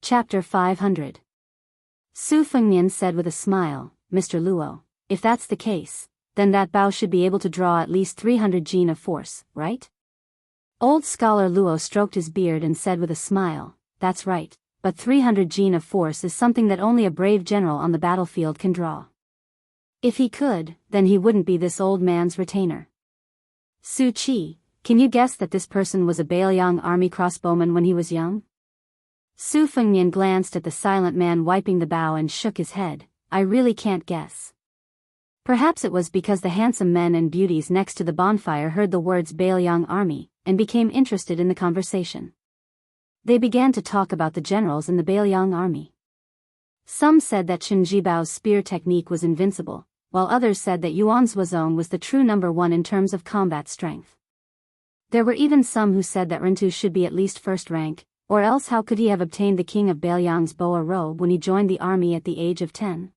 Chapter 500. Su Fengnian said with a smile, Mr. Luo, if that's the case, then that bow should be able to draw at least 300 gene of force, right? Old scholar Luo stroked his beard and said with a smile, that's right, but 300 gene of force is something that only a brave general on the battlefield can draw. If he could, then he wouldn't be this old man's retainer. Su Qi, can you guess that this person was a Bailiang army crossbowman when he was young? Su Fengnian glanced at the silent man wiping the bow and shook his head. I really can't guess. Perhaps it was because the handsome men and beauties next to the bonfire heard the words Bailiang army, and became interested in the conversation. They began to talk about the generals in the Bailiang army. Some said that Chen Jibao's spear technique was invincible, while others said that Yuan Zuozong was the true number one in terms of combat strength. There were even some who said that Rentu should be at least first rank, or else how could he have obtained the king of Bailiang's boa robe when he joined the army at the age of 10?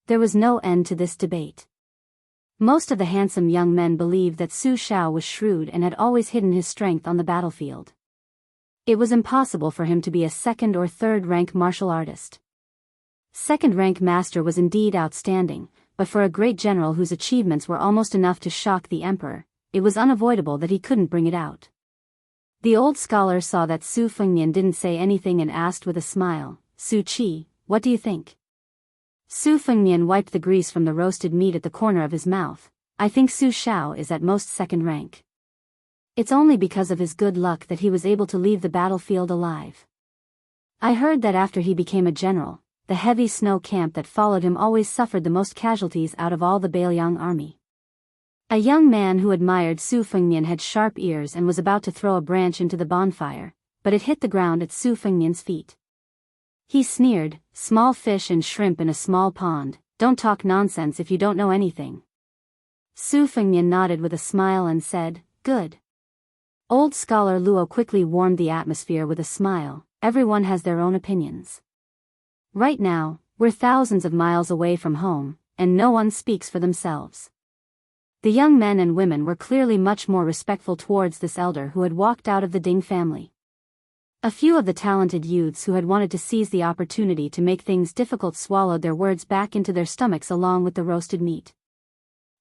There was no end to this debate. Most of the handsome young men believed that Su Shao was shrewd and had always hidden his strength on the battlefield. It was impossible for him to be a second or third rank martial artist. Second rank master was indeed outstanding, but for a great general whose achievements were almost enough to shock the emperor, it was unavoidable that he couldn't bring it out. The old scholar saw that Su Fengnian didn't say anything and asked with a smile, Su Qi, what do you think? Su Fengnian wiped the grease from the roasted meat at the corner of his mouth. I think Su Shao is at most second rank. It's only because of his good luck that he was able to leave the battlefield alive. I heard that after he became a general, the heavy snow camp that followed him always suffered the most casualties out of all the Bailiang army. A young man who admired Su Fengnian had sharp ears and was about to throw a branch into the bonfire, but it hit the ground at Su Fengnian's feet. He sneered, small fish and shrimp in a small pond, don't talk nonsense if you don't know anything. Su Fengnian nodded with a smile and said, good. Old scholar Luo quickly warmed the atmosphere with a smile, everyone has their own opinions. Right now, we're thousands of miles away from home, and no one speaks for themselves. The young men and women were clearly much more respectful towards this elder who had walked out of the Ding family. A few of the talented youths who had wanted to seize the opportunity to make things difficult swallowed their words back into their stomachs along with the roasted meat.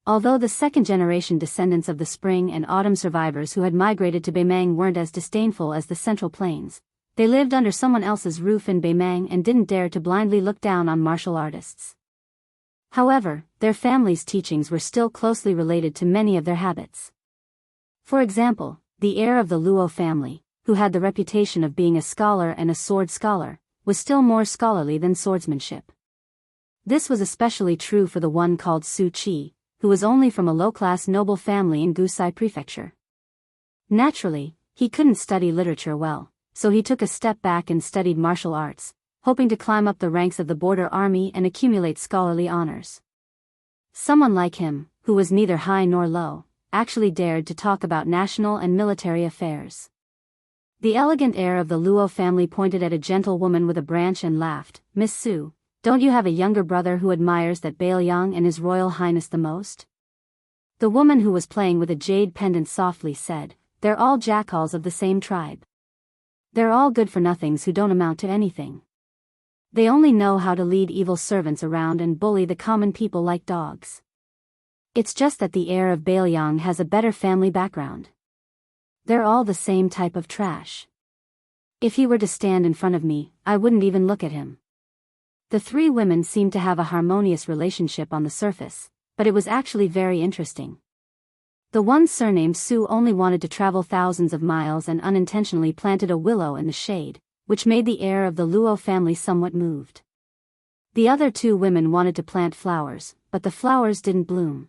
Although the second-generation descendants of the spring and autumn survivors who had migrated to Beimang weren't as disdainful as the Central Plains, they lived under someone else's roof in Beimang and didn't dare to blindly look down on martial artists. However, their families' teachings were still closely related to many of their habits. For example, the heir of the Luo family, who had the reputation of being a scholar and a sword scholar, was still more scholarly than swordsmanship. This was especially true for the one called Su Qi, who was only from a low-class noble family in Gusai Prefecture. Naturally, he couldn't study literature well, so he took a step back and studied martial arts, hoping to climb up the ranks of the border army and accumulate scholarly honors. Someone like him, who was neither high nor low, actually dared to talk about national and military affairs. The elegant heir of the Luo family pointed at a gentlewoman with a branch and laughed, Miss Su, don't you have a younger brother who admires that Bailiang and His Royal Highness the most? The woman who was playing with a jade pendant softly said, they're all jackals of the same tribe. They're all good-for-nothings who don't amount to anything. They only know how to lead evil servants around and bully the common people like dogs. It's just that the heir of Bailiang has a better family background. They're all the same type of trash. If he were to stand in front of me, I wouldn't even look at him. The three women seemed to have a harmonious relationship on the surface, but it was actually very interesting. The one surnamed Su only wanted to travel thousands of miles and unintentionally planted a willow in the shade, which made the heir of the Luo family somewhat moved. The other two women wanted to plant flowers, but the flowers didn't bloom.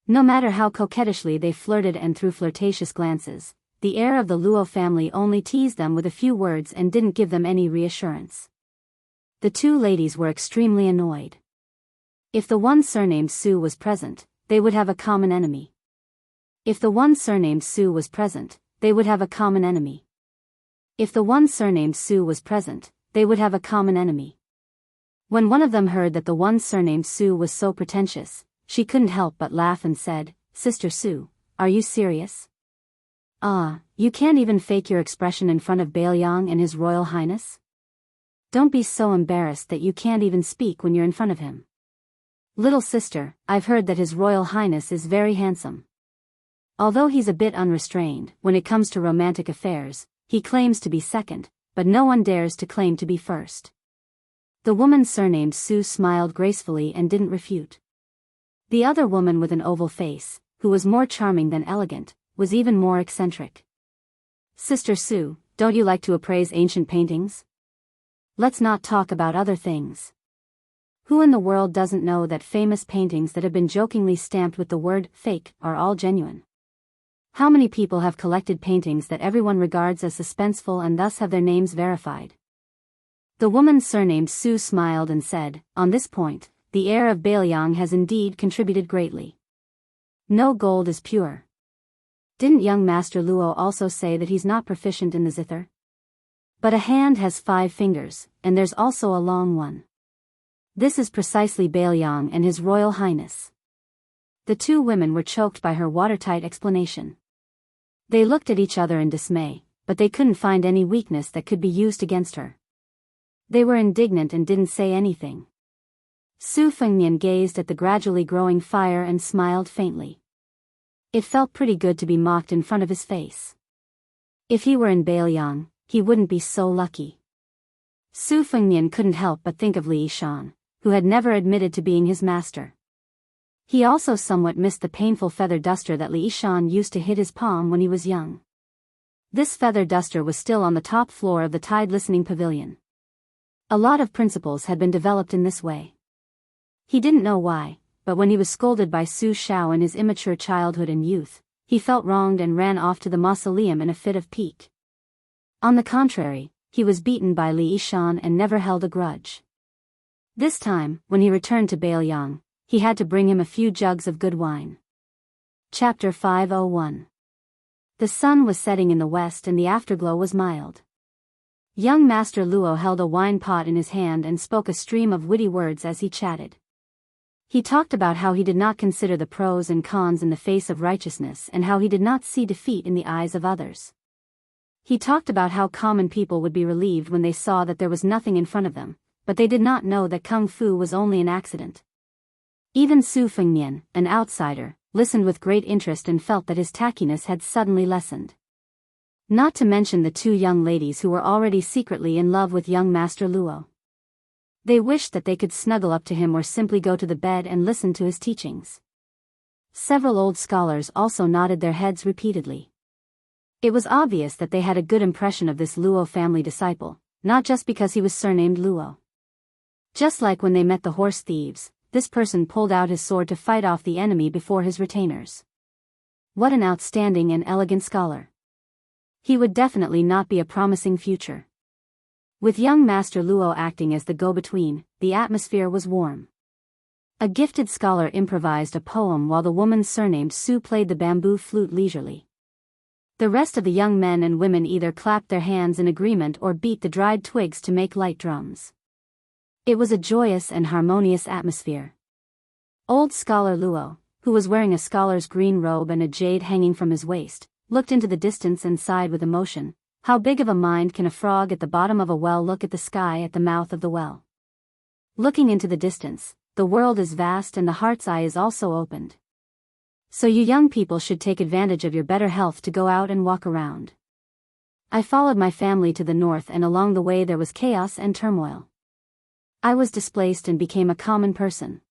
No matter how coquettishly they flirted and threw flirtatious glances, the heir of the Luo family only teased them with a few words and didn't give them any reassurance. The two ladies were extremely annoyed. If the one surnamed Su was present, they would have a common enemy. If the one surnamed Su was present, they would have a common enemy. If the one surnamed Su was present, they would have a common enemy. When one of them heard that the one surnamed Su was so pretentious, she couldn't help but laugh and said, Sister Su, are you serious? Ah, you can't even fake your expression in front of Bailiang and His Royal Highness? Don't be so embarrassed that you can't even speak when you're in front of him. Little sister, I've heard that His Royal Highness is very handsome. Although he's a bit unrestrained when it comes to romantic affairs, he claims to be second, but no one dares to claim to be first. The woman surnamed Su smiled gracefully and didn't refute. The other woman with an oval face, who was more charming than elegant, was even more eccentric. Sister Su, don't you like to appraise ancient paintings? Let's not talk about other things. Who in the world doesn't know that famous paintings that have been jokingly stamped with the word fake are all genuine? How many people have collected paintings that everyone regards as suspenseful and thus have their names verified? The woman surnamed Su smiled and said, on this point, the heir of Bailiang has indeed contributed greatly. No gold is pure. Didn't young Master Luo also say that he's not proficient in the zither? But a hand has 5 fingers, and there's also a long one. This is precisely Bailiang and His Royal Highness. The two women were choked by her watertight explanation. They looked at each other in dismay, but they couldn't find any weakness that could be used against her. They were indignant and didn't say anything. Su Fengnian gazed at the gradually growing fire and smiled faintly. It felt pretty good to be mocked in front of his face. If he were in Bailiang, he wouldn't be so lucky. Su Fengnian couldn't help but think of Li Yishan, who had never admitted to being his master. He also somewhat missed the painful feather duster that Li Yishan used to hit his palm when he was young. This feather duster was still on the top floor of the Tide Listening Pavilion. A lot of principles had been developed in this way. He didn't know why, but when he was scolded by Su Shao in his immature childhood and youth, he felt wronged and ran off to the mausoleum in a fit of pique. On the contrary, he was beaten by Li Yishan and never held a grudge. This time, when he returned to Bailiang, he had to bring him a few jugs of good wine. Chapter 501. The sun was setting in the west and the afterglow was mild. Young Master Luo held a wine pot in his hand and spoke a stream of witty words as he chatted. He talked about how he did not consider the pros and cons in the face of righteousness and how he did not see defeat in the eyes of others. He talked about how common people would be relieved when they saw that there was nothing in front of them, but they did not know that Kung Fu was only an accident. Even Su Fengnian, an outsider, listened with great interest and felt that his tackiness had suddenly lessened. Not to mention the two young ladies who were already secretly in love with young Master Luo. They wished that they could snuggle up to him or simply go to the bed and listen to his teachings. Several old scholars also nodded their heads repeatedly. It was obvious that they had a good impression of this Luo family disciple, not just because he was surnamed Luo. Just like when they met the horse thieves, this person pulled out his sword to fight off the enemy before his retainers. What an outstanding and elegant scholar. He would definitely not be a promising future. With young Master Luo acting as the go-between, the atmosphere was warm. A gifted scholar improvised a poem while the woman surnamed Su played the bamboo flute leisurely. The rest of the young men and women either clapped their hands in agreement or beat the dried twigs to make light drums. It was a joyous and harmonious atmosphere. Old Scholar Luo, who was wearing a scholar's green robe and a jade hanging from his waist, looked into the distance and sighed with emotion. How big of a mind can a frog at the bottom of a well look at the sky at the mouth of the well? Looking into the distance, the world is vast and the heart's eye is also opened. So you young people should take advantage of your better health to go out and walk around. I followed my family to the north and along the way there was chaos and turmoil. I was displaced and became a common person.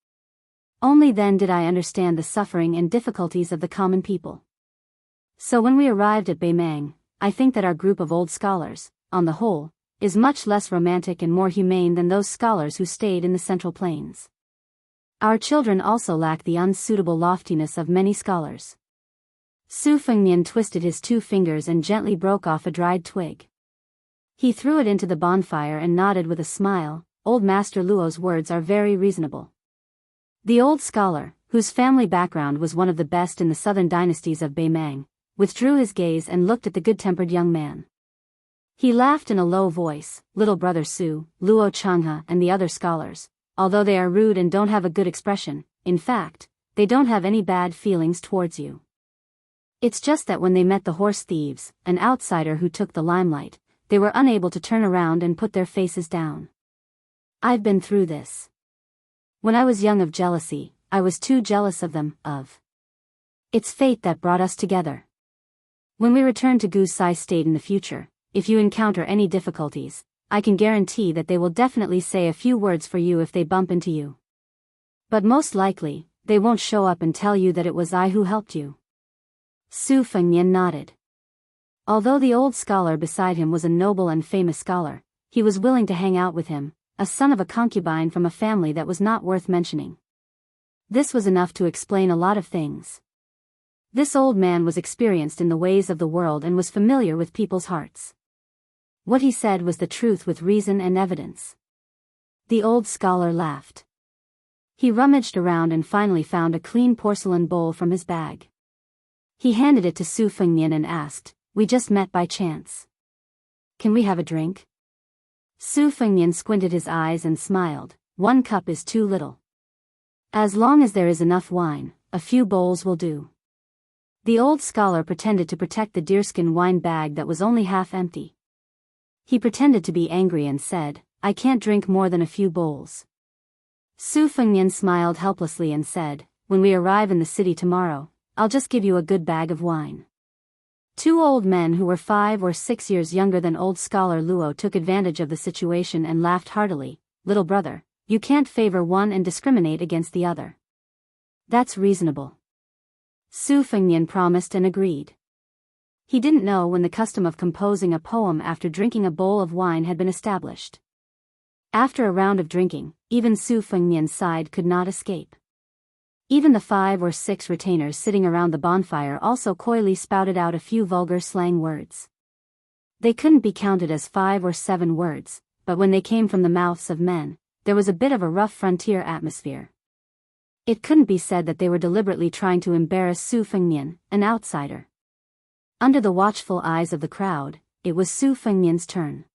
Only then did I understand the suffering and difficulties of the common people. So when we arrived at Beimang, I think that our group of old scholars, on the whole, is much less romantic and more humane than those scholars who stayed in the Central Plains. Our children also lack the unsuitable loftiness of many scholars. Su Fengnian twisted his 2 fingers and gently broke off a dried twig. He threw it into the bonfire and nodded with a smile. Old Master Luo's words are very reasonable. The old scholar, whose family background was one of the best in the southern dynasties of Beimang, withdrew his gaze and looked at the good-tempered young man. He laughed in a low voice. Little brother Su, Luo Changhe and the other scholars, although they are rude and don't have a good expression, in fact, they don't have any bad feelings towards you. It's just that when they met the horse thieves, an outsider who took the limelight, they were unable to turn around and put their faces down. I've been through this. When I was young of jealousy, I was too jealous of them, It's fate that brought us together. When we return to Gusai State in the future, if you encounter any difficulties, I can guarantee that they will definitely say a few words for you if they bump into you. But most likely, they won't show up and tell you that it was I who helped you. Su Fengnian nodded. Although the old scholar beside him was a noble and famous scholar, he was willing to hang out with him, a son of a concubine from a family that was not worth mentioning. This was enough to explain a lot of things. This old man was experienced in the ways of the world and was familiar with people's hearts. What he said was the truth with reason and evidence. The old scholar laughed. He rummaged around and finally found a clean porcelain bowl from his bag. He handed it to Su Fengnian and asked, "We just met by chance. Can we have a drink?" Su Fengnian squinted his eyes and smiled. "1 cup is too little. As long as there is enough wine, a few bowls will do." The old scholar pretended to protect the deerskin wine bag that was only half empty. He pretended to be angry and said, "I can't drink more than a few bowls." Su Fengnian smiled helplessly and said, "When we arrive in the city tomorrow, I'll just give you a good bag of wine." 2 old men who were 5 or 6 years younger than old scholar Luo took advantage of the situation and laughed heartily. "Little brother, you can't favor one and discriminate against the other." "That's reasonable." Su Fengnian promised and agreed. He didn't know when the custom of composing a poem after drinking a bowl of wine had been established. After a round of drinking, even Su Fengnian's side could not escape. Even the 5 or 6 retainers sitting around the bonfire also coyly spouted out a few vulgar slang words. They couldn't be counted as 5 or 7 words, but when they came from the mouths of men, there was a bit of a rough frontier atmosphere. It couldn't be said that they were deliberately trying to embarrass Su Fengnian, an outsider. Under the watchful eyes of the crowd, it was Su Fengnian's turn.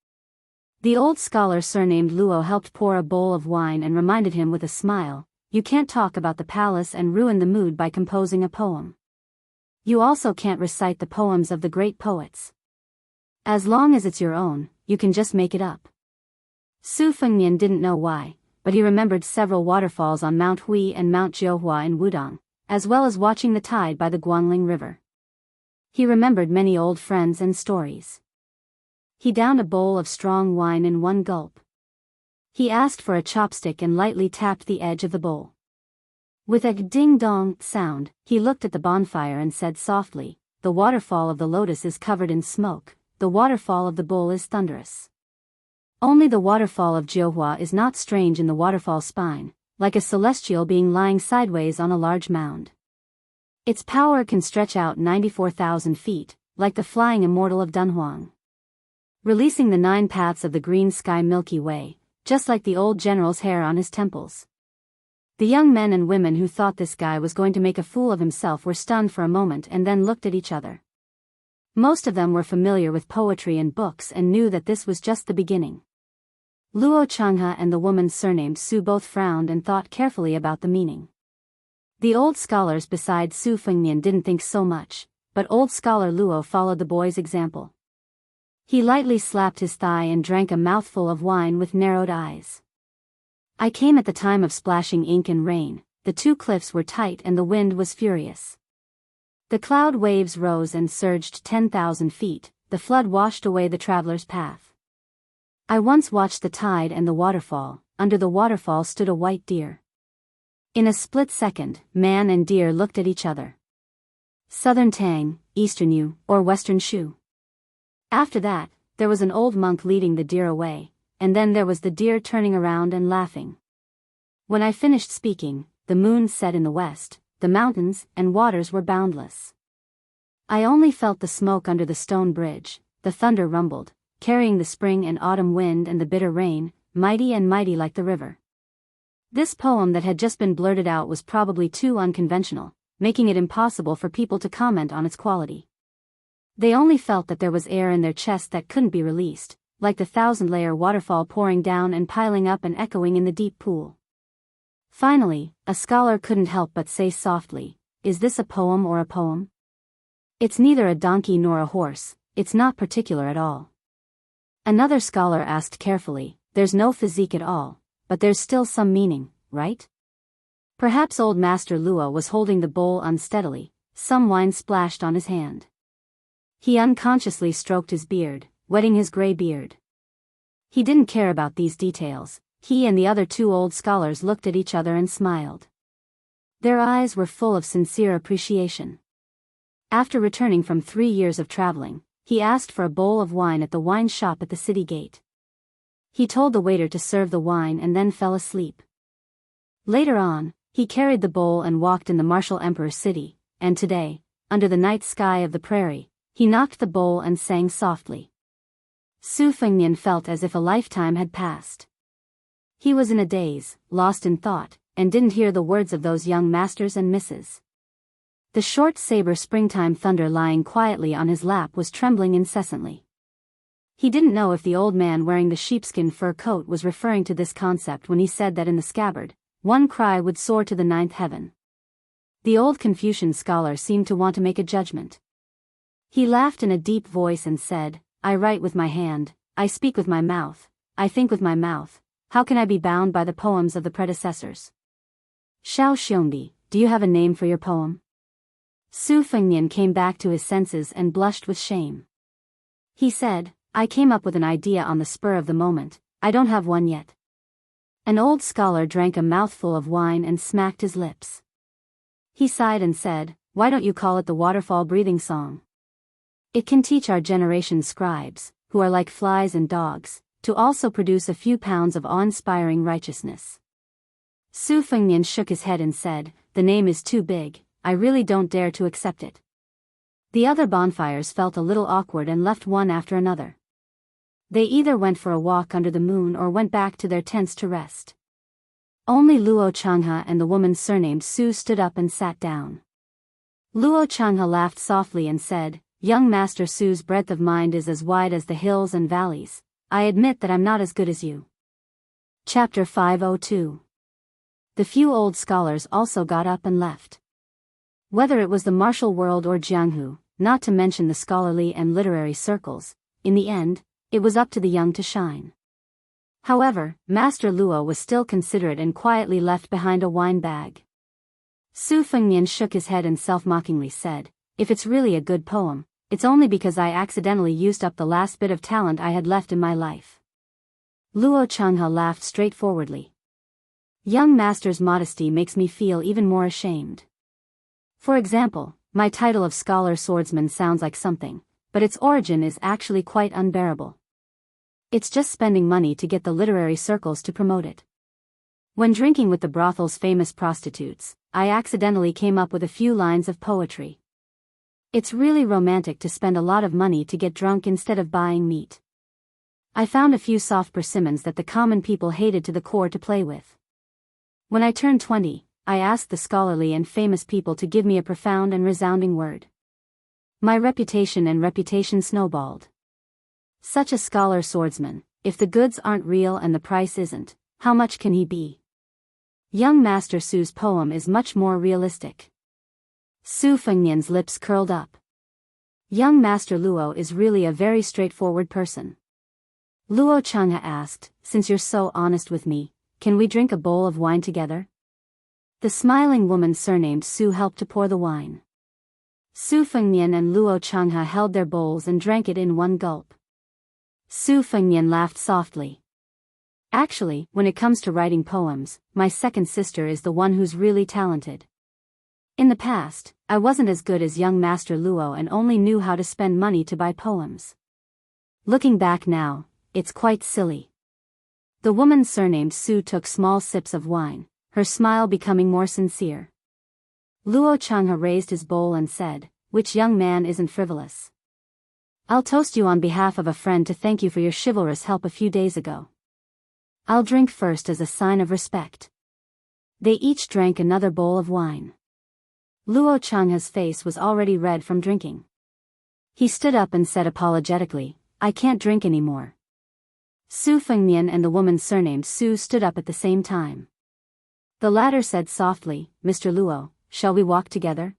The old scholar surnamed Luo helped pour a bowl of wine and reminded him with a smile, "You can't talk about the palace and ruin the mood by composing a poem. You also can't recite the poems of the great poets. As long as it's your own, you can just make it up." Su Fengnian didn't know why, but he remembered several waterfalls on Mount Hui and Mount Jiuhua in Wudong, as well as watching the tide by the Guangling River. He remembered many old friends and stories. He downed a bowl of strong wine in 1 gulp. He asked for a chopstick and lightly tapped the edge of the bowl. With a ding-dong sound, he looked at the bonfire and said softly, "The waterfall of the lotus is covered in smoke, the waterfall of the bull is thunderous. Only the waterfall of Jiuhua is not strange in the waterfall spine, like a celestial being lying sideways on a large mound. Its power can stretch out 94,000 feet, like the flying immortal of Dunhuang. Releasing the 9 paths of the green sky Milky Way, just like the old general's hair on his temples." The young men and women who thought this guy was going to make a fool of himself were stunned for a moment and then looked at each other. Most of them were familiar with poetry and books and knew that this was just the beginning. Luo Changhe and the woman surnamed Su both frowned and thought carefully about the meaning. The old scholars besides Su Fengnian didn't think so much, but old scholar Luo followed the boy's example. He lightly slapped his thigh and drank a mouthful of wine with narrowed eyes. "I came at the time of splashing ink and rain, the 2 cliffs were tight and the wind was furious. The cloud waves rose and surged 10,000 feet, the flood washed away the traveler's path. I once watched the tide and the waterfall, under the waterfall stood a white deer. In a split second, man and deer looked at each other. Southern Tang, Eastern Yu, or Western Shu. After that, there was an old monk leading the deer away, and then there was the deer turning around and laughing. When I finished speaking, the moon set in the west, the mountains and waters were boundless. I only felt the smoke under the stone bridge, the thunder rumbled, carrying the spring and autumn wind and the bitter rain, mighty and mighty like the river." This poem that had just been blurted out was probably too unconventional, making it impossible for people to comment on its quality. They only felt that there was air in their chest that couldn't be released, like the 1,000-layer waterfall pouring down and piling up and echoing in the deep pool. Finally, a scholar couldn't help but say softly, "Is this a poem or a poem? It's neither a donkey nor a horse, it's not particular at all." Another scholar asked carefully, "There's no physique at all, but there's still some meaning, right? Perhaps old Master Luo was holding the bowl unsteadily, some wine splashed on his hand. He unconsciously stroked his beard, wetting his gray beard. He didn't care about these details. He and the other two old scholars looked at each other and smiled. Their eyes were full of sincere appreciation. After returning from 3 years of traveling, he asked for a bowl of wine at the wine shop at the city gate. He told the waiter to serve the wine and then fell asleep. Later on, he carried the bowl and walked in the martial emperor's city, and today, under the night sky of the prairie, he knocked the bowl and sang softly. Su Fengnian felt as if a lifetime had passed. He was in a daze, lost in thought, and didn't hear the words of those young masters and misses. The short saber springtime thunder lying quietly on his lap was trembling incessantly. He didn't know if the old man wearing the sheepskin fur coat was referring to this concept when he said that in the scabbard, one cry would soar to the ninth heaven. The old Confucian scholar seemed to want to make a judgment. He laughed in a deep voice and said, I write with my hand, I speak with my mouth, I think with my mouth, how can I be bound by the poems of the predecessors? Xiao Xiongdi, do you have a name for your poem? Su Fengnian came back to his senses and blushed with shame. He said, I came up with an idea on the spur of the moment, I don't have one yet. An old scholar drank a mouthful of wine and smacked his lips. He sighed and said, why don't you call it the waterfall breathing song? It can teach our generation's scribes, who are like flies and dogs, to also produce a few pounds of awe-inspiring righteousness. Su Fengnian shook his head and said, the name is too big, I really don't dare to accept it. The other bonfires felt a little awkward and left one after another. They either went for a walk under the moon or went back to their tents to rest. Only Luo Xianxia and the woman surnamed Su stood up and sat down. Luo Xianxia laughed softly and said, young Master Su's breadth of mind is as wide as the hills and valleys. I admit that I'm not as good as you. Chapter 502. The few old scholars also got up and left. Whether it was the martial world or Jianghu, not to mention the scholarly and literary circles, in the end, it was up to the young to shine. However, Master Luo was still considerate and quietly left behind a wine bag. Su Fengnian shook his head and self-mockingly said, if it's really a good poem, it's only because I accidentally used up the last bit of talent I had left in my life. Luo Xianxia laughed straightforwardly. Young master's modesty makes me feel even more ashamed. For example, my title of scholar swordsman sounds like something, but its origin is actually quite unbearable. It's just spending money to get the literary circles to promote it. When drinking with the brothel's famous prostitutes, I accidentally came up with a few lines of poetry. It's really romantic to spend a lot of money to get drunk instead of buying meat. I found a few soft persimmons that the common people hated to the core to play with. When I turned 20, I asked the scholarly and famous people to give me a profound and resounding word. My reputation snowballed. Such a scholar swordsman, if the goods aren't real and the price isn't, how much can he be? Young Master Su's poem is much more realistic. Su Fengnian's lips curled up. Young Master Luo is really a very straightforward person. Luo Xianxia asked, since you're so honest with me, can we drink a bowl of wine together? The smiling woman surnamed Su helped to pour the wine. Su Fengnian and Luo Xianxia held their bowls and drank it in one gulp. Su Fengnian laughed softly. Actually, when it comes to writing poems, my second sister is the one who's really talented. In the past, I wasn't as good as young Master Luo and only knew how to spend money to buy poems. Looking back now, it's quite silly. The woman surnamed Su took small sips of wine, her smile becoming more sincere. Luo Xianxia raised his bowl and said, which young man isn't frivolous? I'll toast you on behalf of a friend to thank you for your chivalrous help a few days ago. I'll drink first as a sign of respect. They each drank another bowl of wine. Luo Xianxia's face was already red from drinking. He stood up and said apologetically, I can't drink anymore. Su Fengnian and the woman surnamed Su stood up at the same time. The latter said softly, Mr. Luo, shall we walk together?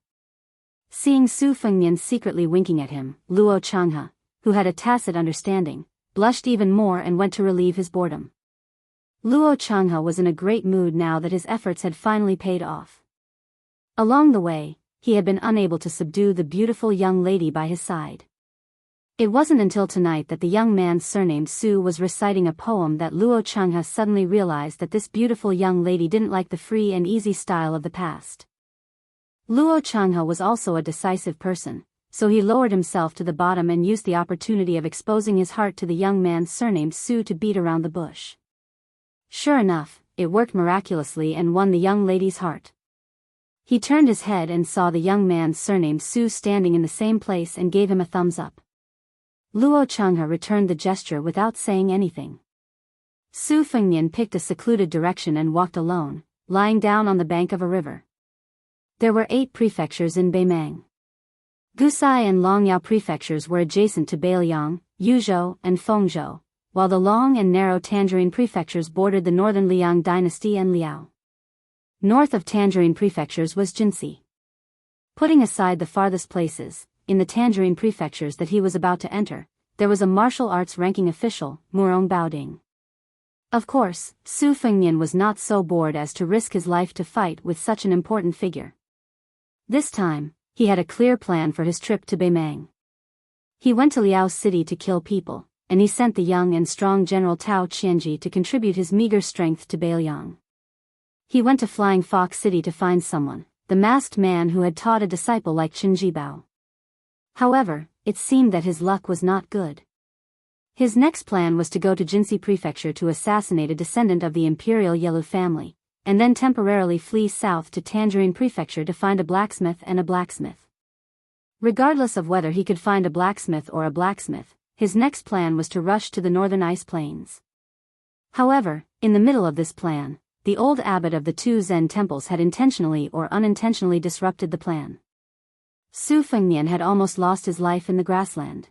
Seeing Su Fengnian secretly winking at him, Luo Xianxia, who had a tacit understanding, blushed even more and went to relieve his boredom. Luo Xianxia was in a great mood now that his efforts had finally paid off. Along the way, he had been unable to subdue the beautiful young lady by his side. It wasn't until tonight that the young man surnamed Su was reciting a poem that Luo Xianxia suddenly realized that this beautiful young lady didn't like the free and easy style of the past. Luo Xianxia was also a decisive person, so he lowered himself to the bottom and used the opportunity of exposing his heart to the young man surnamed Su to beat around the bush. Sure enough, it worked miraculously and won the young lady's heart. He turned his head and saw the young man surnamed Su standing in the same place and gave him a thumbs up. Luo Xianxia returned the gesture without saying anything. Su Fengnian picked a secluded direction and walked alone, lying down on the bank of a river. There were 8 prefectures in Beimang. Gusai and Longyao prefectures were adjacent to Beiliang, Yuzhou, and Fengzhou, while the long and narrow Tangerine prefectures bordered the northern Liang dynasty and Liao. North of Tangerine prefectures was Jinsi. Putting aside the farthest places, in the Tangerine prefectures that he was about to enter, there was a martial arts ranking official, Murong Baoding. Of course, Su Fengnian was not so bored as to risk his life to fight with such an important figure. This time, he had a clear plan for his trip to Beimang. He went to Liao City to kill people, and he sent the young and strong General Tao Qianji to contribute his meager strength to Beiliang. He went to Flying Fox City to find someone, the masked man who had taught a disciple like Qin Jibao. However, it seemed that his luck was not good. His next plan was to go to Jinsi Prefecture to assassinate a descendant of the imperial Yelu family, and then temporarily flee south to Tangerine Prefecture to find a blacksmith and a blacksmith. Regardless of whether he could find a blacksmith or a blacksmith, his next plan was to rush to the northern ice plains. However, in the middle of this plan, the old abbot of the 2 Zen temples had intentionally or unintentionally disrupted the plan. Su Fengnian had almost lost his life in the grassland.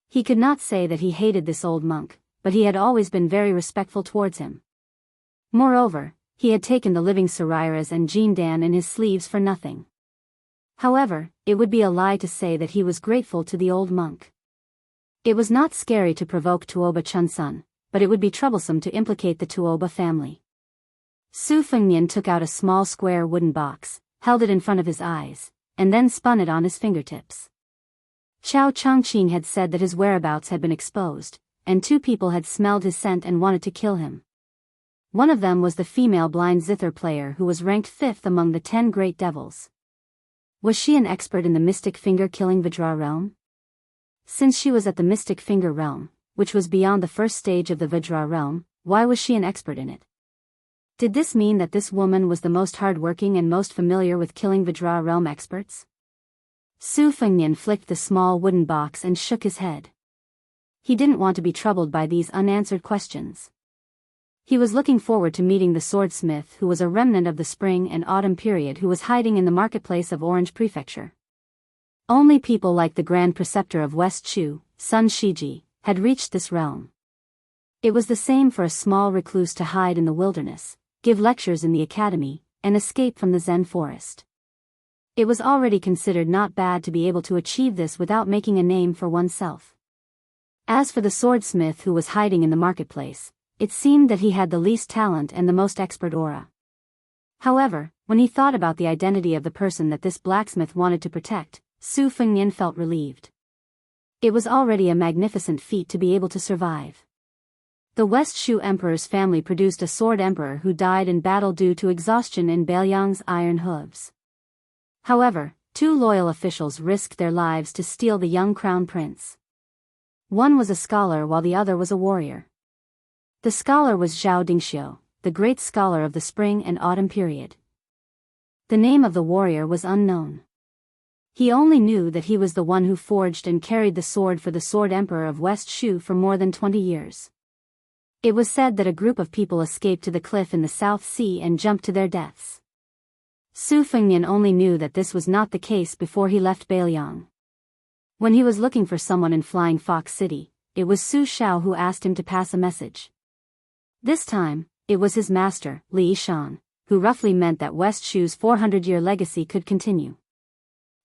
He could not say that he hated this old monk, but he had always been very respectful towards him. Moreover, he had taken the living Sariras and Jindan in his sleeves for nothing. However, it would be a lie to say that he was grateful to the old monk. It was not scary to provoke Tuoba Chunsun, but it would be troublesome to implicate the Tuoba family. Su Fengnian took out a small square wooden box, held it in front of his eyes, and then spun it on his fingertips. Chao Chongqing had said that his whereabouts had been exposed, and 2 people had smelled his scent and wanted to kill him. One of them was the female blind zither player who was ranked 5th among the 10 great devils. Was she an expert in the mystic finger-killing Vajra realm? Since she was at the mystic finger realm, which was beyond the first stage of the Vajra realm, why was she an expert in it? Did this mean that this woman was the most hard-working and most familiar with killing Vajra realm experts? Su Fengnian flicked the small wooden box and shook his head. He didn't want to be troubled by these unanswered questions. He was looking forward to meeting the swordsmith who was a remnant of the spring and autumn period who was hiding in the marketplace of Orange Prefecture. Only people like the Grand Preceptor of West Chu, Sun Shiji, had reached this realm. It was the same for a small recluse to hide in the wilderness, give lectures in the academy, and escape from the Zen forest. It was already considered not bad to be able to achieve this without making a name for oneself. As for the swordsmith who was hiding in the marketplace, it seemed that he had the least talent and the most expert aura. However, when he thought about the identity of the person that this blacksmith wanted to protect, Su Fengnian felt relieved. It was already a magnificent feat to be able to survive. The West Shu Emperor's family produced a sword emperor who died in battle due to exhaustion in Beiliang's iron hooves. However, 2 loyal officials risked their lives to steal the young crown prince. One was a scholar while the other was a warrior. The scholar was Zhao Dingxiu, the great scholar of the spring and autumn period. The name of the warrior was unknown. He only knew that he was the one who forged and carried the sword for the sword emperor of West Shu for more than 20 years. It was said that a group of people escaped to the cliff in the South Sea and jumped to their deaths. Su Fengnian only knew that this was not the case before he left Beiliang. When he was looking for someone in Flying Fox City, it was Su Shao who asked him to pass a message. This time, it was his master, Li Shan, who roughly meant that West Shu's 400-year legacy could continue.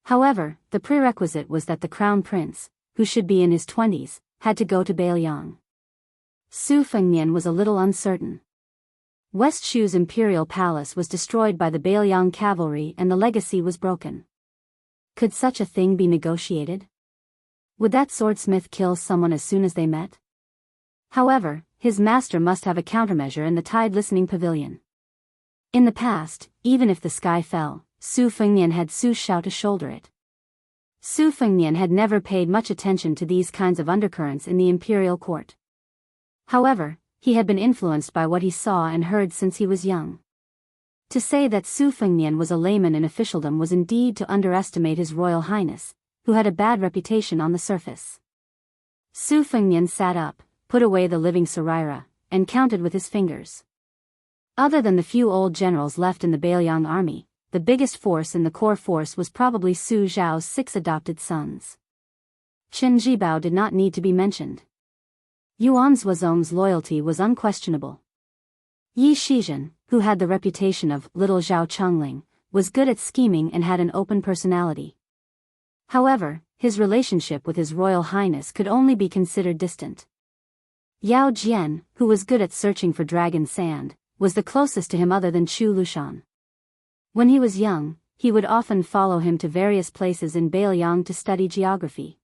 However, the prerequisite was that the crown prince, who should be in his 20s, had to go to Beiliang. Su Fengnian was a little uncertain. West Shu's imperial palace was destroyed by the Bailiang cavalry and the legacy was broken. Could such a thing be negotiated? Would that swordsmith kill someone as soon as they met? However, his master must have a countermeasure in the tide listening pavilion. In the past, even if the sky fell, Su Fengnian had Su Shao to shoulder it. Su Fengnian had never paid much attention to these kinds of undercurrents in the imperial court. However, he had been influenced by what he saw and heard since he was young. To say that Su Fengnian was a layman in officialdom was indeed to underestimate His Royal Highness, who had a bad reputation on the surface. Su Fengnian sat up, put away the living Saraira, and counted with his fingers. Other than the few old generals left in the Bailiang army, the biggest force in the core force was probably Su Zhao's 6 adopted sons. Chen Jibao did not need to be mentioned. Yuan Zuozong's loyalty was unquestionable. Yi Shizhen, who had the reputation of Little Zhao Chongling, was good at scheming and had an open personality. However, his relationship with His Royal Highness could only be considered distant. Yao Jian, who was good at searching for dragon sand, was the closest to him other than Chu Lushan. When he was young, he would often follow him to various places in Bailiang to study geography.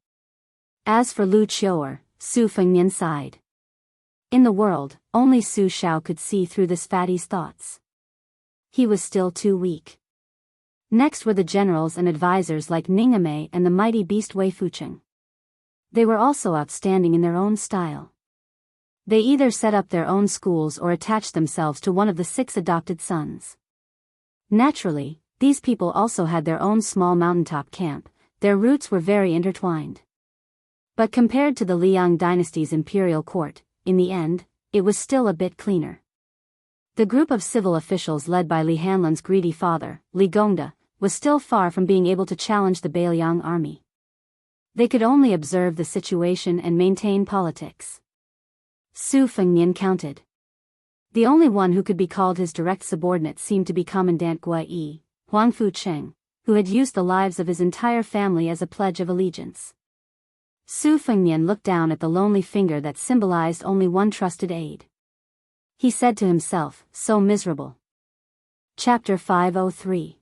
As for Lu Qiu'er, Su Fengnian sighed. In the world, only Su Shao could see through this fatty's thoughts. He was still too weak. Next were the generals and advisors like Ningame and the mighty beast Wei Fucheng. They were also outstanding in their own style. They either set up their own schools or attached themselves to one of the 6 adopted sons. Naturally, these people also had their own small mountaintop camp, their roots were very intertwined. But compared to the Liang dynasty's imperial court, in the end, it was still a bit cleaner. The group of civil officials led by Li Hanlan's greedy father, Li Gongda, was still far from being able to challenge the Bailiang army. They could only observe the situation and maintain politics. Su Fengnian counted. The only one who could be called his direct subordinate seemed to be Commandant Gui Yi, Huang Fucheng, who had used the lives of his entire family as a pledge of allegiance. Su Fengnian looked down at the lonely finger that symbolized only one trusted aide. He said to himself, so miserable. Chapter 503.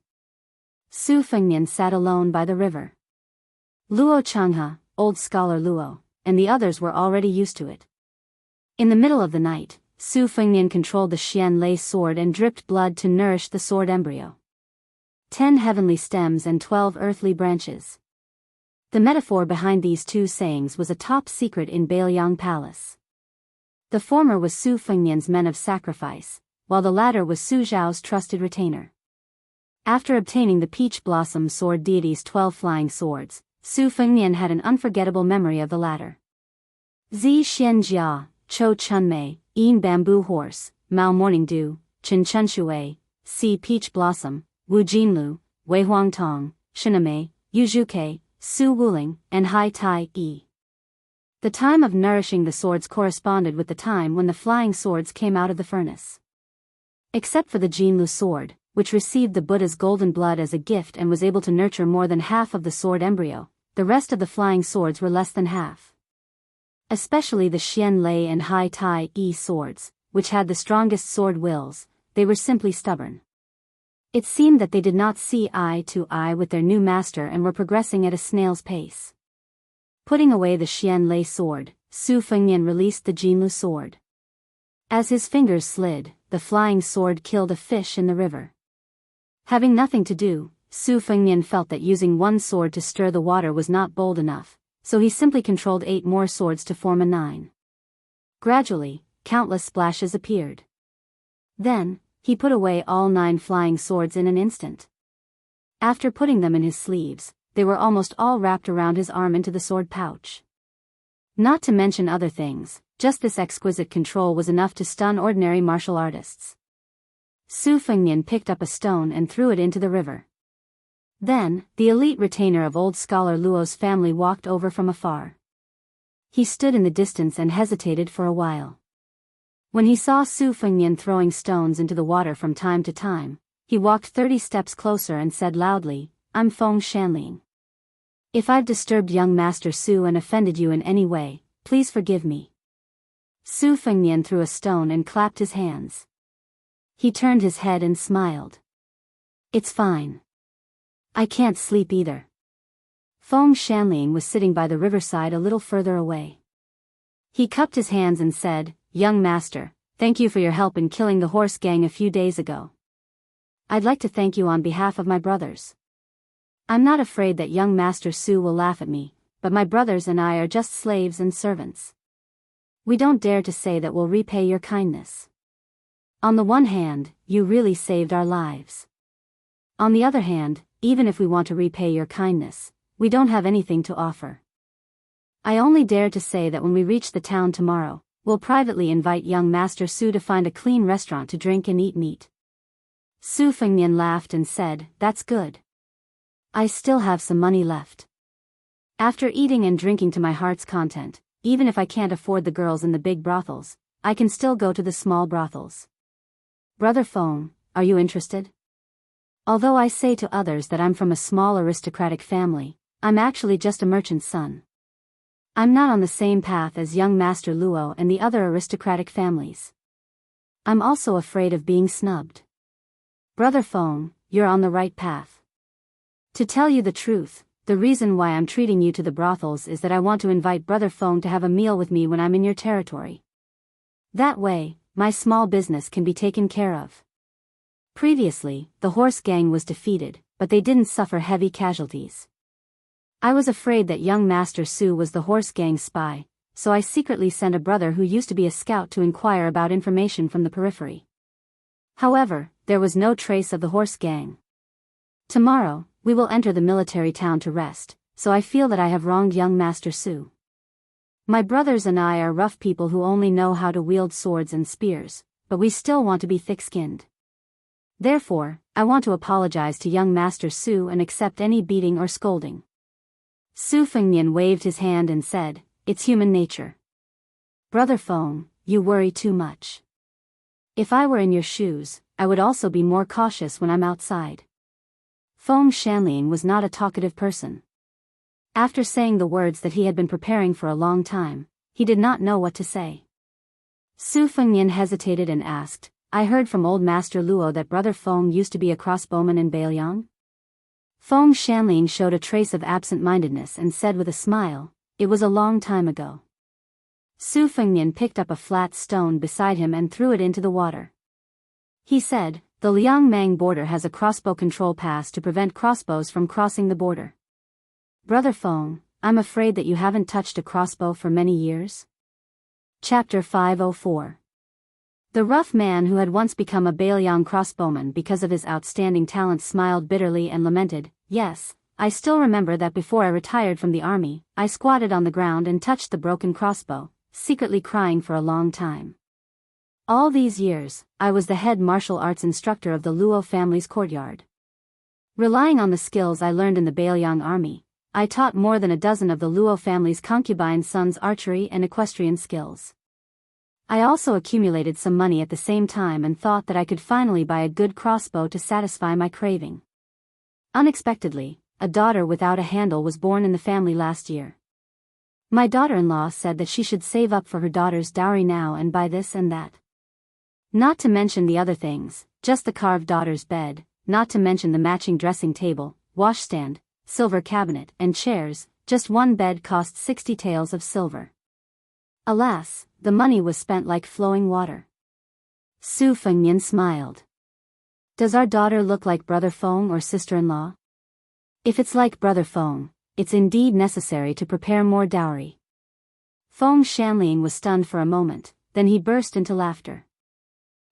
Su Fengnian sat alone by the river. Luo Changhe, old scholar Luo, and the others were already used to it. In the middle of the night, Su Fengnian controlled the Xian Lei sword and dripped blood to nourish the sword embryo. 10 heavenly stems and 12 earthly branches. The metaphor behind these 2 sayings was a top secret in Bailiang Palace. The former was Su Fengnian's men of sacrifice, while the latter was Su Zhao's trusted retainer. After obtaining the Peach Blossom Sword deity's 12 flying swords, Su Fengnian had an unforgettable memory of the latter. Zi Xianjia, Chou Chunmei, Yin Bamboo Horse, Mao Morning Dew, Chen Chunshui, Si Peach Blossom, Wu Jinlu, Wei Huangtong, Shinamei, Yu Zhuke, Su Wuling, and Hai Tai Yi. The time of nourishing the swords corresponded with the time when the flying swords came out of the furnace. Except for the Jinlu sword, which received the Buddha's golden blood as a gift and was able to nurture more than half of the sword embryo, the rest of the flying swords were less than half. Especially the Xian Lei and Hai Tai Yi swords, which had the strongest sword wills, they were simply stubborn. It seemed that they did not see eye to eye with their new master and were progressing at a snail's pace. Putting away the Xian Lei sword, Su Fengnian released the Jinlu sword. As his fingers slid, the flying sword killed a fish in the river. Having nothing to do, Su Fengnian felt that using one sword to stir the water was not bold enough, so he simply controlled 8 more swords to form a 9. Gradually, countless splashes appeared. Then, he put away all 9 flying swords in an instant. After putting them in his sleeves, they were almost all wrapped around his arm into the sword pouch. Not to mention other things, just this exquisite control was enough to stun ordinary martial artists. Su Fengnian picked up a stone and threw it into the river. Then, the elite retainer of old scholar Luo's family walked over from afar. He stood in the distance and hesitated for a while. When he saw Su Fengnian throwing stones into the water from time to time, he walked 30 steps closer and said loudly, "I'm Feng Shanling. If I've disturbed young Master Su and offended you in any way, please forgive me." Su Fengnian threw a stone and clapped his hands. He turned his head and smiled. It's fine. I can't sleep either. Feng Shanling was sitting by the riverside a little further away. He cupped his hands and said, "Young master, thank you for your help in killing the horse gang a few days ago. I'd like to thank you on behalf of my brothers. I'm not afraid that young Master Su will laugh at me, but my brothers and I are just slaves and servants. We don't dare to say that we'll repay your kindness. On the one hand, you really saved our lives. On the other hand, even if we want to repay your kindness, we don't have anything to offer. I only dare to say that when we reach the town tomorrow, we'll privately invite young Master Su to find a clean restaurant to drink and eat meat." Su Fengnian laughed and said, "That's good. I still have some money left. After eating and drinking to my heart's content, even if I can't afford the girls in the big brothels, I can still go to the small brothels. Brother Feng, are you interested? Although I say to others that I'm from a small aristocratic family, I'm actually just a merchant's son. I'm not on the same path as young Master Luo and the other aristocratic families. I'm also afraid of being snubbed. Brother Feng, you're on the right path. To tell you the truth, the reason why I'm treating you to the brothels is that I want to invite Brother Feng to have a meal with me when I'm in your territory. That way, my small business can be taken care of." Previously, the horse gang was defeated, but they didn't suffer heavy casualties. I was afraid that young Master Su was the horse gang spy, so I secretly sent a brother who used to be a scout to inquire about information from the periphery. However, there was no trace of the horse gang. Tomorrow, we will enter the military town to rest, so I feel that I have wronged young Master Su. My brothers and I are rough people who only know how to wield swords and spears, but we still want to be thick-skinned. Therefore, I want to apologize to young Master Su and accept any beating or scolding." Su Fengnian waved his hand and said, "It's human nature. Brother Feng, you worry too much. If I were in your shoes, I would also be more cautious when I'm outside." Feng Shanling was not a talkative person. After saying the words that he had been preparing for a long time, he did not know what to say. Su Fengnian hesitated and asked, "I heard from old Master Luo that Brother Feng used to be a crossbowman in Beiliang?" Feng Shanling showed a trace of absent-mindedness and said with a smile, "It was a long time ago." Su Fengnian picked up a flat stone beside him and threw it into the water. He said, "The Liangmang border has a crossbow control pass to prevent crossbows from crossing the border. Brother Feng, I'm afraid that you haven't touched a crossbow for many years." Chapter 504. The rough man who had once become a Beiliang crossbowman because of his outstanding talent smiled bitterly and lamented, "Yes, I still remember that before I retired from the army, I squatted on the ground and touched the broken crossbow, secretly crying for a long time. All these years, I was the head martial arts instructor of the Luo family's courtyard. Relying on the skills I learned in the Beiliang army, I taught more than a dozen of the Luo family's concubine sons archery and equestrian skills. I also accumulated some money at the same time and thought that I could finally buy a good crossbow to satisfy my craving. Unexpectedly, a daughter without a handle was born in the family last year. My daughter-in-law said that she should save up for her daughter's dowry now and buy this and that. Not to mention the other things, just the carved daughter's bed, not to mention the matching dressing table, washstand, silver cabinet, and chairs. Just one bed cost 60 taels of silver. Alas, the money was spent like flowing water." Su Fengnian smiled. "Does our daughter look like Brother Feng or sister-in-law? If it's like Brother Feng, it's indeed necessary to prepare more dowry." Feng Shanling was stunned for a moment, then he burst into laughter.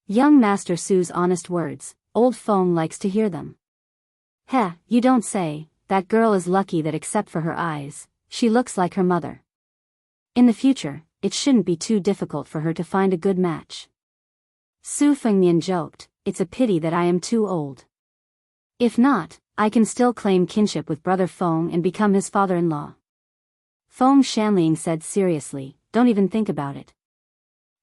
Young Master Su's honest words, old Feng likes to hear them. "Heh, you don't say, that girl is lucky that except for her eyes, she looks like her mother. In the future, it shouldn't be too difficult for her to find a good match." Su Fengnian joked, "It's a pity that I am too old. If not, I can still claim kinship with Brother Feng and become his father-in-law." Feng Shanling said seriously, "Don't even think about it.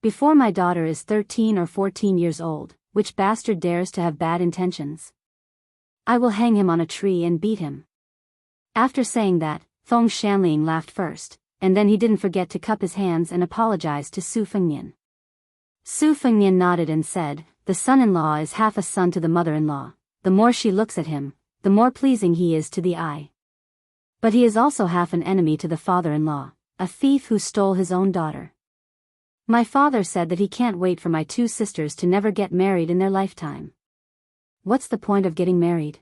Before my daughter is 13 or 14 years old, which bastard dares to have bad intentions? I will hang him on a tree and beat him." After saying that, Feng Shanling laughed first, and then he didn't forget to cup his hands and apologize to Su Fengnian. Su Fengnian nodded and said, the son-in-law is half a son to the mother-in-law. The more she looks at him, the more pleasing he is to the eye. But he is also half an enemy to the father-in-law, a thief who stole his own daughter. My father said that he can't wait for my two sisters to never get married in their lifetime. What's the point of getting married?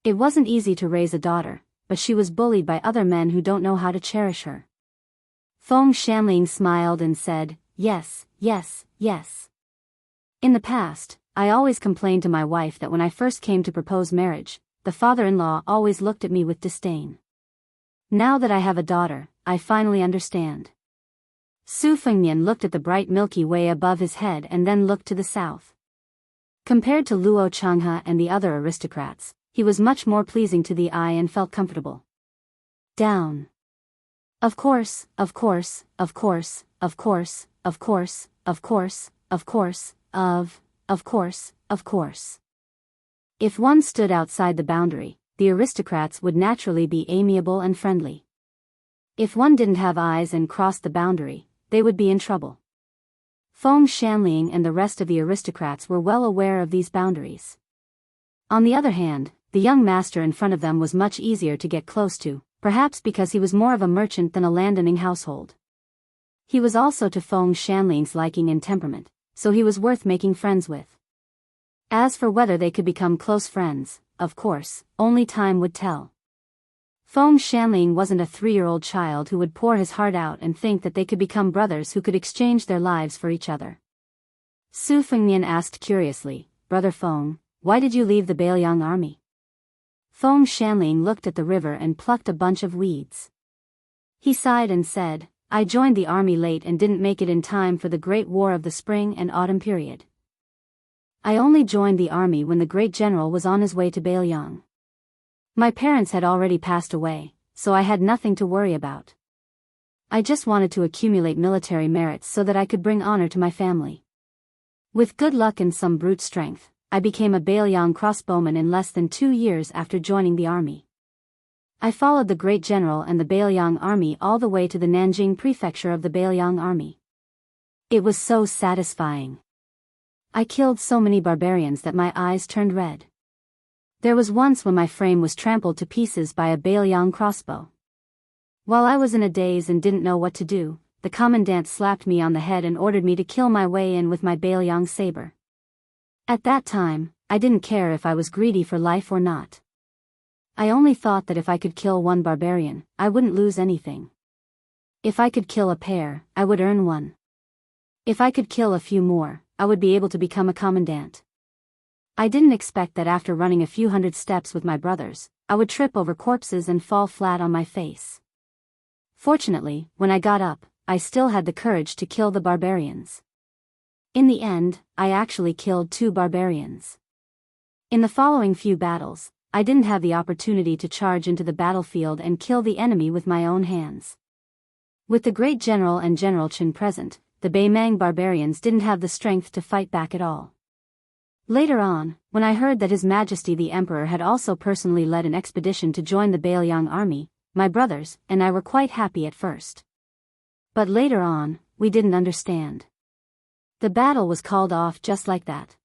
It wasn't easy to raise a daughter, but she was bullied by other men who don't know how to cherish her. Feng Shanling smiled and said, yes, yes, yes. In the past, I always complained to my wife that when I first came to propose marriage, the father-in-law always looked at me with disdain. Now that I have a daughter, I finally understand. Su Fengnian looked at the bright Milky Way above his head and then looked to the south. Compared to Luo Changhe and the other aristocrats, he was much more pleasing to the eye and felt comfortable. Down. Of course, of course, of course, of course, of course, of course, of course, of course, of course. If one stood outside the boundary, the aristocrats would naturally be amiable and friendly. If one didn't have eyes and crossed the boundary, they would be in trouble. Feng Shanling and the rest of the aristocrats were well aware of these boundaries. On the other hand, the young master in front of them was much easier to get close to, perhaps because he was more of a merchant than a landowning household. He was also to Feng Shanling's liking and temperament, so he was worth making friends with. As for whether they could become close friends, of course, only time would tell. Feng Shanling wasn't a 3-year-old child who would pour his heart out and think that they could become brothers who could exchange their lives for each other. Su Fengnian asked curiously, Brother Feng, why did you leave the Bailiang army? Feng Shanling looked at the river and plucked a bunch of weeds. He sighed and said, I joined the army late and didn't make it in time for the Great War of the Spring and Autumn period. I only joined the army when the great general was on his way to Bailiang. My parents had already passed away, so I had nothing to worry about. I just wanted to accumulate military merits so that I could bring honor to my family. With good luck and some brute strength, I became a Bailiang crossbowman in less than 2 years after joining the army. I followed the great general and the Bailiang army all the way to the Nanjing prefecture of the Bailiang army. It was so satisfying. I killed so many barbarians that my eyes turned red. There was once when my frame was trampled to pieces by a Bailiang crossbow. While I was in a daze and didn't know what to do, the commandant slapped me on the head and ordered me to kill my way in with my Bailiang saber. At that time, I didn't care if I was greedy for life or not. I only thought that if I could kill one barbarian, I wouldn't lose anything. If I could kill a pair, I would earn one. If I could kill a few more, I would be able to become a commandant. I didn't expect that after running a few hundred steps with my brothers, I would trip over corpses and fall flat on my face. Fortunately, when I got up, I still had the courage to kill the barbarians. In the end, I actually killed 2 barbarians. In the following few battles, I didn't have the opportunity to charge into the battlefield and kill the enemy with my own hands. With the great general and General Chen present, the Beimang barbarians didn't have the strength to fight back at all. Later on, when I heard that His Majesty the Emperor had also personally led an expedition to join the Bailiang army, my brothers and I were quite happy at first. But later on, we didn't understand. The battle was called off just like that.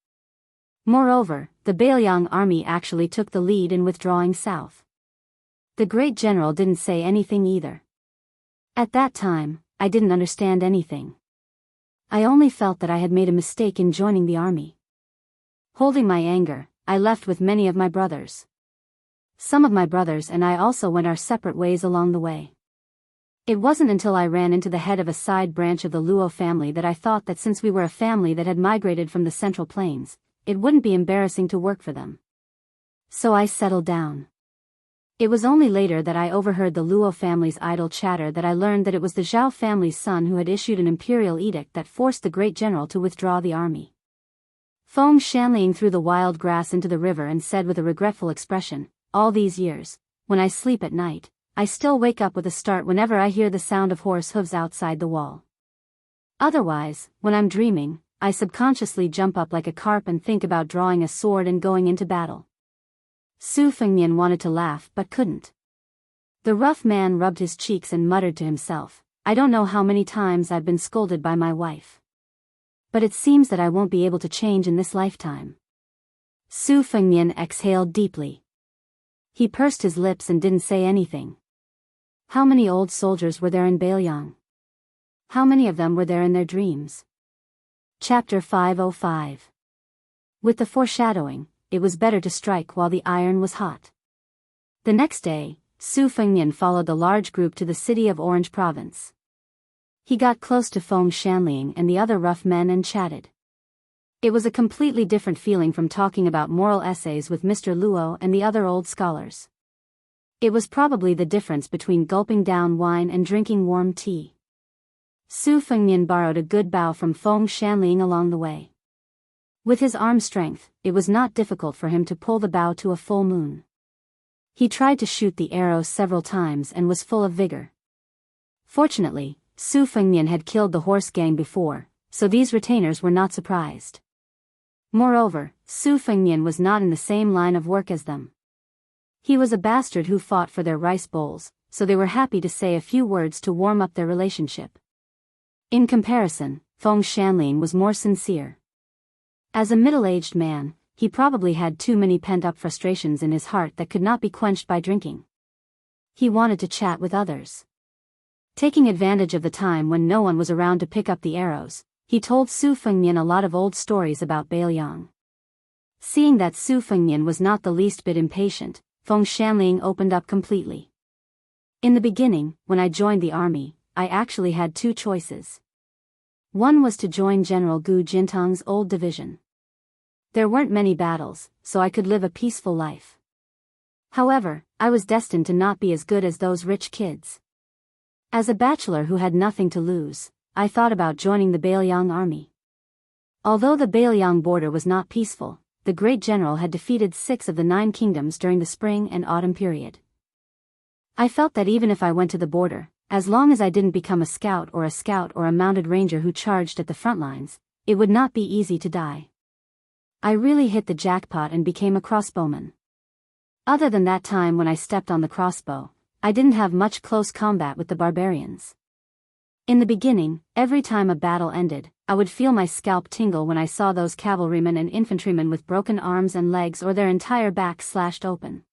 Moreover, the Bailiang army actually took the lead in withdrawing south. The great general didn't say anything either. At that time, I didn't understand anything. I only felt that I had made a mistake in joining the army. Holding my anger, I left with many of my brothers. Some of my brothers and I also went our separate ways along the way. It wasn't until I ran into the head of a side branch of the Luo family that I thought that since we were a family that had migrated from the Central Plains, it wouldn't be embarrassing to work for them. So I settled down. It was only later that I overheard the Luo family's idle chatter that I learned that it was the Zhao family's son who had issued an imperial edict that forced the great general to withdraw the army. Feng Shanling threw the wild grass into the river and said with a regretful expression, all these years, when I sleep at night, I still wake up with a start whenever I hear the sound of horse hooves outside the wall. Otherwise, when I'm dreaming, I subconsciously jump up like a carp and think about drawing a sword and going into battle. Su Fengnian wanted to laugh but couldn't. The rough man rubbed his cheeks and muttered to himself, I don't know how many times I've been scolded by my wife. but it seems that I won't be able to change in this lifetime. Su Fengnian exhaled deeply. He pursed his lips and didn't say anything. How many old soldiers were there in Bailiang? How many of them were there in their dreams? Chapter 505. With the foreshadowing, it was better to strike while the iron was hot. The next day, Su Fengnian followed the large group to the city of Orange Province. He got close to Feng Shanling and the other rough men and chatted. It was a completely different feeling from talking about moral essays with Mr. Luo and the other old scholars. It was probably the difference between gulping down wine and drinking warm tea. Su Fengnian borrowed a good bow from Feng Shanling along the way. With his arm strength, it was not difficult for him to pull the bow to a full moon. He tried to shoot the arrows several times and was full of vigor. Fortunately, Su Fengnian had killed the horse gang before, so these retainers were not surprised. Moreover, Su Fengnian was not in the same line of work as them. He was a bastard who fought for their rice bowls, so they were happy to say a few words to warm up their relationship. In comparison, Feng Shanling was more sincere. As a middle-aged man, he probably had too many pent-up frustrations in his heart that could not be quenched by drinking. He wanted to chat with others. Taking advantage of the time when no one was around to pick up the arrows, he told Su Fengnian a lot of old stories about Bailiang. Seeing that Su Fengnian was not the least bit impatient, Feng Shanling opened up completely. In the beginning, when I joined the army, I actually had two choices. One was to join General Gu Jintang's old division. There weren't many battles, so I could live a peaceful life. However, I was destined to not be as good as those rich kids. As a bachelor who had nothing to lose, I thought about joining the Bailiang army. Although the Bailiang border was not peaceful, the great general had defeated 6 of the 9 kingdoms during the spring and autumn period. I felt that even if I went to the border, as long as I didn't become a scout or a mounted ranger who charged at the front lines, it would not be easy to die. I really hit the jackpot and became a crossbowman. Other than that time when I stepped on the crossbow, I didn't have much close combat with the barbarians. In the beginning, every time a battle ended, I would feel my scalp tingle when I saw those cavalrymen and infantrymen with broken arms and legs or their entire backs slashed open.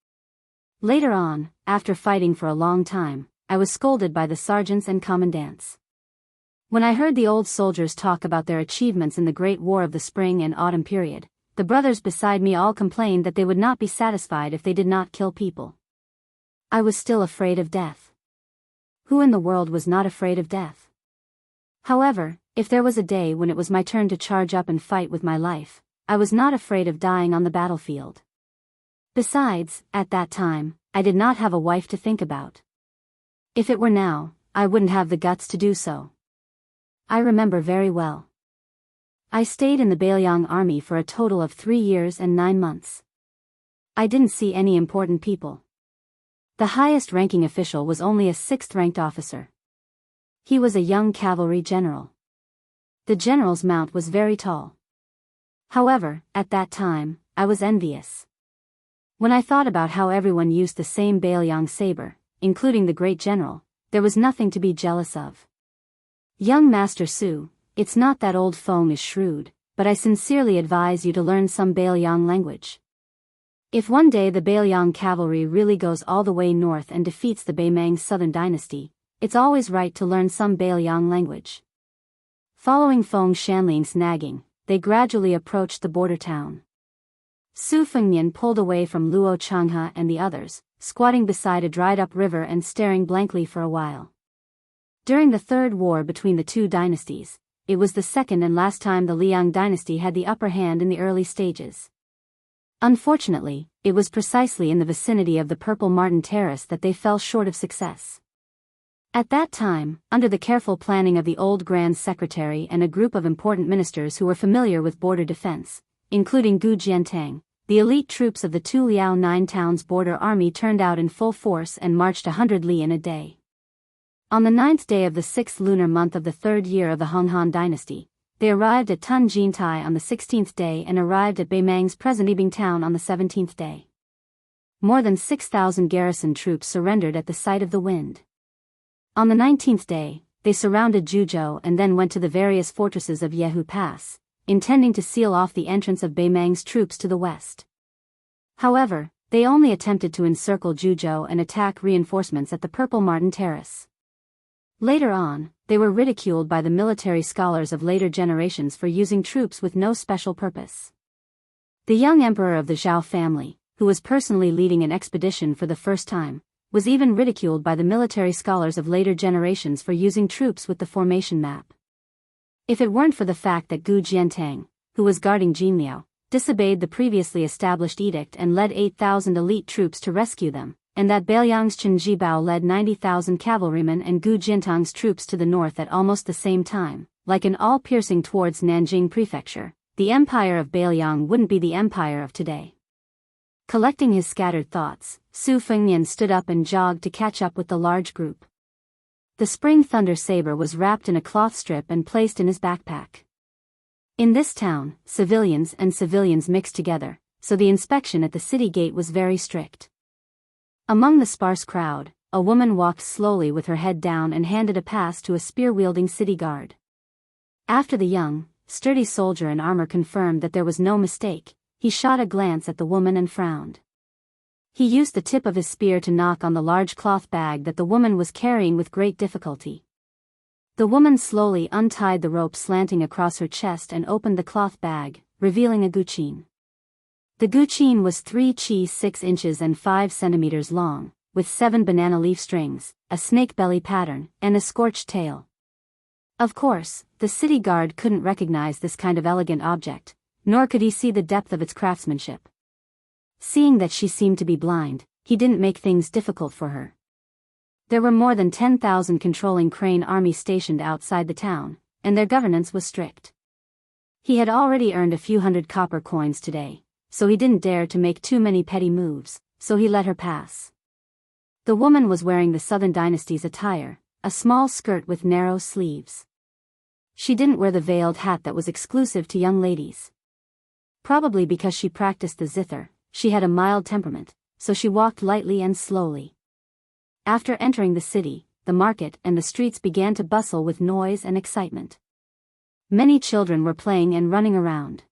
Later on, after fighting for a long time, I was scolded by the sergeants and commandants. When I heard the old soldiers talk about their achievements in the Great War of the spring and autumn period, the brothers beside me all complained that they would not be satisfied if they did not kill people. I was still afraid of death. Who in the world was not afraid of death? However, if there was a day when it was my turn to charge up and fight with my life, I was not afraid of dying on the battlefield. Besides, at that time, I did not have a wife to think about. If it were now, I wouldn't have the guts to do so. I remember very well. I stayed in the Bailiang army for a total of 3 years and 9 months. I didn't see any important people. The highest ranking official was only a 6th ranked officer. He was a young cavalry general. The general's mount was very tall. However, at that time, I was envious. When I thought about how everyone used the same Bailiang saber, including the great general, there was nothing to be jealous of. Young Master Su, it's not that old Feng is shrewd, but I sincerely advise you to learn some Bailiang language. If one day the Bailiang cavalry really goes all the way north and defeats the Baimang southern dynasty, it's always right to learn some Bailiang language. Following Feng Shanling's nagging, they gradually approached the border town. Su Fengnian pulled away from Luo Changhe and the others, squatting beside a dried-up river and staring blankly for a while. During the Third War between the two dynasties, it was the second and last time the Liang dynasty had the upper hand in the early stages. Unfortunately, it was precisely in the vicinity of the Purple Martin Terrace that they fell short of success. At that time, under the careful planning of the old Grand Secretary and a group of important ministers who were familiar with border defense, including Gu Jiantang, the elite troops of the Tu Liao 9 towns border army turned out in full force and marched 100 li in a day. On the 9th day of the 6th lunar month of the 3rd year of the Honghan dynasty, they arrived at Tun Jintai on the 16th day and arrived at Baimang's present Yibing town on the 17th day. More than 6,000 garrison troops surrendered at the sight of the wind. On the 19th day, they surrounded Juzhou and then went to the various fortresses of Yehu Pass, intending to seal off the entrance of Beimang's troops to the west. However, they only attempted to encircle Juzhou and attack reinforcements at the Purple Martin Terrace. Later on, they were ridiculed by the military scholars of later generations for using troops with no special purpose. The young emperor of the Zhao family, who was personally leading an expedition for the first time, was even ridiculed by the military scholars of later generations for using troops with the formation map. If it weren't for the fact that Gu Jiantang, who was guarding Jinliao, disobeyed the previously established edict and led 8,000 elite troops to rescue them, and that Beiliang's Chen Jibao led 90,000 cavalrymen and Gu Jiantang's troops to the north at almost the same time, like an all-piercing towards Nanjing Prefecture, the empire of Beiliang wouldn't be the empire of today. Collecting his scattered thoughts, Su Fengnian stood up and jogged to catch up with the large group. The Spring Thunder Saber was wrapped in a cloth strip and placed in his backpack. In this town, civilians and civilians mixed together, so the inspection at the city gate was very strict. Among the sparse crowd, a woman walked slowly with her head down and handed a pass to a spear-wielding city guard. After the young, sturdy soldier in armor confirmed that there was no mistake, he shot a glance at the woman and frowned. He used the tip of his spear to knock on the large cloth bag that the woman was carrying with great difficulty. The woman slowly untied the rope slanting across her chest and opened the cloth bag, revealing a guqin. The guqin was 3 chi 6 inches and 5 centimeters long, with 7 banana leaf strings, a snake belly pattern, and a scorched tail. Of course, the city guard couldn't recognize this kind of elegant object, nor could he see the depth of its craftsmanship. Seeing that she seemed to be blind, he didn't make things difficult for her. There were more than 10,000 controlling Crane army stationed outside the town, and their governance was strict. He had already earned a few hundred copper coins today, so he didn't dare to make too many petty moves, so he let her pass. The woman was wearing the Southern Dynasty's attire, a small skirt with narrow sleeves. She didn't wear the veiled hat that was exclusive to young ladies. Probably because she practiced the zither, she had a mild temperament, so she walked lightly and slowly. After entering the city, the market and the streets began to bustle with noise and excitement. Many children were playing and running around.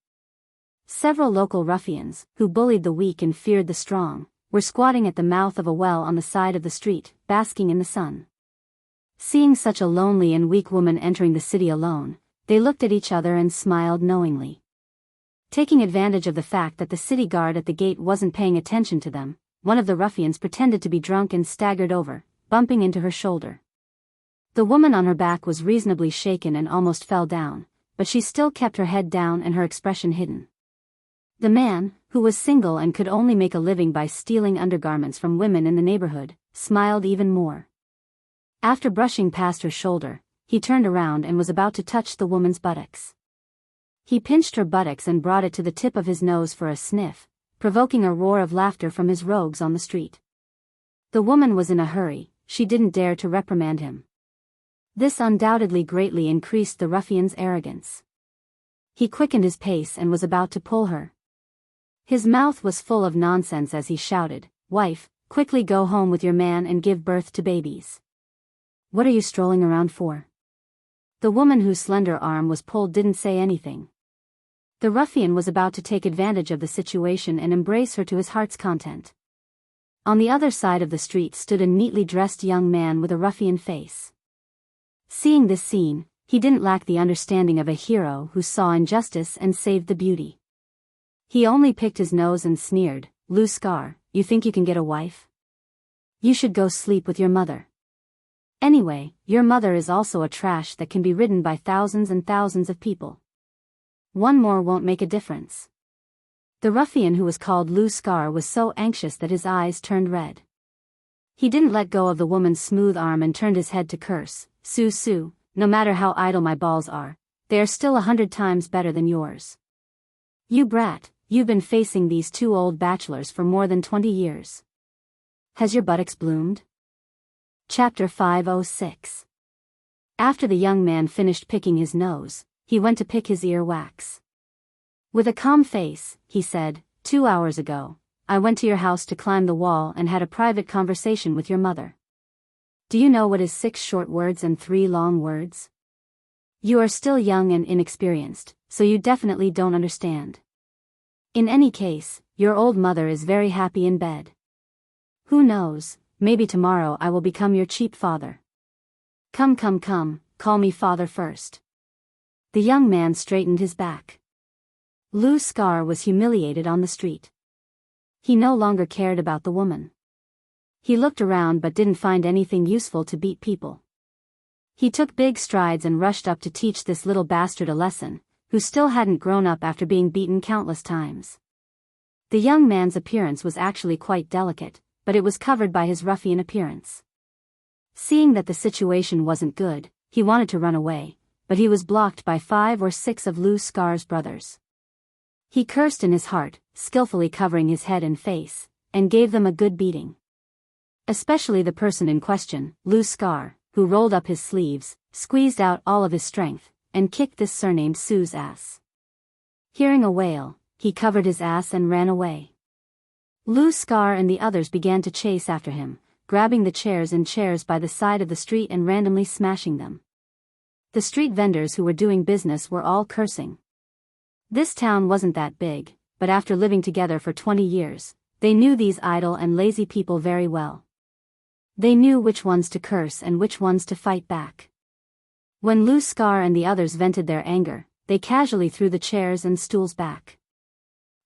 Several local ruffians, who bullied the weak and feared the strong, were squatting at the mouth of a well on the side of the street, basking in the sun. Seeing such a lonely and weak woman entering the city alone, they looked at each other and smiled knowingly. Taking advantage of the fact that the city guard at the gate wasn't paying attention to them, one of the ruffians pretended to be drunk and staggered over, bumping into her shoulder. The woman on her back was reasonably shaken and almost fell down, but she still kept her head down and her expression hidden. The man, who was single and could only make a living by stealing undergarments from women in the neighborhood, smiled even more. After brushing past her shoulder, he turned around and was about to touch the woman's buttocks. He pinched her buttocks and brought it to the tip of his nose for a sniff, provoking a roar of laughter from his rogues on the street. The woman was in a hurry, she didn't dare to reprimand him. This undoubtedly greatly increased the ruffian's arrogance. He quickened his pace and was about to pull her. His mouth was full of nonsense as he shouted, "Wife, quickly go home with your man and give birth to babies. What are you strolling around for?" The woman whose slender arm was pulled didn't say anything. The ruffian was about to take advantage of the situation and embrace her to his heart's content. On the other side of the street stood a neatly dressed young man with a ruffian face. Seeing this scene, he didn't lack the understanding of a hero who saw injustice and saved the beauty. He only picked his nose and sneered, "Lu Scar, you think you can get a wife? You should go sleep with your mother. Anyway, your mother is also a trash that can be ridden by thousands and thousands of people. One more won't make a difference." The ruffian who was called Lu Scar was so anxious that his eyes turned red. He didn't let go of the woman's smooth arm and turned his head to curse, Su, no matter how idle my balls are, they are still 100 times better than yours. You brat, you've been facing these 2 old bachelors for more than 20 years. Has your buttocks bloomed?" Chapter 506. After the young man finished picking his nose, he went to pick his ear wax. With a calm face, he said, 2 hours ago, I went to your house to climb the wall and had a private conversation with your mother. Do you know what is 6 short words and 3 long words? You are still young and inexperienced, so you definitely don't understand. In any case, your old mother is very happy in bed. Who knows, maybe tomorrow I will become your cheap father. Come, call me father first. The young man straightened his back. Lu Scar was humiliated on the street. He no longer cared about the woman. He looked around but didn't find anything useful to beat people. He took big strides and rushed up to teach this little bastard a lesson, who still hadn't grown up after being beaten countless times. The young man's appearance was actually quite delicate, but it was covered by his ruffian appearance. Seeing that the situation wasn't good, he wanted to run away, but he was blocked by 5 or 6 of Lu Scar's brothers. He cursed in his heart, skillfully covering his head and face, and gave them a good beating. Especially the person in question, Lu Scar, who rolled up his sleeves, squeezed out all of his strength, and kicked this surnamed Sue's ass. Hearing a wail, he covered his ass and ran away. Lu Scar and the others began to chase after him, grabbing the chairs by the side of the street and randomly smashing them. The street vendors who were doing business were all cursing. This town wasn't that big, but after living together for 20 years, they knew these idle and lazy people very well. They knew which ones to curse and which ones to fight back. When Lu Scar and the others vented their anger, they casually threw the chairs and stools back.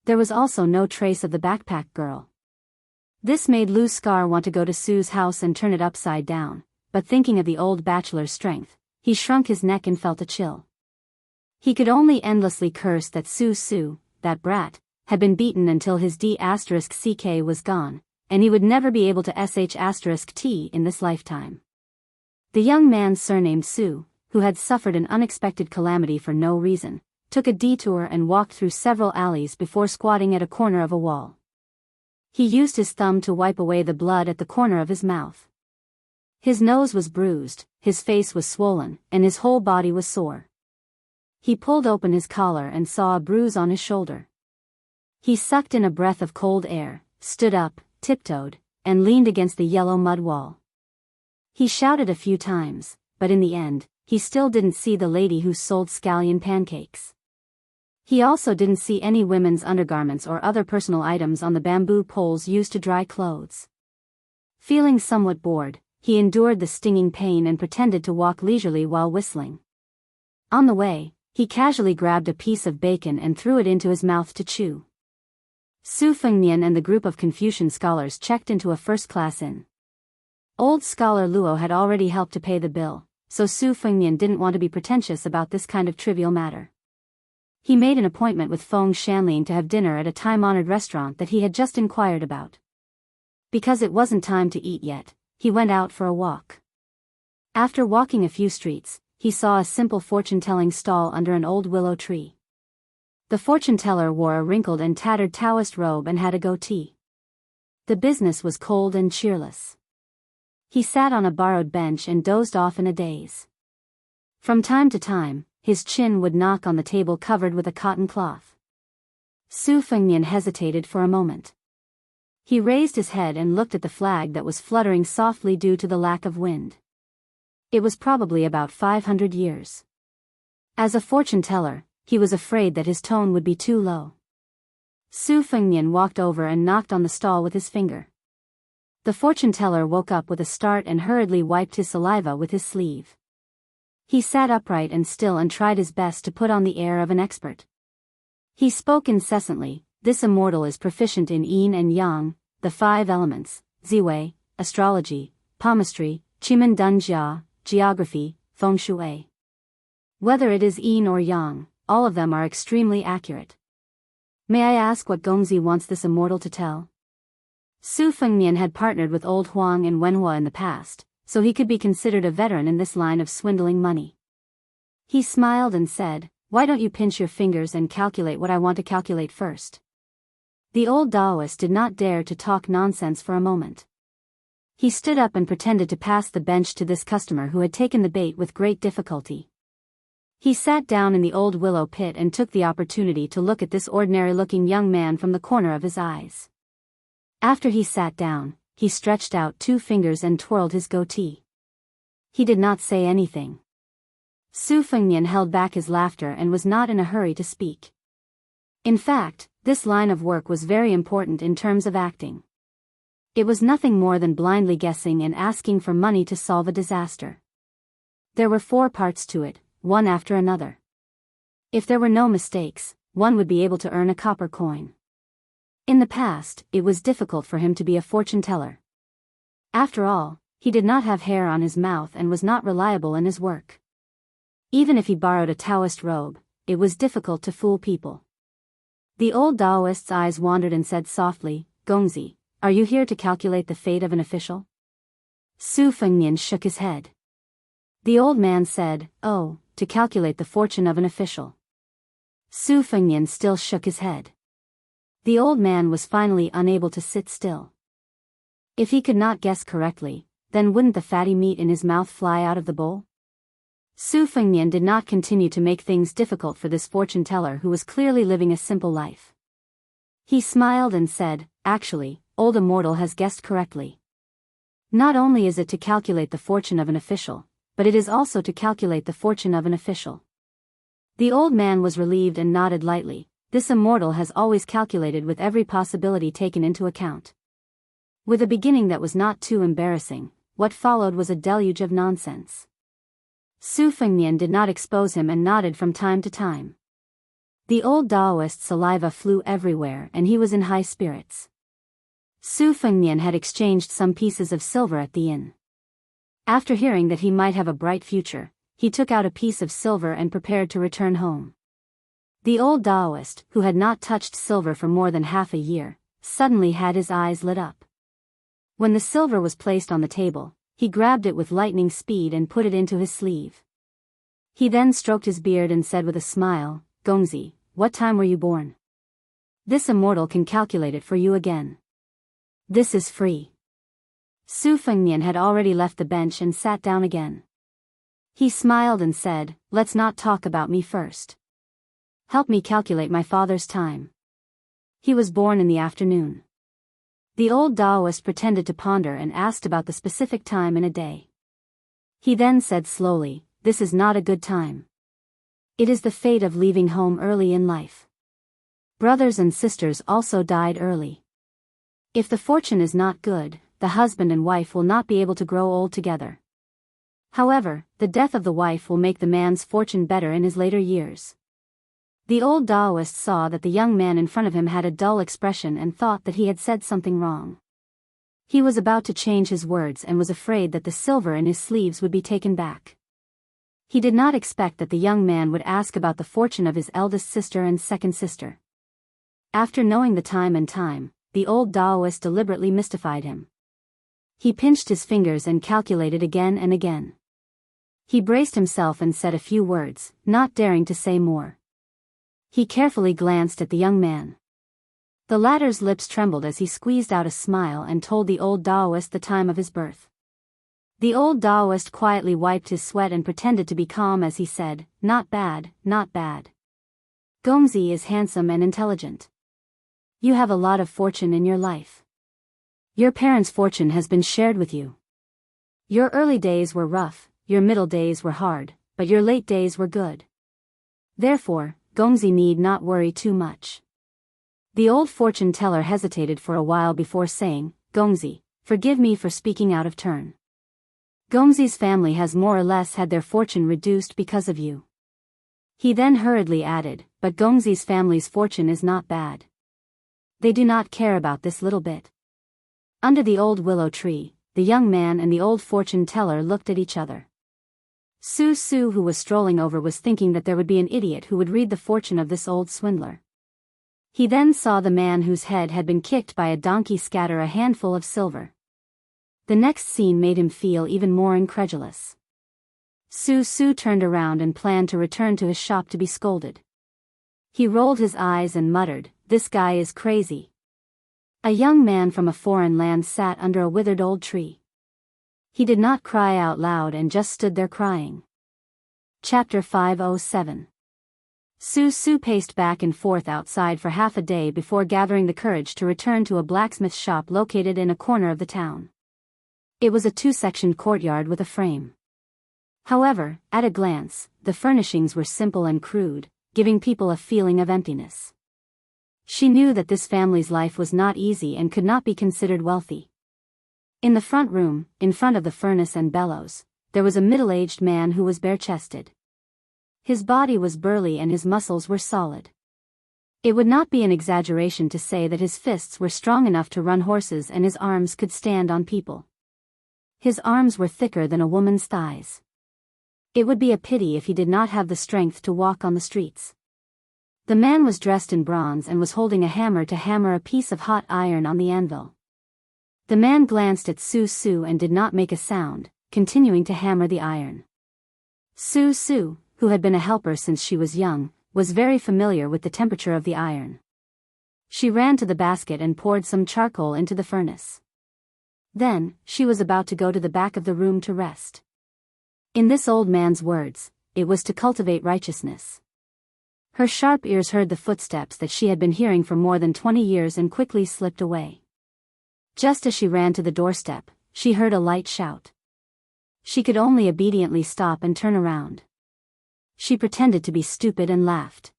There was also no trace of the backpack girl. This made Lu Scar want to go to Sue's house and turn it upside down, but thinking of the old bachelor's strength, he shrunk his neck and felt a chill. He could only endlessly curse that Sue, that brat, had been beaten until his D***ck was gone, and he would never be able to sh**t in this lifetime. The young man surnamed Sue, who had suffered an unexpected calamity for no reason, took a detour and walked through several alleys before squatting at a corner of a wall. He used his thumb to wipe away the blood at the corner of his mouth. His nose was bruised, his face was swollen, and his whole body was sore. He pulled open his collar and saw a bruise on his shoulder. He sucked in a breath of cold air, stood up, tiptoed, and leaned against the yellow mud wall. He shouted a few times, but in the end, he still didn't see the lady who sold scallion pancakes. He also didn't see any women's undergarments or other personal items on the bamboo poles used to dry clothes. Feeling somewhat bored, he endured the stinging pain and pretended to walk leisurely while whistling. On the way, he casually grabbed a piece of bacon and threw it into his mouth to chew. Su Fengnian and the group of Confucian scholars checked into a first-class inn. Old scholar Luo had already helped to pay the bill, so Su Fengnian didn't want to be pretentious about this kind of trivial matter. He made an appointment with Feng Shanlin to have dinner at a time-honored restaurant that he had just inquired about. Because it wasn't time to eat yet, he went out for a walk. After walking a few streets, he saw a simple fortune-telling stall under an old willow tree. The fortune-teller wore a wrinkled and tattered Daoist robe and had a goatee. The business was cold and cheerless. He sat on a borrowed bench and dozed off in a daze. From time to time, his chin would knock on the table covered with a cotton cloth. Su Fengnian hesitated for a moment. He raised his head and looked at the flag that was fluttering softly due to the lack of wind. It was probably about 500 years. As a fortune-teller, he was afraid that his tone would be too low. Su Fengnian walked over and knocked on the stall with his finger. The fortune-teller woke up with a start and hurriedly wiped his saliva with his sleeve. He sat upright and still and tried his best to put on the air of an expert. He spoke incessantly. This immortal is proficient in yin and yang, the 5 elements, ziwei, astrology, palmistry, qimen dunjia, geography, feng shui. Whether it is yin or yang, all of them are extremely accurate. May I ask what Gongzi wants this immortal to tell? Su Fengnian had partnered with old Huang and Wenhua in the past, so he could be considered a veteran in this line of swindling money. He smiled and said, "Why don't you pinch your fingers and calculate what I want to calculate first?" The old Daoist did not dare to talk nonsense for a moment. He stood up and pretended to pass the bench to this customer who had taken the bait with great difficulty. He sat down in the old willow pit and took the opportunity to look at this ordinary-looking young man from the corner of his eyes. After he sat down, he stretched out 2 fingers and twirled his goatee. He did not say anything. Su Fengnian held back his laughter and was not in a hurry to speak. In fact, this line of work was very important in terms of acting. It was nothing more than blindly guessing and asking for money to solve a disaster. There were 4 parts to it, one after another. If there were no mistakes, one would be able to earn a copper coin. In the past, it was difficult for him to be a fortune teller. After all, he did not have hair on his mouth and was not reliable in his work. Even if he borrowed a Taoist robe, it was difficult to fool people. The old Daoist's eyes wandered and said softly, "Gongzi, are you here to calculate the fate of an official?" Su Fengnian shook his head. The old man said, "Oh, to calculate the fortune of an official." Su Fengnian still shook his head. The old man was finally unable to sit still. If he could not guess correctly, then wouldn't the fatty meat in his mouth fly out of the bowl? Su Fengnian did not continue to make things difficult for this fortune teller who was clearly living a simple life. He smiled and said, "Actually, old immortal has guessed correctly. Not only is it to calculate the fortune of an official, but it is also to calculate the fortune of an official." The old man was relieved and nodded lightly. This immortal has always calculated with every possibility taken into account. With a beginning that was not too embarrassing, what followed was a deluge of nonsense. Su Fengnian did not expose him and nodded from time to time. The old Daoist's saliva flew everywhere and he was in high spirits. Su Fengnian had exchanged some pieces of silver at the inn. After hearing that he might have a bright future, he took out a piece of silver and prepared to return home. The old Daoist, who had not touched silver for more than half a year, suddenly had his eyes lit up. When the silver was placed on the table, he grabbed it with lightning speed and put it into his sleeve. He then stroked his beard and said with a smile, "Gongzi, what time were you born? This immortal can calculate it for you again. This is free." Su Fengnian had already left the bench and sat down again. He smiled and said, "Let's not talk about me first. Help me calculate my father's time. He was born in the afternoon." The old Daoist pretended to ponder and asked about the specific time in a day. He then said slowly, "This is not a good time. It is the fate of leaving home early in life. Brothers and sisters also died early. If the fortune is not good, the husband and wife will not be able to grow old together. However, the death of the wife will make the man's fortune better in his later years." The old Daoist saw that the young man in front of him had a dull expression and thought that he had said something wrong. He was about to change his words and was afraid that the silver in his sleeves would be taken back. He did not expect that the young man would ask about the fortune of his eldest sister and second sister. After knowing the time, the old Daoist deliberately mystified him. He pinched his fingers and calculated again and again. He braced himself and said a few words, not daring to say more. He carefully glanced at the young man. The latter's lips trembled as he squeezed out a smile and told the old Daoist the time of his birth. The old Daoist quietly wiped his sweat and pretended to be calm as he said, "Not bad, not bad. Gongzi is handsome and intelligent. You have a lot of fortune in your life. Your parents' fortune has been shared with you. Your early days were rough, your middle days were hard, but your late days were good. Therefore, Gongzi need not worry too much." The old fortune teller hesitated for a while before saying, "Gongzi, forgive me for speaking out of turn. Gongzi's family has more or less had their fortune reduced because of you." He then hurriedly added, "But Gongzi's family's fortune is not bad. They do not care about this little bit." Under the old willow tree, the young man and the old fortune teller looked at each other. Su, who was strolling over, was thinking that there would be an idiot who would read the fortune of this old swindler. He then saw the man whose head had been kicked by a donkey scatter a handful of silver. The next scene made him feel even more incredulous. Su turned around and planned to return to his shop to be scolded. He rolled his eyes and muttered, "This guy is crazy." A young man from a foreign land sat under a withered old tree. He did not cry out loud and just stood there crying. Chapter 507. Su paced back and forth outside for half a day before gathering the courage to return to a blacksmith shop located in a corner of the town. It was a 2-section courtyard with a frame. However, at a glance, the furnishings were simple and crude, giving people a feeling of emptiness. She knew that this family's life was not easy and could not be considered wealthy. In the front room, in front of the furnace and bellows, there was a middle-aged man who was bare-chested. His body was burly and his muscles were solid. It would not be an exaggeration to say that his fists were strong enough to run horses and his arms could stand on people. His arms were thicker than a woman's thighs. It would be a pity if he did not have the strength to walk on the streets. The man was dressed in bronze and was holding a hammer to hammer a piece of hot iron on the anvil. The man glanced at Su Su and did not make a sound, continuing to hammer the iron. Su Su, who had been a helper since she was young, was very familiar with the temperature of the iron. She ran to the basket and poured some charcoal into the furnace. Then, she was about to go to the back of the room to rest. In this old man's words, it was to cultivate righteousness. Her sharp ears heard the footsteps that she had been hearing for more than 20 years and quickly slipped away. Just as she ran to the doorstep, she heard a light shout. She could only obediently stop and turn around. She pretended to be stupid and laughed.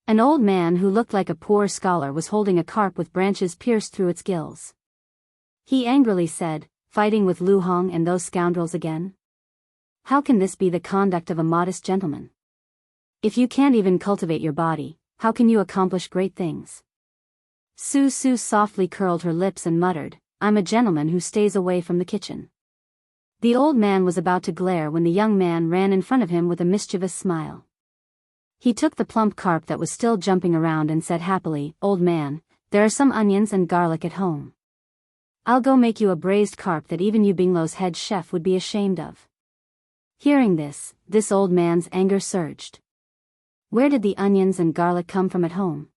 An old man who looked like a poor scholar was holding a carp with branches pierced through its gills. He angrily said, "Fighting with Lu Hong and those scoundrels again? How can this be the conduct of a modest gentleman? If you can't even cultivate your body, how can you accomplish great things?" Su Su softly curled her lips and muttered, "I'm a gentleman who stays away from the kitchen." The old man was about to glare when the young man ran in front of him with a mischievous smile. He took the plump carp that was still jumping around and said happily, "Old man, there are some onions and garlic at home. I'll go make you a braised carp that even you Binglo's head chef would be ashamed of." Hearing this old man's anger surged. Where did the onions and garlic come from at home?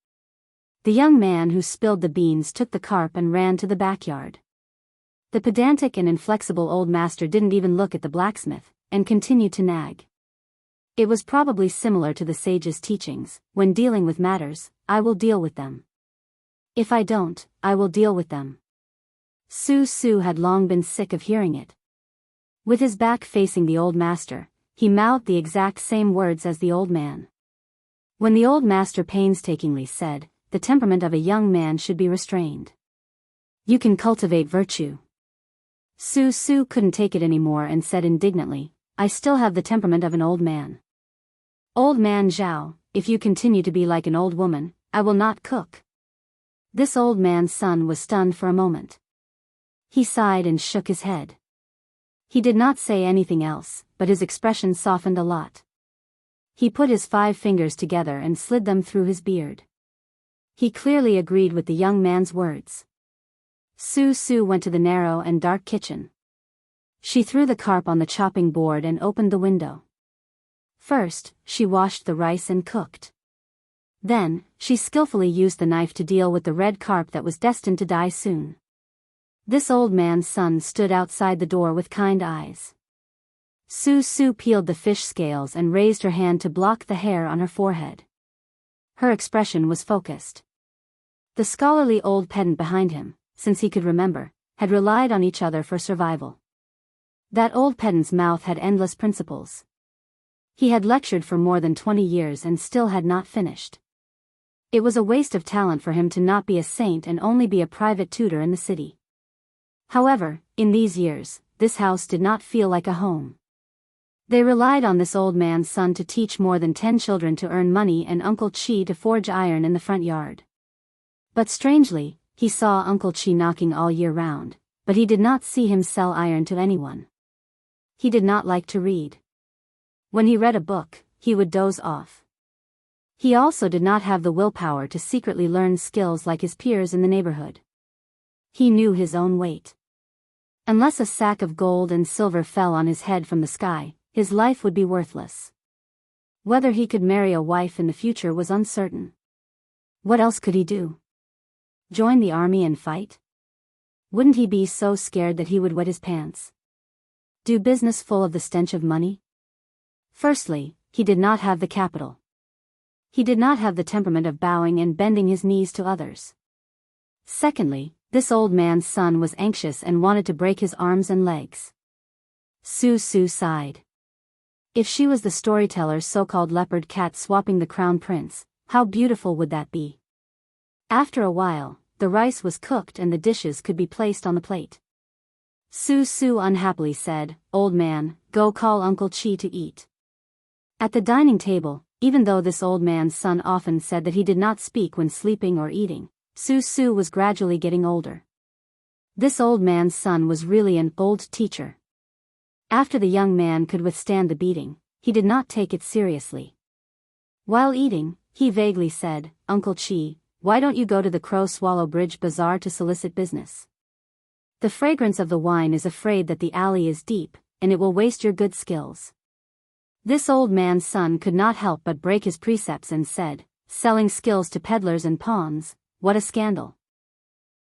The young man who spilled the beans took the carp and ran to the backyard. The pedantic and inflexible old master didn't even look at the blacksmith, and continued to nag. It was probably similar to the sage's teachings, when dealing with matters, I will deal with them. If I don't, I will deal with them. Su Su had long been sick of hearing it. With his back facing the old master, he mouthed the exact same words as the old man. When the old master painstakingly said, "The temperament of a young man should be restrained. You can cultivate virtue." Su Su couldn't take it anymore and said indignantly, "I still have the temperament of an old man. Old man Zhao, if you continue to be like an old woman, I will not cook." This old man's son was stunned for a moment. He sighed and shook his head. He did not say anything else, but his expression softened a lot. He put his 5 fingers together and slid them through his beard. He clearly agreed with the young man's words. Su Su went to the narrow and dark kitchen. She threw the carp on the chopping board and opened the window. First, she washed the rice and cooked. Then, she skillfully used the knife to deal with the red carp that was destined to die soon. This old man's son stood outside the door with kind eyes. Su Su peeled the fish scales and raised her hand to block the hair on her forehead. Her expression was focused. The scholarly old pedant behind him, since he could remember, had relied on each other for survival. That old pedant's mouth had endless principles. He had lectured for more than 20 years and still had not finished. It was a waste of talent for him to not be a saint and only be a private tutor in the city. However, in these years, this house did not feel like a home. They relied on this old man's son to teach more than 10 children to earn money and Uncle Chi to forge iron in the front yard. But strangely, he saw Uncle Chi knocking all year round, but he did not see him sell iron to anyone. He did not like to read. When he read a book, he would doze off. He also did not have the willpower to secretly learn skills like his peers in the neighborhood. He knew his own weight. Unless a sack of gold and silver fell on his head from the sky, his life would be worthless. Whether he could marry a wife in the future was uncertain. What else could he do? Join the army and fight? Wouldn't he be so scared that he would wet his pants? Do business full of the stench of money? Firstly, he did not have the capital. He did not have the temperament of bowing and bending his knees to others. Secondly, this old man's son was anxious and wanted to break his arms and legs. Su Su sighed. If she was the storyteller's so-called leopard cat swapping the crown prince, how beautiful would that be? After a while, the rice was cooked and the dishes could be placed on the plate. Su Su unhappily said, "Old man, go call Uncle Chi to eat." At the dining table, even though this old man's son often said that he did not speak when sleeping or eating, Su Su was gradually getting older. This old man's son was really an old teacher. After the young man could withstand the beating, he did not take it seriously. While eating, he vaguely said, "Uncle Chi, why don't you go to the Crow Swallow Bridge Bazaar to solicit business? The fragrance of the wine is afraid that the alley is deep, and it will waste your good skills." This old man's son could not help but break his precepts and said, "Selling skills to peddlers and pawns, what a scandal."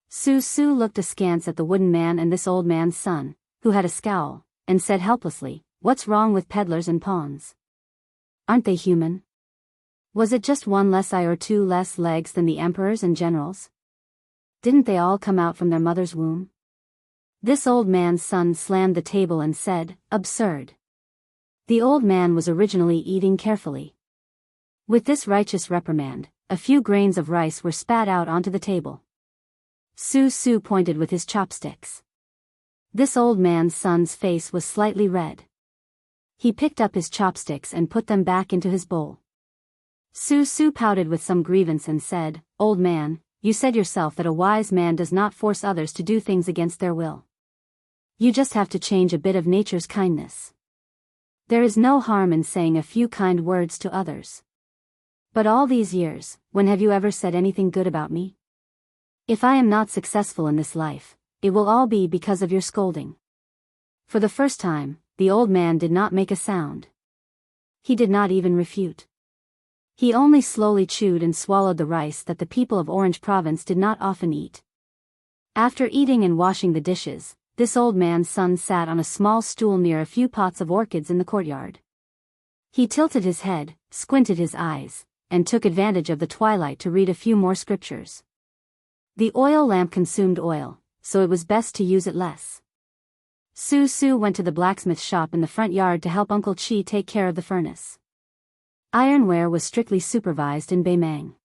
Su Su looked askance at the wooden man and this old man's son, who had a scowl, and said helplessly, "What's wrong with peddlers and pawns? Aren't they human? Was it just one less eye or two less legs than the emperors and generals? Didn't they all come out from their mother's womb?" This old man's son slammed the table and said, "Absurd." The old man was originally eating carefully. With this righteous reprimand, a few grains of rice were spat out onto the table. Su Su pointed with his chopsticks. This old man's son's face was slightly red. He picked up his chopsticks and put them back into his bowl. Su Su pouted with some grievance and said, "Old man, you said yourself that a wise man does not force others to do things against their will. You just have to change a bit of nature's kindness. There is no harm in saying a few kind words to others. But all these years, when have you ever said anything good about me? If I am not successful in this life, it will all be because of your scolding." For the first time, the old man did not make a sound. He did not even refute. He only slowly chewed and swallowed the rice that the people of Orange Province did not often eat. After eating and washing the dishes, this old man's son sat on a small stool near a few pots of orchids in the courtyard. He tilted his head, squinted his eyes, and took advantage of the twilight to read a few more scriptures. The oil lamp consumed oil, so it was best to use it less. Su Su went to the blacksmith shop in the front yard to help Uncle Chi take care of the furnace. Ironware was strictly supervised in Beimang.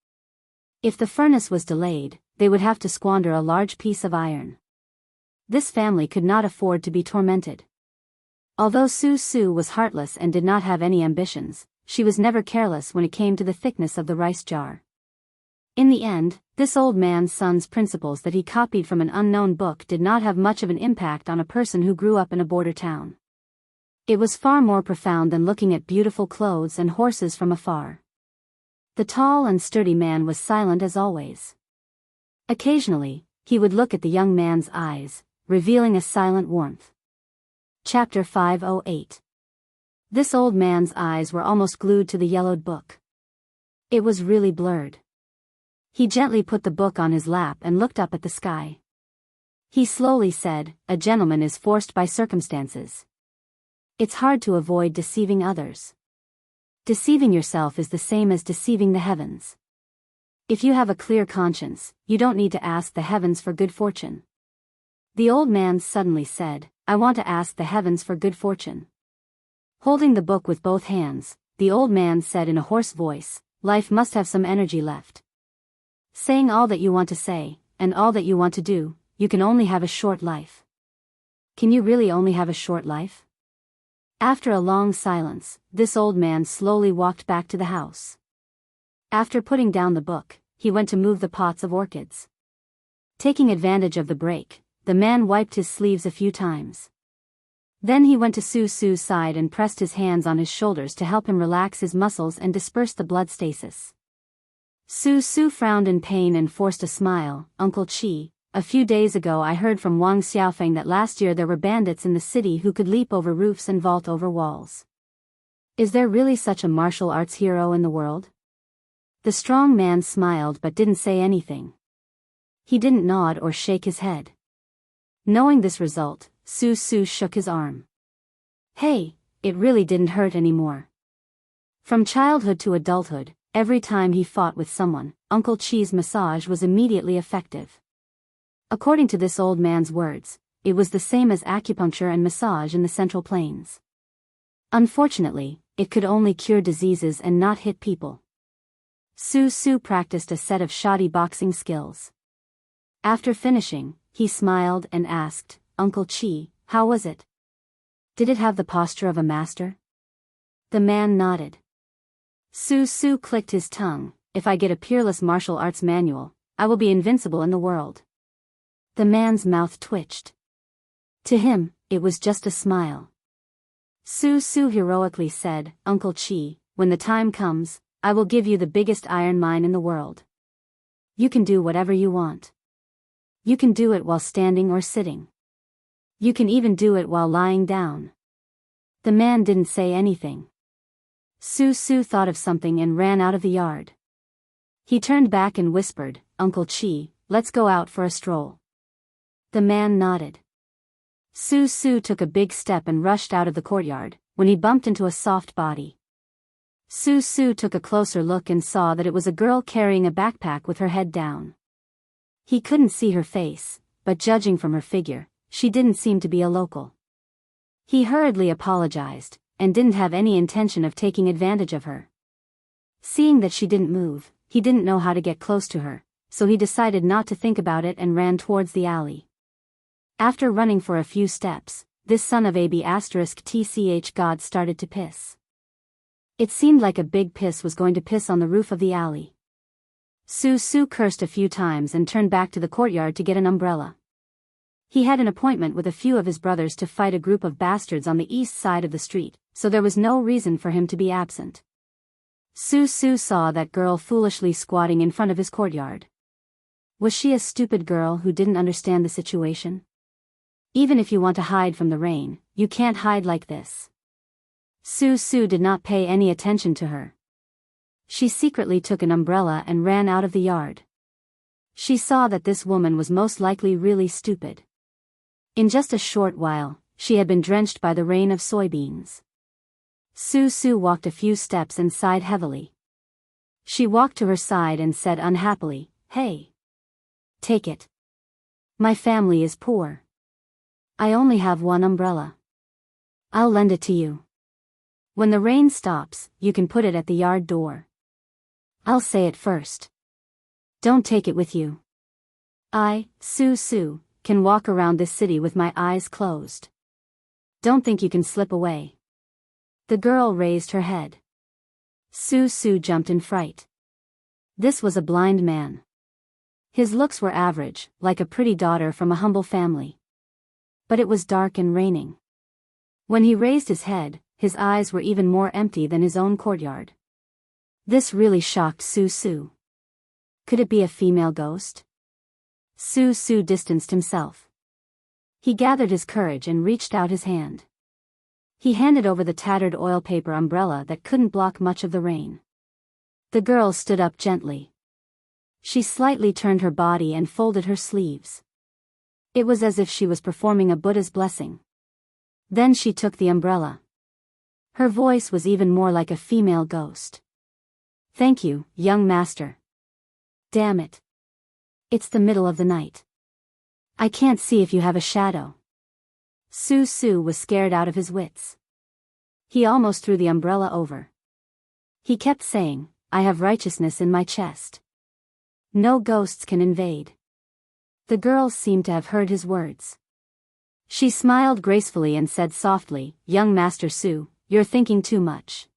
If the furnace was delayed, they would have to squander a large piece of iron. This family could not afford to be tormented. Although Su Su was heartless and did not have any ambitions, she was never careless when it came to the thickness of the rice jar. In the end, this old man's son's principles that he copied from an unknown book did not have much of an impact on a person who grew up in a border town. It was far more profound than looking at beautiful clothes and horses from afar. The tall and sturdy man was silent as always. Occasionally, he would look at the young man's eyes, revealing a silent warmth. Chapter 508. This old man's eyes were almost glued to the yellowed book. It was really blurred. He gently put the book on his lap and looked up at the sky. He slowly said, "A gentleman is forced by circumstances. It's hard to avoid deceiving others. Deceiving yourself is the same as deceiving the heavens. If you have a clear conscience, you don't need to ask the heavens for good fortune." The old man suddenly said, "I want to ask the heavens for good fortune." Holding the book with both hands, the old man said in a hoarse voice, "Life must have some energy left. Saying all that you want to say, and all that you want to do, you can only have a short life. Can you really only have a short life?" After a long silence, this old man slowly walked back to the house. After putting down the book, he went to move the pots of orchids. Taking advantage of the break, the man wiped his sleeves a few times. Then he went to Su Su's side and pressed his hands on his shoulders to help him relax his muscles and disperse the blood stasis. Su Su frowned in pain and forced a smile. "Uncle Chi, a few days ago I heard from Wang Xiaofeng that last year there were bandits in the city who could leap over roofs and vault over walls. Is there really such a martial arts hero in the world?" The strong man smiled but didn't say anything. He didn't nod or shake his head. Knowing this result, Su Su shook his arm. "Hey, it really didn't hurt anymore." From childhood to adulthood, every time he fought with someone, Uncle Chi's massage was immediately effective. According to this old man's words, it was the same as acupuncture and massage in the Central Plains. Unfortunately, it could only cure diseases and not hit people. Su Su practiced a set of shoddy boxing skills. After finishing, he smiled and asked, "Uncle Chi, how was it? Did it have the posture of a master?" The man nodded. Su Su clicked his tongue, "If I get a peerless martial arts manual, I will be invincible in the world." The man's mouth twitched. To him, it was just a smile. Su Su heroically said, "Uncle Chi, when the time comes, I will give you the biggest iron mine in the world. You can do whatever you want. You can do it while standing or sitting. You can even do it while lying down." The man didn't say anything. Su Su thought of something and ran out of the yard. He turned back and whispered, "Uncle Chi, let's go out for a stroll." The man nodded. Su Su took a big step and rushed out of the courtyard, when he bumped into a soft body. Su Su took a closer look and saw that it was a girl carrying a backpack with her head down. He couldn't see her face, but judging from her figure, she didn't seem to be a local. He hurriedly apologized, and didn't have any intention of taking advantage of her. Seeing that she didn't move, he didn't know how to get close to her, so he decided not to think about it and ran towards the alley. After running for a few steps, this son of AB*TCH God started to piss. It seemed like a big piss was going to piss on the roof of the alley. Su Su cursed a few times and turned back to the courtyard to get an umbrella. He had an appointment with a few of his brothers to fight a group of bastards on the east side of the street, so there was no reason for him to be absent. Su Su saw that girl foolishly squatting in front of his courtyard. Was she a stupid girl who didn't understand the situation? Even if you want to hide from the rain, you can't hide like this. Su Su did not pay any attention to her. She secretly took an umbrella and ran out of the yard. She saw that this woman was most likely really stupid. In just a short while, she had been drenched by the rain of soybeans. Su Su walked a few steps and sighed heavily. She walked to her side and said unhappily, "Hey. Take it. My family is poor. I only have one umbrella. I'll lend it to you. When the rain stops, you can put it at the yard door. I'll say it first. Don't take it with you. I, Su Su, can walk around this city with my eyes closed. Don't think you can slip away." The girl raised her head. Su Su jumped in fright. This was a blind man. His looks were average, like a pretty daughter from a humble family. But it was dark and raining. When he raised his head, his eyes were even more empty than his own courtyard. This really shocked Su Su. Could it be a female ghost? Su Su distanced himself. He gathered his courage and reached out his hand. He handed over the tattered oil paper umbrella that couldn't block much of the rain. The girl stood up gently. She slightly turned her body and folded her sleeves. It was as if she was performing a Buddha's blessing. Then she took the umbrella. Her voice was even more like a female ghost. "Thank you, young master. Damn it. It's the middle of the night. I can't see if you have a shadow." Su Su was scared out of his wits. He almost threw the umbrella over. He kept saying, "I have righteousness in my chest. No ghosts can invade." The girl seemed to have heard his words. She smiled gracefully and said softly, "Young Master Su, you're thinking too much.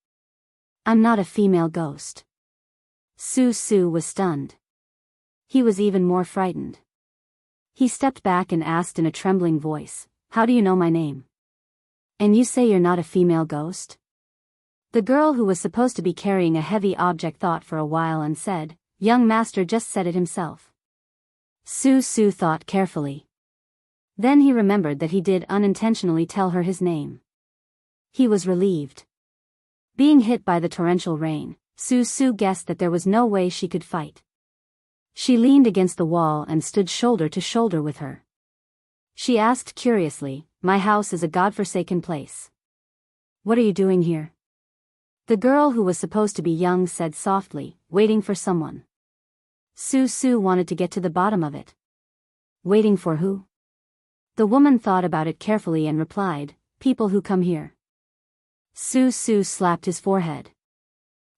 I'm not a female ghost." Su Su was stunned. He was even more frightened. He stepped back and asked in a trembling voice, "How do you know my name? And you say you're not a female ghost?" The girl who was supposed to be carrying a heavy object thought for a while and said, "Young master just said it himself." Su Su thought carefully. Then he remembered that he did unintentionally tell her his name. He was relieved. Being hit by the torrential rain, Su Su guessed that there was no way she could fight. She leaned against the wall and stood shoulder to shoulder with her. She asked curiously, "My house is a godforsaken place. What are you doing here?" The girl who was supposed to be young said softly, "Waiting for someone." Su Su wanted to get to the bottom of it. Waiting for who? The woman thought about it carefully and replied, "People who come here." Su Su slapped his forehead.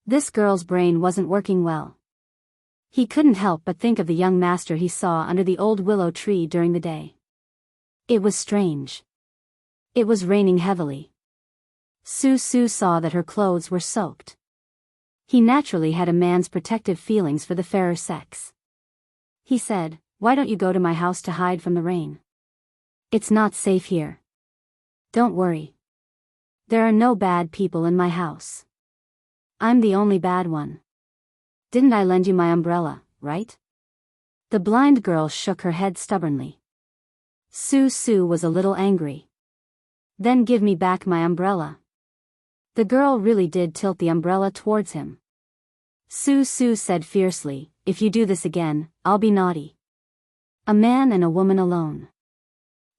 This girl's brain wasn't working well. He couldn't help but think of the young master he saw under the old willow tree during the day. It was strange. It was raining heavily. Su Su saw that her clothes were soaked. He naturally had a man's protective feelings for the fairer sex. He said, "Why don't you go to my house to hide from the rain? It's not safe here." "Don't worry. There are no bad people in my house. I'm the only bad one. Didn't I lend you my umbrella, right?" The blind girl shook her head stubbornly. Su Su was a little angry. "Then give me back my umbrella." The girl really did tilt the umbrella towards him. Su Su said fiercely, "If you do this again, I'll be naughty. A man and a woman alone.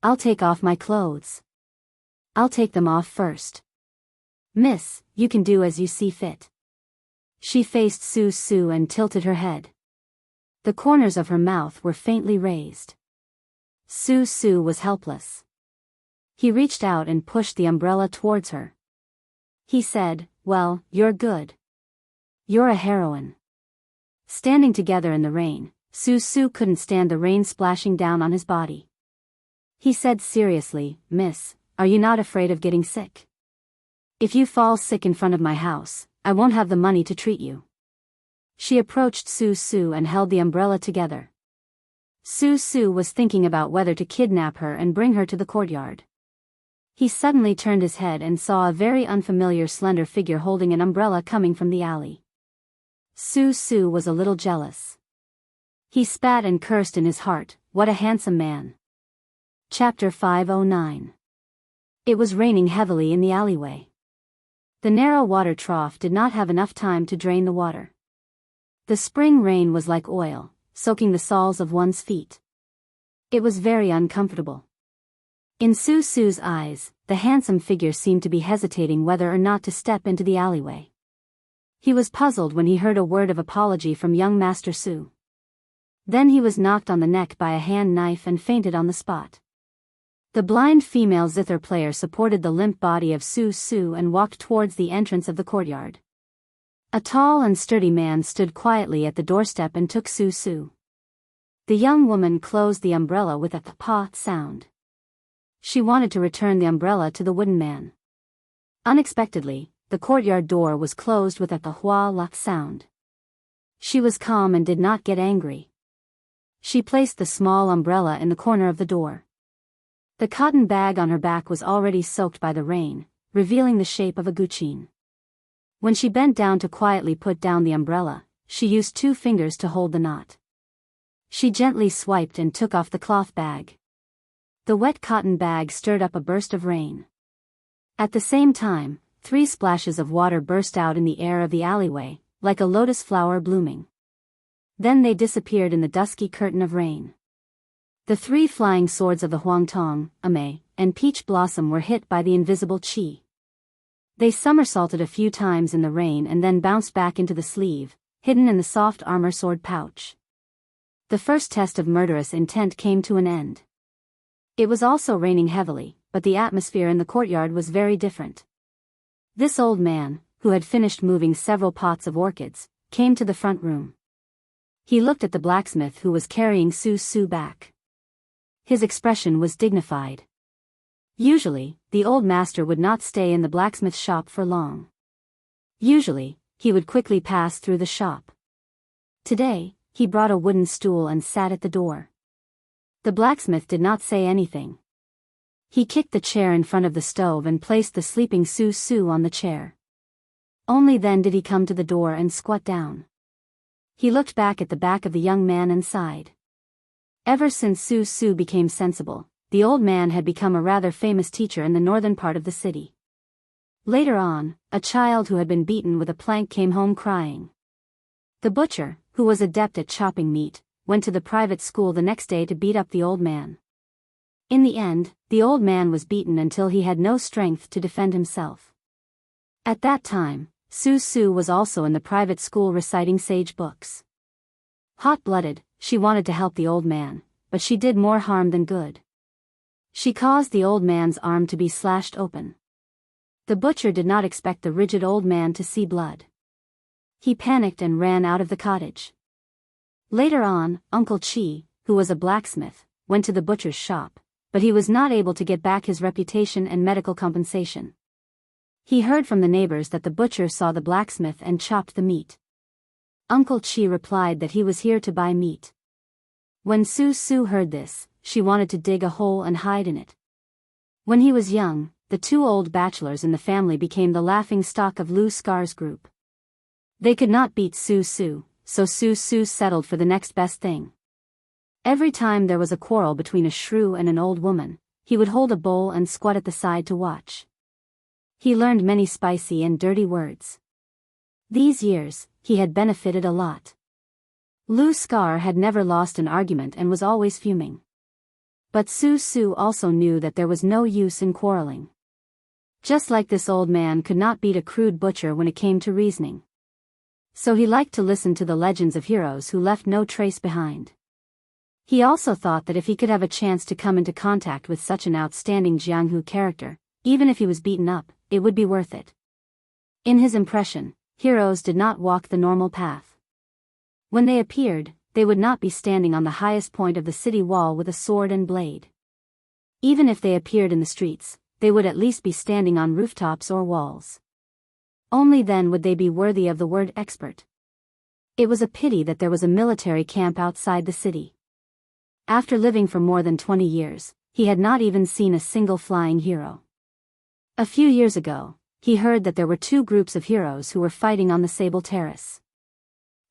I'll take off my clothes. I'll take them off first." "Miss, you can do as you see fit." She faced Su Su and tilted her head. The corners of her mouth were faintly raised. Su Su was helpless. He reached out and pushed the umbrella towards her. He said, "Well, you're good. You're a heroine." Standing together in the rain, Su Su couldn't stand the rain splashing down on his body. He said seriously, "Miss, are you not afraid of getting sick? If you fall sick in front of my house, I won't have the money to treat you." She approached Su Su and held the umbrella together. Su Su was thinking about whether to kidnap her and bring her to the courtyard. He suddenly turned his head and saw a very unfamiliar slender figure holding an umbrella coming from the alley. Su Su was a little jealous. He spat and cursed in his heart, "What a handsome man." Chapter 509. It was raining heavily in the alleyway. The narrow water trough did not have enough time to drain the water. The spring rain was like oil, soaking the soles of one's feet. It was very uncomfortable. In Su Su's eyes, the handsome figure seemed to be hesitating whether or not to step into the alleyway. He was puzzled when he heard a word of apology from young Master Su. Then he was knocked on the neck by a hand knife and fainted on the spot. The blind female zither player supported the limp body of Su Su and walked towards the entrance of the courtyard. A tall and sturdy man stood quietly at the doorstep and took Su Su. The young woman closed the umbrella with a "pa" sound. She wanted to return the umbrella to the wooden man. Unexpectedly, the courtyard door was closed with a "hua" la sound. She was calm and did not get angry. She placed the small umbrella in the corner of the door. The cotton bag on her back was already soaked by the rain, revealing the shape of a guqin. When she bent down to quietly put down the umbrella, she used 2 fingers to hold the knot. She gently swiped and took off the cloth bag. The wet cotton bag stirred up a burst of rain. At the same time, 3 splashes of water burst out in the air of the alleyway, like a lotus flower blooming. Then they disappeared in the dusky curtain of rain. The 3 flying swords of the Huangtong, Ame, and Peach Blossom were hit by the invisible qi. They somersaulted a few times in the rain and then bounced back into the sleeve, hidden in the soft armor sword pouch. The first test of murderous intent came to an end. It was also raining heavily, but the atmosphere in the courtyard was very different. This old man, who had finished moving several pots of orchids, came to the front room. He looked at the blacksmith who was carrying Su Su back. His expression was dignified. Usually, the old master would not stay in the blacksmith shop for long. Usually, he would quickly pass through the shop. Today, he brought a wooden stool and sat at the door. The blacksmith did not say anything. He kicked the chair in front of the stove and placed the sleeping Su Su on the chair. Only then did he come to the door and squat down. He looked back at the back of the young man and sighed. Ever since Su Su became sensible, the old man had become a rather famous teacher in the northern part of the city. Later on, a child who had been beaten with a plank came home crying. The butcher, who was adept at chopping meat, went to the private school the next day to beat up the old man. In the end, the old man was beaten until he had no strength to defend himself. At that time, Su Su was also in the private school reciting sage books. Hot-blooded, she wanted to help the old man, but she did more harm than good. She caused the old man's arm to be slashed open. The butcher did not expect the rigid old man to see blood. He panicked and ran out of the cottage. Later on, Uncle Chi, who was a blacksmith, went to the butcher's shop, but he was not able to get back his reputation and medical compensation. He heard from the neighbors that the butcher saw the blacksmith and chopped the meat. Uncle Chi replied that he was here to buy meat. When Su Su heard this, she wanted to dig a hole and hide in it. When he was young, the two old bachelors in the family became the laughing stock of Lu Scar's group. They could not beat Su Su, so Su Su settled for the next best thing. Every time there was a quarrel between a shrew and an old woman, he would hold a bowl and squat at the side to watch. He learned many spicy and dirty words. These years, he had benefited a lot. Lu Scar had never lost an argument and was always fuming. But Su Su also knew that there was no use in quarreling. Just like this old man could not beat a crude butcher when it came to reasoning. So he liked to listen to the legends of heroes who left no trace behind. He also thought that if he could have a chance to come into contact with such an outstanding Jianghu character, even if he was beaten up, it would be worth it. In his impression, heroes did not walk the normal path. When they appeared, they would not be standing on the highest point of the city wall with a sword and blade. Even if they appeared in the streets, they would at least be standing on rooftops or walls. Only then would they be worthy of the word expert. It was a pity that there was a military camp outside the city. After living for more than 20 years, he had not even seen a single flying hero. A few years ago, he heard that there were two groups of heroes who were fighting on the Sable Terrace.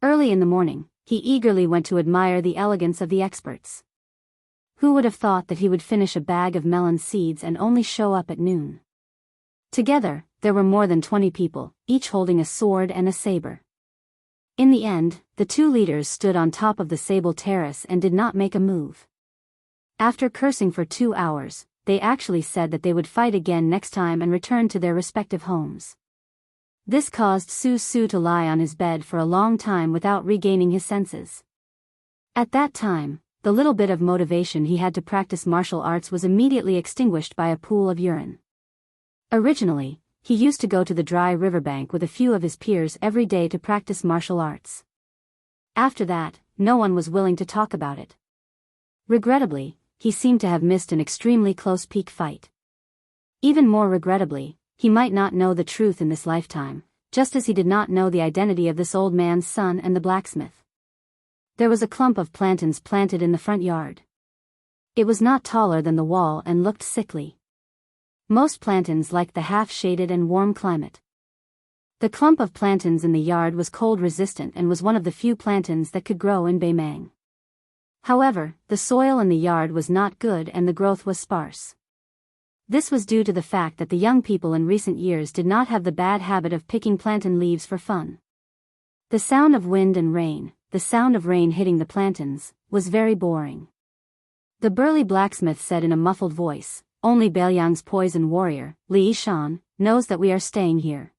Early in the morning, he eagerly went to admire the elegance of the experts. Who would have thought that he would finish a bag of melon seeds and only show up at noon? Together, there were more than 20 people, each holding a sword and a saber. In the end, the two leaders stood on top of the Sable Terrace and did not make a move. After cursing for 2 hours, they actually said that they would fight again next time and return to their respective homes. This caused Su Su to lie on his bed for a long time without regaining his senses. At that time, the little bit of motivation he had to practice martial arts was immediately extinguished by a pool of urine. Originally, he used to go to the dry riverbank with a few of his peers every day to practice martial arts. After that, no one was willing to talk about it. Regrettably, he seemed to have missed an extremely close peak fight. Even more regrettably, he might not know the truth in this lifetime, just as he did not know the identity of this old man's son and the blacksmith. There was a clump of plantains planted in the front yard. It was not taller than the wall and looked sickly. Most plantains liked the half-shaded and warm climate. The clump of plantains in the yard was cold-resistant and was one of the few plantains that could grow in Beimang. However, the soil in the yard was not good and the growth was sparse. This was due to the fact that the young people in recent years did not have the bad habit of picking plantain leaves for fun. The sound of wind and rain, the sound of rain hitting the plantains, was very boring. The burly blacksmith said in a muffled voice, "Only Beiliang's poison warrior, Li Yishan, knows that we are staying here."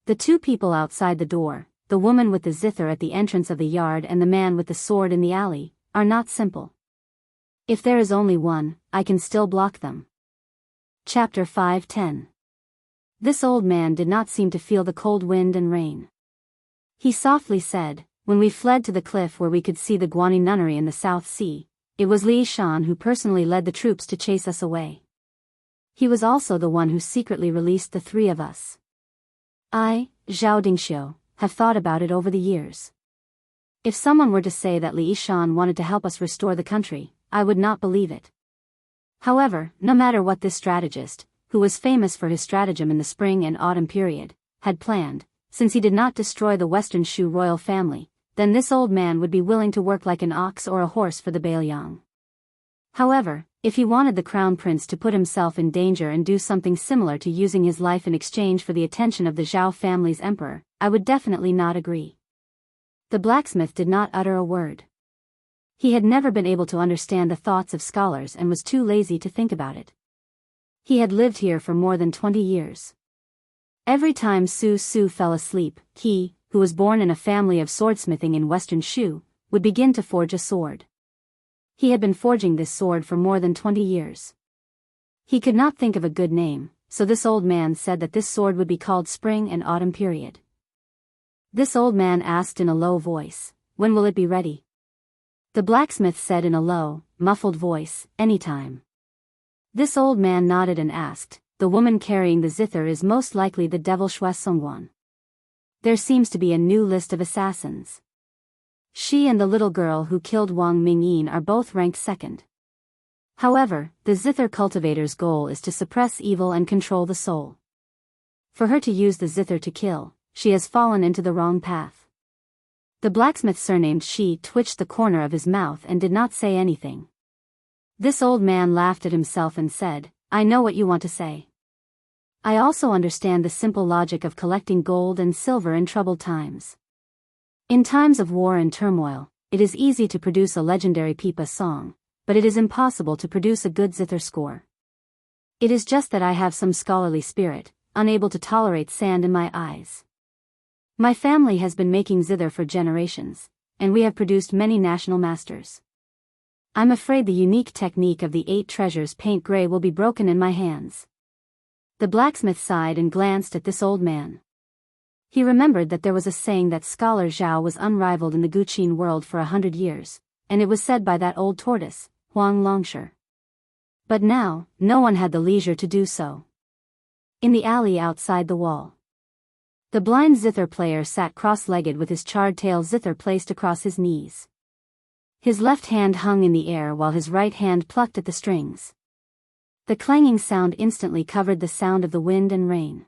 The two people outside the door, the woman with the zither at the entrance of the yard and the man with the sword in the alley, are not simple. If there is only one, I can still block them. Chapter 5:10. This old man did not seem to feel the cold wind and rain. He softly said, "When we fled to the cliff where we could see the Guani nunnery in the South Sea, it was Li Shan who personally led the troops to chase us away. He was also the one who secretly released the three of us. I, Zhao Dingxiu, have thought about it over the years. If someone were to say that Li Shan wanted to help us restore the country, I would not believe it. However, no matter what this strategist, who was famous for his stratagem in the spring and autumn period, had planned, since he did not destroy the Western Shu royal family, then this old man would be willing to work like an ox or a horse for the Beiliang. However, if he wanted the crown prince to put himself in danger and do something similar to using his life in exchange for the attention of the Zhao family's emperor, I would definitely not agree." The blacksmith did not utter a word. He had never been able to understand the thoughts of scholars and was too lazy to think about it. He had lived here for more than 20 years. Every time Su Su fell asleep, he, who was born in a family of swordsmithing in Western Shu, would begin to forge a sword. He had been forging this sword for more than 20 years. He could not think of a good name, so this old man said that this sword would be called Spring and Autumn period. This old man asked in a low voice, "When will it be ready?" The blacksmith said in a low, muffled voice, "Anytime." This old man nodded and asked, "The woman carrying the zither is most likely the devil Shui Songguan. There seems to be a new list of assassins. She and the little girl who killed Wang Mingyin are both ranked second. However, the zither cultivator's goal is to suppress evil and control the soul. For her to use the zither to kill, she has fallen into the wrong path." The blacksmith surnamed Shi twitched the corner of his mouth and did not say anything. This old man laughed at himself and said, "I know what you want to say. I also understand the simple logic of collecting gold and silver in troubled times. In times of war and turmoil, it is easy to produce a legendary pipa song, but it is impossible to produce a good zither score. It is just that I have some scholarly spirit, unable to tolerate sand in my eyes. My family has been making zither for generations, and we have produced many national masters. I'm afraid the unique technique of the 8 treasures paint gray will be broken in my hands." The blacksmith sighed and glanced at this old man. He remembered that there was a saying that scholar Zhao was unrivaled in the Guqin world for 100 years, and it was said by that old tortoise, Huang Longshi. But now, no one had the leisure to do so. In the alley outside the wall, the blind zither player sat cross-legged with his charred tail zither placed across his knees. His left hand hung in the air while his right hand plucked at the strings. The clanging sound instantly covered the sound of the wind and rain.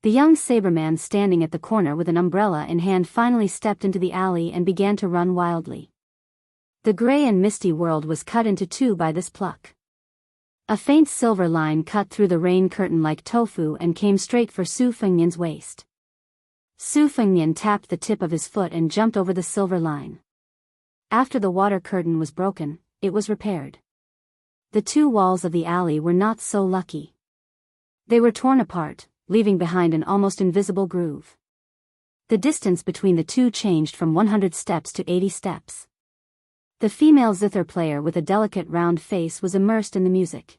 The young saberman standing at the corner with an umbrella in hand finally stepped into the alley and began to run wildly. The gray and misty world was cut into two by this pluck. A faint silver line cut through the rain curtain like tofu and came straight for Su Fengnian's waist. Su Fengnian tapped the tip of his foot and jumped over the silver line. After the water curtain was broken, it was repaired. The two walls of the alley were not so lucky. They were torn apart, leaving behind an almost invisible groove. The distance between the two changed from 100 steps to 80 steps. The female zither player with a delicate round face was immersed in the music.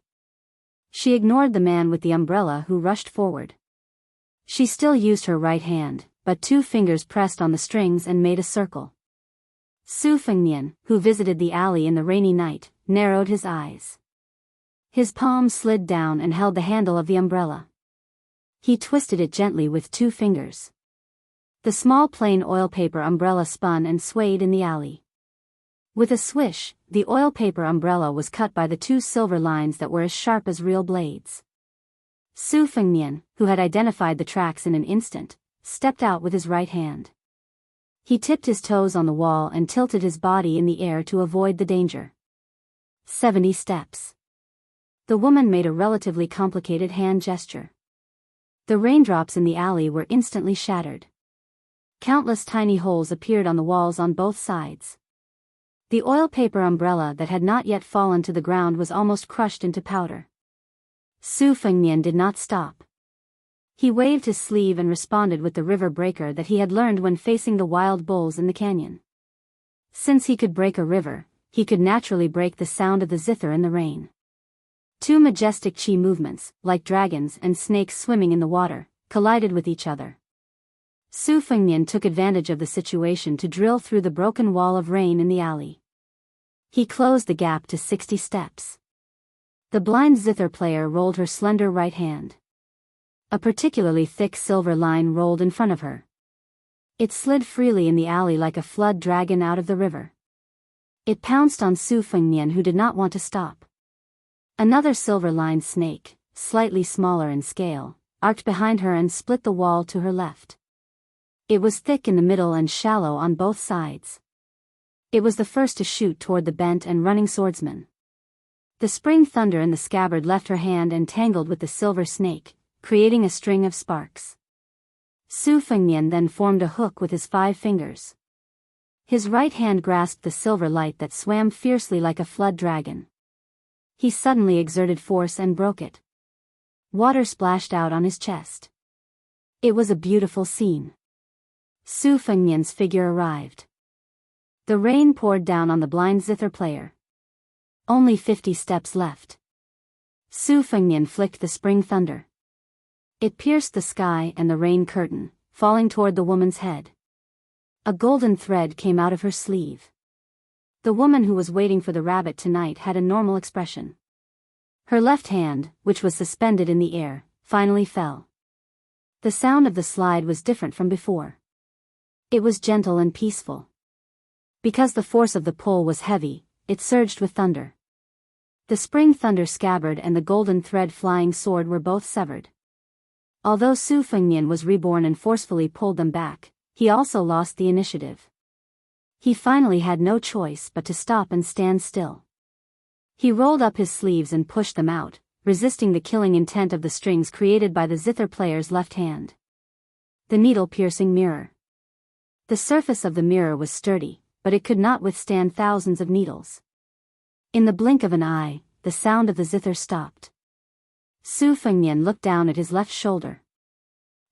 She ignored the man with the umbrella who rushed forward. She still used her right hand, but 2 fingers pressed on the strings and made a circle. Su Fengnian, who visited the alley in the rainy night, narrowed his eyes. His palm slid down and held the handle of the umbrella. He twisted it gently with 2 fingers. The small plain oil paper umbrella spun and swayed in the alley. With a swish, the oil paper umbrella was cut by the 2 silver lines that were as sharp as real blades. Su Fengnian, who had identified the tracks in an instant, stepped out with his right hand. He tipped his toes on the wall and tilted his body in the air to avoid the danger. 70 steps. The woman made a relatively complicated hand gesture. The raindrops in the alley were instantly shattered. Countless tiny holes appeared on the walls on both sides. The oil paper umbrella that had not yet fallen to the ground was almost crushed into powder. Su Fengnian did not stop. He waved his sleeve and responded with the river breaker that he had learned when facing the wild bulls in the canyon. Since he could break a river, he could naturally break the sound of the zither in the rain. 2 majestic chi movements, like dragons and snakes swimming in the water, collided with each other. Su Fengnian took advantage of the situation to drill through the broken wall of rain in the alley. He closed the gap to 60 steps. The blind zither player rolled her slender right hand. A particularly thick silver line rolled in front of her. It slid freely in the alley like a flood dragon out of the river. It pounced on Su Fengnian, who did not want to stop. Another silver-lined snake, slightly smaller in scale, arced behind her and split the wall to her left. It was thick in the middle and shallow on both sides. It was the first to shoot toward the bent and running swordsman. The spring thunder in the scabbard left her hand entangled with the silver snake, creating a string of sparks. Su Fengnian then formed a hook with his 5 fingers. His right hand grasped the silver light that swam fiercely like a flood dragon. He suddenly exerted force and broke it. Water splashed out on his chest. It was a beautiful scene. Su Fengnian's figure arrived. The rain poured down on the blind zither player. Only 50 steps left. Su Fengnian flicked the spring thunder. It pierced the sky and the rain curtain, falling toward the woman's head. A golden thread came out of her sleeve. The woman who was waiting for the rabbit tonight had a normal expression. Her left hand, which was suspended in the air, finally fell. The sound of the slide was different from before. It was gentle and peaceful. Because the force of the pull was heavy, it surged with thunder. The spring thunder scabbard and the golden thread flying sword were both severed. Although Su Fengnian was reborn and forcefully pulled them back, he also lost the initiative. He finally had no choice but to stop and stand still. He rolled up his sleeves and pushed them out, resisting the killing intent of the strings created by the zither player's left hand. The needle-piercing mirror. The surface of the mirror was sturdy, but it could not withstand thousands of needles. In the blink of an eye, the sound of the zither stopped. Su Fengnian looked down at his left shoulder.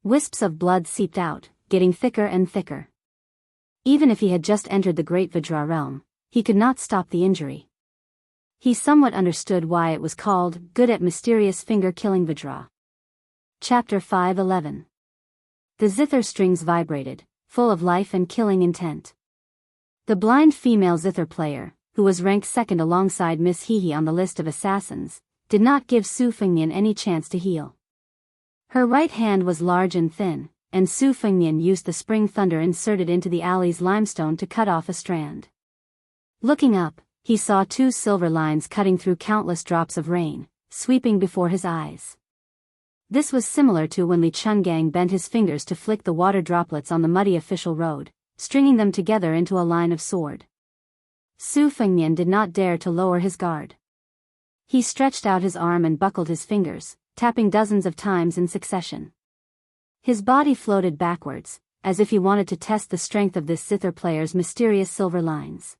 Wisps of blood seeped out, getting thicker and thicker. Even if he had just entered the Great Vajra realm, he could not stop the injury. He somewhat understood why it was called good at mysterious finger-killing Vajra. Chapter 5:11. The zither strings vibrated, full of life and killing intent. The blind female zither player, who was ranked second alongside Miss Hehe on the list of assassins, did not give Su Fengnian any chance to heal. Her right hand was large and thin, and Su Fengnian used the spring thunder inserted into the alley's limestone to cut off a strand. Looking up, he saw two silver lines cutting through countless drops of rain, sweeping before his eyes. This was similar to when Li Chungang bent his fingers to flick the water droplets on the muddy official road, stringing them together into a line of sword. Su Fengnian did not dare to lower his guard. He stretched out his arm and buckled his fingers, tapping dozens of times in succession. His body floated backwards, as if he wanted to test the strength of this zither player's mysterious silver lines.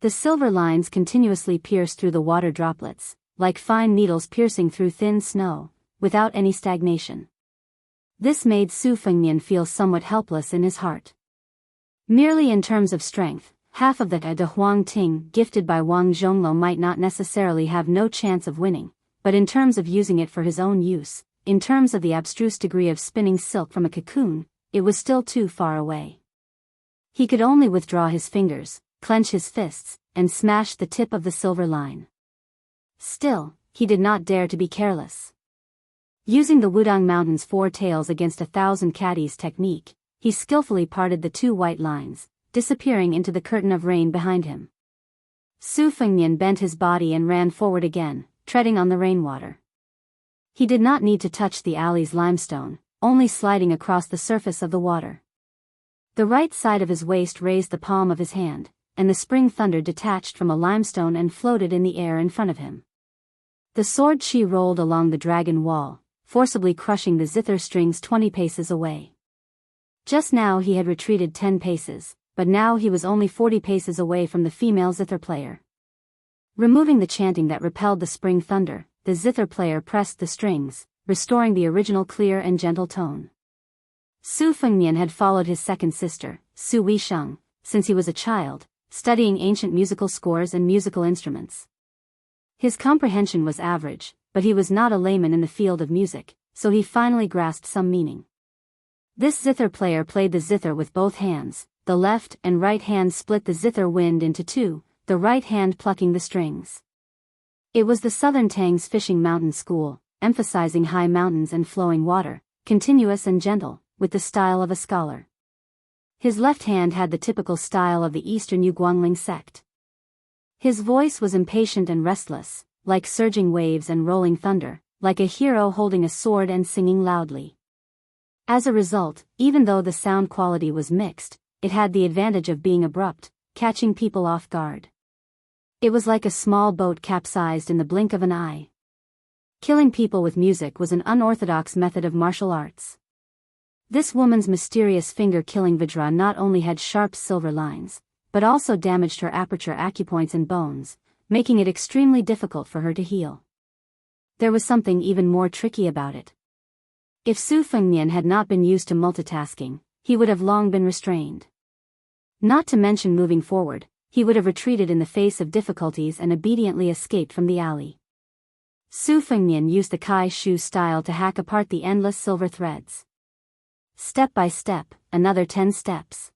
The silver lines continuously pierced through the water droplets, like fine needles piercing through thin snow, without any stagnation. This made Su Fengnian feel somewhat helpless in his heart. Merely in terms of strength, half of the de Huang Ting gifted by Wang Zhonglo might not necessarily have no chance of winning, but in terms of using it for his own use, in terms of the abstruse degree of spinning silk from a cocoon, it was still too far away. He could only withdraw his fingers, clench his fists, and smash the tip of the silver line. Still, he did not dare to be careless. Using the Wudang Mountain's four tails against 1,000 caddies technique, he skillfully parted the two white lines, disappearing into the curtain of rain behind him. Su Fengnian bent his body and ran forward again, treading on the rainwater. He did not need to touch the alley's limestone, only sliding across the surface of the water. The right side of his waist raised the palm of his hand, and the spring thunder detached from a limestone and floated in the air in front of him. The sword chi rolled along the dragon wall, forcibly crushing the zither strings 20 paces away. Just now he had retreated 10 paces, but now he was only 40 paces away from the female zither player. Removing the chanting that repelled the spring thunder, the zither player pressed the strings, restoring the original clear and gentle tone. Su Fengnian had followed his second sister, Su Weisheng, since he was a child, studying ancient musical scores and musical instruments. His comprehension was average, but he was not a layman in the field of music, so he finally grasped some meaning. This zither player played the zither with both hands, the left and right hand split the zither wind into two, the right hand plucking the strings. It was the Southern Tang's fishing mountain school, emphasizing high mountains and flowing water, continuous and gentle, with the style of a scholar. His left hand had the typical style of the Eastern Yuguangling sect. His voice was impatient and restless, like surging waves and rolling thunder, like a hero holding a sword and singing loudly. As a result, even though the sound quality was mixed, it had the advantage of being abrupt, catching people off guard. It was like a small boat capsized in the blink of an eye. Killing people with music was an unorthodox method of martial arts. This woman's mysterious finger-killing Vajra not only had sharp silver lines, but also damaged her aperture acupoints and bones, making it extremely difficult for her to heal. There was something even more tricky about it. If Su Fengnian had not been used to multitasking, he would have long been restrained. Not to mention moving forward, he would have retreated in the face of difficulties and obediently escaped from the alley. Su Fengnian used the Kai Shu style to hack apart the endless silver threads. Step by step, another 10 steps.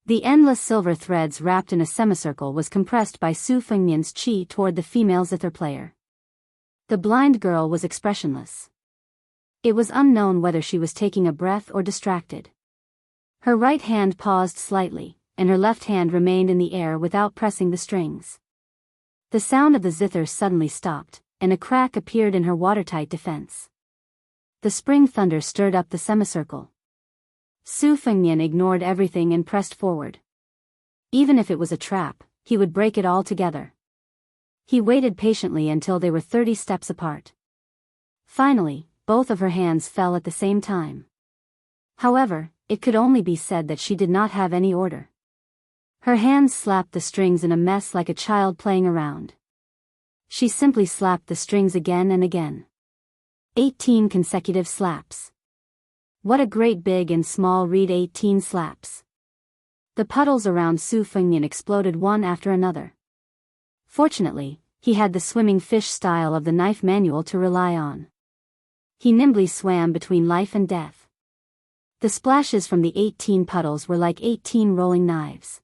The endless silver threads wrapped in a semicircle was compressed by Su Fengnian's qi toward the female zither player. The blind girl was expressionless. It was unknown whether she was taking a breath or distracted. Her right hand paused slightly, and her left hand remained in the air without pressing the strings. The sound of the zither suddenly stopped, and a crack appeared in her watertight defense. The spring thunder stirred up the semicircle. Su Fengnian ignored everything and pressed forward. Even if it was a trap, he would break it all together. He waited patiently until they were 30 steps apart. Finally, both of her hands fell at the same time. However, it could only be said that she did not have any order. Her hands slapped the strings in a mess like a child playing around. She simply slapped the strings again and again. 18 consecutive slaps. What a great big and small read, 18 slaps. The puddles around Su Fengnian exploded one after another. Fortunately, he had the swimming fish style of the knife manual to rely on. He nimbly swam between life and death. The splashes from the 18 puddles were like 18 rolling knives.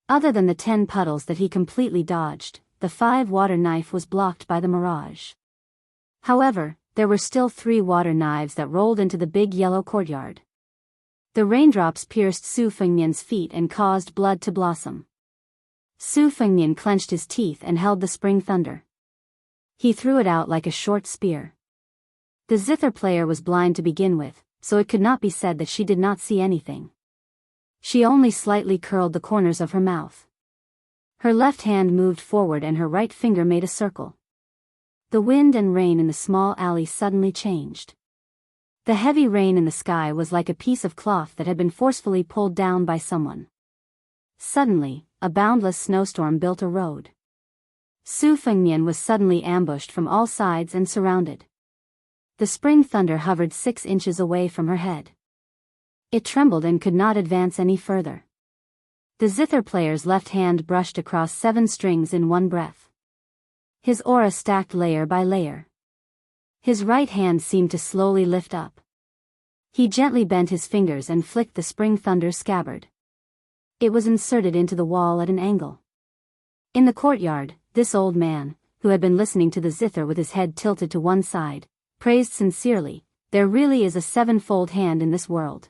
Other than the 10 puddles that he completely dodged, the 5 water knife was blocked by the mirage. However, there were still 3 water knives that rolled into the big yellow courtyard. The raindrops pierced Su Fengnian's feet and caused blood to blossom. Su Fengnian clenched his teeth and held the spring thunder. He threw it out like a short spear. The zither player was blind to begin with, so it could not be said that she did not see anything. She only slightly curled the corners of her mouth. Her left hand moved forward and her right finger made a circle. The wind and rain in the small alley suddenly changed. The heavy rain in the sky was like a piece of cloth that had been forcefully pulled down by someone. Suddenly, a boundless snowstorm built a road. Su Fengnian was suddenly ambushed from all sides and surrounded. The spring thunder hovered 6 inches away from her head. It trembled and could not advance any further. The zither player's left hand brushed across 7 strings in one breath. His aura stacked layer by layer. His right hand seemed to slowly lift up. He gently bent his fingers and flicked the spring thunder's scabbard. It was inserted into the wall at an angle. In the courtyard, this old man, who had been listening to the zither with his head tilted to one side, praised sincerely, "There really is a 7-fold hand in this world.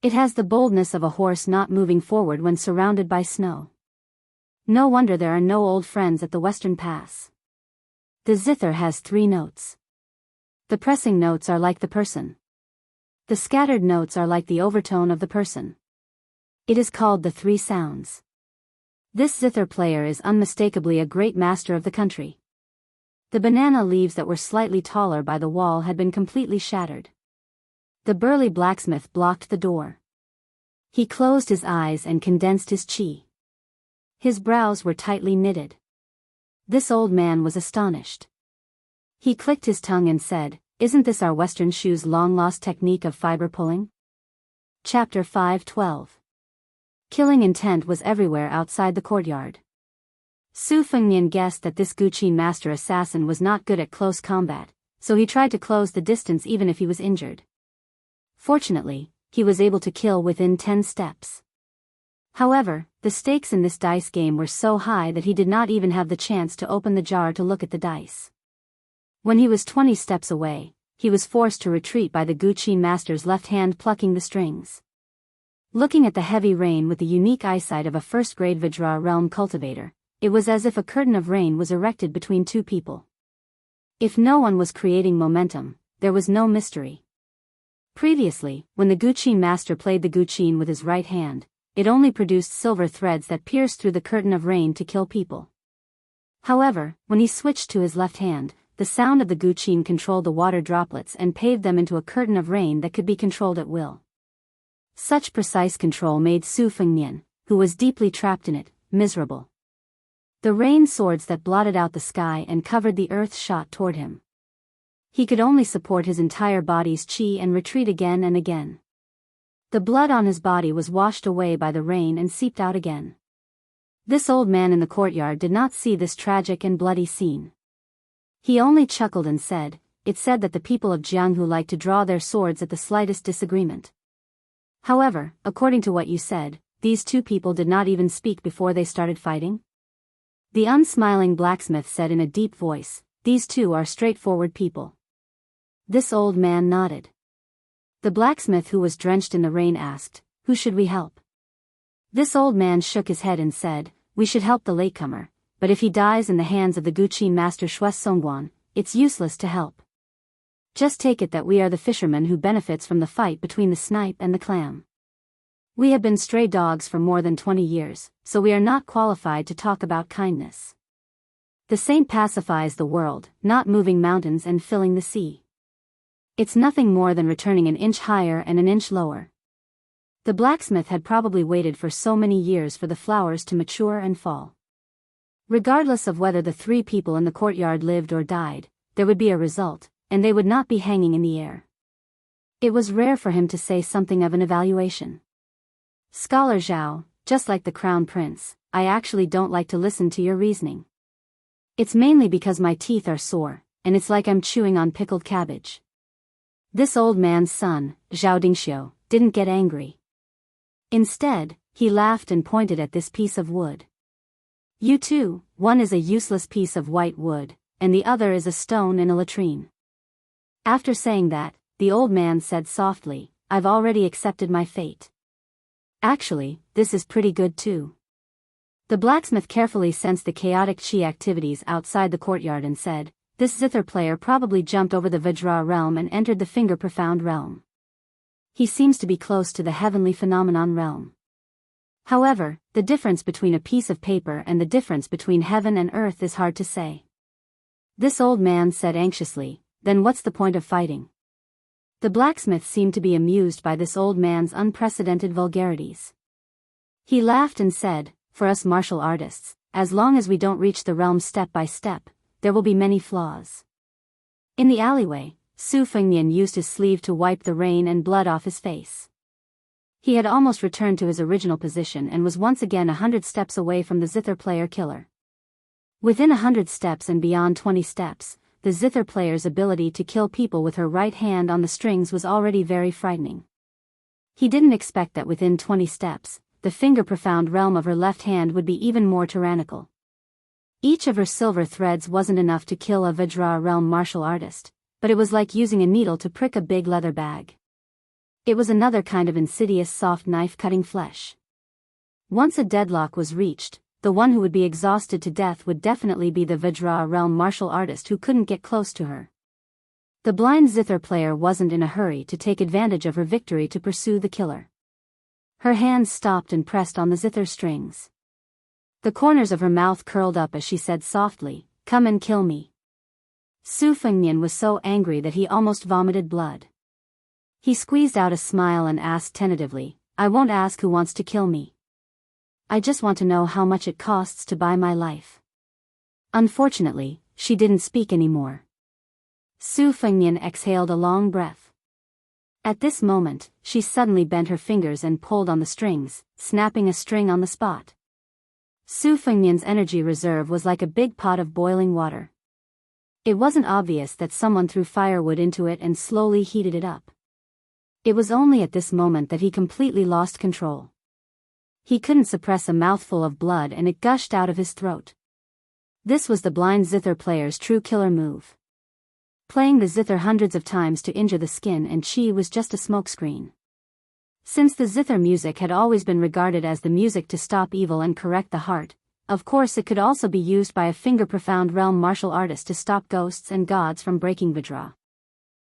It has the boldness of a horse not moving forward when surrounded by snow. No wonder there are no old friends at the Western Pass." The zither has 3 notes. The pressing notes are like the person. The scattered notes are like the overtone of the person. It is called the 3 sounds. This zither player is unmistakably a great master of the country. The banana leaves that were slightly taller by the wall had been completely shattered. The burly blacksmith blocked the door. He closed his eyes and condensed his qi. His brows were tightly knitted. This old man was astonished. He clicked his tongue and said, "Isn't this our Western shoe's long-lost technique of fiber pulling?" Chapter 5:12. Killing intent was everywhere outside the courtyard. Su Fengnian guessed that this Guqin master assassin was not good at close combat, so he tried to close the distance even if he was injured. Fortunately, he was able to kill within 10 steps. However, the stakes in this dice game were so high that he did not even have the chance to open the jar to look at the dice. When he was 20 steps away, he was forced to retreat by the Guqin master's left hand plucking the strings. Looking at the heavy rain with the unique eyesight of a first-grade Vajra realm cultivator, it was as if a curtain of rain was erected between 2 people. If no one was creating momentum, there was no mystery. Previously, when the Guqin master played the Guqin with his right hand, it only produced silver threads that pierced through the curtain of rain to kill people. However, when he switched to his left hand, the sound of the Guqin controlled the water droplets and paved them into a curtain of rain that could be controlled at will. Such precise control made Su Fengnian, who was deeply trapped in it, miserable. The rain swords that blotted out the sky and covered the earth shot toward him. He could only support his entire body's qi and retreat again and again. The blood on his body was washed away by the rain and seeped out again. This old man in the courtyard did not see this tragic and bloody scene. He only chuckled and said, "It said that the people of Jianghu like to draw their swords at the slightest disagreement. However, according to what you said, these two people did not even speak before they started fighting?" The unsmiling blacksmith said in a deep voice, "These two are straightforward people." This old man nodded. The blacksmith, who was drenched in the rain, asked, "Who should we help?" This old man shook his head and said, "We should help the latecomer, but if he dies in the hands of the Guqi master Shues Songguan, it's useless to help. Just take it that we are the fisherman who benefits from the fight between the snipe and the clam. We have been stray dogs for more than 20 years, so we are not qualified to talk about kindness. The saint pacifies the world, not moving mountains and filling the sea. It's nothing more than returning an inch higher and an inch lower." The blacksmith had probably waited for so many years for the flowers to mature and fall. Regardless of whether the three people in the courtyard lived or died, there would be a result, and they would not be hanging in the air. It was rare for him to say something of an evaluation. "Scholar Zhao, just like the crown prince, I actually don't like to listen to your reasoning. It's mainly because my teeth are sore, and it's like I'm chewing on pickled cabbage." This old man's son, Zhao Dingxiu, didn't get angry. Instead, he laughed and pointed at this piece of wood. "You two, one is a useless piece of white wood, and the other is a stone in a latrine." After saying that, the old man said softly, "I've already accepted my fate. Actually, this is pretty good too." The blacksmith carefully sensed the chaotic chi activities outside the courtyard and said, "This zither player probably jumped over the Vajra realm and entered the finger profound realm. He seems to be close to the heavenly phenomenon realm. However, the difference between a piece of paper and the difference between heaven and earth is hard to say." This old man said anxiously, "Then what's the point of fighting?" The blacksmith seemed to be amused by this old man's unprecedented vulgarities. He laughed and said, "For us martial artists, as long as we don't reach the realm step by step, there will be many flaws." In the alleyway, Su Fengnian used his sleeve to wipe the rain and blood off his face. He had almost returned to his original position and was once again 100 steps away from the zither player killer. Within 100 steps and beyond 20 steps, the zither player's ability to kill people with her right hand on the strings was already very frightening. He didn't expect that within 20 steps, the finger-profound realm of her left hand would be even more tyrannical. Each of her silver threads wasn't enough to kill a Vajra realm martial artist, but it was like using a needle to prick a big leather bag. It was another kind of insidious soft knife cutting flesh. Once a deadlock was reached, the one who would be exhausted to death would definitely be the Vajra realm martial artist who couldn't get close to her. The blind zither player wasn't in a hurry to take advantage of her victory to pursue the killer. Her hands stopped and pressed on the zither strings. The corners of her mouth curled up as she said softly, "Come and kill me." Su Fengnian was so angry that he almost vomited blood. He squeezed out a smile and asked tentatively, "I won't ask who wants to kill me. I just want to know how much it costs to buy my life." Unfortunately, she didn't speak anymore. Su Fengnian exhaled a long breath. At this moment, she suddenly bent her fingers and pulled on the strings, snapping a string on the spot. Su Fengnian's energy reserve was like a big pot of boiling water. It wasn't obvious that someone threw firewood into it and slowly heated it up. It was only at this moment that he completely lost control. He couldn't suppress a mouthful of blood and it gushed out of his throat. This was the blind zither player's true killer move. Playing the zither hundreds of times to injure the skin and chi was just a smokescreen. Since the zither music had always been regarded as the music to stop evil and correct the heart, of course it could also be used by a finger-profound realm martial artist to stop ghosts and gods from breaking Vajra.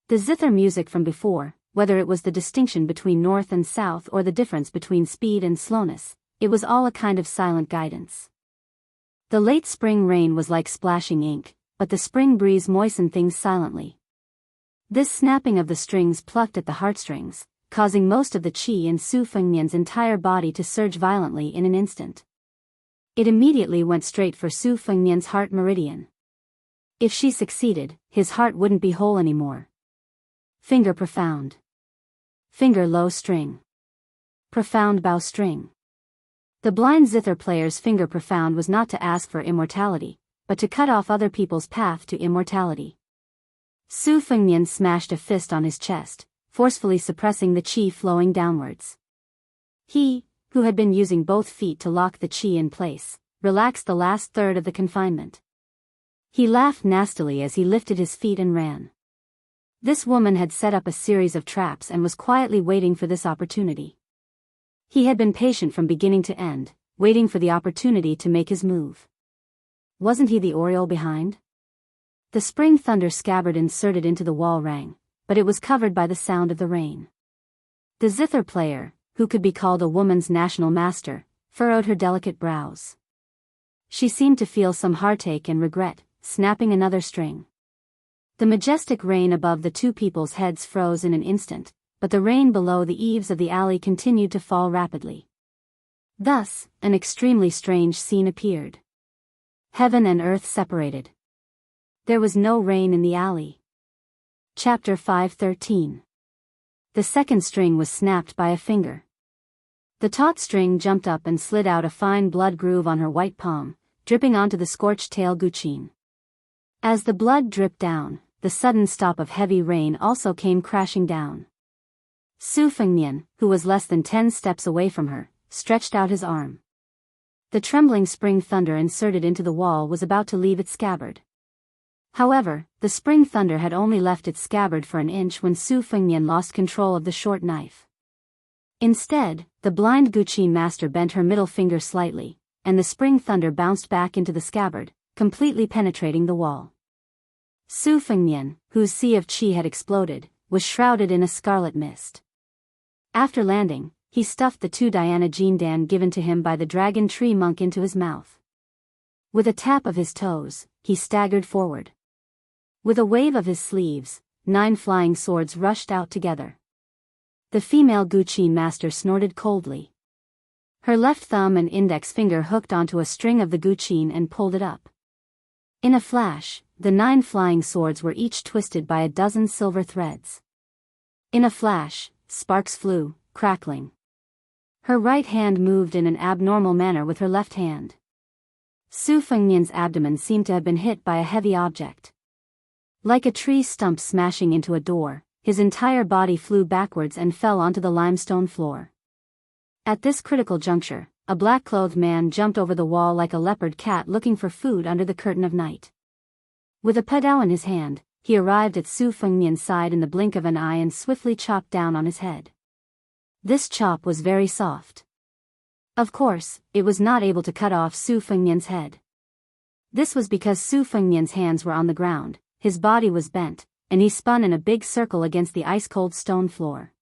The zither music from before, whether it was the distinction between north and south or the difference between speed and slowness, it was all a kind of silent guidance. The late spring rain was like splashing ink, but the spring breeze moistened things silently. This snapping of the strings plucked at the heartstrings, causing most of the chi in Su Fengnian's entire body to surge violently in an instant. It immediately went straight for Su Fengnian's heart meridian. If she succeeded, his heart wouldn't be whole anymore. Finger profound. Finger low string. Profound bow string. The blind zither player's finger profound was not to ask for immortality, but to cut off other people's path to immortality. Su Fengnian smashed a fist on his chest, forcefully suppressing the qi flowing downwards. He, who had been using both feet to lock the qi in place, relaxed the last third of the confinement. He laughed nastily as he lifted his feet and ran. This woman had set up a series of traps and was quietly waiting for this opportunity. He had been patient from beginning to end, waiting for the opportunity to make his move. Wasn't he the Oriole behind? The spring thunder scabbard inserted into the wall rang, but it was covered by the sound of the rain. The zither player, who could be called a woman's national master, furrowed her delicate brows. She seemed to feel some heartache and regret, snapping another string. The majestic rain above the two people's heads froze in an instant, but the rain below the eaves of the alley continued to fall rapidly. Thus, an extremely strange scene appeared. Heaven and earth separated. There was no rain in the alley. Chapter 5:13. The second string was snapped by a finger. The taut string jumped up and slid out a fine blood groove on her white palm, dripping onto the scorched tail guqin. As the blood dripped down, the sudden stop of heavy rain also came crashing down. Su Fengnian, who was less than 10 steps away from her, stretched out his arm. The trembling spring thunder inserted into the wall was about to leave its scabbard. However, the spring thunder had only left its scabbard for an inch when Su Fengnian lost control of the short knife. Instead, the blind guqin master bent her middle finger slightly, and the spring thunder bounced back into the scabbard, completely penetrating the wall. Su Fengnian, whose sea of qi had exploded, was shrouded in a scarlet mist. After landing, he stuffed the 2 Diana Jindan given to him by the dragon tree monk into his mouth. With a tap of his toes, he staggered forward. With a wave of his sleeves, 9 flying swords rushed out together. The female guqin master snorted coldly. Her left thumb and index finger hooked onto a string of the guqin and pulled it up. In a flash, the 9 flying swords were each twisted by a dozen silver threads. In a flash, sparks flew, crackling. Her right hand moved in an abnormal manner with her left hand. Su Fengnian's abdomen seemed to have been hit by a heavy object. Like a tree stump smashing into a door, his entire body flew backwards and fell onto the limestone floor. At this critical juncture, a black-clothed man jumped over the wall like a leopard cat looking for food under the curtain of night. With a padao in his hand, he arrived at Su Fengnian's side in the blink of an eye and swiftly chopped down on his head. This chop was very soft. Of course, it was not able to cut off Su Fengnian's head. This was because Su Fengnian's hands were on the ground, his body was bent, and he spun in a big circle against the ice-cold stone floor.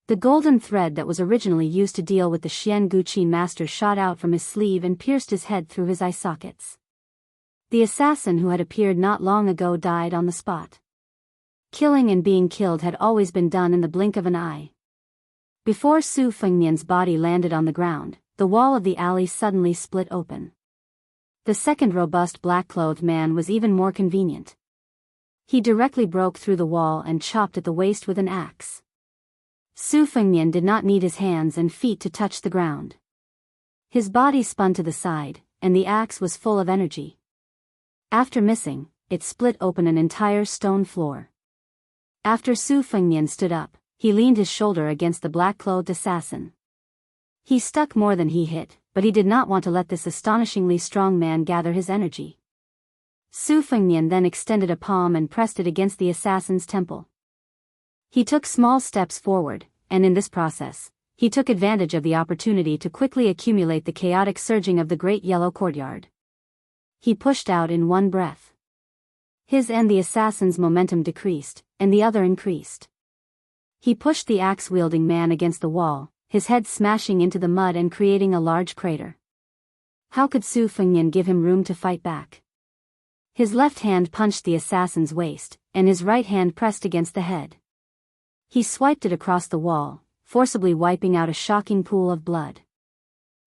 The golden thread that was originally used to deal with the Xian guqin master shot out from his sleeve and pierced his head through his eye sockets. The assassin who had appeared not long ago died on the spot. Killing and being killed had always been done in the blink of an eye. Before Su Fengnian's body landed on the ground, the wall of the alley suddenly split open. The second robust black-clothed man was even more convenient. He directly broke through the wall and chopped at the waist with an axe. Su Fengnian did not need his hands and feet to touch the ground. His body spun to the side, and the axe was full of energy. After missing, it split open an entire stone floor. After Su Fengnian stood up, he leaned his shoulder against the black-clothed assassin. He stuck more than he hit, but he did not want to let this astonishingly strong man gather his energy. Su Fengnian then extended a palm and pressed it against the assassin's temple. He took small steps forward, and in this process, he took advantage of the opportunity to quickly accumulate the chaotic surging of the great yellow courtyard. He pushed out in one breath. His and the assassin's momentum decreased, and the other increased. He pushed the axe-wielding man against the wall, his head smashing into the mud and creating a large crater. How could Su Fengnian give him room to fight back? His left hand punched the assassin's waist, and his right hand pressed against the head. He swiped it across the wall, forcibly wiping out a shocking pool of blood.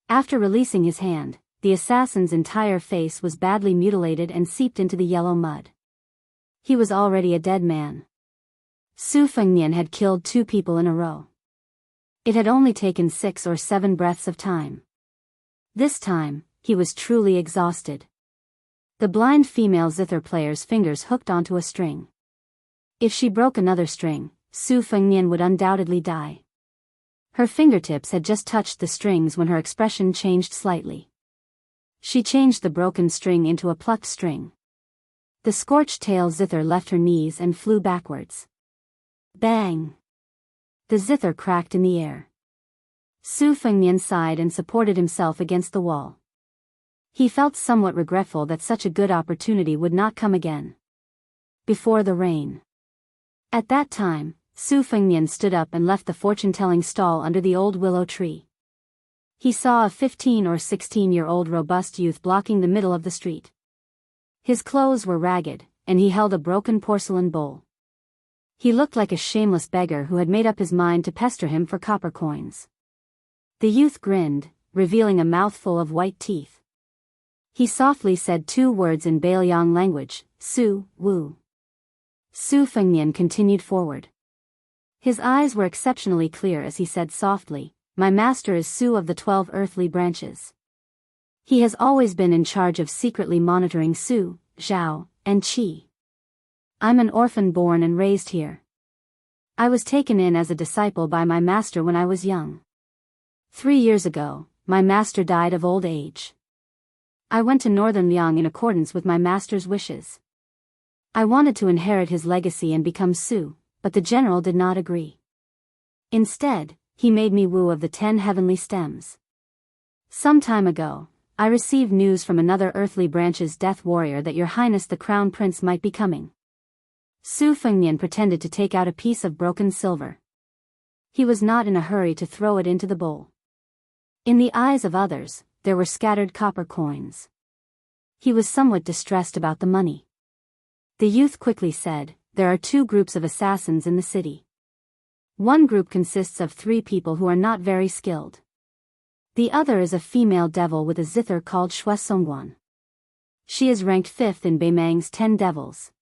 After releasing his hand, the assassin's entire face was badly mutilated and seeped into the yellow mud. He was already a dead man. Su Fengnian had killed 2 people in a row. It had only taken 6 or 7 breaths of time. This time, he was truly exhausted. The blind female zither player's fingers hooked onto a string. If she broke another string, Su Fengnian would undoubtedly die. Her fingertips had just touched the strings when her expression changed slightly. She changed the broken string into a plucked string. The scorched tail zither left her knees and flew backwards. Bang! The zither cracked in the air. Su Fengnian sighed and supported himself against the wall. He felt somewhat regretful that such a good opportunity would not come again. Before the rain. At that time, Su Fengnian stood up and left the fortune-telling stall under the old willow tree. He saw a 15 or 16-year-old robust youth blocking the middle of the street. His clothes were ragged, and he held a broken porcelain bowl. He looked like a shameless beggar who had made up his mind to pester him for copper coins. The youth grinned, revealing a mouthful of white teeth. He softly said 2 words in Bailiang language, Su, Wu. Su Fengnian continued forward. His eyes were exceptionally clear as he said softly, "My master is Su of the 12 earthly branches. He has always been in charge of secretly monitoring Su, Zhao, and Qi. I'm an orphan born and raised here. I was taken in as a disciple by my master when I was young. 3 years ago, my master died of old age. I went to northern Liang in accordance with my master's wishes. I wanted to inherit his legacy and become Su, but the general did not agree. Instead, he made me Wu of the 10 heavenly stems. Some time ago, I received news from another earthly branch's death warrior that your highness the crown prince might be coming." Su Fengnian pretended to take out a piece of broken silver. He was not in a hurry to throw it into the bowl. In the eyes of others, there were scattered copper coins. He was somewhat distressed about the money. The youth quickly said, "There are 2 groups of assassins in the city. One group consists of 3 people who are not very skilled. The other is a female devil with a zither called Shui Songguan. She is ranked 5th in Beimang's 10 devils.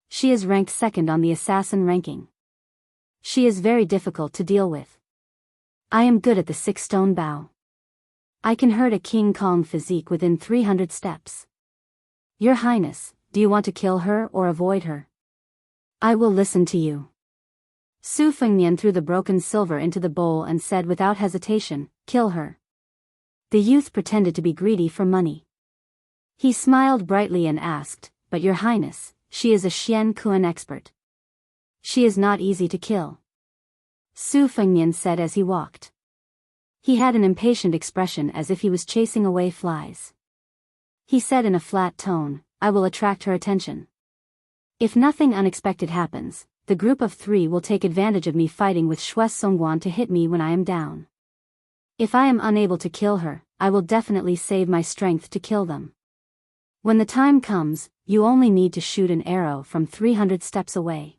She is ranked 2nd on the assassin ranking. She is very difficult to deal with. I am good at the 6-stone bow. I can hurt a King Kong physique within 300 steps. Your Highness, do you want to kill her or avoid her? I will listen to you." Su Fengnian threw the broken silver into the bowl and said without hesitation, "Kill her." The youth pretended to be greedy for money. He smiled brightly and asked, "But your Highness, she is a Xian Kuan expert. She is not easy to kill." Su Fengnian said as he walked. He had an impatient expression as if he was chasing away flies. He said in a flat tone, "I will attract her attention. If nothing unexpected happens, the group of 3 will take advantage of me fighting with Shui Songguan to hit me when I am down. If I am unable to kill her, I will definitely save my strength to kill them. When the time comes, you only need to shoot an arrow from 300 steps away."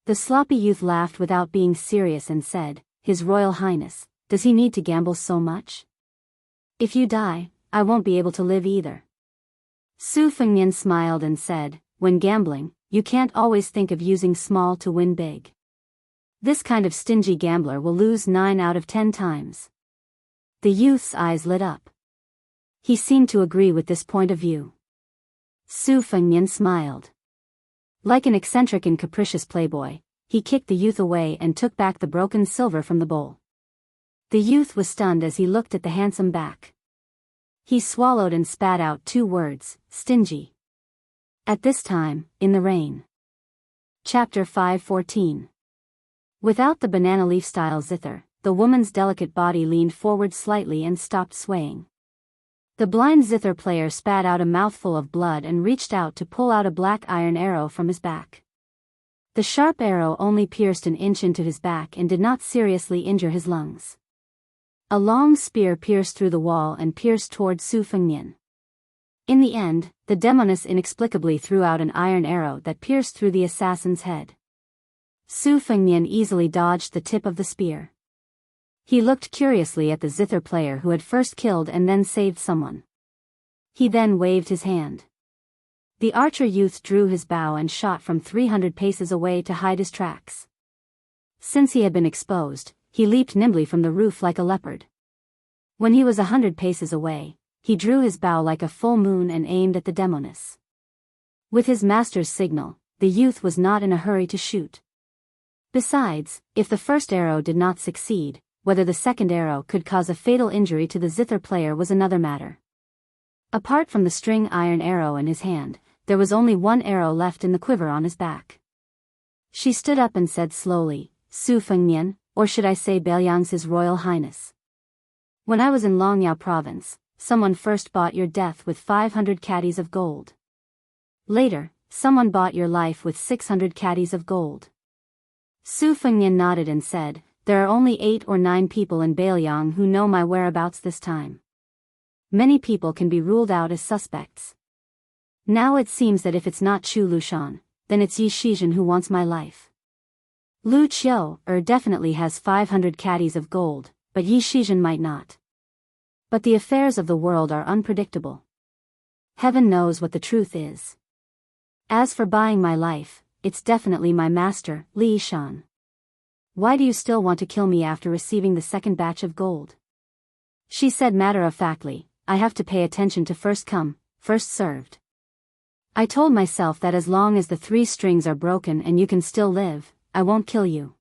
The sloppy youth laughed without being serious and said, "His Royal Highness, does he need to gamble so much? If you die, I won't be able to live either." Su Fengnian smiled and said, "When gambling, you can't always think of using small to win big. This kind of stingy gambler will lose 9 out of 10 times." The youth's eyes lit up. He seemed to agree with this point of view. Su Fengnian smiled. Like an eccentric and capricious playboy, he kicked the youth away and took back the broken silver from the bowl. The youth was stunned as he looked at the handsome back. He swallowed and spat out 2 words, "Stingy." At this time, in the rain. Chapter 5:14. Without the banana leaf style zither, the woman's delicate body leaned forward slightly and stopped swaying. The blind zither player spat out a mouthful of blood and reached out to pull out a black iron arrow from his back. The sharp arrow only pierced an inch into his back and did not seriously injure his lungs. A long spear pierced through the wall and pierced toward Su Fengnian. In the end, the demoness inexplicably threw out an iron arrow that pierced through the assassin's head. Su Fengnian easily dodged the tip of the spear. He looked curiously at the zither player who had first killed and then saved someone. He then waved his hand. The archer youth drew his bow and shot from 300 paces away to hide his tracks. Since he had been exposed, he leaped nimbly from the roof like a leopard. When he was 100 paces away, he drew his bow like a full moon and aimed at the demoness. With his master's signal, the youth was not in a hurry to shoot. Besides, if the first arrow did not succeed, whether the second arrow could cause a fatal injury to the zither player was another matter. Apart from the string iron arrow in his hand, there was only one arrow left in the quiver on his back. She stood up and said slowly, Su Fengmian, or should I say Beiliang's His Royal Highness. When I was in Longyao province, someone first bought your death with 500 caddies of gold. Later, someone bought your life with 600 caddies of gold. Su Fengmian nodded and said, there are only 8 or 9 people in Beiliang who know my whereabouts this time. Many people can be ruled out as suspects. Now it seems that if it's not Chu Lushan, then it's Yi Shizhen who wants my life. Lu Qiu definitely has 500 caddies of gold, but Yi Shizhen might not. But the affairs of the world are unpredictable. Heaven knows what the truth is. As for buying my life, it's definitely my master, Li Shan. Why do you still want to kill me after receiving the second batch of gold? She said matter-of-factly, I have to pay attention to first come, first served. I told myself that as long as the 3 strings are broken and you can still live, I won't kill you.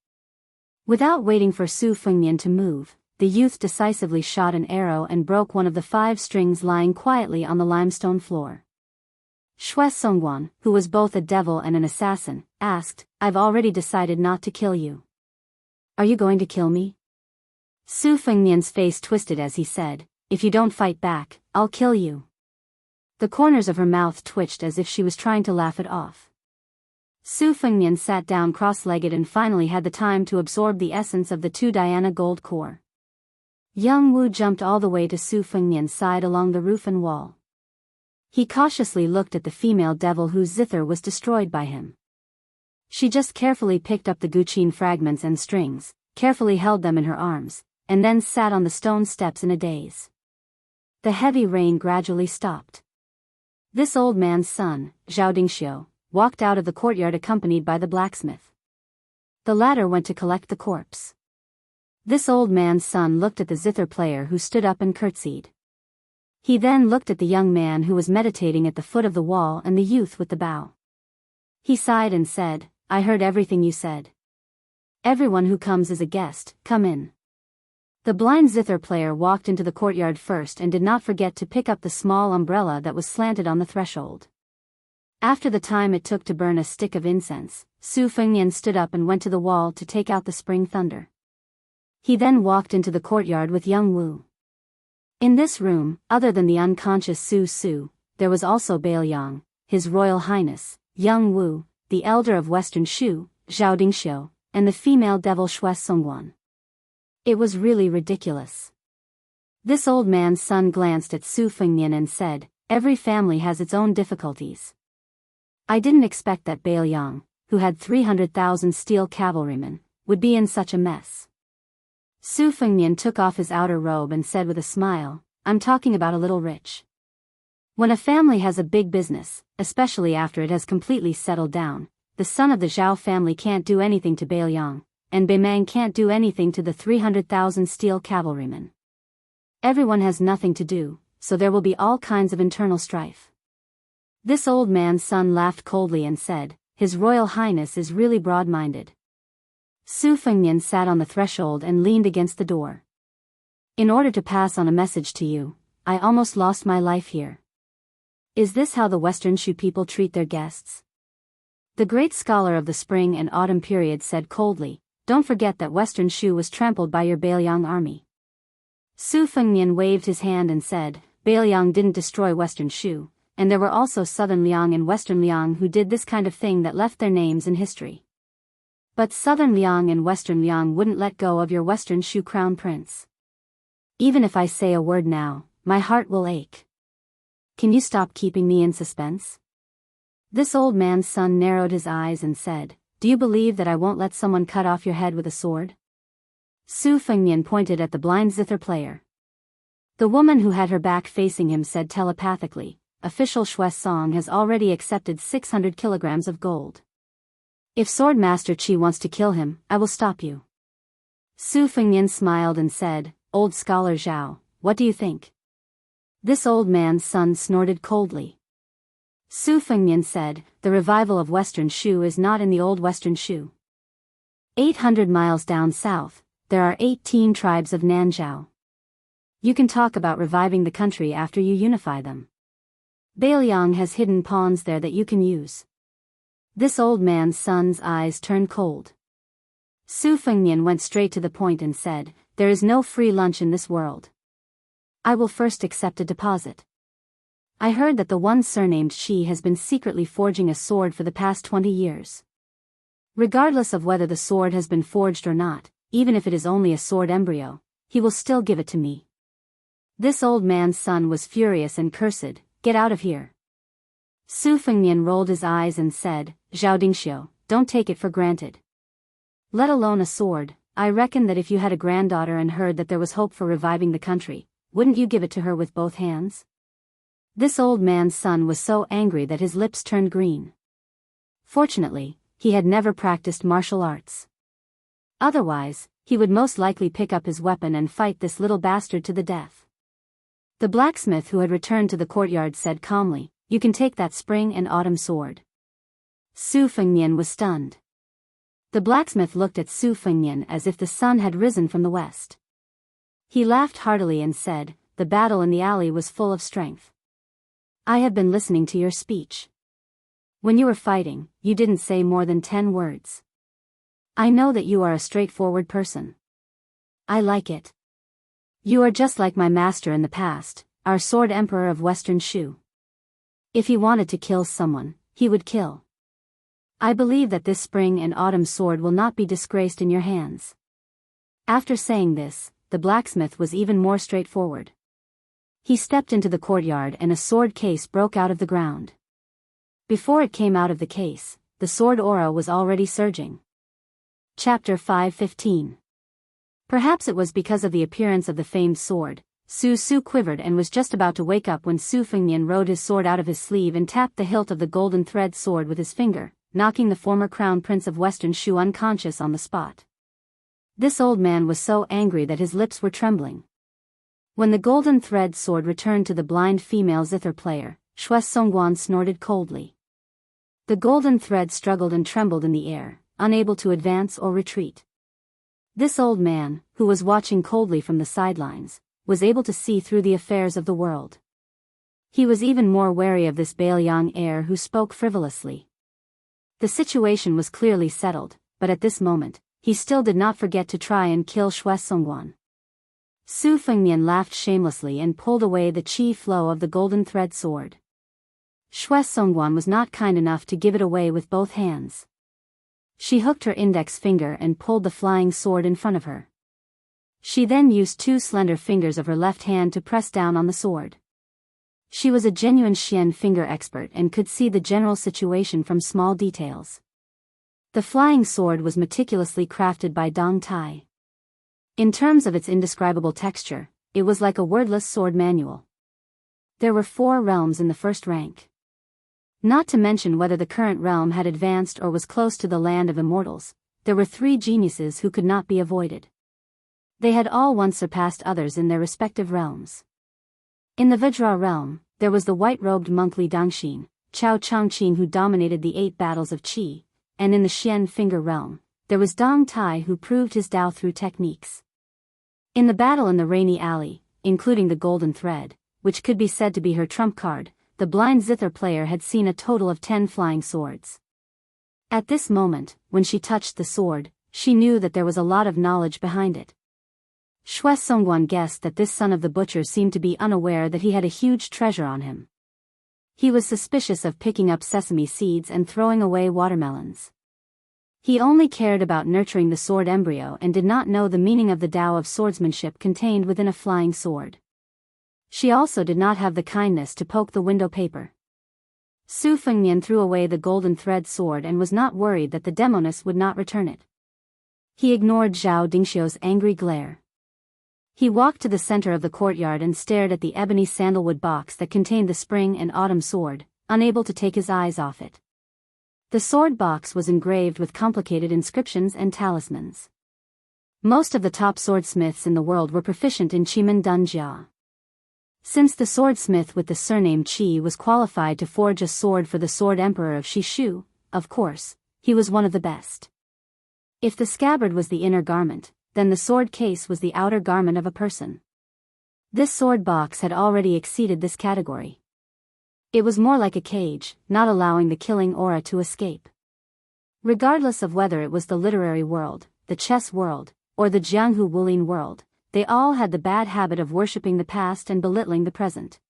Without waiting for Su Fengmian to move, the youth decisively shot an arrow and broke one of the 5 strings lying quietly on the limestone floor. Xue Songguan, who was both a devil and an assassin, asked, I've already decided not to kill you. Are you going to kill me? Su Fengmian's face twisted as he said, if you don't fight back, I'll kill you. The corners of her mouth twitched as if she was trying to laugh it off. Su Fengmian sat down cross-legged and finally had the time to absorb the essence of the 2 Diana gold core. Yang Wu jumped all the way to Su Fengmian's side along the roof and wall. He cautiously looked at the female devil whose zither was destroyed by him. She just carefully picked up the guqin fragments and strings, carefully held them in her arms, and then sat on the stone steps in a daze. The heavy rain gradually stopped. This old man's son, Zhao Dingxiu, walked out of the courtyard accompanied by the blacksmith. The latter went to collect the corpse. This old man's son looked at the zither player who stood up and curtsied. He then looked at the young man who was meditating at the foot of the wall and the youth with the bow. He sighed and said, I heard everything you said. Everyone who comes is a guest, come in. The blind zither player walked into the courtyard first and did not forget to pick up the small umbrella that was slanted on the threshold. After the time it took to burn a stick of incense, Su Fengmian stood up and went to the wall to take out the spring thunder. He then walked into the courtyard with Yang Wu. In this room, other than the unconscious Su Su, there was also Beiliang, His Royal Highness, Yang Wu, the elder of Western Shu, Zhao Dingxiu, and the female devil Xue Songguan. It was really ridiculous. This old man's son glanced at Su Fengmian and said, every family has its own difficulties. I didn't expect that Beiliang, who had 300,000 steel cavalrymen, would be in such a mess. Su Fengmian took off his outer robe and said with a smile, I'm talking about a little rich. When a family has a big business, especially after it has completely settled down, the son of the Zhao family can't do anything to Beiliang, and Beimang can't do anything to the 300,000 steel cavalrymen. Everyone has nothing to do, so there will be all kinds of internal strife. This old man's son laughed coldly and said, His Royal Highness is really broad-minded. Su Fengmian sat on the threshold and leaned against the door. In order to pass on a message to you, I almost lost my life here. Is this how the Western Shu people treat their guests? The great scholar of the spring and autumn period said coldly, don't forget that Western Shu was trampled by your Beiliang army. Su Fengmian waved his hand and said, Beiliang didn't destroy Western Shu, and there were also Southern Liang and Western Liang who did this kind of thing that left their names in history. But Southern Liang and Western Liang wouldn't let go of your Western Shu crown prince. Even if I say a word now, my heart will ache. Can you stop keeping me in suspense? This old man's son narrowed his eyes and said, Do you believe that I won't let someone cut off your head with a sword? Su Fengmian pointed at the blind zither player. The woman who had her back facing him said telepathically, Official Xue Song has already accepted 600 kilograms of gold. If Sword Master Qi wants to kill him, I will stop you. Su Fengmian smiled and said, Old scholar Zhao, what do you think? This old man's son snorted coldly. Su Fengnian said, the revival of Western Shu is not in the old Western Shu. 800 miles down south, there are 18 tribes of Nanzhao. You can talk about reviving the country after you unify them. Bailiang has hidden pawns there that you can use. This old man's son's eyes turned cold. Su Fengnian went straight to the point and said, there is no free lunch in this world. I will first accept a deposit. I heard that the one surnamed Shi has been secretly forging a sword for the past 20 years. Regardless of whether the sword has been forged or not, even if it is only a sword embryo, he will still give it to me. This old man's son was furious and cursed, get out of here. Su Fengnian rolled his eyes and said, Zhao Dingxiu, don't take it for granted. Let alone a sword, I reckon that if you had a granddaughter and heard that there was hope for reviving the country, wouldn't you give it to her with both hands? This old man's son was so angry that his lips turned green. Fortunately, he had never practiced martial arts. Otherwise, he would most likely pick up his weapon and fight this little bastard to the death. The blacksmith who had returned to the courtyard said calmly, you can take that spring and autumn sword. Su Fengnian was stunned. The blacksmith looked at Su Fengnian as if the sun had risen from the west. He laughed heartily and said, the battle in the alley was full of strength. I have been listening to your speech. When you were fighting, you didn't say more than 10 words. I know that you are a straightforward person. I like it. You are just like my master in the past, our sword emperor of Western Shu. If he wanted to kill someone, he would kill. I believe that this spring and autumn sword will not be disgraced in your hands. After saying this, the blacksmith was even more straightforward. He stepped into the courtyard and a sword case broke out of the ground. Before it came out of the case, the sword aura was already surging. Chapter 5:15. Perhaps it was because of the appearance of the famed sword, Su quivered and was just about to wake up when Su Fengnian rode his sword out of his sleeve and tapped the hilt of the golden thread sword with his finger, knocking the former crown prince of Western Shu unconscious on the spot. This old man was so angry that his lips were trembling. When the golden thread sword returned to the blind female zither player, Shuai Songguan snorted coldly. The golden thread struggled and trembled in the air, unable to advance or retreat. This old man, who was watching coldly from the sidelines, was able to see through the affairs of the world. He was even more wary of this Bailiang heir who spoke frivolously. The situation was clearly settled, but at this moment, he still did not forget to try and kill Shuai Songguan. Su Fengnian laughed shamelessly and pulled away the qi flow of the golden thread sword. Shuai Songguan was not kind enough to give it away with both hands. She hooked her index finger and pulled the flying sword in front of her. She then used 2 slender fingers of her left hand to press down on the sword. She was a genuine Xian finger expert and could see the general situation from small details. The flying sword was meticulously crafted by Dong Tai. In terms of its indescribable texture, it was like a wordless sword manual. There were 4 realms in the first rank. Not to mention whether the current realm had advanced or was close to the land of immortals, there were 3 geniuses who could not be avoided. They had all once surpassed others in their respective realms. In the Vajra realm, there was the white-robed monk Li Dangxin, Chao Changqin who dominated the 8 battles of qi, and in the Xian finger realm, there was Dong Tai who proved his Dao through techniques. In the battle in the rainy alley, including the golden thread, which could be said to be her trump card, the blind zither player had seen a total of 10 flying swords. At this moment, when she touched the sword, she knew that there was a lot of knowledge behind it. Shuai Songguan guessed that this son of the butcher seemed to be unaware that he had a huge treasure on him. He was suspicious of picking up sesame seeds and throwing away watermelons. He only cared about nurturing the sword embryo and did not know the meaning of the Tao of swordsmanship contained within a flying sword. She also did not have the kindness to poke the window paper. Su Fengnian threw away the golden thread sword and was not worried that the demoness would not return it. He ignored Zhao Dingxiu's angry glare. He walked to the center of the courtyard and stared at the ebony sandalwood box that contained the spring and autumn sword, unable to take his eyes off it. The sword box was engraved with complicated inscriptions and talismans. Most of the top swordsmiths in the world were proficient in Qimen Dunjia. Since the swordsmith with the surname Qi was qualified to forge a sword for the sword emperor of Shishu, of course, he was one of the best. If the scabbard was the inner garment, then the sword case was the outer garment of a person. This sword box had already exceeded this category. It was more like a cage, not allowing the killing aura to escape. Regardless of whether it was the literary world, the chess world, or the Jianghu Wulin world, they all had the bad habit of worshipping the past and belittling the present.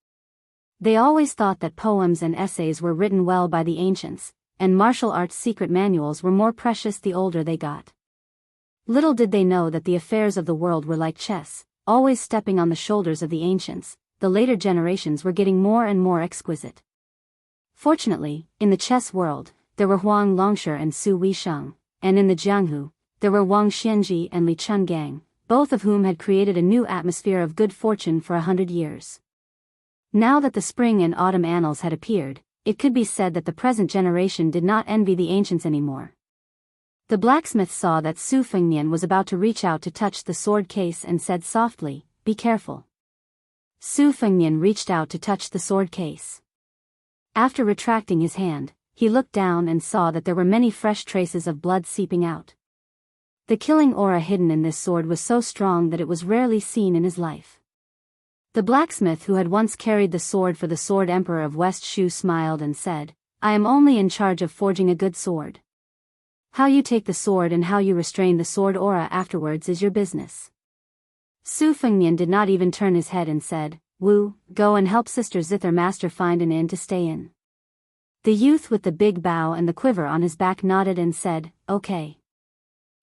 They always thought that poems and essays were written well by the ancients, and martial arts secret manuals were more precious the older they got. Little did they know that the affairs of the world were like chess, always stepping on the shoulders of the ancients. The later generations were getting more and more exquisite. Fortunately, in the chess world, there were Huang Longshi and Su Weisheng, and in the Jianghu, there were Wang Xianji and Li Chungang, both of whom had created a new atmosphere of good fortune for 100 years. Now that the spring and autumn annals had appeared, it could be said that the present generation did not envy the ancients anymore. The blacksmith saw that Su Fengnian was about to reach out to touch the sword case and said softly, "Be careful." Su Fengnian reached out to touch the sword case. After retracting his hand, he looked down and saw that there were many fresh traces of blood seeping out. The killing aura hidden in this sword was so strong that it was rarely seen in his life. The blacksmith who had once carried the sword for the sword emperor of West Shu smiled and said, "I am only in charge of forging a good sword. How you take the sword and how you restrain the sword aura afterwards is your business." Su Fengnian did not even turn his head and said, "Wu, go and help Sister Zither Master find an inn to stay in." The youth with the big bow and the quiver on his back nodded and said, "Okay."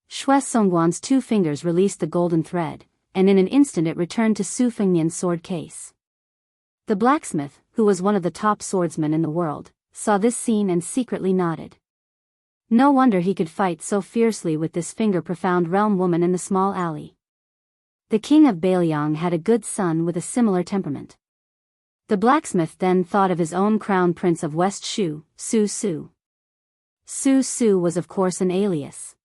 Xue Songguan's 2 fingers released the golden thread, and in an instant it returned to Su Fengnian's sword case. The blacksmith, who was one of the top swordsmen in the world, saw this scene and secretly nodded. No wonder he could fight so fiercely with this finger-profound realm woman in the small alley. The king of Bailiang had a good son with a similar temperament. The blacksmith then thought of his own crown prince of West Shu, Su Su. Su Su was of course an alias.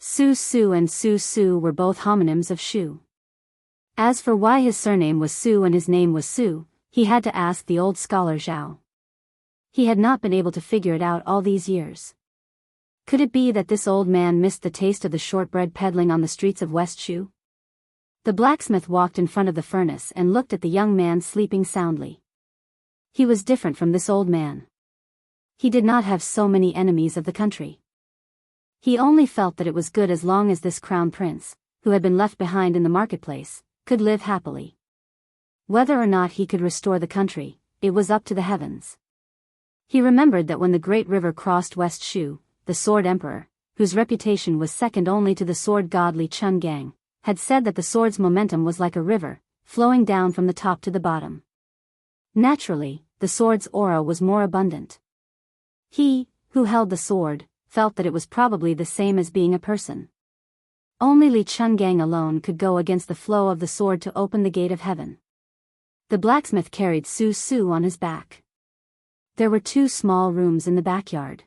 Su Su and Su Su were both homonyms of Shu. As for why his surname was Su and his name was Su, he had to ask the old scholar Zhao. He had not been able to figure it out all these years. Could it be that this old man missed the taste of the shortbread peddling on the streets of West Shu? The blacksmith walked in front of the furnace and looked at the young man sleeping soundly. He was different from this old man. He did not have so many enemies of the country. He only felt that it was good as long as this crown prince, who had been left behind in the marketplace, could live happily. Whether or not he could restore the country, it was up to the heavens. He remembered that when the great river crossed West Shu, the sword emperor, whose reputation was second only to the sword god Li Chungang, had said that the sword's momentum was like a river, flowing down from the top to the bottom. Naturally, the sword's aura was more abundant. He, who held the sword, felt that it was probably the same as being a person. Only Li Chungang alone could go against the flow of the sword to open the gate of heaven. The blacksmith carried Su Su on his back. There were 2 small rooms in the backyard.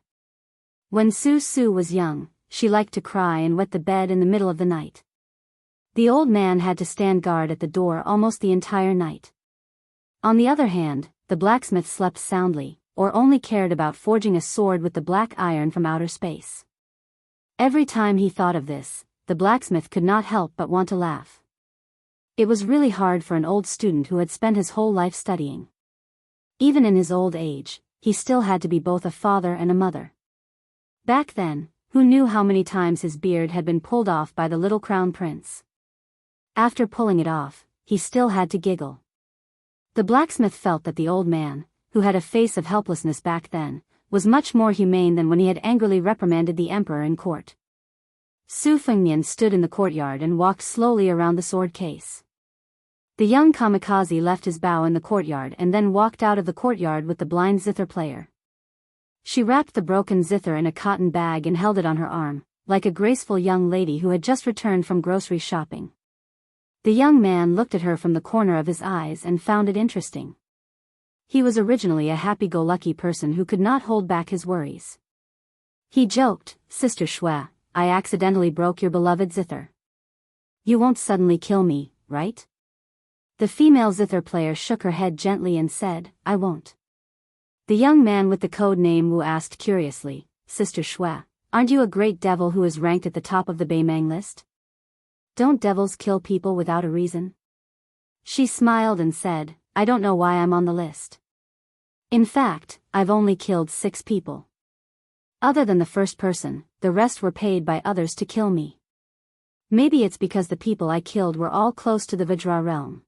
When Su Su was young, she liked to cry and wet the bed in the middle of the night. The old man had to stand guard at the door almost the entire night. On the other hand, the blacksmith slept soundly, or only cared about forging a sword with the black iron from outer space. Every time he thought of this, the blacksmith could not help but want to laugh. It was really hard for an old student who had spent his whole life studying. Even in his old age, he still had to be both a father and a mother. Back then, who knew how many times his beard had been pulled off by the little crown prince? After pulling it off, he still had to giggle. The blacksmith felt that the old man, who had a face of helplessness back then, was much more humane than when he had angrily reprimanded the emperor in court. Su Fengnian stood in the courtyard and walked slowly around the sword case. The young kamikaze left his bow in the courtyard and then walked out of the courtyard with the blind zither player. She wrapped the broken zither in a cotton bag and held it on her arm, like a graceful young lady who had just returned from grocery shopping. The young man looked at her from the corner of his eyes and found it interesting. He was originally a happy-go-lucky person who could not hold back his worries. He joked, "Sister Xue, I accidentally broke your beloved zither. You won't suddenly kill me, right?" The female zither player shook her head gently and said, I won't. The young man with the code name Wu asked curiously, Sister Shui, aren't you a great devil who is ranked at the top of the Beimang list? Don't devils kill people without a reason? She smiled and said, I don't know why I'm on the list. In fact, I've only killed 6 people. Other than the first person, the rest were paid by others to kill me. Maybe it's because the people I killed were all close to the Vajra realm.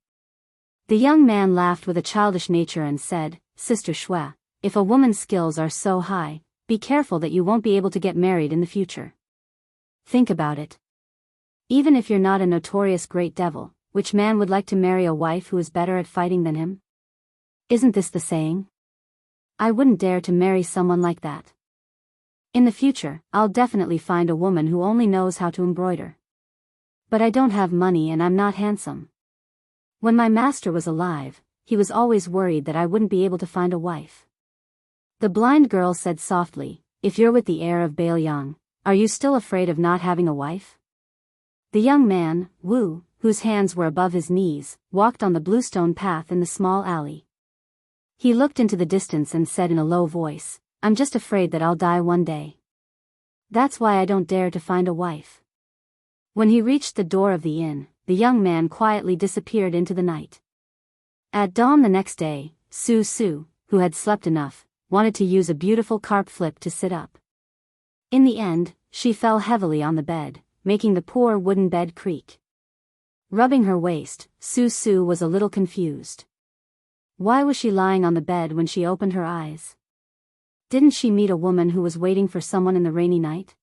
The young man laughed with a childish nature and said, Sister Shui, if a woman's skills are so high, be careful that you won't be able to get married in the future. Think about it. Even if you're not a notorious great devil, which man would like to marry a wife who is better at fighting than him? Isn't this the saying? I wouldn't dare to marry someone like that. In the future, I'll definitely find a woman who only knows how to embroider. But I don't have money and I'm not handsome. When my master was alive, he was always worried that I wouldn't be able to find a wife. The blind girl said softly, if you're with the heir of Baoyang, are you still afraid of not having a wife? The young man, Wu, whose hands were above his knees, walked on the bluestone path in the small alley. He looked into the distance and said in a low voice, I'm just afraid that I'll die one day. That's why I don't dare to find a wife. When he reached the door of the inn, the young man quietly disappeared into the night. At dawn the next day, Su, who had slept enough, wanted to use a beautiful carp flip to sit up. In the end, she fell heavily on the bed, making the poor wooden bed creak. Rubbing her waist, Su was a little confused. Why was she lying on the bed when she opened her eyes? Didn't she meet a woman who was waiting for someone in the rainy night?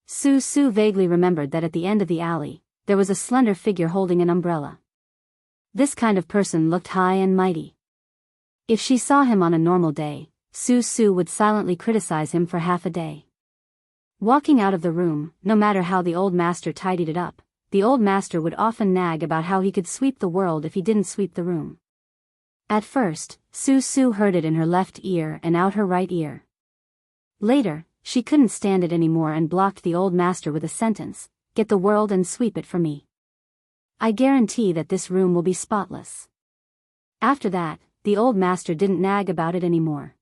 Su vaguely remembered that at the end of the alley, there was a slender figure holding an umbrella. This kind of person looked high and mighty. If she saw him on a normal day, Su would silently criticize him for half a day. Walking out of the room, no matter how the old master tidied it up, the old master would often nag about how he could sweep the world if he didn't sweep the room. At first, Su heard it in her left ear and out her right ear. Later, she couldn't stand it anymore and blocked the old master with a sentence, get the world and sweep it for me. I guarantee that this room will be spotless. After that, the old master didn't nag about it anymore.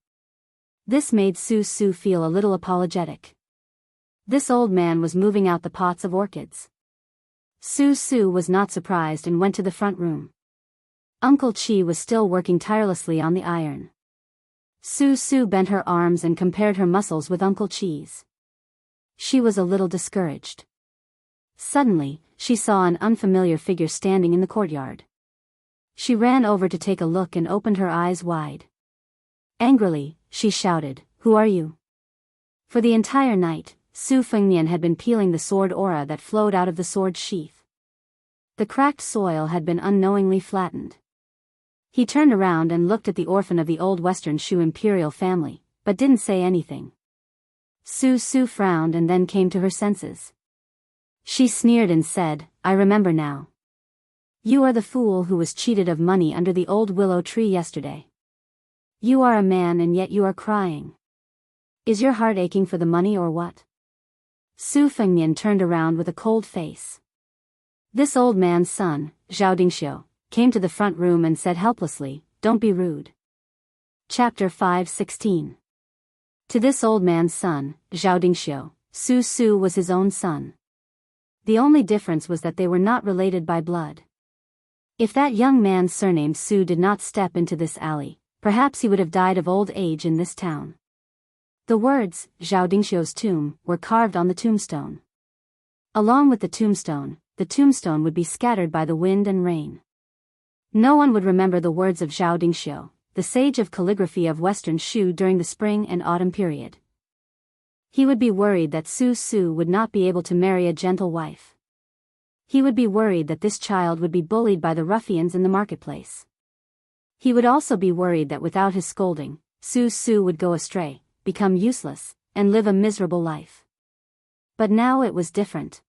This made Su feel a little apologetic. This old man was moving out the pots of orchids. Su was not surprised and went to the front room. Uncle Chi was still working tirelessly on the iron. Su bent her arms and compared her muscles with Uncle Chi's. She was a little discouraged. Suddenly, she saw an unfamiliar figure standing in the courtyard. She ran over to take a look and opened her eyes wide. Angrily, she shouted, Who are you? For the entire night, Su Fengnian had been peeling the sword aura that flowed out of the sword sheath. The cracked soil had been unknowingly flattened. He turned around and looked at the orphan of the old Western Shu imperial family, but didn't say anything. Su frowned and then came to her senses. She sneered and said, I remember now. You are the fool who was cheated of money under the old willow tree yesterday. You are a man and yet you are crying. Is your heart aching for the money or what? Su Fengnian turned around with a cold face. This old man's son, Zhao Dingxiu, came to the front room and said helplessly, Don't be rude. Chapter 5:16. To this old man's son, Zhao Dingxiu, Su was his own son. The only difference was that they were not related by blood. If that young man's surname Su did not step into this alley, perhaps he would have died of old age in this town. The words, Zhao Dingxiu's tomb, were carved on the tombstone. Along with the tombstone would be scattered by the wind and rain. No one would remember the words of Zhao Dingxiu, the sage of calligraphy of Western Shu during the spring and autumn period. He would be worried that Su would not be able to marry a gentle wife. He would be worried that this child would be bullied by the ruffians in the marketplace. He would also be worried that without his scolding, Su would go astray, become useless, and live a miserable life. But now it was different.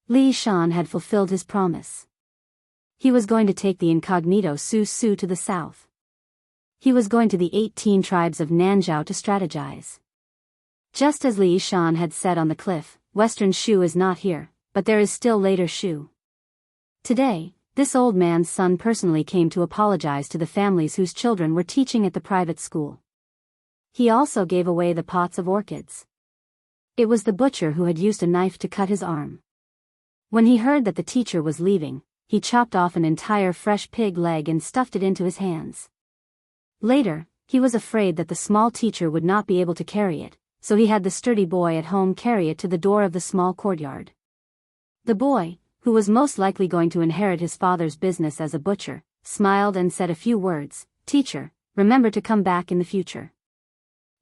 Li Shan had fulfilled his promise. He was going to take the incognito Su to the south. He was going to the 18 tribes of Nanzhao to strategize. Just as Li Shan had said on the cliff, Western Shu is not here, but there is still later Shu. Today, This old man's son personally came to apologize to the families whose children were teaching at the private school. He also gave away the pots of orchids. It was the butcher who had used a knife to cut his arm. When he heard that the teacher was leaving, he chopped off an entire fresh pig leg and stuffed it into his hands. Later, he was afraid that the small teacher would not be able to carry it, so he had the sturdy boy at home carry it to the door of the small courtyard. The boy, who was most likely going to inherit his father's business as a butcher, smiled and said a few words. "Teacher, remember to come back in the future."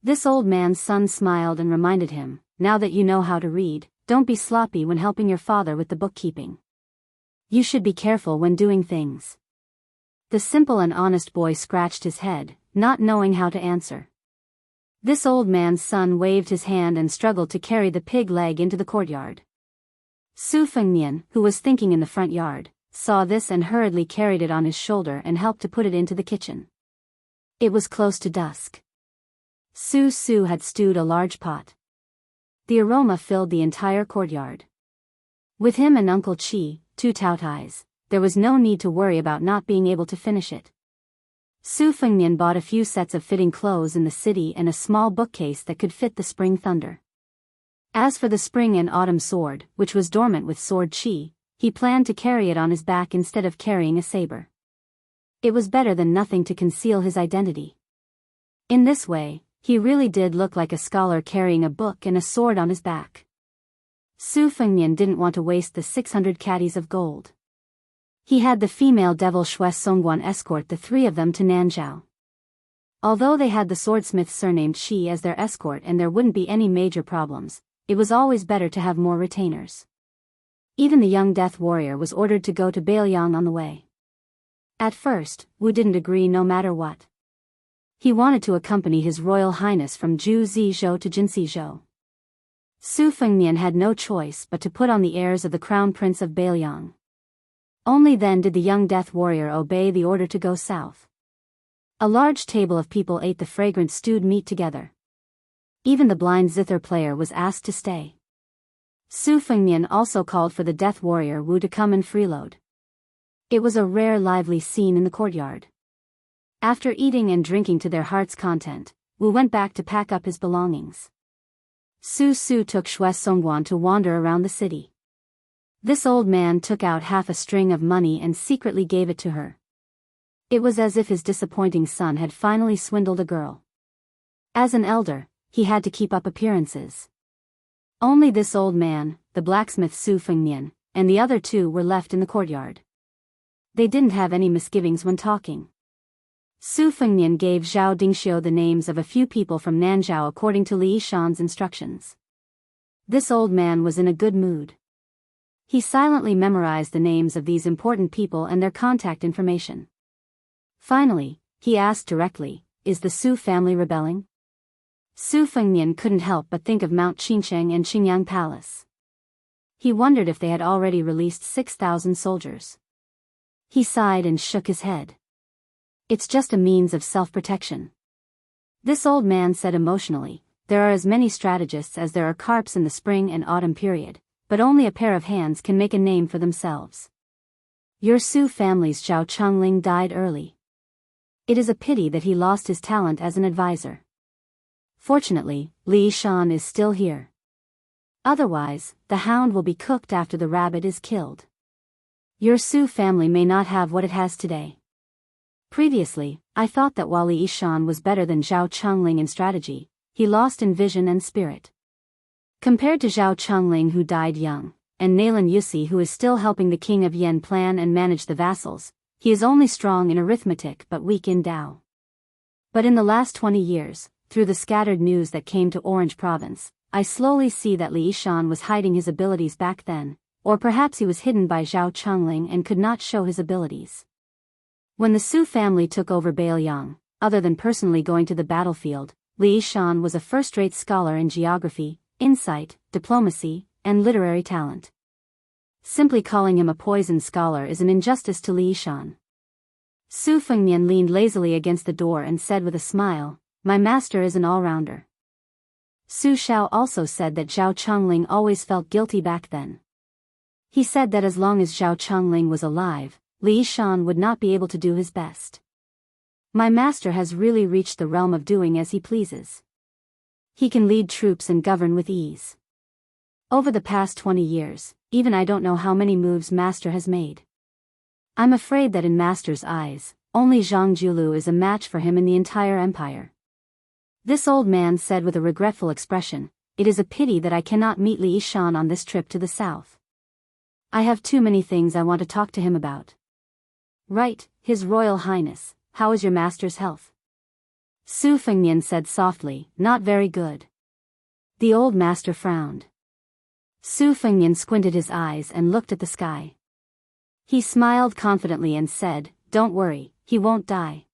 This old man's son smiled and reminded him, "Now that you know how to read, don't be sloppy when helping your father with the bookkeeping. You should be careful when doing things." The simple and honest boy scratched his head, not knowing how to answer. This old man's son waved his hand and struggled to carry the pig leg into the courtyard. Su Fengnian, who was thinking in the front yard, saw this and hurriedly carried it on his shoulder and helped to put it into the kitchen. It was close to dusk. Su had stewed a large pot. The aroma filled the entire courtyard. With him and Uncle Chi, two Taotais, there was no need to worry about not being able to finish it. Su Fengnian bought a few sets of fitting clothes in the city and a small bookcase that could fit the spring thunder. As for the spring and autumn sword, which was dormant with sword chi, he planned to carry it on his back instead of carrying a saber. It was better than nothing to conceal his identity. In this way, he really did look like a scholar carrying a book and a sword on his back. Su Fengnian didn't want to waste the 600 caddies of gold. He had the female devil Shui Songguan escort the three of them to Nanzhao. Although they had the swordsmith surnamed Shi as their escort and there wouldn't be any major problems, it was always better to have more retainers. Even the young death warrior was ordered to go to Bailiang on the way. At first, Wu didn't agree no matter what. He wanted to accompany His Royal Highness from Zhuzhizhou to Jinsizhou. Su Fengnian had no choice but to put on the airs of the Crown Prince of Bailiang. Only then did the young death warrior obey the order to go south. A large table of people ate the fragrant stewed meat together. Even the blind zither player was asked to stay. Su Fengnian also called for the death warrior Wu to come and freeload. It was a rare lively scene in the courtyard. After eating and drinking to their heart's content, Wu went back to pack up his belongings. Su took Shui Songguan to wander around the city. This old man took out half a string of money and secretly gave it to her. It was as if his disappointing son had finally swindled a girl. As an elder, he had to keep up appearances. Only this old man, the blacksmith Su Fengnian, and the other two were left in the courtyard. They didn't have any misgivings when talking. Su Fengnian gave Zhao Dingxiu the names of a few people from Nanzhao according to Li Yishan's instructions. This old man was in a good mood. He silently memorized the names of these important people and their contact information. Finally, he asked directly, "Is the Su family rebelling?" Su Fengnian couldn't help but think of Mount Qingsheng and Qingyang Palace. He wondered if they had already released 6,000 soldiers. He sighed and shook his head. It's just a means of self-protection. This old man said emotionally, "There are as many strategists as there are carps in the spring and autumn period, but only a pair of hands can make a name for themselves. Your Su family's Zhao Chongling died early. It is a pity that he lost his talent as an advisor. Fortunately, Li Yishan is still here. Otherwise, the hound will be cooked after the rabbit is killed. Your Su family may not have what it has today. Previously, I thought that while Li Yishan was better than Zhao Chongling in strategy, he lost in vision and spirit. Compared to Zhao Chongling who died young, and Nailan Yusi who is still helping the king of Yen plan and manage the vassals, he is only strong in arithmetic but weak in Dao. But in the last 20 years, through the scattered news that came to Orange Province, I slowly see that Li Yishan was hiding his abilities back then, or perhaps he was hidden by Zhao Chongling and could not show his abilities. When the Su family took over Bailiang, other than personally going to the battlefield, Li Yishan was a first-rate scholar in geography, insight, diplomacy, and literary talent. Simply calling him a poisoned scholar is an injustice to Li Yishan. Su Fengnian leaned lazily against the door and said with a smile, "My master is an all-rounder." Su Shao also said that Zhao Chongling always felt guilty back then. He said that as long as Zhao Chongling was alive, Li Yishan would not be able to do his best. My master has really reached the realm of doing as he pleases. He can lead troops and govern with ease. Over the past 20 years, even I don't know how many moves master has made. I'm afraid that in master's eyes, only Zhang Julu is a match for him in the entire empire. This old man said with a regretful expression, "It is a pity that I cannot meet Li Yishan on this trip to the south. I have too many things I want to talk to him about." "Right, His Royal Highness, how is your master's health?" Su Fengnian said softly, "Not very good." The old master frowned. Su Fengnian squinted his eyes and looked at the sky. He smiled confidently and said, "Don't worry, he won't die."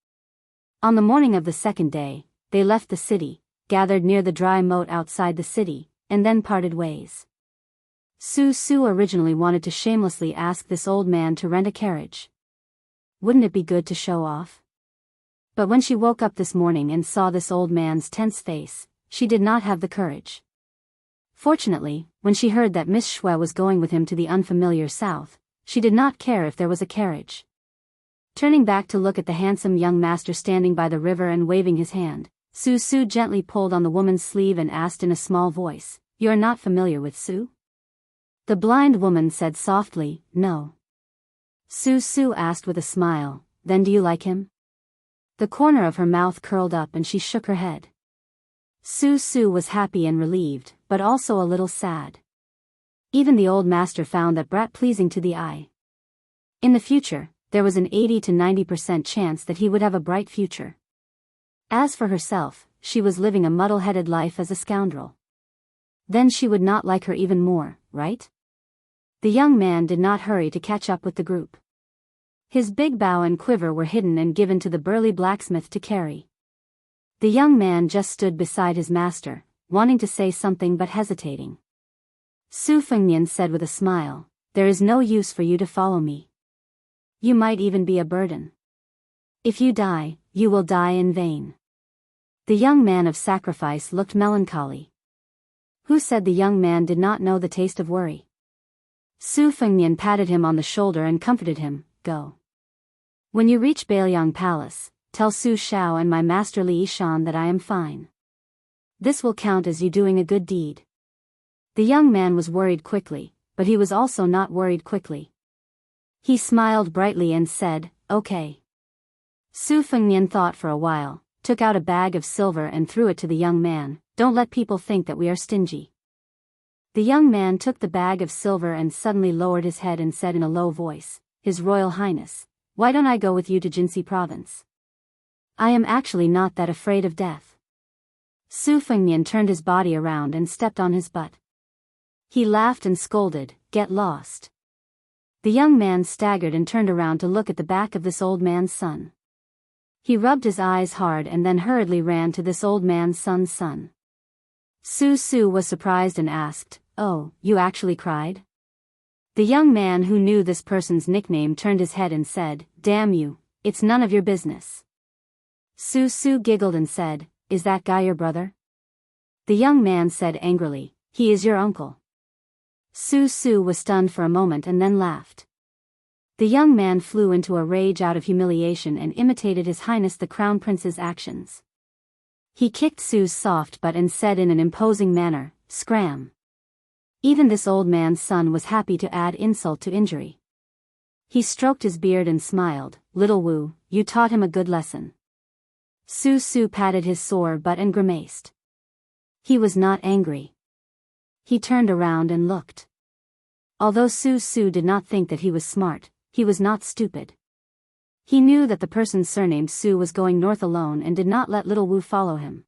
On the morning of the second day, they left the city, gathered near the dry moat outside the city, and then parted ways. Su originally wanted to shamelessly ask this old man to rent a carriage. Wouldn't it be good to show off? But when she woke up this morning and saw this old man's tense face, she did not have the courage. Fortunately, when she heard that Miss Shui was going with him to the unfamiliar south, she did not care if there was a carriage. Turning back to look at the handsome young master standing by the river and waving his hand, Su gently pulled on the woman's sleeve and asked in a small voice, "You are not familiar with Su?" The blind woman said softly, "No." Su asked with a smile, "Then do you like him?" The corner of her mouth curled up and she shook her head. Su was happy and relieved, but also a little sad. Even the old master found that brat pleasing to the eye. In the future, there was an 80 to 90% chance that he would have a bright future. As for herself, she was living a muddle-headed life as a scoundrel. Then she would not like her even more, right? The young man did not hurry to catch up with the group. His big bow and quiver were hidden and given to the burly blacksmith to carry. The young man just stood beside his master, wanting to say something but hesitating. Su Fengnian said with a smile, "There is no use for you to follow me. You might even be a burden. If you die, you will die in vain." The young man of sacrifice looked melancholy. Who said the young man did not know the taste of worry? Su Fengnian patted him on the shoulder and comforted him, "Go. When you reach Bailiang Palace, tell Su Xiao and my master Li Yishan that I am fine. This will count as you doing a good deed." The young man was worried quickly, but he was also not worried quickly. He smiled brightly and said, "Okay." Su Fengnian thought for a while, took out a bag of silver and threw it to the young man. "Don't let people think that we are stingy." The young man took the bag of silver and suddenly lowered his head and said in a low voice, "His Royal Highness, why don't I go with you to Jinxi Province? I am actually not that afraid of death." Su Fengnian turned his body around and stepped on his butt. He laughed and scolded, "Get lost." The young man staggered and turned around to look at the back of this old man's son. He rubbed his eyes hard and then hurriedly ran to this old man's son's son. Su was surprised and asked, "Oh, you actually cried?" The young man who knew this person's nickname turned his head and said, "Damn you, it's none of your business." Su giggled and said, "Is that guy your brother?" The young man said angrily, "He is your uncle." Su was stunned for a moment and then laughed. The young man flew into a rage out of humiliation and imitated His Highness the Crown Prince's actions. He kicked Su's soft butt and said in an imposing manner, "Scram." Even this old man's son was happy to add insult to injury. He stroked his beard and smiled, "Little Wu, you taught him a good lesson." Su patted his sore butt and grimaced. He was not angry. He turned around and looked. Although Su did not think that he was smart, he was not stupid. He knew that the person surnamed Su was going north alone and did not let little Wu follow him.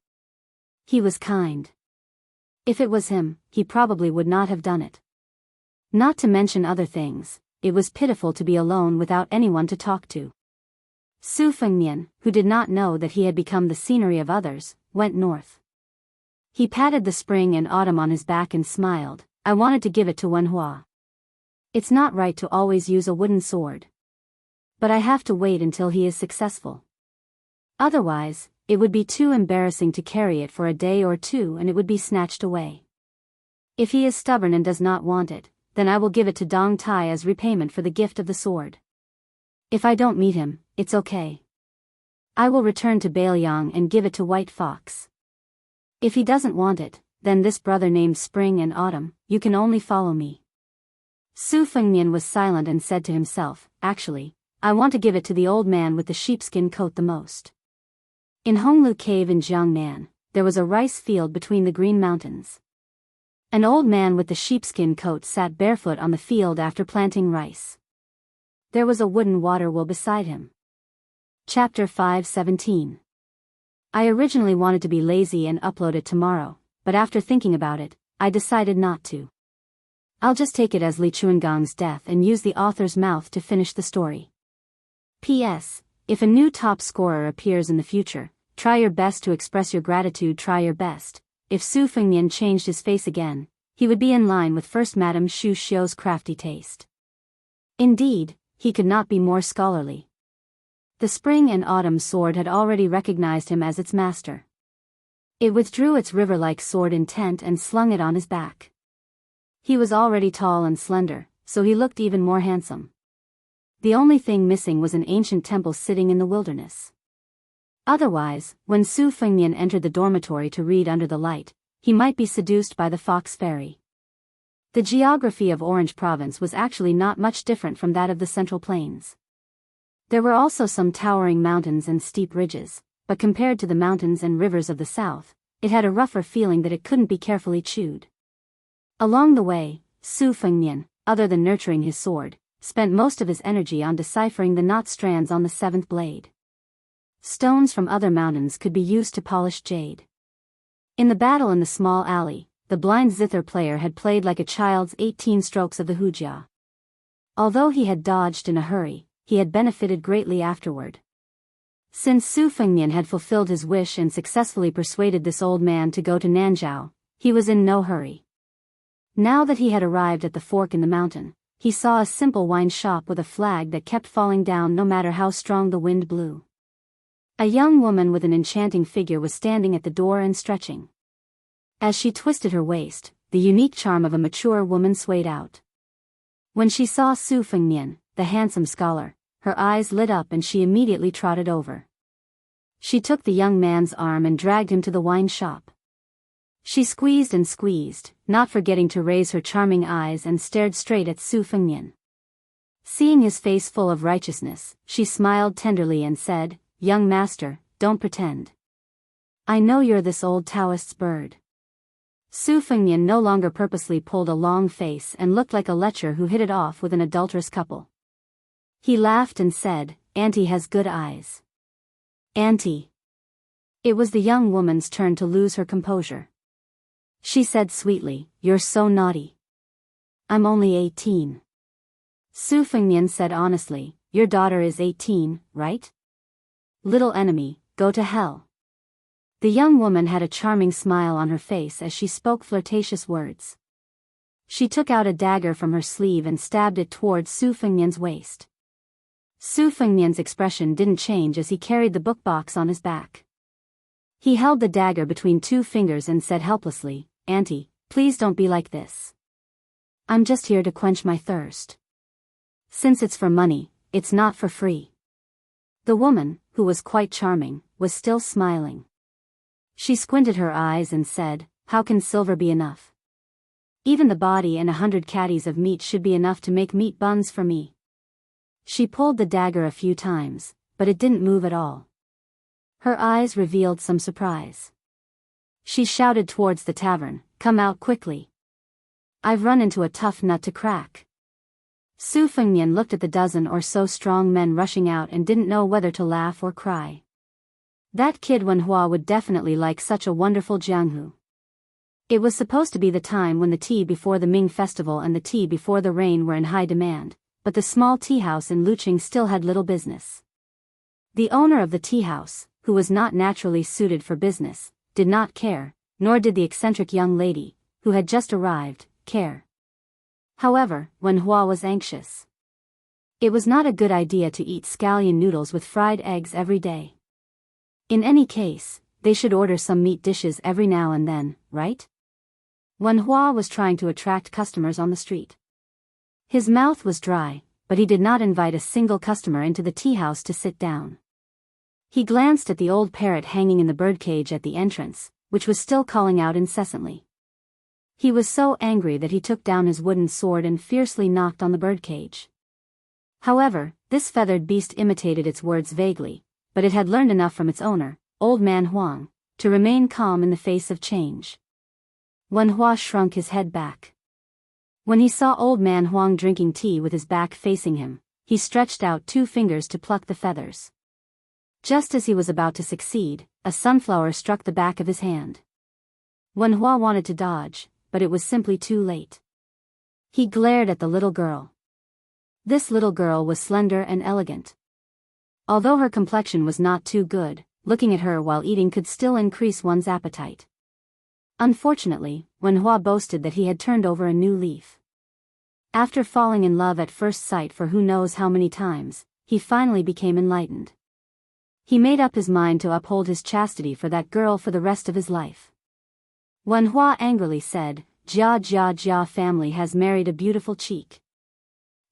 He was kind. If it was him, he probably would not have done it. Not to mention other things, it was pitiful to be alone without anyone to talk to. Su Fengnian, who did not know that he had become the scenery of others, went north. He patted the spring and autumn on his back and smiled, "I wanted to give it to Wenhua. It's not right to always use a wooden sword. But I have to wait until he is successful. Otherwise, it would be too embarrassing to carry it for a day or two and it would be snatched away. If he is stubborn and does not want it, then I will give it to Dong Tai as repayment for the gift of the sword." If I don't meet him, it's okay. I will return to Bailiang and give it to White Fox. If he doesn't want it, then this brother named Spring and Autumn, you can only follow me. Su Fengnian was silent and said to himself, actually, I want to give it to the old man with the sheepskin coat the most. In Honglu Cave in Jiangnan, there was a rice field between the green mountains. An old man with the sheepskin coat sat barefoot on the field after planting rice. There was a wooden water wheel beside him. Chapter 5:17. I originally wanted to be lazy and upload it tomorrow, but after thinking about it, I decided not to. I'll just take it as Li Chuangong's death and use the author's mouth to finish the story. P.S. If a new top scorer appears in the future, try your best to express your gratitude. Try your best. If Su Fengnian changed his face again, he would be in line with First Madame Xu Xiu's crafty taste. Indeed, he could not be more scholarly. The Spring and Autumn sword had already recognized him as its master. It withdrew its river-like sword intent and slung it on his back. He was already tall and slender, so he looked even more handsome. The only thing missing was an ancient temple sitting in the wilderness. Otherwise, when Su Fengnian entered the dormitory to read under the light, he might be seduced by the fox fairy. The geography of Orange Province was actually not much different from that of the Central Plains. There were also some towering mountains and steep ridges, but compared to the mountains and rivers of the south, it had a rougher feeling that it couldn't be carefully chewed. Along the way, Su Fengnian, other than nurturing his sword, spent most of his energy on deciphering the knot strands on the seventh blade. Stones from other mountains could be used to polish jade. In the battle in the small alley, the blind zither player had played like a child's 18 strokes of the hujia. Although he had dodged in a hurry, he had benefited greatly afterward. Since Su Fengnian had fulfilled his wish and successfully persuaded this old man to go to Nanzhao, he was in no hurry. Now that he had arrived at the fork in the mountain, he saw a simple wine shop with a flag that kept falling down no matter how strong the wind blew. A young woman with an enchanting figure was standing at the door and stretching. As she twisted her waist, the unique charm of a mature woman swayed out. When she saw Su Fengnian, the handsome scholar, her eyes lit up and she immediately trotted over. She took the young man's arm and dragged him to the wine shop. She squeezed and squeezed, not forgetting to raise her charming eyes, and stared straight at Su Fengnian. Seeing his face full of righteousness, she smiled tenderly and said, "Young master, don't pretend. I know you're this old Daoist's bird." Su Fengnian no longer purposely pulled a long face and looked like a lecher who hit it off with an adulterous couple. He laughed and said, "Auntie has good eyes." "Auntie." It was the young woman's turn to lose her composure. She said sweetly, "You're so naughty." "I'm only 18. Su Fengnian said honestly, "Your daughter is 18, right? Little enemy, go to hell." The young woman had a charming smile on her face as she spoke flirtatious words. She took out a dagger from her sleeve and stabbed it towards Su Fengnian's waist. Su Fengnian's expression didn't change as he carried the book box on his back. He held the dagger between two fingers and said helplessly, "Auntie, please don't be like this. I'm just here to quench my thirst. Since it's for money, it's not for free." The woman, who was quite charming, was still smiling. She squinted her eyes and said, "How can silver be enough? Even the body and 100 caddies of meat should be enough to make meat buns for me." She pulled the dagger a few times, but it didn't move at all. Her eyes revealed some surprise. She shouted towards the tavern, "Come out quickly. I've run into a tough nut to crack." Su Fengnian looked at the dozen or so strong men rushing out and didn't know whether to laugh or cry. That kid Wenhua would definitely like such a wonderful Jianghu. It was supposed to be the time when the tea before the Ming festival and the tea before the rain were in high demand, but the small tea house in Luqing still had little business. The owner of the tea house, who was not naturally suited for business, did not care, nor did the eccentric young lady, who had just arrived, care. However, Wenhua was anxious. It was not a good idea to eat scallion noodles with fried eggs every day. In any case, they should order some meat dishes every now and then, right? Wenhua was trying to attract customers on the street. His mouth was dry, but he did not invite a single customer into the tea house to sit down. He glanced at the old parrot hanging in the birdcage at the entrance, which was still calling out incessantly. He was so angry that he took down his wooden sword and fiercely knocked on the birdcage. However, this feathered beast imitated its words vaguely, but it had learned enough from its owner, Old Man Huang, to remain calm in the face of change. Wen Hua shrunk his head back. When he saw Old Man Huang drinking tea with his back facing him, he stretched out 2 fingers to pluck the feathers. Just as he was about to succeed, a sunflower struck the back of his hand. Wen Hua wanted to dodge, but it was simply too late. He glared at the little girl. This little girl was slender and elegant. Although her complexion was not too good, looking at her while eating could still increase one's appetite. Unfortunately, Wen Hua boasted that he had turned over a new leaf. After falling in love at first sight for who knows how many times, he finally became enlightened. He made up his mind to uphold his chastity for that girl for the rest of his life. Wen Hua angrily said, Jia family has married a beautiful cheek.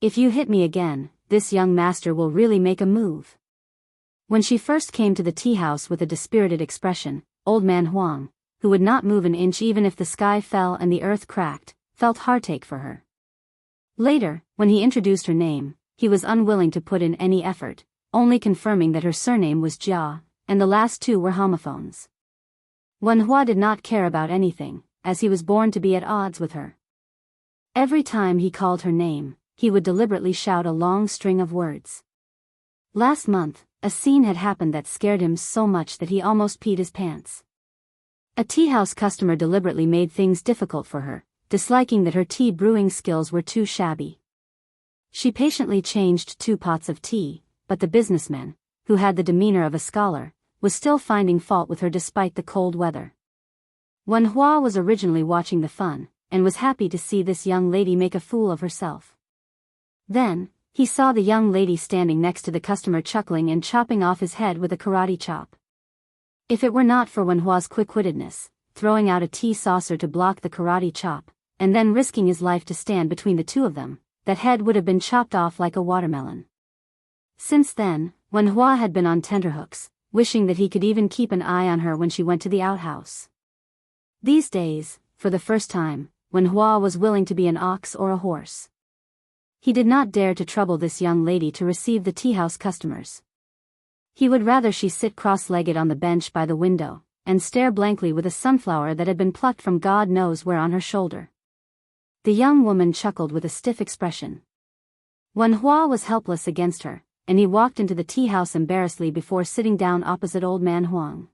If you hit me again, this young master will really make a move. When she first came to the tea house with a dispirited expression, Old Man Huang, who would not move an inch even if the sky fell and the earth cracked, felt heartache for her. Later, when he introduced her name, he was unwilling to put in any effort, only confirming that her surname was Jia, and the last 2 were homophones. Wen Hua did not care about anything, as he was born to be at odds with her. Every time he called her name, he would deliberately shout a long string of words. Last month, a scene had happened that scared him so much that he almost peed his pants. A tea house customer deliberately made things difficult for her, disliking that her tea brewing skills were too shabby. She patiently changed 2 pots of tea, but the businessman, who had the demeanor of a scholar, was still finding fault with her despite the cold weather. Wen Hua was originally watching the fun, and was happy to see this young lady make a fool of herself. Then, he saw the young lady standing next to the customer chuckling and chopping off his head with a karate chop. If it were not for Wen Hua's quick-wittedness, throwing out a tea saucer to block the karate chop, and then risking his life to stand between the 2 of them, that head would have been chopped off like a watermelon. Since then, Wen Hua had been on tenterhooks, wishing that he could even keep an eye on her when she went to the outhouse. These days, for the first time, Wen Hua was willing to be an ox or a horse. He did not dare to trouble this young lady to receive the tea-house customers. He would rather she sit cross-legged on the bench by the window, and stare blankly with a sunflower that had been plucked from God knows where on her shoulder. The young woman chuckled with a stiff expression. Wen Hua was helpless against her, and he walked into the tea-house embarrassedly before sitting down opposite Old Man Huang.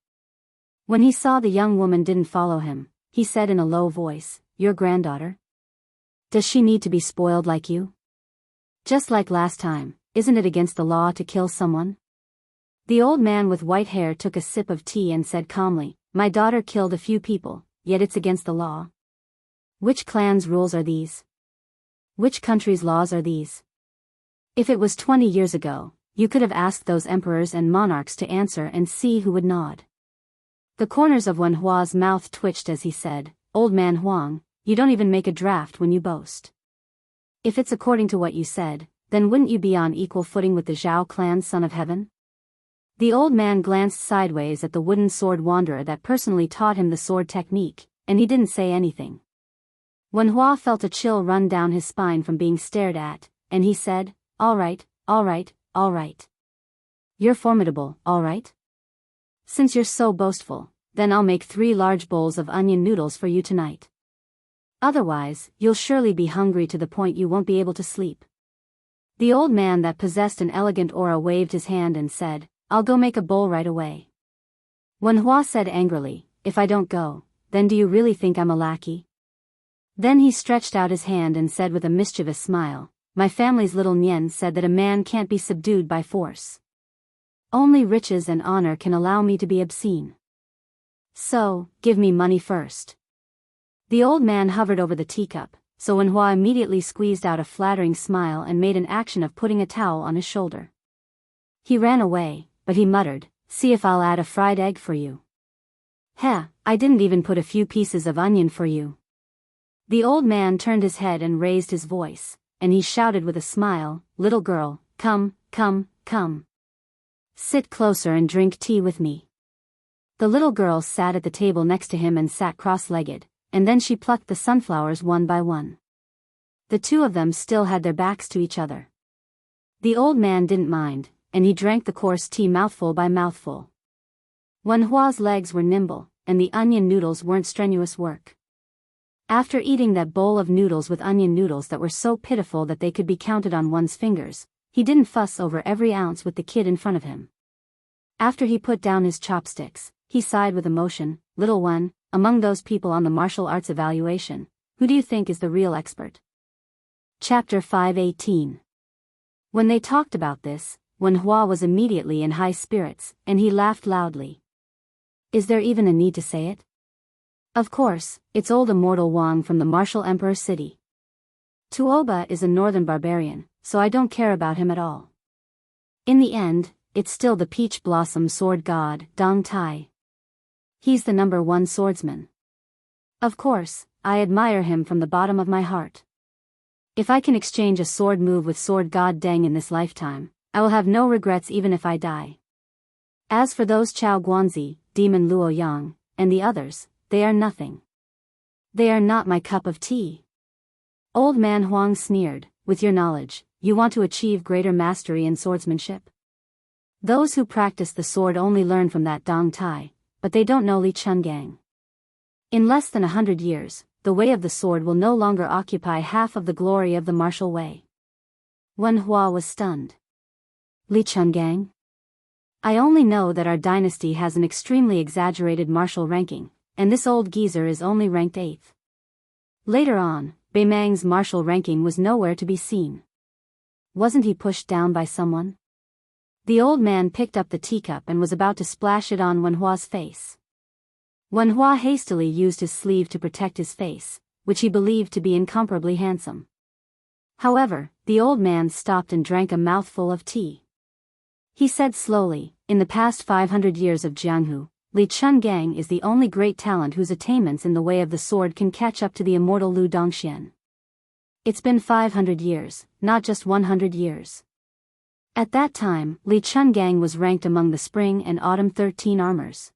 When he saw the young woman didn't follow him, he said in a low voice, "Your granddaughter? Does she need to be spoiled like you? Just like last time, isn't it against the law to kill someone?" The old man with white hair took a sip of tea and said calmly, "My daughter killed a few people, yet it's against the law. Which clan's rules are these? Which country's laws are these? If it was 20 years ago, you could have asked those emperors and monarchs to answer and see who would nod." The corners of Wen Hua's mouth twitched as he said, "Old Man Huang, you don't even make a draft when you boast. If it's according to what you said, then wouldn't you be on equal footing with the Zhao clan's son of heaven?" The old man glanced sideways at the wooden sword wanderer that personally taught him the sword technique, and he didn't say anything. Wen Hua felt a chill run down his spine from being stared at, and he said, all right. You're formidable, all right? Since you're so boastful, then I'll make 3 large bowls of onion noodles for you tonight. Otherwise, you'll surely be hungry to the point you won't be able to sleep." The old man that possessed an elegant aura waved his hand and said, "I'll go make a bowl right away." Wen Hua said angrily, "If I don't go, then do you really think I'm a lackey?" Then he stretched out his hand and said with a mischievous smile, "My family's little Nian said that a man can't be subdued by force. Only riches and honor can allow me to be obscene. So, give me money first." The old man hovered over the teacup, so Wen Hua immediately squeezed out a flattering smile and made an action of putting a towel on his shoulder. He ran away, but he muttered, "See if I'll add a fried egg for you. Heh, I didn't even put a few pieces of onion for you." The old man turned his head and raised his voice, and he shouted with a smile, "Little girl, come, come, come. Sit closer and drink tea with me." The little girl sat at the table next to him and sat cross-legged, and then she plucked the sunflowers one by one. The two of them still had their backs to each other. The old man didn't mind, and he drank the coarse tea mouthful by mouthful. Wen Hua's legs were nimble, and the onion noodles weren't strenuous work. After eating that bowl of noodles with onion noodles that were so pitiful that they could be counted on one's fingers, he didn't fuss over every ounce with the kid in front of him. After he put down his chopsticks, he sighed with emotion, "Little one, among those people on the martial arts evaluation, who do you think is the real expert?" Chapter 5:18. When they talked about this, Wen Hua was immediately in high spirits, and he laughed loudly. Is there even a need to say it? Of course, it's old immortal Wang from the martial emperor city. Tuoba is a northern barbarian, so I don't care about him at all. In the end, it's still the peach blossom sword god, Dong Tai. He's the #1 swordsman. Of course, I admire him from the bottom of my heart. If I can exchange a sword move with sword god Deng in this lifetime, I will have no regrets even if I die. As for those Chao Guanzi, Demon Luo Yang, and the others, they are nothing. They are not my cup of tea. Old man Huang sneered, with your knowledge, you want to achieve greater mastery in swordsmanship? Those who practice the sword only learn from that Dong Tai, but they don't know Li Chungang. In less than 100 years, the way of the sword will no longer occupy half of the glory of the martial way. Wen Hua was stunned. Li Chungang? I only know that our dynasty has an extremely exaggerated martial ranking, and this old geezer is only ranked 8th. Later on, Beimang's martial ranking was nowhere to be seen. Wasn't he pushed down by someone? The old man picked up the teacup and was about to splash it on Wen Hua's face. Wen Hua hastily used his sleeve to protect his face, which he believed to be incomparably handsome. However, the old man stopped and drank a mouthful of tea. He said slowly, in the past 500 years of Jianghu, Li Chungang is the only great talent whose attainments in the way of the sword can catch up to the immortal Lu Dongxian. It's been 500 years, not just 100 years. At that time, Li Chungang was ranked among the spring and autumn 13 armors.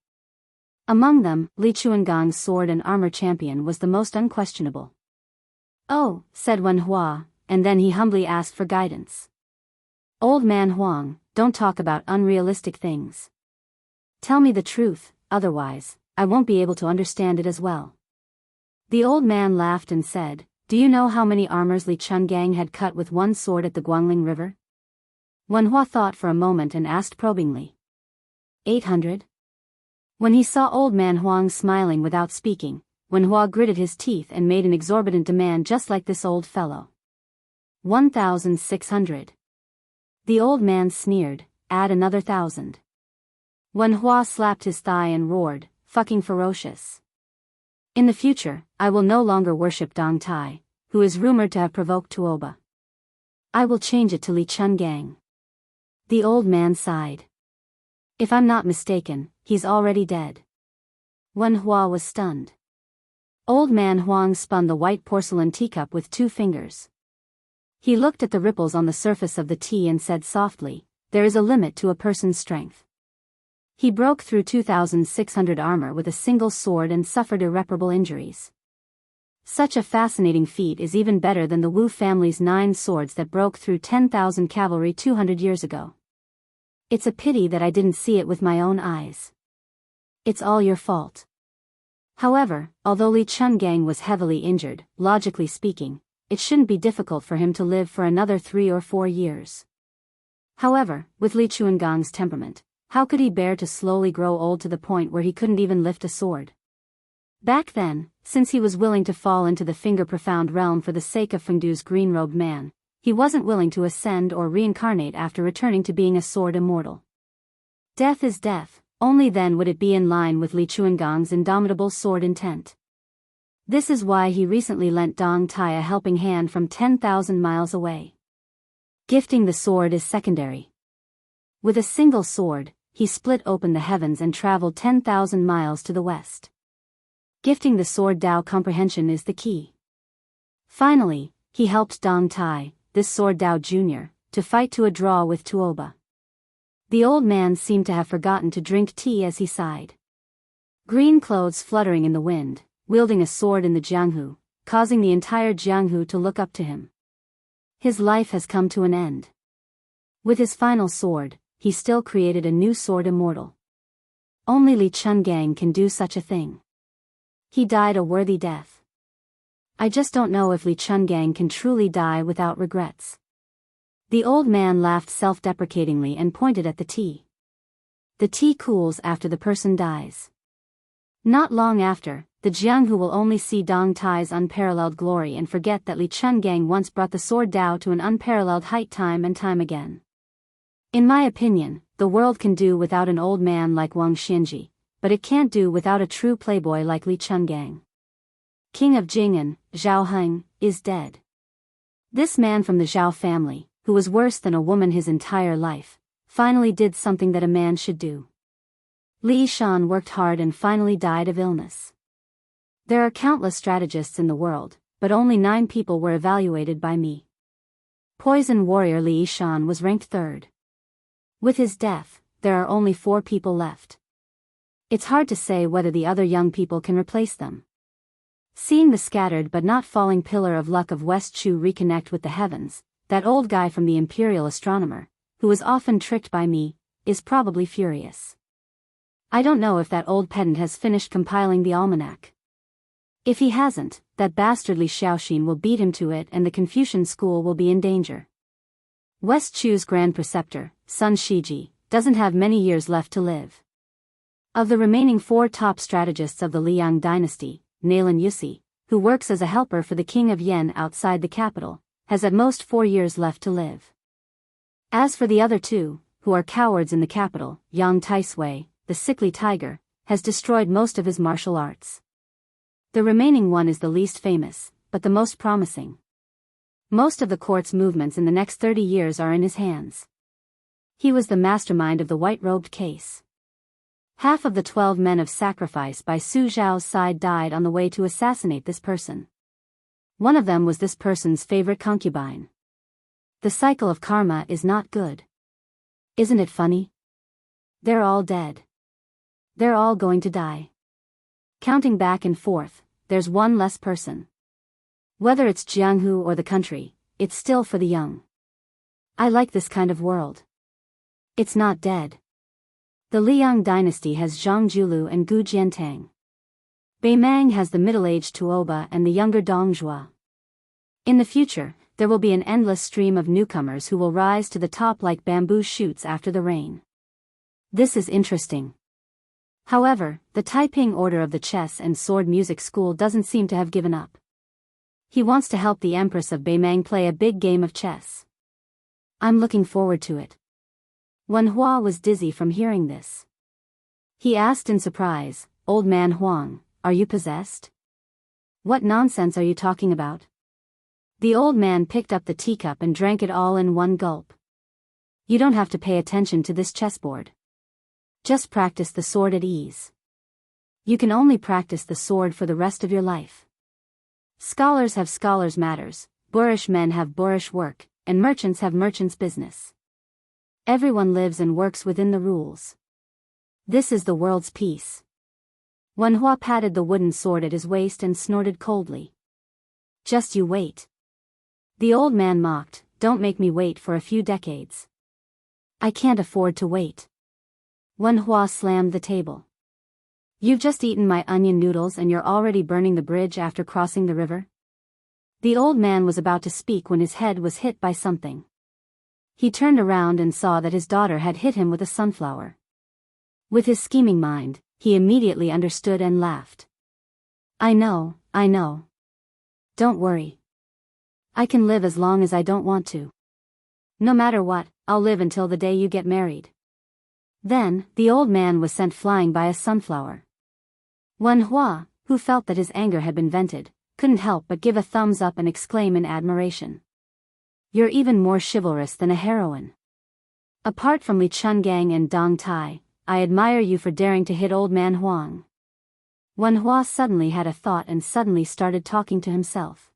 Among them, Li Chuangang's sword and armor champion was the most unquestionable. Oh, said Wen Hua, and then he humbly asked for guidance. Old man Huang, don't talk about unrealistic things. Tell me the truth, otherwise, I won't be able to understand it as well. The old man laughed and said, do you know how many armors Li Chungang had cut with one sword at the Guangling River? Wen Hua thought for a moment and asked probingly. 800? When he saw old man Huang smiling without speaking, Wen Hua gritted his teeth and made an exorbitant demand just like this old fellow. 1,600. The old man sneered, add another 1,000. Wen Hua slapped his thigh and roared, fucking ferocious. In the future, I will no longer worship Dong Tai, who is rumored to have provoked Tuoba. I will change it to Li Chungang. The old man sighed. If I'm not mistaken, he's already dead. Wen Hua was stunned. Old man Huang spun the white porcelain teacup with 2 fingers. He looked at the ripples on the surface of the tea and said softly, there is a limit to a person's strength. He broke through 2,600 armor with a single sword and suffered irreparable injuries. Such a fascinating feat is even better than the Wu family's 9 swords that broke through 10,000 cavalry 200 years ago. It's a pity that I didn't see it with my own eyes. It's all your fault. However, although Li Chungang was heavily injured, logically speaking, it shouldn't be difficult for him to live for another 3 or 4 years. However, with Li Chuangang's temperament, how could he bear to slowly grow old to the point where he couldn't even lift a sword? Back then, since he was willing to fall into the finger-profound realm for the sake of Fengdu's green-robed man, he wasn't willing to ascend or reincarnate after returning to being a sword immortal. Death is death, only then would it be in line with Li Chuangang's indomitable sword intent. This is why he recently lent Dong Tai a helping hand from 10,000 miles away. Gifting the sword is secondary. With a single sword, he split open the heavens and traveled 10,000 miles to the west. Gifting the sword Dao comprehension is the key. Finally, he helped Dong Tai, this sword Dao Jr., to fight to a draw with Tuoba. The old man seemed to have forgotten to drink tea as he sighed. Green clothes fluttering in the wind, wielding a sword in the Jianghu, causing the entire Jianghu to look up to him. His life has come to an end. With his final sword, he still created a new sword immortal. Only Li Chungang can do such a thing. He died a worthy death. I just don't know if Li Chungang can truly die without regrets. The old man laughed self-deprecatingly and pointed at the tea. The tea cools after the person dies. Not long after, the Jianghu will only see Dong Tai's unparalleled glory and forget that Li Chungang once brought the sword Dao to an unparalleled height time and time again. In my opinion, the world can do without an old man like Wang Xianji, but it can't do without a true playboy like Li Chungang. King of Jing'an, Zhao Heng, is dead. This man from the Zhao family, who was worse than a woman his entire life, finally did something that a man should do. Li Shan worked hard and finally died of illness. There are countless strategists in the world, but only 9 people were evaluated by me. Poison warrior Li Shan was ranked 3rd. With his death, there are only 4 people left. It's hard to say whether the other young people can replace them. Seeing the scattered but not falling pillar of luck of West Chu reconnect with the heavens, that old guy from the imperial astronomer, who was often tricked by me, is probably furious. I don't know if that old pedant has finished compiling the almanac. If he hasn't, that bastardly Xiaoxin will beat him to it and the Confucian school will be in danger. West Chu's grand preceptor, Sun Shiji, doesn't have many years left to live. Of the remaining 4 top strategists of the Liang dynasty, Nailan Yusi, who works as a helper for the king of Yen outside the capital, has at most 4 years left to live. As for the other 2, who are cowards in the capital, Yang Taisui, the sickly tiger, has destroyed most of his martial arts. The remaining one is the least famous, but the most promising. Most of the court's movements in the next 30 years are in his hands. He was the mastermind of the white-robed case. Half of the 12 men of sacrifice by Su Zhao's side died on the way to assassinate this person. One of them was this person's favorite concubine. The cycle of karma is not good. Isn't it funny? They're all dead. They're all going to die. Counting back and forth, there's one less person. Whether it's Jianghu or the country, it's still for the young. I like this kind of world. It's not dead. The Liang dynasty has Zhang Julu and Gu Jiantang. Beimang has the middle-aged Tuoba and the younger Dong Zhua. In the future, there will be an endless stream of newcomers who will rise to the top like bamboo shoots after the rain. This is interesting. However, the Taiping Order of the Chess and Sword Music School doesn't seem to have given up. He wants to help the Empress of Beimang play a big game of chess. I'm looking forward to it. Wen Hua was dizzy from hearing this. He asked in surprise, "Old man Huang, are you possessed? What nonsense are you talking about?" The old man picked up the teacup and drank it all in one gulp. You don't have to pay attention to this chessboard. Just practice the sword at ease. You can only practice the sword for the rest of your life. Scholars have scholars' matters, boorish men have boorish work, and merchants have merchants' business. Everyone lives and works within the rules. This is the world's peace. Wen Hua patted the wooden sword at his waist and snorted coldly. Just you wait. The old man mocked, "Don't make me wait for a few decades. I can't afford to wait." Wen Hua slammed the table. You've just eaten my onion noodles and you're already burning the bridge after crossing the river? The old man was about to speak when his head was hit by something. He turned around and saw that his daughter had hit him with a sunflower. With his scheming mind, he immediately understood and laughed. I know. Don't worry. I can live as long as I don't want to. No matter what, I'll live until the day you get married. Then, the old man was sent flying by a sunflower. Wen Hua, who felt that his anger had been vented, couldn't help but give a thumbs up and exclaim in admiration. You're even more chivalrous than a heroine. Apart from Li Chungang and Dong Tai, I admire you for daring to hit old man Huang. Wen Hua suddenly had a thought and suddenly started talking to himself.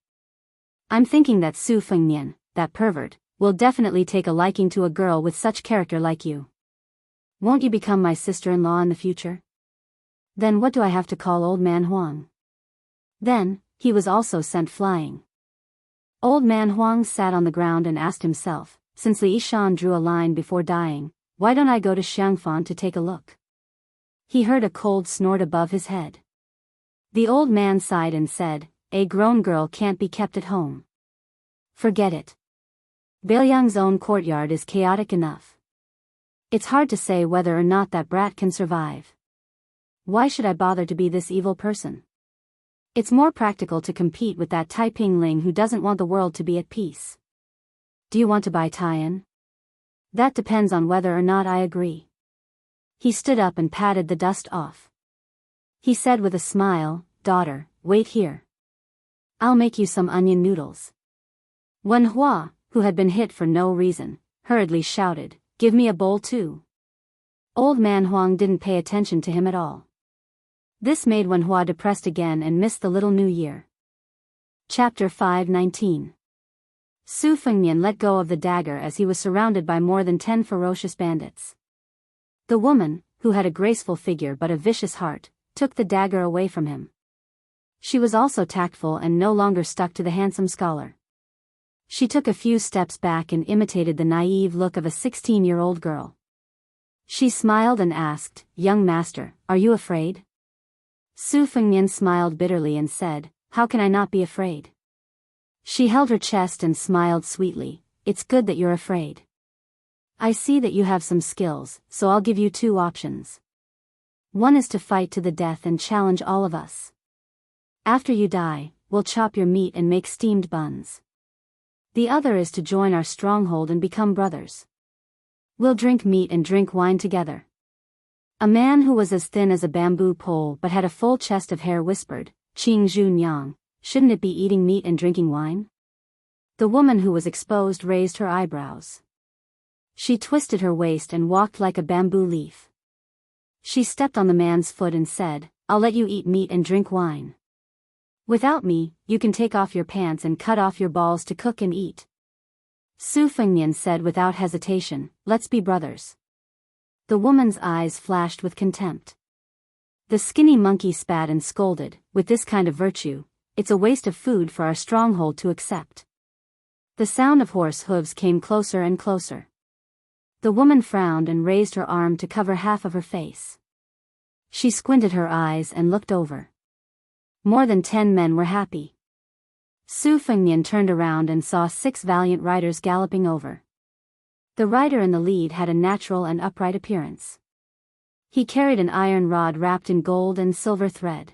I'm thinking that Su Fengnian, that pervert, will definitely take a liking to a girl with such character like you. Won't you become my sister-in-law in the future? Then what do I have to call old man Huang? Then, he was also sent flying. Old man Huang sat on the ground and asked himself, since Li Yishan drew a line before dying, why don't I go to Xiangfan to take a look? He heard a cold snort above his head. The old man sighed and said, a grown girl can't be kept at home. Forget it. Beiliang's own courtyard is chaotic enough. It's hard to say whether or not that brat can survive. Why should I bother to be this evil person? It's more practical to compete with that Taiping Ling who doesn't want the world to be at peace. Do you want to buy Taiyan? That depends on whether or not I agree. He stood up and patted the dust off. He said with a smile, daughter, wait here. I'll make you some onion noodles. Wen Hua, who had been hit for no reason, hurriedly shouted, give me a bowl too. Old man Huang didn't pay attention to him at all. This made Wen Hua depressed again and missed the little new year. Chapter 5:19. Su Fengnian let go of the dagger as he was surrounded by more than 10 ferocious bandits. The woman, who had a graceful figure but a vicious heart, took the dagger away from him. She was also tactful and no longer stuck to the handsome scholar. She took a few steps back and imitated the naive look of a 16-year-old girl. She smiled and asked, young master, are you afraid? Su Fengnian smiled bitterly and said, how can I not be afraid? She held her chest and smiled sweetly, it's good that you're afraid. I see that you have some skills, so I'll give you 2 options. One is to fight to the death and challenge all of us. After you die, we'll chop your meat and make steamed buns. The other is to join our stronghold and become brothers. We'll drink meat and drink wine together. A man who was as thin as a bamboo pole but had a full chest of hair whispered, Qing Zhunyang, shouldn't it be eating meat and drinking wine? The woman who was exposed raised her eyebrows. She twisted her waist and walked like a bamboo leaf. She stepped on the man's foot and said, I'll let you eat meat and drink wine. Without me, you can take off your pants and cut off your balls to cook and eat. Su Fengnian said without hesitation, let's be brothers. The woman's eyes flashed with contempt. The skinny monkey spat and scolded, with this kind of virtue, it's a waste of food for our stronghold to accept. The sound of horse hooves came closer and closer. The woman frowned and raised her arm to cover half of her face. She squinted her eyes and looked over. More than 10 men were happy. Su Fengnian turned around and saw 6 valiant riders galloping over. The rider in the lead had a natural and upright appearance. He carried an iron rod wrapped in gold and silver thread.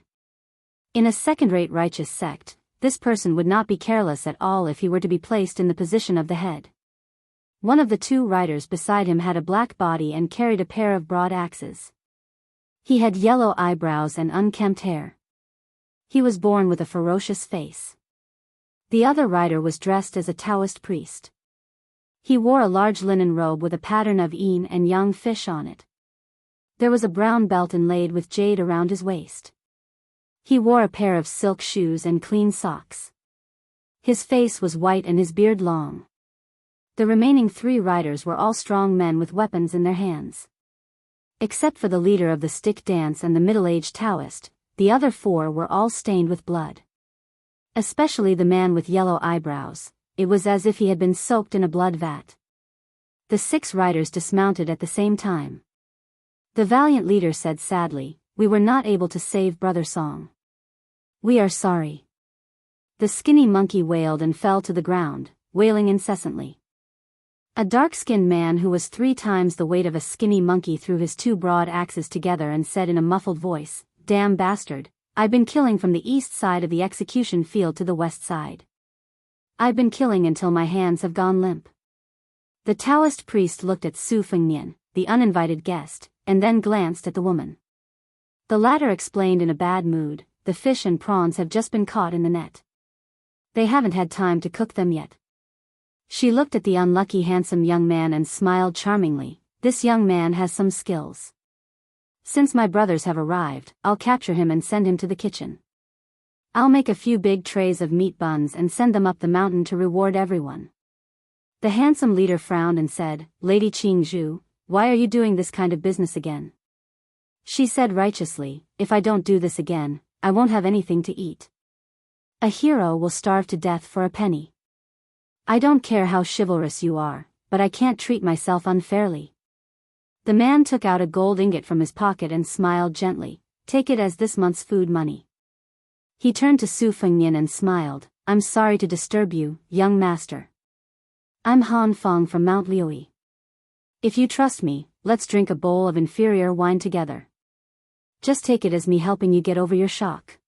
In a second-rate righteous sect, this person would not be careless at all if he were to be placed in the position of the head. One of the 2 riders beside him had a black body and carried a pair of broad axes. He had yellow eyebrows and unkempt hair. He was born with a ferocious face. The other rider was dressed as a Daoist priest. He wore a large linen robe with a pattern of yin and yang fish on it. There was a brown belt inlaid with jade around his waist. He wore a pair of silk shoes and clean socks. His face was white and his beard long. The remaining 3 riders were all strong men with weapons in their hands. Except for the leader of the stick dance and the middle-aged Daoist, the other 4 were all stained with blood. Especially the man with yellow eyebrows, it was as if he had been soaked in a blood vat. The 6 riders dismounted at the same time. The valiant leader said sadly, we were not able to save Brother Song. We are sorry. The skinny monkey wailed and fell to the ground, wailing incessantly. A dark-skinned man who was 3 times the weight of a skinny monkey threw his 2 broad axes together and said in a muffled voice, damn bastard, I've been killing from the east side of the execution field to the west side. I've been killing until my hands have gone limp. The Daoist priest looked at Su Fengnian, the uninvited guest, and then glanced at the woman. The latter explained in a bad mood, the fish and prawns have just been caught in the net. They haven't had time to cook them yet. She looked at the unlucky handsome young man and smiled charmingly, this young man has some skills. Since my brothers have arrived, I'll capture him and send him to the kitchen. I'll make a few big trays of meat buns and send them up the mountain to reward everyone. The handsome leader frowned and said, Lady Qingzhu, why are you doing this kind of business again? She said righteously, if I don't do this again, I won't have anything to eat. A hero will starve to death for a penny. I don't care how chivalrous you are, but I can't treat myself unfairly. The man took out a gold ingot from his pocket and smiled gently, take it as this month's food money. He turned to Su Fengnian and smiled, I'm sorry to disturb you, young master. I'm Han Feng from Mount Liui. If you trust me, let's drink a bowl of inferior wine together. Just take it as me helping you get over your shock.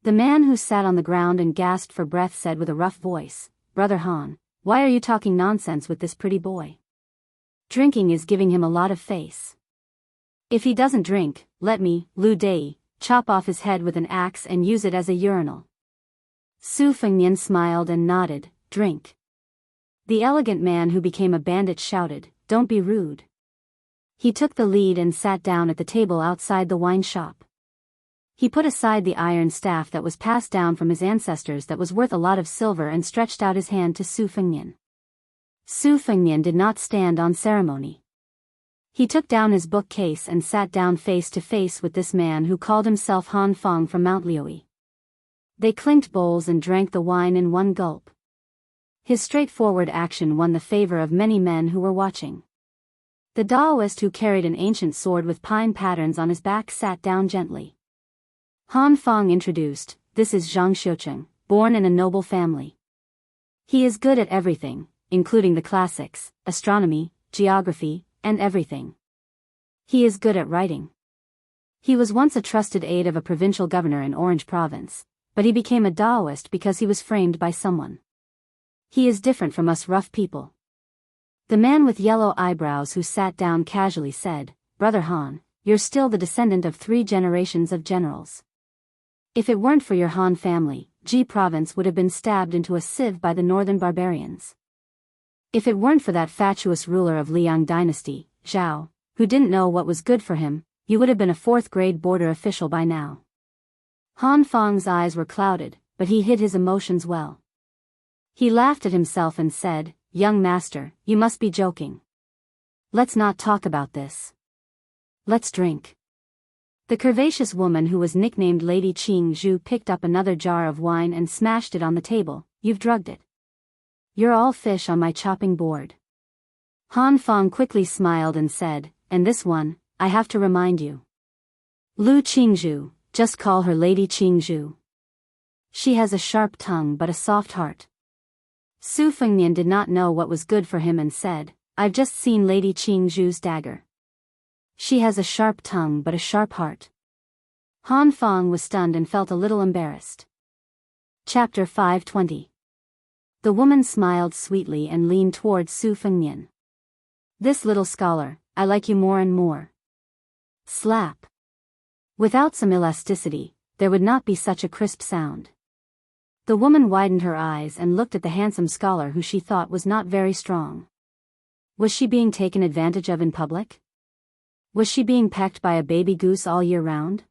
The man who sat on the ground and gasped for breath said with a rough voice, Brother Han, why are you talking nonsense with this pretty boy? Drinking is giving him a lot of face. If he doesn't drink, let me, Lu Dei, chop off his head with an axe and use it as a urinal. Su Fengnian smiled and nodded, drink. The elegant man who became a bandit shouted, don't be rude. He took the lead and sat down at the table outside the wine shop. He put aside the iron staff that was passed down from his ancestors that was worth a lot of silver and stretched out his hand to Su Fengnian. Su Fengnian did not stand on ceremony. He took down his bookcase and sat down face to face with this man who called himself Han Feng from Mount Liui. They clinked bowls and drank the wine in one gulp. His straightforward action won the favor of many men who were watching. The Daoist who carried an ancient sword with pine patterns on his back sat down gently. Han Feng introduced, this is Zhang Xiucheng, born in a noble family. He is good at everything, including the classics, astronomy, geography, and everything. He is good at writing. He was once a trusted aide of a provincial governor in Orange Province, but he became a Daoist because he was framed by someone. He is different from us rough people. The man with yellow eyebrows who sat down casually said, Brother Han, you're still the descendant of 3 generations of generals. If it weren't for your Han family, Ji province would have been stabbed into a sieve by the northern barbarians. If it weren't for that fatuous ruler of Liang dynasty, Zhao, who didn't know what was good for him, you would have been a 4th-grade border official by now. Han Feng's eyes were clouded, but he hid his emotions well. He laughed at himself and said, Young master, you must be joking. Let's not talk about this. Let's drink. The curvaceous woman who was nicknamed Lady Qingzhu picked up another jar of wine and smashed it on the table. You've drugged it. You're all fish on my chopping board. Han Feng quickly smiled and said, and this one, I have to remind you. Lu Qingzhu, just call her Lady Qingzhu. She has a sharp tongue but a soft heart. Su Fengnian did not know what was good for him and said, I've just seen Lady Qingzhu's dagger. She has a sharp tongue but a sharp heart. Han Feng was stunned and felt a little embarrassed. Chapter 520. The woman smiled sweetly and leaned toward Su Fengnian. This little scholar, I like you more and more. Slap. Without some elasticity, there would not be such a crisp sound. The woman widened her eyes and looked at the handsome scholar who she thought was not very strong. Was she being taken advantage of in public? Was she being pecked by a baby goose all year round?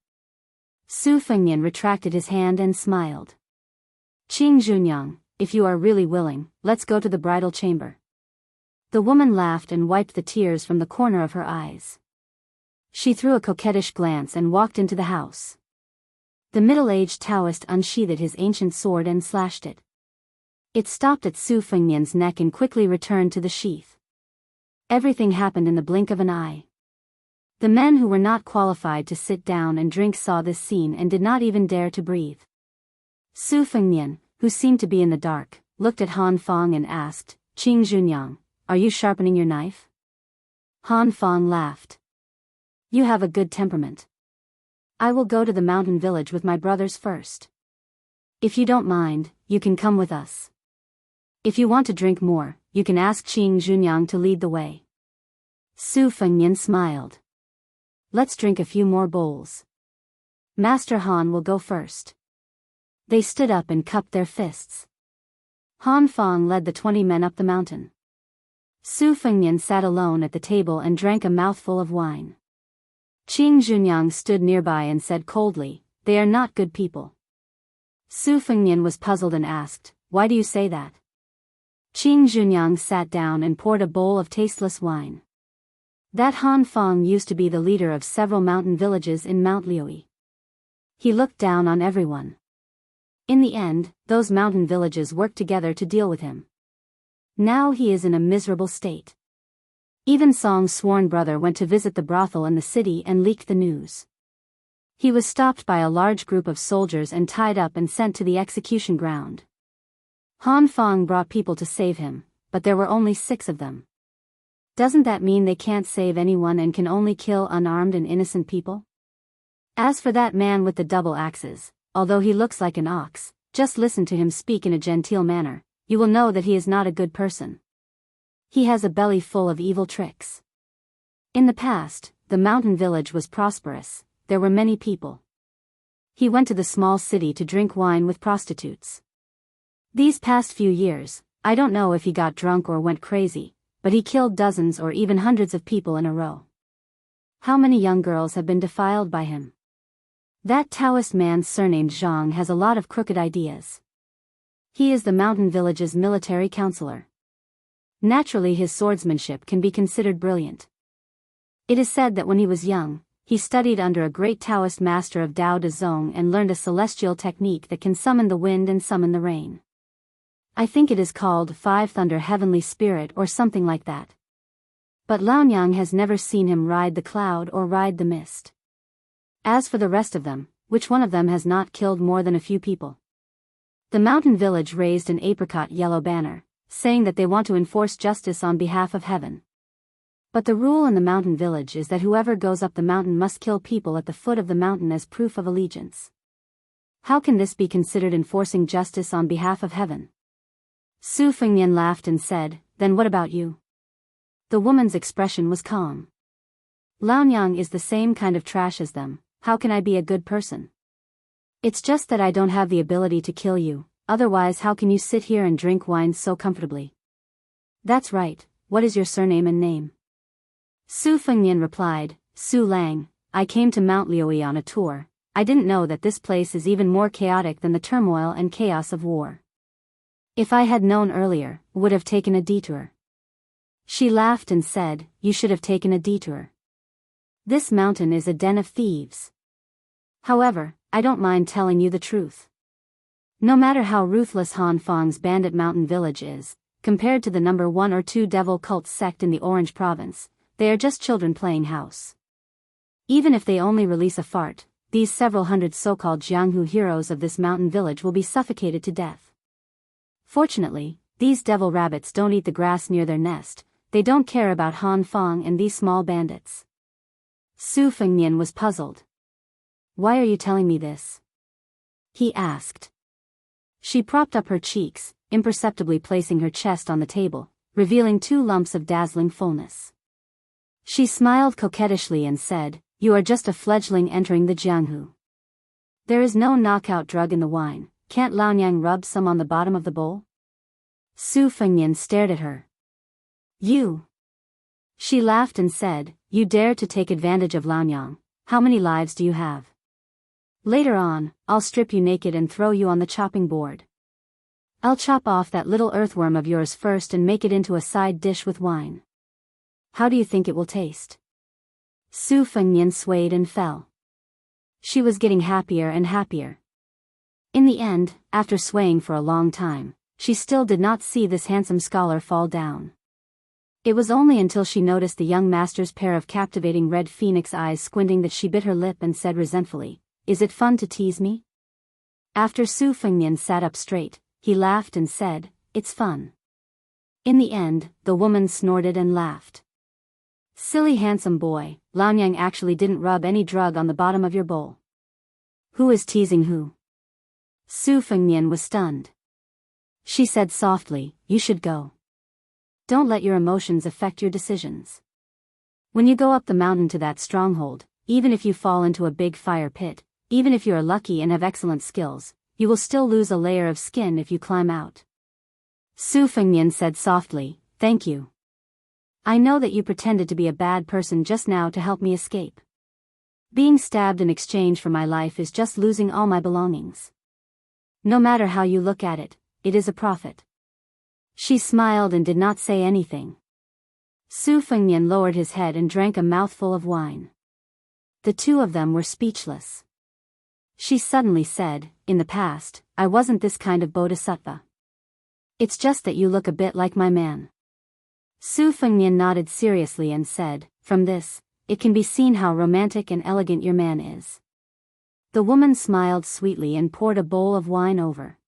Su Fengnian retracted his hand and smiled. Qing Junyang, if you are really willing, let's go to the bridal chamber. The woman laughed and wiped the tears from the corner of her eyes. She threw a coquettish glance and walked into the house. The middle-aged Daoist unsheathed his ancient sword and slashed it. It stopped at Su Fengnian's neck and quickly returned to the sheath. Everything happened in the blink of an eye. The men who were not qualified to sit down and drink saw this scene and did not even dare to breathe. Su Fengnian, who seemed to be in the dark, looked at Han Feng and asked, Qing Junyang, are you sharpening your knife? Han Feng laughed. You have a good temperament. I will go to the mountain village with my brothers first. If you don't mind, you can come with us. If you want to drink more, you can ask Qing Junyang to lead the way. Su Fengnian smiled. Let's drink a few more bowls. Master Han will go first. They stood up and cupped their fists. Han Feng led the 20 men up the mountain. Su Fengnian sat alone at the table and drank a mouthful of wine. Qing Junyang stood nearby and said coldly, they are not good people. Su Fengnian was puzzled and asked, why do you say that? Qing Junyang sat down and poured a bowl of tasteless wine. That Han Fong used to be the leader of several mountain villages in Mount Liui. He looked down on everyone. In the end, those mountain villages worked together to deal with him. Now he is in a miserable state. Even Song's sworn brother went to visit the brothel in the city and leaked the news. He was stopped by a large group of soldiers and tied up and sent to the execution ground. Han Fong brought people to save him, but there were only 6 of them. Doesn't that mean they can't save anyone and can only kill unarmed and innocent people? As for that man with the double axes, although he looks like an ox, just listen to him speak in a genteel manner, you will know that he is not a good person. He has a belly full of evil tricks. In the past, the mountain village was prosperous, there were many people. He went to the small city to drink wine with prostitutes. These past few years, I don't know if he got drunk or went crazy, but he killed dozens or even hundreds of people in a row. How many young girls have been defiled by him? That Daoist man surnamed Zhang has a lot of crooked ideas. He is the mountain village's military counselor. Naturally, his swordsmanship can be considered brilliant. It is said that when he was young, he studied under a great Taoist master of Dao De Zong and learned a celestial technique that can summon the wind and summon the rain. I think it is called Five Thunder Heavenly Spirit or something like that. But Laonyang has never seen him ride the cloud or ride the mist. As for the rest of them, which one of them has not killed more than a few people? The mountain village raised an apricot yellow banner, saying that they want to enforce justice on behalf of heaven. But the rule in the mountain village is that whoever goes up the mountain must kill people at the foot of the mountain as proof of allegiance. How can this be considered enforcing justice on behalf of heaven? Su Fengnian laughed and said, "Then what about you?" The woman's expression was calm. Laonyang is the same kind of trash as them, how can I be a good person? It's just that I don't have the ability to kill you, otherwise how can you sit here and drink wine so comfortably? That's right, what is your surname and name? Su Fengnian replied, Su Lang, I came to Mount Liui on a tour, I didn't know that this place is even more chaotic than the turmoil and chaos of war. If I had known earlier, would have taken a detour. She laughed and said, you should have taken a detour. This mountain is a den of thieves. However, I don't mind telling you the truth. No matter how ruthless Han Fong's bandit mountain village is, compared to the number 1 or 2 devil cult sect in the Orange province, they are just children playing house. Even if they only release a fart, these several hundred so-called Jianghu heroes of this mountain village will be suffocated to death. Fortunately, these devil rabbits don't eat the grass near their nest, they don't care about Han Fong and these small bandits. Su Fengnian was puzzled. Why are you telling me this? He asked. She propped up her cheeks, imperceptibly placing her chest on the table, revealing 2 lumps of dazzling fullness. She smiled coquettishly and said, you are just a fledgling entering the Jianghu. There is no knockout drug in the wine, can't Laonyang rub some on the bottom of the bowl? Su Fengnian stared at her. You. She laughed and said, you dare to take advantage of Laonyang, how many lives do you have? Later on, I'll strip you naked and throw you on the chopping board. I'll chop off that little earthworm of yours first and make it into a side dish with wine. How do you think it will taste? Su Fengnian swayed and fell. She was getting happier and happier. In the end, after swaying for a long time, she still did not see this handsome scholar fall down. It was only until she noticed the young master's pair of captivating red phoenix eyes squinting that she bit her lip and said resentfully, is it fun to tease me? After Su Fengnian sat up straight, he laughed and said, it's fun. In the end, the woman snorted and laughed. Silly handsome boy, Laonyang actually didn't rub any drug on the bottom of your bowl. Who is teasing who? Su Fengnian was stunned. She said softly, you should go. Don't let your emotions affect your decisions. When you go up the mountain to that stronghold, even if you fall into a big fire pit, even if you are lucky and have excellent skills, you will still lose a layer of skin if you climb out. Su Fengnian said softly, thank you. I know that you pretended to be a bad person just now to help me escape. Being stabbed in exchange for my life is just losing all my belongings. No matter how you look at it, it is a profit. She smiled and did not say anything. Su Fengnian lowered his head and drank a mouthful of wine. The two of them were speechless. She suddenly said, "In the past, I wasn't this kind of bodhisattva. It's just that you look a bit like my man." Su Fengnian nodded seriously and said, "From this, it can be seen how romantic and elegant your man is." The woman smiled sweetly and poured a bowl of wine over.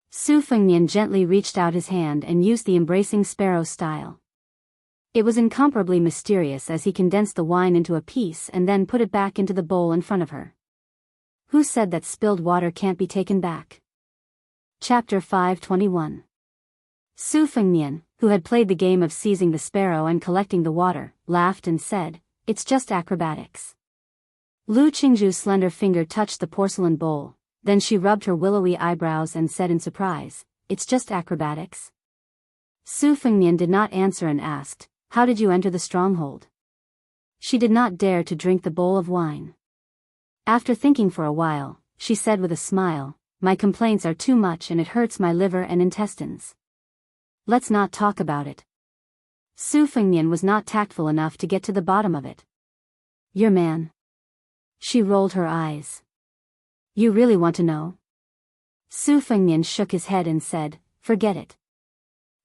Su Fengnian gently reached out his hand and used the embracing sparrow style. It was incomparably mysterious as he condensed the wine into a piece and then put it back into the bowl in front of her. Who said that spilled water can't be taken back? Chapter 521. Su Fengnian, who had played the game of seizing the sparrow and collecting the water, laughed and said, "It's just acrobatics." Lu Qingzhu's slender finger touched the porcelain bowl, then she rubbed her willowy eyebrows and said in surprise, "It's just acrobatics?" Su Fengnian did not answer and asked, "How did you enter the stronghold?" She did not dare to drink the bowl of wine. After thinking for a while, she said with a smile, "My complaints are too much and it hurts my liver and intestines. Let's not talk about it." Su Fengnian was not tactful enough to get to the bottom of it. "Your man?" She rolled her eyes. "You really want to know?" Su Fengnian shook his head and said, "Forget it."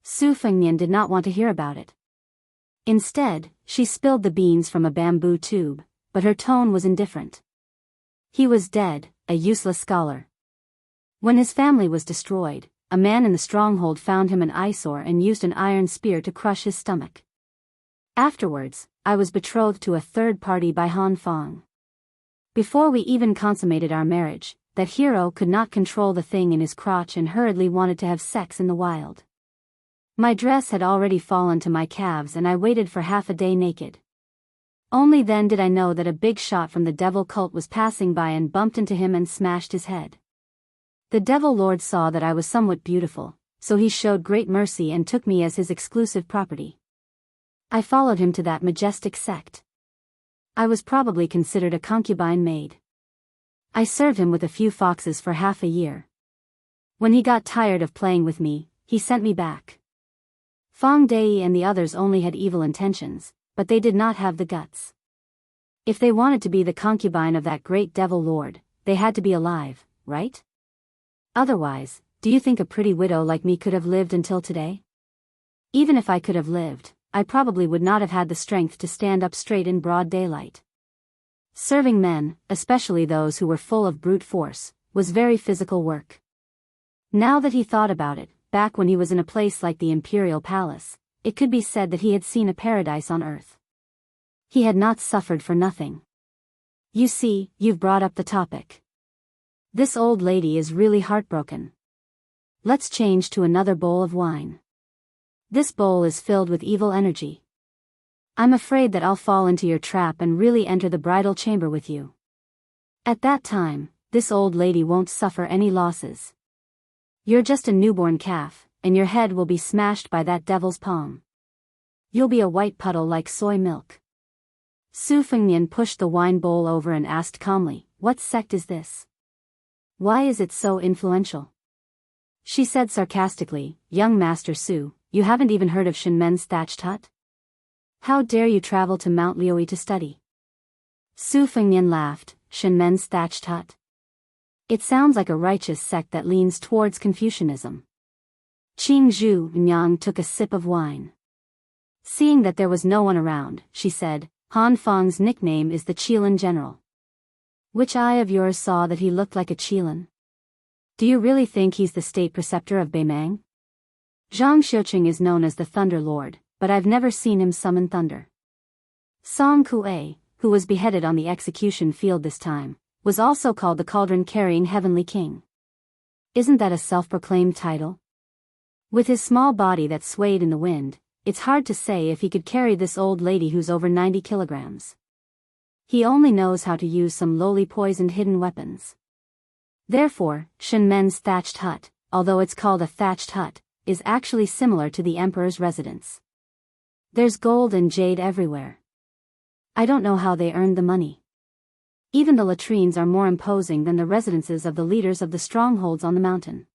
Su Fengnian did not want to hear about it. Instead, she spilled the beans from a bamboo tube, but her tone was indifferent. He was dead, a useless scholar. When his family was destroyed, a man in the stronghold found him an eyesore and used an iron spear to crush his stomach. Afterwards, I was betrothed to a third party by Han Fang. Before we even consummated our marriage, that hero could not control the thing in his crotch and hurriedly wanted to have sex in the wild. My dress had already fallen to my calves and I waited for half a day naked. Only then did I know that a big shot from the devil cult was passing by and bumped into him and smashed his head. The devil lord saw that I was somewhat beautiful, so he showed great mercy and took me as his exclusive property. I followed him to that majestic sect. I was probably considered a concubine maid. I served him with a few foxes for half a year. When he got tired of playing with me, he sent me back. Fang Dei and the others only had evil intentions, but they did not have the guts. If they wanted to be the concubine of that great devil lord, they had to be alive, right? Otherwise, do you think a pretty widow like me could have lived until today? Even if I could have lived, I probably would not have had the strength to stand up straight in broad daylight. Serving men, especially those who were full of brute force, was very physical work. Now that he thought about it, back when he was in a place like the Imperial Palace, it could be said that he had seen a paradise on earth. He had not suffered for nothing. You see, you've brought up the topic. This old lady is really heartbroken. Let's change to another bowl of wine. This bowl is filled with evil energy. I'm afraid that I'll fall into your trap and really enter the bridal chamber with you. At that time, this old lady won't suffer any losses. You're just a newborn calf, and your head will be smashed by that devil's palm. You'll be a white puddle like soy milk. Su Fengnian pushed the wine bowl over and asked calmly, "What sect is this? Why is it so influential?" She said sarcastically, "Young Master Su, you haven't even heard of Shenmen's thatched hut? How dare you travel to Mount Liui to study?" Su Fengnian laughed, "Shenmen's thatched hut? It sounds like a righteous sect that leans towards Confucianism." Qingzhu Nyang took a sip of wine. Seeing that there was no one around, she said, "Han Fang's nickname is the Qilin General. Which eye of yours saw that he looked like a Qilin? Do you really think he's the state preceptor of Beimang? Zhang Xiuqing is known as the Thunder Lord, but I've never seen him summon thunder." Song Kuei, who was beheaded on the execution field this time, was also called the cauldron-carrying Heavenly King. Isn't that a self-proclaimed title? With his small body that swayed in the wind, it's hard to say if he could carry this old lady who's over 90 kilograms. He only knows how to use some lowly poisoned hidden weapons. Therefore, Shenmen's thatched hut, although it's called a thatched hut, is actually similar to the emperor's residence. There's gold and jade everywhere. I don't know how they earned the money. Even the latrines are more imposing than the residences of the leaders of the strongholds on the mountain.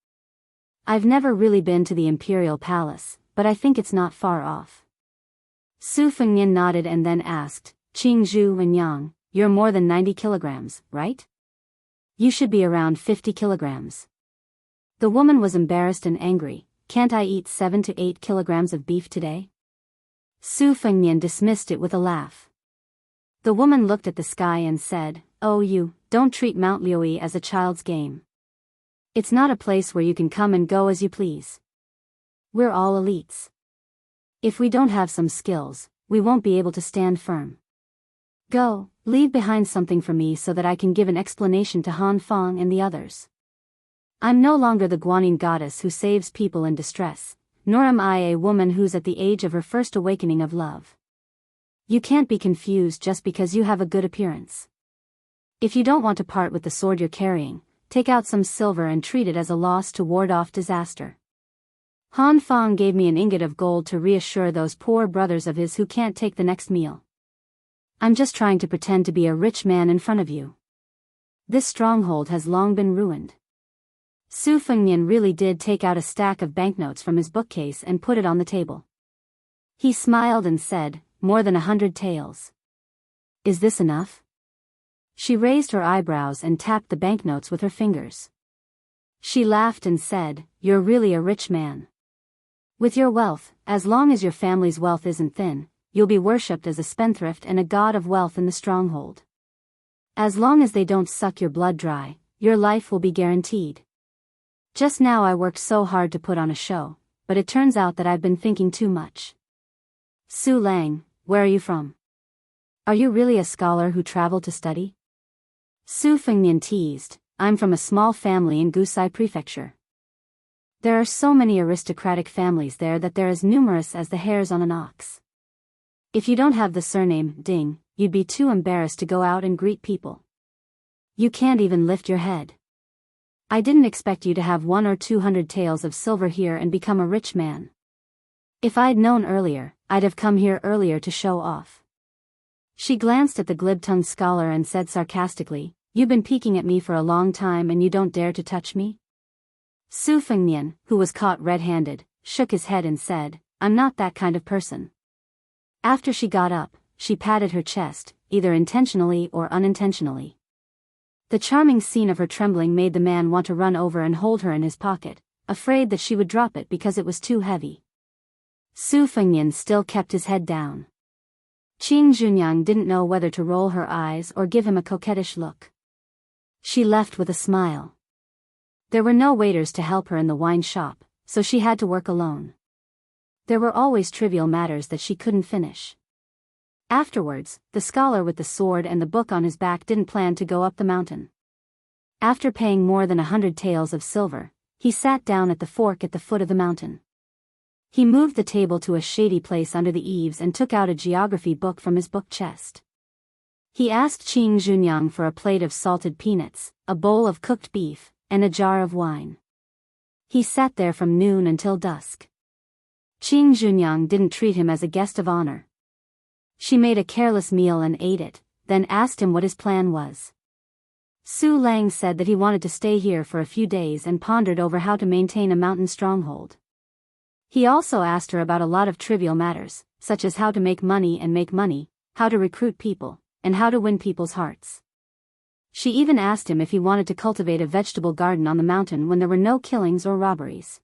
I've never really been to the Imperial Palace, but I think it's not far off. Su Fengnian nodded and then asked, Qingzhu and Yang, you're more than 90 kilograms, right? You should be around 50 kilograms. The woman was embarrassed and angry. Can't I eat 7 to 8 kilograms of beef today? Su Fengnian dismissed it with a laugh. The woman looked at the sky and said, Oh, you, don't treat Mount Liuyi as a child's game. It's not a place where you can come and go as you please. We're all elites. If we don't have some skills, we won't be able to stand firm. Go, leave behind something for me so that I can give an explanation to Han Feng and the others. I'm no longer the Guanyin goddess who saves people in distress, nor am I a woman who's at the age of her first awakening of love. You can't be confused just because you have a good appearance. If you don't want to part with the sword you're carrying, take out some silver and treat it as a loss to ward off disaster. Han Feng gave me an ingot of gold to reassure those poor brothers of his who can't take the next meal. I'm just trying to pretend to be a rich man in front of you. This stronghold has long been ruined. Su Fengnian really did take out a stack of banknotes from his bookcase and put it on the table. He smiled and said, More than 100 taels. Is this enough? She raised her eyebrows and tapped the banknotes with her fingers. She laughed and said, You're really a rich man. With your wealth, as long as your family's wealth isn't thin, you'll be worshipped as a spendthrift and a god of wealth in the stronghold. As long as they don't suck your blood dry, your life will be guaranteed. Just now I worked so hard to put on a show, but it turns out that I've been thinking too much. Su Lang, where are you from? Are you really a scholar who traveled to study? Su Fengnian teased, I'm from a small family in Gusai Prefecture. There are so many aristocratic families there that they're as numerous as the hairs on an ox. If you don't have the surname Ding, you'd be too embarrassed to go out and greet people. You can't even lift your head. I didn't expect you to have 100 or 200 taels of silver here and become a rich man. If I'd known earlier, I'd have come here earlier to show off. She glanced at the glib-tongued scholar and said sarcastically, You've been peeking at me for a long time and you don't dare to touch me? Su Fengnian, who was caught red-handed, shook his head and said, I'm not that kind of person. After she got up, she patted her chest, either intentionally or unintentionally. The charming scene of her trembling made the man want to run over and hold her in his pocket, afraid that she would drop it because it was too heavy. Su Fengnian still kept his head down. Qing Junyang didn't know whether to roll her eyes or give him a coquettish look. She left with a smile. There were no waiters to help her in the wine shop, so she had to work alone. There were always trivial matters that she couldn't finish. Afterwards, the scholar with the sword and the book on his back didn't plan to go up the mountain. After paying more than 100 taels of silver, he sat down at the fork at the foot of the mountain. He moved the table to a shady place under the eaves and took out a geography book from his book chest. He asked Qing Junyang for a plate of salted peanuts, a bowl of cooked beef, and a jar of wine. He sat there from noon until dusk. Qing Junyang didn't treat him as a guest of honor. She made a careless meal and ate it, then asked him what his plan was. Su Lang said that he wanted to stay here for a few days and pondered over how to maintain a mountain stronghold. He also asked her about a lot of trivial matters, such as how to make money, how to recruit people, and how to win people's hearts. She even asked him if he wanted to cultivate a vegetable garden on the mountain when there were no killings or robberies.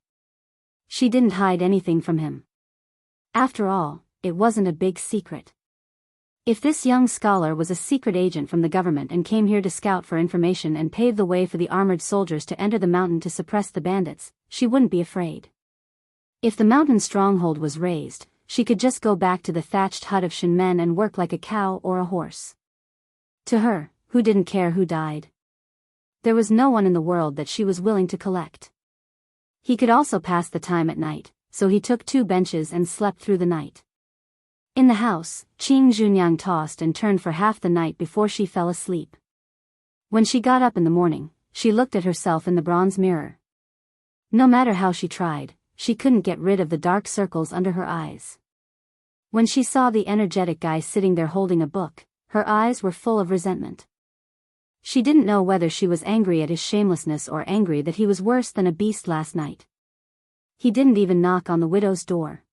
She didn't hide anything from him. After all, it wasn't a big secret. If this young scholar was a secret agent from the government and came here to scout for information and pave the way for the armored soldiers to enter the mountain to suppress the bandits, she wouldn't be afraid. If the mountain stronghold was razed, she could just go back to the thatched hut of Shinmen and work like a cow or a horse. To her, who didn't care who died, there was no one in the world that she was willing to collect. He could also pass the time at night, so he took 2 benches and slept through the night. In the house, Qing Junyang tossed and turned for half the night before she fell asleep. When she got up in the morning, she looked at herself in the bronze mirror. No matter how she tried, she couldn't get rid of the dark circles under her eyes. When she saw the energetic guy sitting there holding a book, her eyes were full of resentment. She didn't know whether she was angry at his shamelessness or angry that he was worse than a beast last night. He didn't even knock on the widow's door.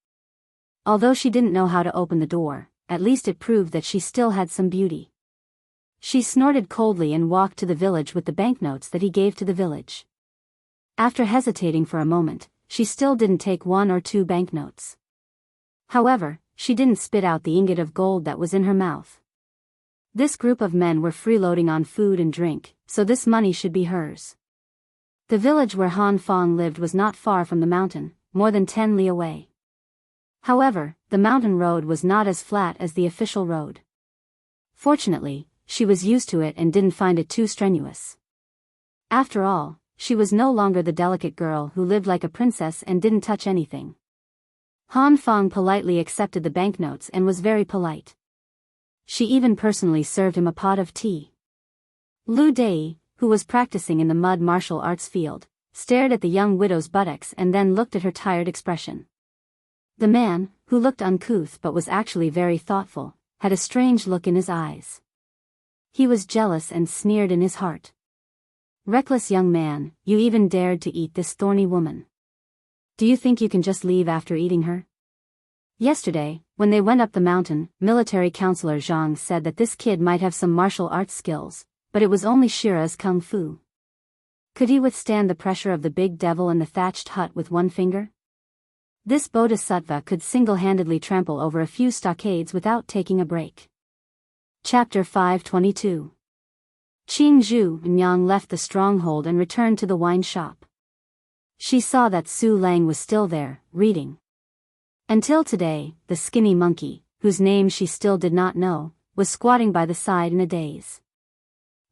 Although she didn't know how to open the door, at least it proved that she still had some beauty. She snorted coldly and walked to the village with the banknotes that he gave to the village. After hesitating for a moment, she still didn't take 1 or 2 banknotes. However, she didn't spit out the ingot of gold that was in her mouth. This group of men were freeloading on food and drink, so this money should be hers. The village where Han Fong lived was not far from the mountain, more than 10 li away. However, the mountain road was not as flat as the official road. Fortunately, she was used to it and didn't find it too strenuous. After all, she was no longer the delicate girl who lived like a princess and didn't touch anything. Han Fong politely accepted the banknotes and was very polite. She even personally served him a pot of tea. Lu Dei, who was practicing in the mud martial arts field, stared at the young widow's buttocks and then looked at her tired expression. The man, who looked uncouth but was actually very thoughtful, had a strange look in his eyes. He was jealous and sneered in his heart. Reckless young man, you even dared to eat this thorny woman. Do you think you can just leave after eating her? Yesterday, when they went up the mountain, military counselor Zhang said that this kid might have some martial arts skills, but it was only Shira's kung fu. Could he withstand the pressure of the big devil in the thatched hut with one finger? This bodhisattva could single-handedly trample over a few stockades without taking a break. Chapter 522. Jianghu Nyang left the stronghold and returned to the wine shop. She saw that Su Lang was still there, reading. Until today, the skinny monkey, whose name she still did not know, was squatting by the side in a daze.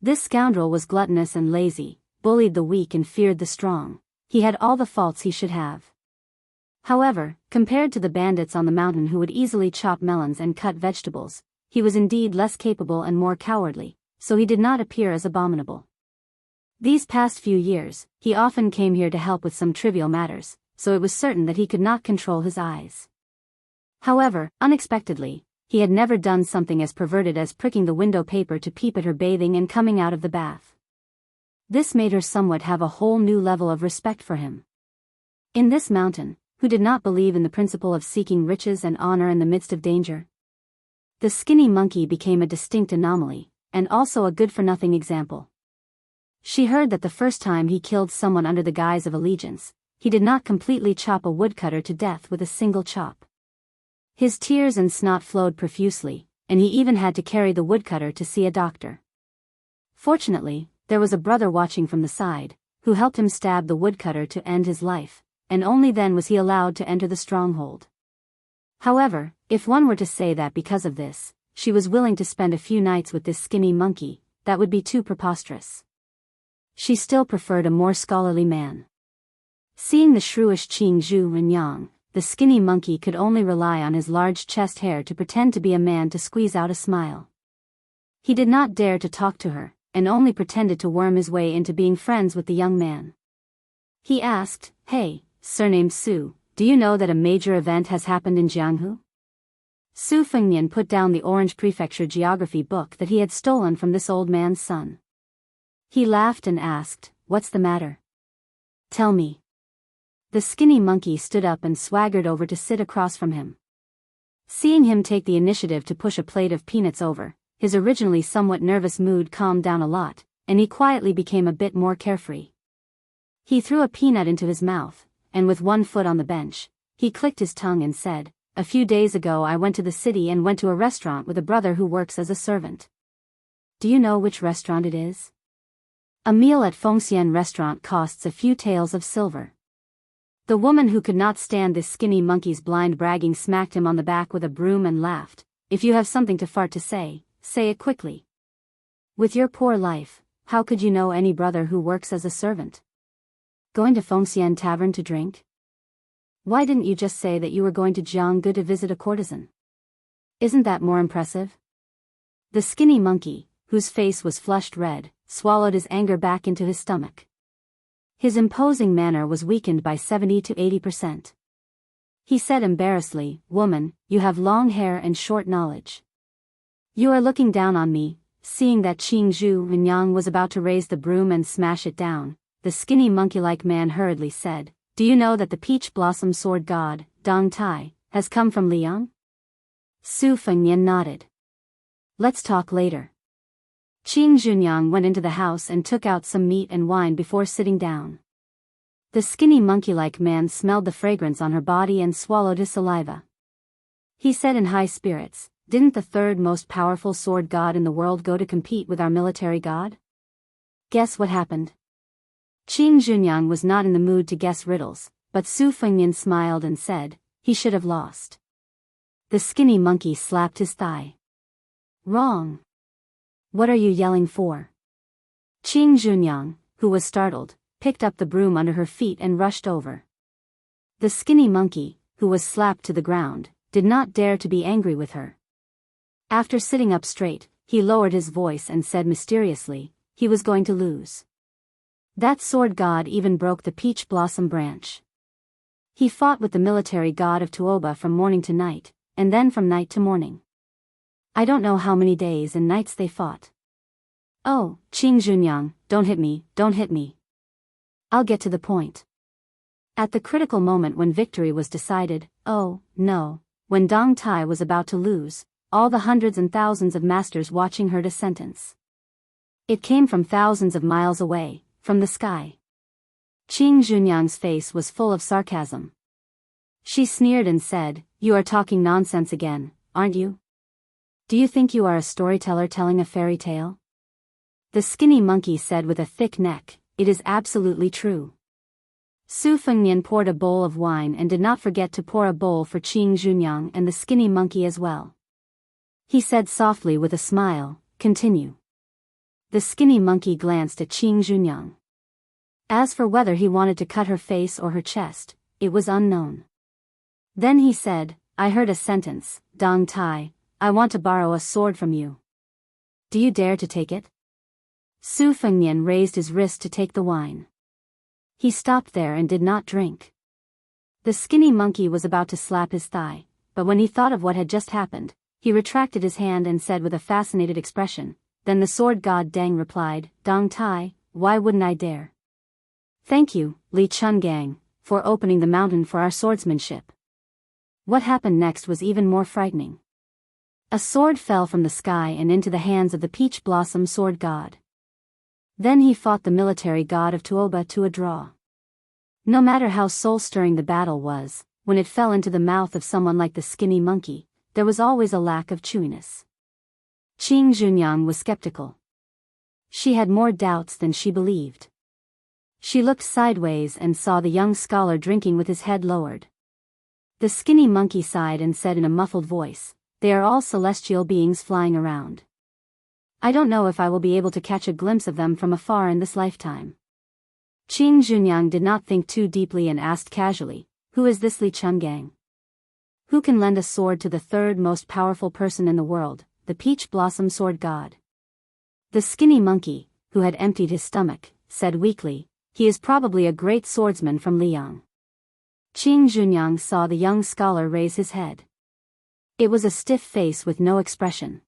This scoundrel was gluttonous and lazy, bullied the weak and feared the strong. He had all the faults he should have. However, compared to the bandits on the mountain who would easily chop melons and cut vegetables, he was indeed less capable and more cowardly, so he did not appear as abominable. These past few years, he often came here to help with some trivial matters, so it was certain that he could not control his eyes. However, unexpectedly, he had never done something as perverted as pricking the window paper to peep at her bathing and coming out of the bath. This made her somewhat have a whole new level of respect for him. In this mountain, who did not believe in the principle of seeking riches and honor in the midst of danger? The skinny monkey became a distinct anomaly, and also a good-for-nothing example. She heard that the first time he killed someone under the guise of allegiance, he did not completely chop a woodcutter to death with a single chop. His tears and snot flowed profusely, and he even had to carry the woodcutter to see a doctor. Fortunately, there was a brother watching from the side, who helped him stab the woodcutter to end his life, and only then was he allowed to enter the stronghold. However, if one were to say that because of this, she was willing to spend a few nights with this skinny monkey, that would be too preposterous. She still preferred a more scholarly man. Seeing the shrewish Jianghu Nyang, the skinny monkey could only rely on his large chest hair to pretend to be a man to squeeze out a smile. He did not dare to talk to her, and only pretended to worm his way into being friends with the young man. He asked, "Hey, surnamed Su, do you know that a major event has happened in Jianghu?" Su Fengnian put down the orange prefecture geography book that he had stolen from this old man's son. He laughed and asked, "What's the matter? Tell me." The skinny monkey stood up and swaggered over to sit across from him. Seeing him take the initiative to push a plate of peanuts over, his originally somewhat nervous mood calmed down a lot, and he quietly became a bit more carefree. He threw a peanut into his mouth, and with one foot on the bench, he clicked his tongue and said, "A few days ago I went to the city and went to a restaurant with a brother who works as a servant. Do you know which restaurant it is? A meal at Fengxian restaurant costs a few taels of silver." The woman who could not stand this skinny monkey's blind bragging smacked him on the back with a broom and laughed. "If you have something to fart to say it quickly. With your poor life, how could you know any brother who works as a servant? Going to Fengxian Tavern to drink? Why didn't you just say that you were going to Jianghu to visit a courtesan? Isn't that more impressive?" The skinny monkey, whose face was flushed red, swallowed his anger back into his stomach. His imposing manner was weakened by 70 to 80%. He said embarrassedly, "Woman, you have long hair and short knowledge. You are looking down on me." Seeing that Jianghu Nyang was about to raise the broom and smash it down, the skinny monkey-like man hurriedly said, Do you know that the peach blossom sword god, Dong Tai, has come from Liang? Su Fengnian nodded. Let's talk later. Qing Junyang went into the house and took out some meat and wine before sitting down. The skinny monkey-like man smelled the fragrance on her body and swallowed his saliva. He said in high spirits, "Didn't the third most powerful sword god in the world go to compete with our military god? Guess what happened?" Qing Junyang was not in the mood to guess riddles, but Su Fengnian smiled and said, "He should have lost." The skinny monkey slapped his thigh. "Wrong. What are you yelling for?" Qing Junyang, who was startled, picked up the broom under her feet and rushed over. The skinny monkey, who was slapped to the ground, did not dare to be angry with her. After sitting up straight, he lowered his voice and said mysteriously, he was going to lose. That sword god even broke the peach blossom branch. He fought with the military god of Tuoba from morning to night, and then from night to morning. I don't know how many days and nights they fought. Oh, Qing Junyang, don't hit me, don't hit me. I'll get to the point. At the critical moment when victory was decided, oh, no, when Dong Tai was about to lose, all the hundreds and thousands of masters watching her to sentence. It came from thousands of miles away, from the sky. Qing Junyang's face was full of sarcasm. She sneered and said, "You are talking nonsense again, aren't you? Do you think you are a storyteller telling a fairy tale?" The skinny monkey said with a thick neck, "It is absolutely true." Su Fengnian poured a bowl of wine and did not forget to pour a bowl for Qing Junyang and the skinny monkey as well. He said softly with a smile, "Continue." The skinny monkey glanced at Qing Junyang. As for whether he wanted to cut her face or her chest, it was unknown. Then he said, "I heard a sentence, Dong Tai, I want to borrow a sword from you. Do you dare to take it?" Su Fengnian raised his wrist to take the wine. He stopped there and did not drink. The skinny monkey was about to slap his thigh, but when he thought of what had just happened, he retracted his hand and said with a fascinated expression, "Then the sword god Deng replied, Dong Tai, why wouldn't I dare? Thank you, Li Chungang, for opening the mountain for our swordsmanship." What happened next was even more frightening. A sword fell from the sky and into the hands of the peach blossom sword god. Then he fought the military god of Tuoba to a draw. No matter how soul-stirring the battle was, when it fell into the mouth of someone like the skinny monkey, there was always a lack of chewiness. Qing Junyang was skeptical. She had more doubts than she believed. She looked sideways and saw the young scholar drinking with his head lowered. The skinny monkey sighed and said in a muffled voice, "They are all celestial beings flying around. I don't know if I will be able to catch a glimpse of them from afar in this lifetime." Qing Junyang did not think too deeply and asked casually, "Who is this Li Chungang? Who can lend a sword to the third most powerful person in the world, the peach blossom sword god?" The skinny monkey, who had emptied his stomach, said weakly, "He is probably a great swordsman from Liang." Qing Junyang saw the young scholar raise his head. It was a stiff face with no expression.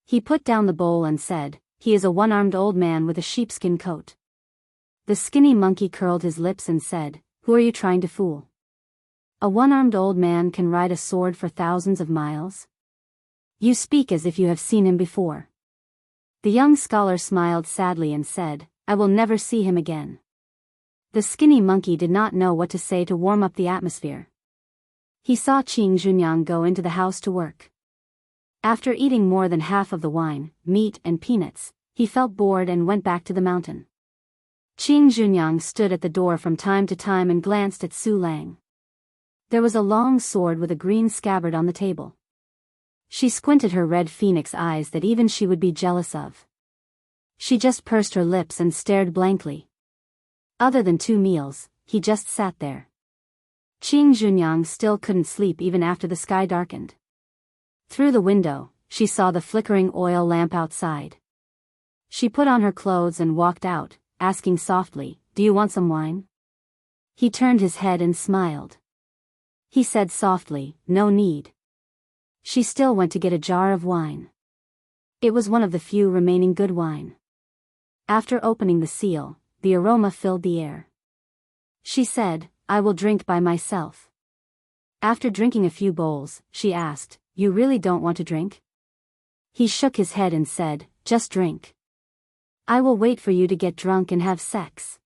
He put down the bowl and said, "He is a one-armed old man with a sheepskin coat." The skinny monkey curled his lips and said, "Who are you trying to fool? A one-armed old man can ride a sword for thousands of miles? You speak as if you have seen him before." The young scholar smiled sadly and said, "I will never see him again." The skinny monkey did not know what to say to warm up the atmosphere. He saw Qing Junyang go into the house to work. After eating more than half of the wine, meat and peanuts, he felt bored and went back to the mountain. Qing Junyang stood at the door from time to time and glanced at Su Lang. There was a long sword with a green scabbard on the table. She squinted her red phoenix eyes that even she would be jealous of. She just pursed her lips and stared blankly. Other than 2 meals, he just sat there. Qing Junyang still couldn't sleep even after the sky darkened. Through the window, she saw the flickering oil lamp outside. She put on her clothes and walked out, asking softly, "Do you want some wine?" He turned his head and smiled. He said softly, "No need." She still went to get a jar of wine. It was one of the few remaining good wine. After opening the seal, the aroma filled the air. She said, I will drink by myself. After drinking a few bowls, she asked, You really don't want to drink? He shook his head and said, Just drink. I will wait for you to get drunk and have sex.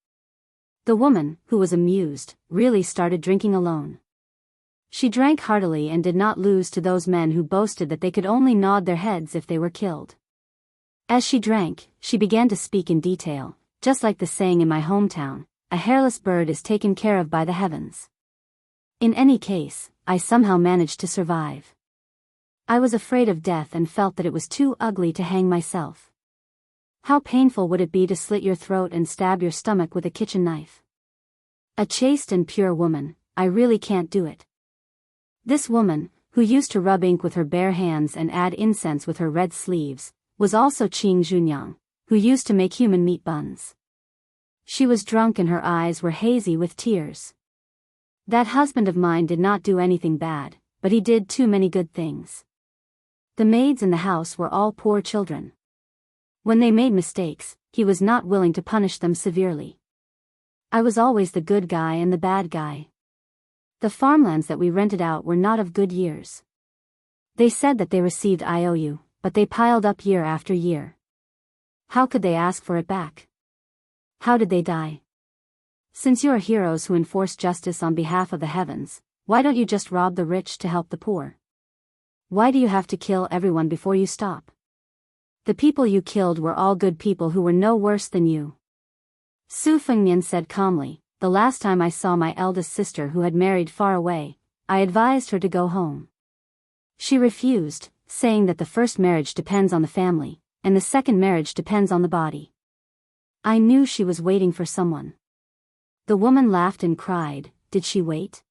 The woman, who was amused, really started drinking alone. She drank heartily and did not lose to those men who boasted that they could only nod their heads if they were killed. As she drank, she began to speak in detail, just like the saying in my hometown, a hairless bird is taken care of by the heavens. In any case, I somehow managed to survive. I was afraid of death and felt that it was too ugly to hang myself. How painful would it be to slit your throat and stab your stomach with a kitchen knife? A chaste and pure woman, I really can't do it. This woman, who used to rub ink with her bare hands and add incense with her red sleeves, was also Qing Junyang, who used to make human meat buns. She was drunk and her eyes were hazy with tears. That husband of mine did not do anything bad, but he did too many good things. The maids in the house were all poor children. When they made mistakes, he was not willing to punish them severely. I was always the good guy and the bad guy. The farmlands that we rented out were not of good years. They said that they received IOU, but they piled up year after year. How could they ask for it back? How did they die? Since you are heroes who enforce justice on behalf of the heavens, why don't you just rob the rich to help the poor? Why do you have to kill everyone before you stop? The people you killed were all good people who were no worse than you. Su Fengnian said calmly, The last time I saw my eldest sister who had married far away, I advised her to go home. She refused, saying that the first marriage depends on the family, and the second marriage depends on the body. I knew she was waiting for someone. The woman laughed and cried, Did she wait?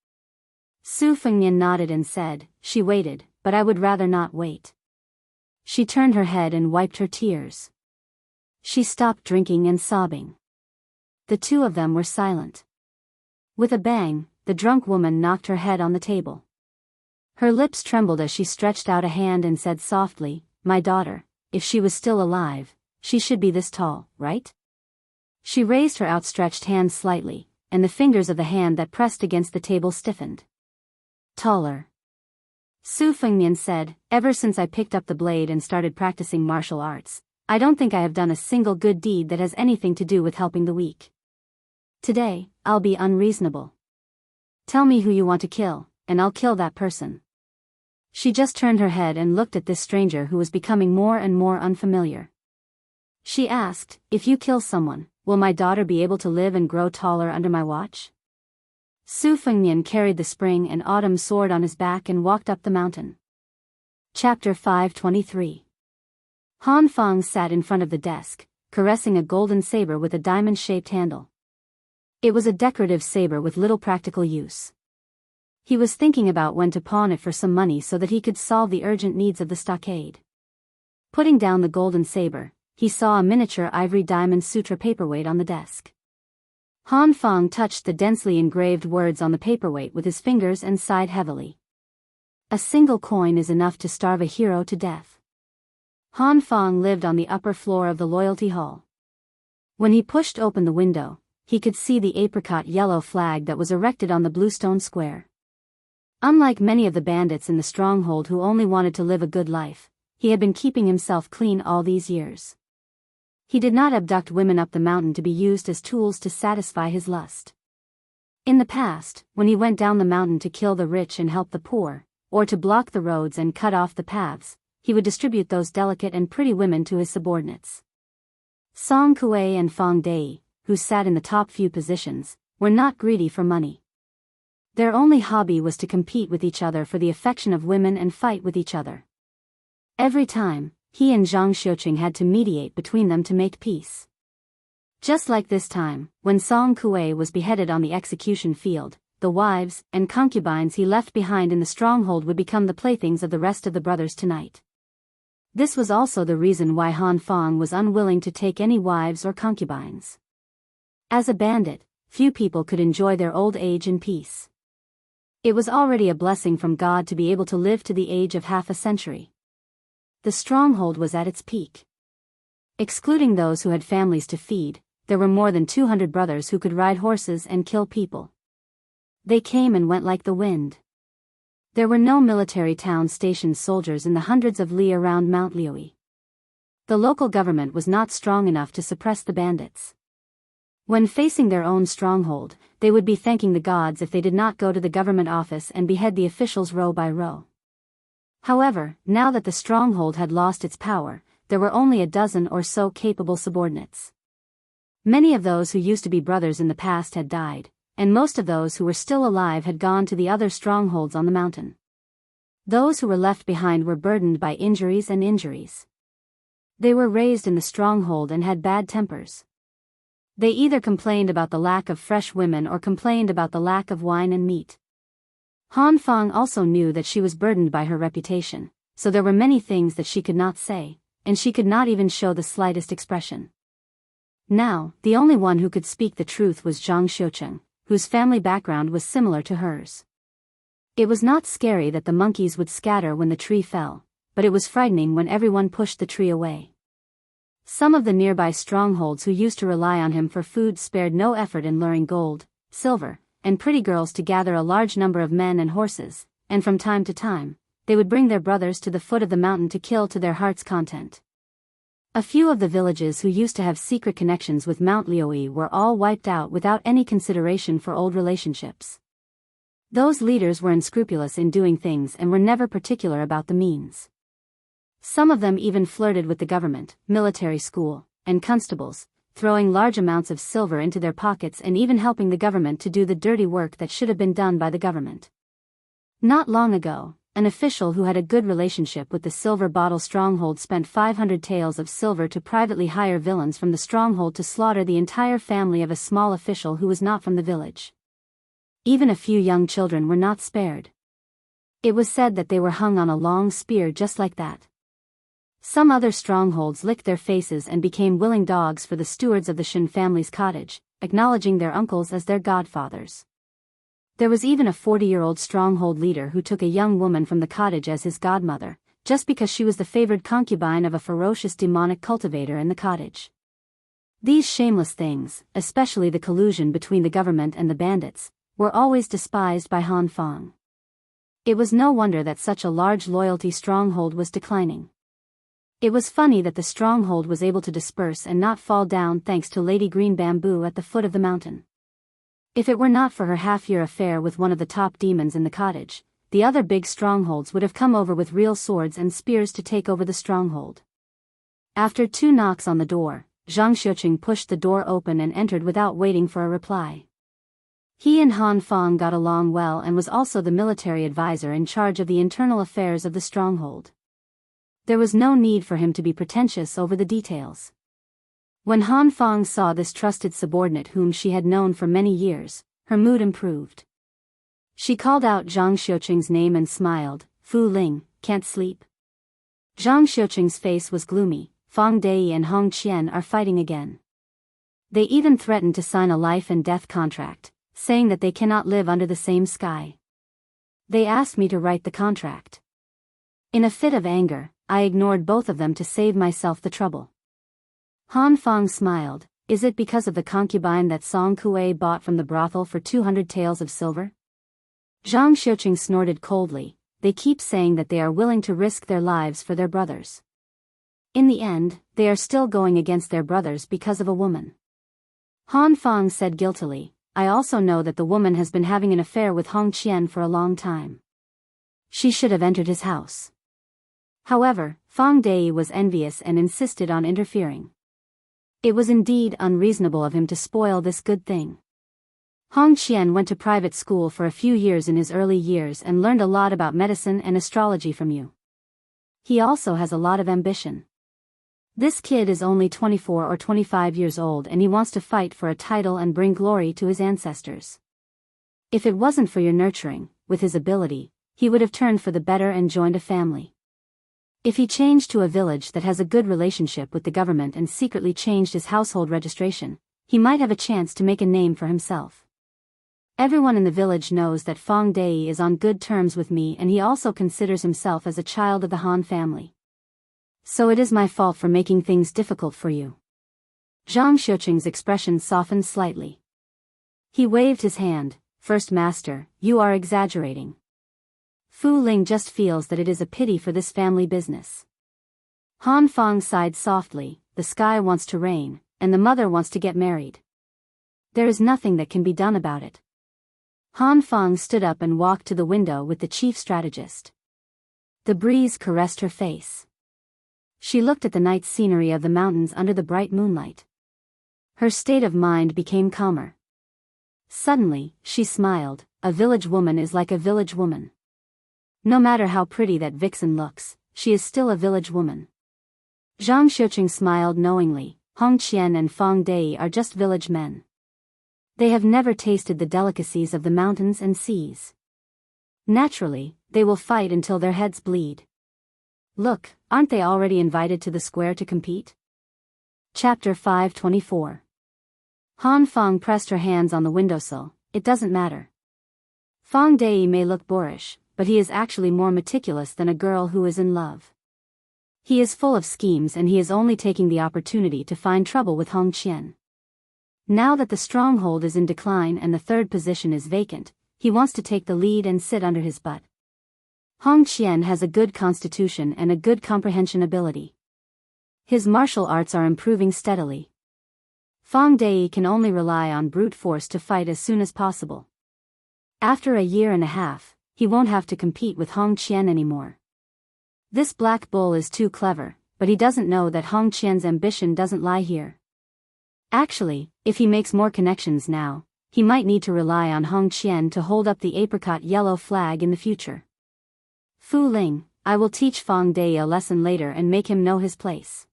Su Fengnian nodded and said, She waited, but I would rather not wait. She turned her head and wiped her tears. She stopped drinking and sobbing. The two of them were silent. With a bang, the drunk woman knocked her head on the table. Her lips trembled as she stretched out a hand and said softly, My daughter, if she was still alive, she should be this tall, right? She raised her outstretched hand slightly, and the fingers of the hand that pressed against the table stiffened. Taller. Su Fengnian said, Ever since I picked up the blade and started practicing martial arts, I don't think I have done a single good deed that has anything to do with helping the weak. Today, I'll be unreasonable. Tell me who you want to kill, and I'll kill that person. She just turned her head and looked at this stranger who was becoming more and more unfamiliar. She asked, If you kill someone, will my daughter be able to live and grow taller under my watch? Su Fengnian carried the spring and autumn sword on his back and walked up the mountain. Chapter 523. Han Fang sat in front of the desk, caressing a golden saber with a diamond-shaped handle. It was a decorative saber with little practical use. He was thinking about when to pawn it for some money so that he could solve the urgent needs of the stockade. Putting down the golden saber, he saw a miniature ivory diamond sutra paperweight on the desk. Han Fang touched the densely engraved words on the paperweight with his fingers and sighed heavily. A single coin is enough to starve a hero to death. Han Fang lived on the upper floor of the Loyalty Hall. When he pushed open the window, he could see the apricot yellow flag that was erected on the bluestone square. Unlike many of the bandits in the stronghold who only wanted to live a good life, he had been keeping himself clean all these years. He did not abduct women up the mountain to be used as tools to satisfy his lust. In the past, when he went down the mountain to kill the rich and help the poor, or to block the roads and cut off the paths, he would distribute those delicate and pretty women to his subordinates. Song Kuei and Fang Dei, who sat in the top few positions, were not greedy for money. Their only hobby was to compete with each other for the affection of women and fight with each other. Every time, he and Zhang Xiuqing had to mediate between them to make peace. Just like this time, when Song Kuei was beheaded on the execution field, the wives and concubines he left behind in the stronghold would become the playthings of the rest of the brothers tonight. This was also the reason why Han Fang was unwilling to take any wives or concubines. As a bandit, few people could enjoy their old age in peace. It was already a blessing from God to be able to live to the age of half a century. The stronghold was at its peak. Excluding those who had families to feed, there were more than 200 brothers who could ride horses and kill people. They came and went like the wind. There were no military town stationed soldiers in the hundreds of li around Mount Liui. The local government was not strong enough to suppress the bandits. When facing their own stronghold, they would be thanking the gods if they did not go to the government office and behead the officials row by row. However, now that the stronghold had lost its power, there were only a dozen or so capable subordinates. Many of those who used to be brothers in the past had died, and most of those who were still alive had gone to the other strongholds on the mountain. Those who were left behind were burdened by injuries and injuries. They were raised in the stronghold and had bad tempers. They either complained about the lack of fresh women or complained about the lack of wine and meat. Han Fang also knew that she was burdened by her reputation, so there were many things that she could not say, and she could not even show the slightest expression. Now, the only one who could speak the truth was Zhang Xiucheng, whose family background was similar to hers. It was not scary that the monkeys would scatter when the tree fell, but it was frightening when everyone pushed the tree away. Some of the nearby strongholds who used to rely on him for food spared no effort in luring gold, silver, and pretty girls to gather a large number of men and horses, and from time to time, they would bring their brothers to the foot of the mountain to kill to their heart's content. A few of the villages who used to have secret connections with Mount Liui were all wiped out without any consideration for old relationships. Those leaders were unscrupulous in doing things and were never particular about the means. Some of them even flirted with the government, military school, and constables, throwing large amounts of silver into their pockets and even helping the government to do the dirty work that should have been done by the government. Not long ago, an official who had a good relationship with the Silver Bottle Stronghold spent 500 taels of silver to privately hire villains from the stronghold to slaughter the entire family of a small official who was not from the village. Even a few young children were not spared. It was said that they were hung on a long spear just like that. Some other strongholds licked their faces and became willing dogs for the stewards of the Shen family's cottage, acknowledging their uncles as their godfathers. There was even a 40-year-old stronghold leader who took a young woman from the cottage as his godmother, just because she was the favored concubine of a ferocious demonic cultivator in the cottage. These shameless things, especially the collusion between the government and the bandits, were always despised by Han Fang. It was no wonder that such a large loyalty stronghold was declining. It was funny that the stronghold was able to disperse and not fall down thanks to Lady Green Bamboo at the foot of the mountain. If it were not for her half-year affair with one of the top demons in the cottage, the other big strongholds would have come over with real swords and spears to take over the stronghold. After 2 knocks on the door, Zhang Xiucheng pushed the door open and entered without waiting for a reply. He and Han Fang got along well and was also the military advisor in charge of the internal affairs of the stronghold. There was no need for him to be pretentious over the details. When Han Fang saw this trusted subordinate whom she had known for many years, her mood improved. She called out Zhang Xiucheng's name and smiled. "Fu Ling, can't sleep?" Zhang Xiucheng's face was gloomy. "Fang Dei and Hong Qian are fighting again. They even threatened to sign a life and death contract, saying that they cannot live under the same sky. They asked me to write the contract. In a fit of anger, I ignored both of them to save myself the trouble." Han Fang smiled. "Is it because of the concubine that Song Kuei bought from the brothel for 200 taels of silver?" Zhang Xiucheng snorted coldly. "They keep saying that they are willing to risk their lives for their brothers. In the end, they are still going against their brothers because of a woman." Han Fang said guiltily, "I also know that the woman has been having an affair with Hong Qian for a long time. She should have entered his house." However, Fang Dei was envious and insisted on interfering. It was indeed unreasonable of him to spoil this good thing. Hong Qian went to private school for a few years in his early years and learned a lot about medicine and astrology from you. He also has a lot of ambition. This kid is only 24 or 25 years old and he wants to fight for a title and bring glory to his ancestors. If it wasn't for your nurturing, with his ability, he would have turned for the better and joined a family. If he changed to a village that has a good relationship with the government and secretly changed his household registration, he might have a chance to make a name for himself. Everyone in the village knows that Fang Dei is on good terms with me and he also considers himself as a child of the Han family. So it is my fault for making things difficult for you." Zhang Xiucheng's expression softened slightly. He waved his hand. First Master, you are exaggerating. Fu Ling just feels that it is a pity for this family business. Han Fang sighed softly, the sky wants to rain, and the mother wants to get married. There is nothing that can be done about it. Han Fang stood up and walked to the window with the chief strategist. The breeze caressed her face. She looked at the night scenery of the mountains under the bright moonlight. Her state of mind became calmer. Suddenly, she smiled. A village woman is like a village woman. No matter how pretty that vixen looks, she is still a village woman. Zhang Xiuqing smiled knowingly. Hong Qian and Fang Dei are just village men. They have never tasted the delicacies of the mountains and seas. Naturally, they will fight until their heads bleed. Look, aren't they already invited to the square to compete? Chapter 524. Han Fang pressed her hands on the windowsill. It doesn't matter. Fang Dei may look boorish, but he is actually more meticulous than a girl who is in love. He is full of schemes and he is only taking the opportunity to find trouble with Hong Qian. Now that the stronghold is in decline and the third position is vacant, he wants to take the lead and sit under his butt. Hong Qian has a good constitution and a good comprehension ability. His martial arts are improving steadily. Fang Dei can only rely on brute force to fight as soon as possible. After a year and a half, he won't have to compete with Hong Qian anymore. This black bull is too clever, but he doesn't know that Hong Qian's ambition doesn't lie here. Actually, if he makes more connections now, he might need to rely on Hong Qian to hold up the apricot yellow flag in the future. Fu Ling, I will teach Fang Dei a lesson later and make him know his place.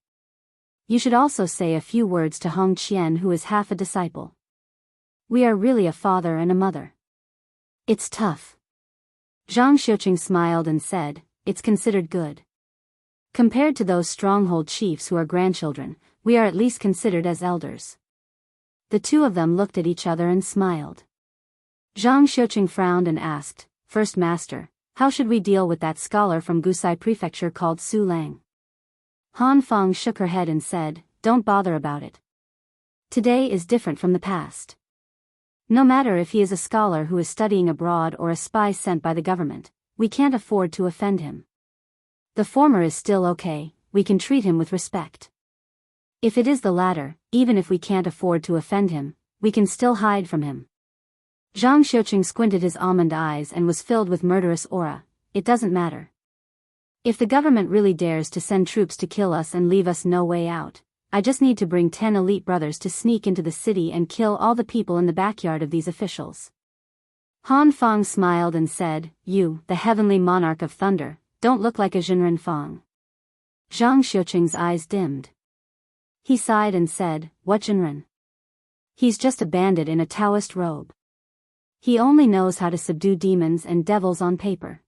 You should also say a few words to Hong Qian, who is half a disciple. We are really a father and a mother. It's tough. Zhang Xiuqing smiled and said, it's considered good. Compared to those stronghold chiefs who are grandchildren, we are at least considered as elders. The two of them looked at each other and smiled. Zhang Xiuqing frowned and asked, First Master, how should we deal with that scholar from Gusai Prefecture called Su Lang? Han Fang shook her head and said, don't bother about it. Today is different from the past. No matter if he is a scholar who is studying abroad or a spy sent by the government, we can't afford to offend him. The former is still okay, we can treat him with respect. If it is the latter, even if we can't afford to offend him, we can still hide from him. Zhang Xiuqing squinted his almond eyes and was filled with murderous aura. It doesn't matter. If the government really dares to send troops to kill us and leave us no way out, I just need to bring 10 elite brothers to sneak into the city and kill all the people in the backyard of these officials. Han Fang smiled and said, you, the heavenly monarch of thunder, don't look like a Jinren Fang. Zhang Xiuqing's eyes dimmed. He sighed and said, what Jinren? He's just a bandit in a Daoist robe. He only knows how to subdue demons and devils on paper.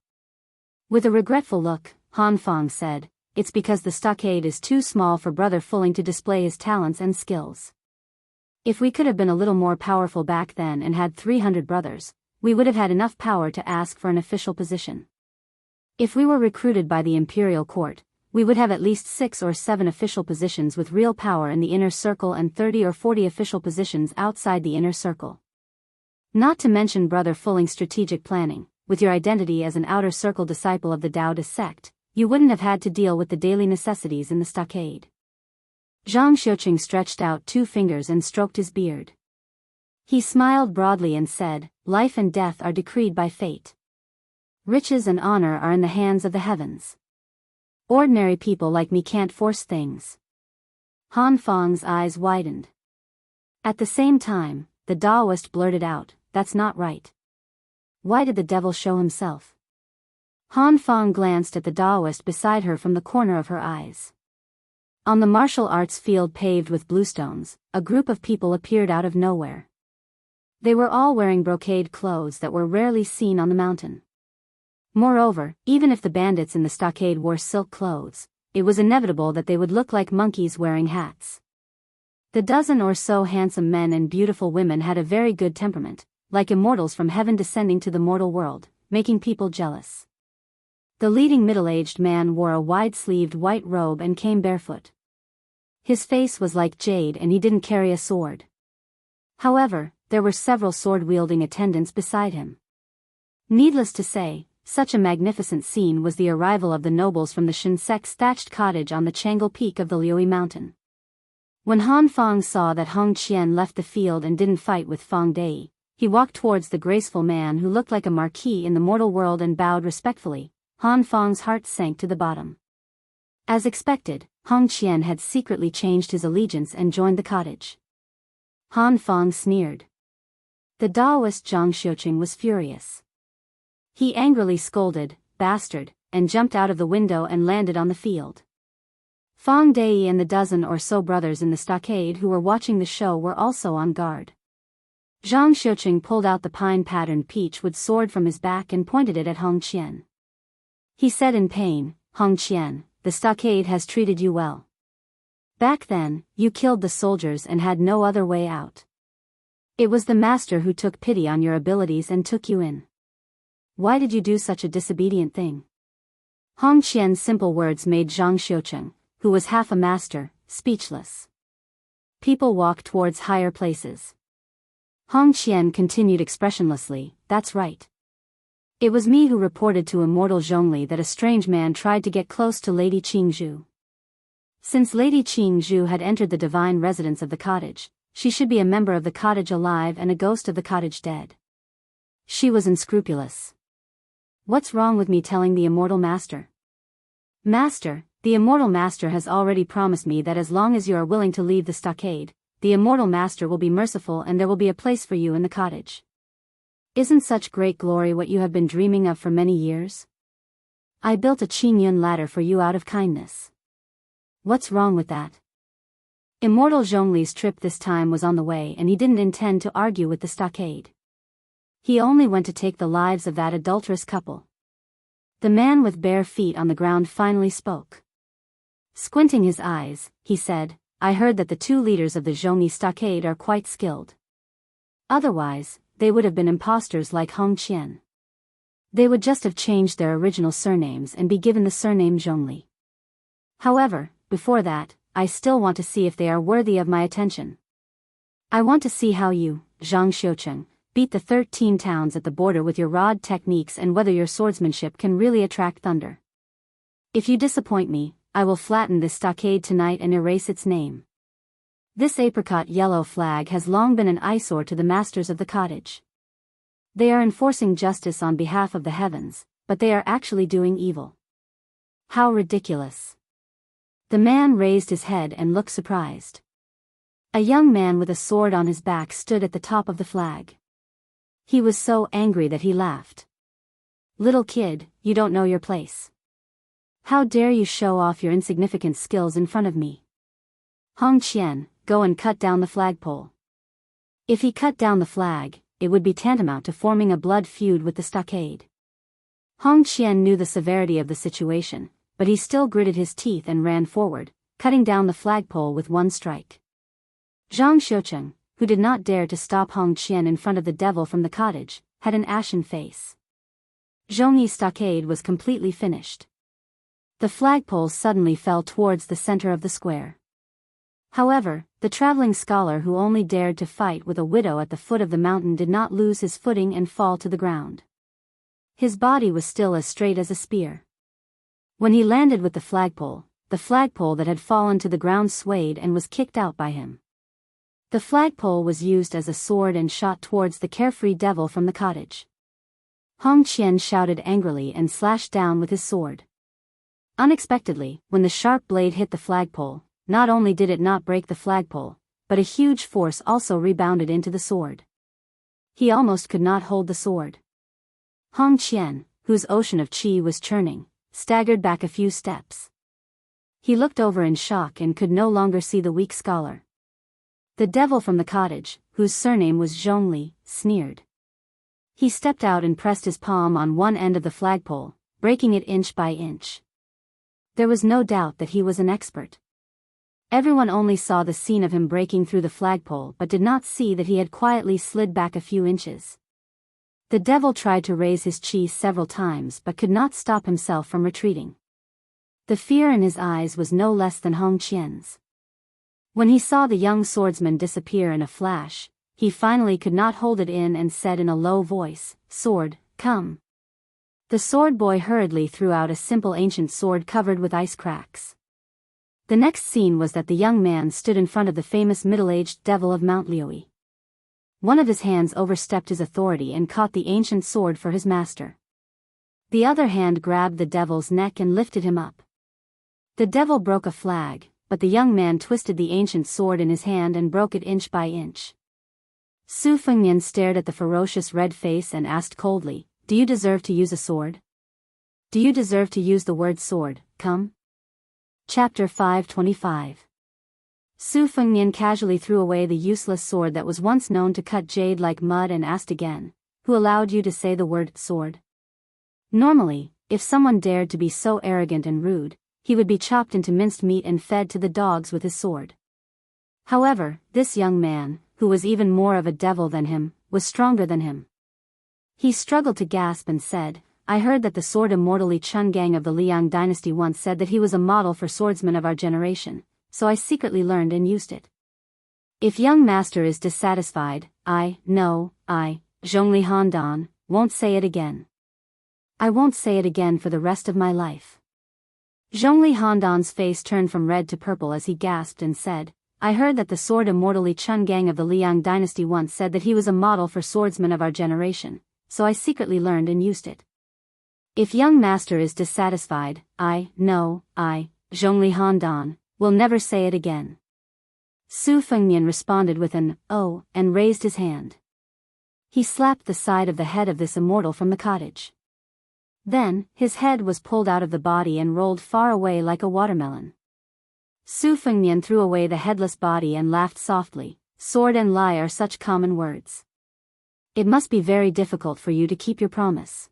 With a regretful look, Han Fang said, it's because the stockade is too small for Brother Fu Ling to display his talents and skills. If we could have been a little more powerful back then and had 300 brothers, we would have had enough power to ask for an official position. If we were recruited by the imperial court, we would have at least 6 or 7 official positions with real power in the inner circle and 30 or 40 official positions outside the inner circle. Not to mention Brother Fu Ling's strategic planning, with your identity as an outer circle disciple of the Daoist sect, you wouldn't have had to deal with the daily necessities in the stockade. Zhang Xiuqing stretched out 2 fingers and stroked his beard. He smiled broadly and said, life and death are decreed by fate. Riches and honor are in the hands of the heavens. Ordinary people like me can't force things. Han Fang's eyes widened. At the same time, the Daoist blurted out, that's not right. Why did the devil show himself? Han Fang glanced at the Daoist beside her from the corner of her eyes. On the martial arts field paved with bluestones, a group of people appeared out of nowhere. They were all wearing brocade clothes that were rarely seen on the mountain. Moreover, even if the bandits in the stockade wore silk clothes, it was inevitable that they would look like monkeys wearing hats. The dozen or so handsome men and beautiful women had a very good temperament, like immortals from heaven descending to the mortal world, making people jealous. The leading middle-aged man wore a wide-sleeved white robe and came barefoot. His face was like jade and he didn't carry a sword. However, there were several sword-wielding attendants beside him. Needless to say, such a magnificent scene was the arrival of the nobles from the Shinsek's thatched cottage on the Tranquil peak of the Liui mountain. When Han Feng saw that Hong Qian left the field and didn't fight with Feng Dai, he walked towards the graceful man who looked like a marquis in the mortal world and bowed respectfully. Han Feng's heart sank to the bottom. As expected, Hong Qian had secretly changed his allegiance and joined the cottage. Han Feng sneered. The Daoist Zhang Xiuqing was furious. He angrily scolded, "Bastard," and jumped out of the window and landed on the field. Feng Dai and the dozen or so brothers in the stockade who were watching the show were also on guard. Zhang Xiuqing pulled out the pine-patterned peachwood sword from his back and pointed it at Hong Qian. He said in pain, "Hong Qian, the stockade has treated you well. Back then, you killed the soldiers and had no other way out. It was the master who took pity on your abilities and took you in. Why did you do such a disobedient thing?" Hong Qian's simple words made Zhang Xiuqing, who was half a master, speechless. People walk towards higher places. Hong Qian continued expressionlessly, "That's right. It was me who reported to Immortal Zhongli that a strange man tried to get close to Lady Qingzhu. Since Lady Qingzhu had entered the divine residence of the cottage, she should be a member of the cottage alive and a ghost of the cottage dead. She was unscrupulous. What's wrong with me telling the Immortal Master? Master, the Immortal Master has already promised me that as long as you are willing to leave the stockade, the Immortal Master will be merciful and there will be a place for you in the cottage. Isn't such great glory what you have been dreaming of for many years? I built a Qingyun ladder for you out of kindness. What's wrong with that?" Immortal Zhongli's trip this time was on the way and he didn't intend to argue with the stockade. He only went to take the lives of that adulterous couple. The man with bare feet on the ground finally spoke. Squinting his eyes, he said, "I heard that the two leaders of the Zhongli stockade are quite skilled. Otherwise, they would have been impostors like Hong Qian. They would just have changed their original surnames and be given the surname Zhongli. However, before that, I still want to see if they are worthy of my attention. I want to see how you, Zhang Xiuqing, beat the 13 towns at the border with your rod techniques and whether your swordsmanship can really attract thunder. If you disappoint me, I will flatten this stockade tonight and erase its name. This apricot yellow flag has long been an eyesore to the masters of the cottage. They are enforcing justice on behalf of the heavens, but they are actually doing evil. How ridiculous." The man raised his head and looked surprised. A young man with a sword on his back stood at the top of the flag. He was so angry that he laughed. "Little kid, you don't know your place. How dare you show off your insignificant skills in front of me? Hong Qian, go and cut down the flagpole." If he cut down the flag, it would be tantamount to forming a blood feud with the stockade. Hong Qian knew the severity of the situation, but he still gritted his teeth and ran forward, cutting down the flagpole with one strike. Zhang Xiuqing, who did not dare to stop Hong Qian in front of the devil from the cottage, had an ashen face. Zhongyi's stockade was completely finished. The flagpole suddenly fell towards the center of the square. However, the traveling scholar who only dared to fight with a widow at the foot of the mountain did not lose his footing and fall to the ground. His body was still as straight as a spear. When he landed with the flagpole that had fallen to the ground swayed and was kicked out by him. The flagpole was used as a sword and shot towards the carefree devil from the cottage. Hong Qian shouted angrily and slashed down with his sword. Unexpectedly, when the sharp blade hit the flagpole, not only did it not break the flagpole, but a huge force also rebounded into the sword. He almost could not hold the sword. Hong Qian, whose ocean of qi was churning, staggered back a few steps. He looked over in shock and could no longer see the weak scholar. The devil from the cottage, whose surname was Zhongli, sneered. He stepped out and pressed his palm on one end of the flagpole, breaking it inch by inch. There was no doubt that he was an expert. Everyone only saw the scene of him breaking through the flagpole but did not see that he had quietly slid back a few inches. The devil tried to raise his qi several times but could not stop himself from retreating. The fear in his eyes was no less than Hong Qian's. When he saw the young swordsman disappear in a flash, he finally could not hold it in and said in a low voice, "Sword, come." The sword boy hurriedly threw out a simple ancient sword covered with ice cracks. The next scene was that the young man stood in front of the famous middle-aged devil of Mount Liui. One of his hands overstepped his authority and caught the ancient sword for his master. The other hand grabbed the devil's neck and lifted him up. The devil broke a flag, but the young man twisted the ancient sword in his hand and broke it inch by inch. Su Fengnian stared at the ferocious red face and asked coldly, "Do you deserve to use a sword? Do you deserve to use the word sword, come?" Chapter 525. Su Fengnian casually threw away the useless sword that was once known to cut jade like mud and asked again, "Who allowed you to say the word sword?" Normally, if someone dared to be so arrogant and rude, he would be chopped into minced meat and fed to the dogs with his sword. However, this young man, who was even more of a devil than him, was stronger than him. He struggled to gasp and said, "I heard that the sword immortal Li Chungang of the Liang dynasty once said that he was a model for swordsmen of our generation, so I secretly learned and used it. If young master is dissatisfied, I, Zhongli Handan, won't say it again. I won't say it again for the rest of my life." Zhongli Handan's face turned from red to purple as he gasped and said, "I heard that the sword immortal Li Chungang of the Liang dynasty once said that he was a model for swordsmen of our generation, so I secretly learned and used it. If young master is dissatisfied, I, Zhongli Handan, will never say it again." Su Fengnian responded with an, "Oh," and raised his hand. He slapped the side of the head of this immortal from the cottage. Then, his head was pulled out of the body and rolled far away like a watermelon. Su Fengnian threw away the headless body and laughed softly. "Sword and lie are such common words. It must be very difficult for you to keep your promise.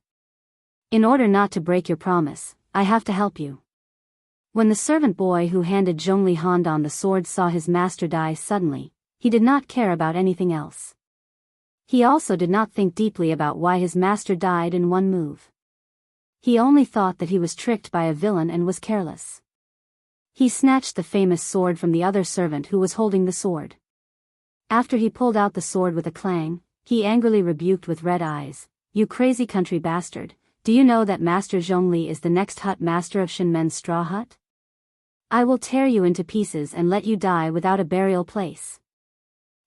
In order not to break your promise, I have to help you." When the servant boy who handed Zhongli Handan the sword saw his master die suddenly, he did not care about anything else. He also did not think deeply about why his master died in one move. He only thought that he was tricked by a villain and was careless. He snatched the famous sword from the other servant who was holding the sword. After he pulled out the sword with a clang, he angrily rebuked with red eyes, "You crazy country bastard, do you know that Master Zhongli is the next hut master of Shinmen's straw hut? I will tear you into pieces and let you die without a burial place."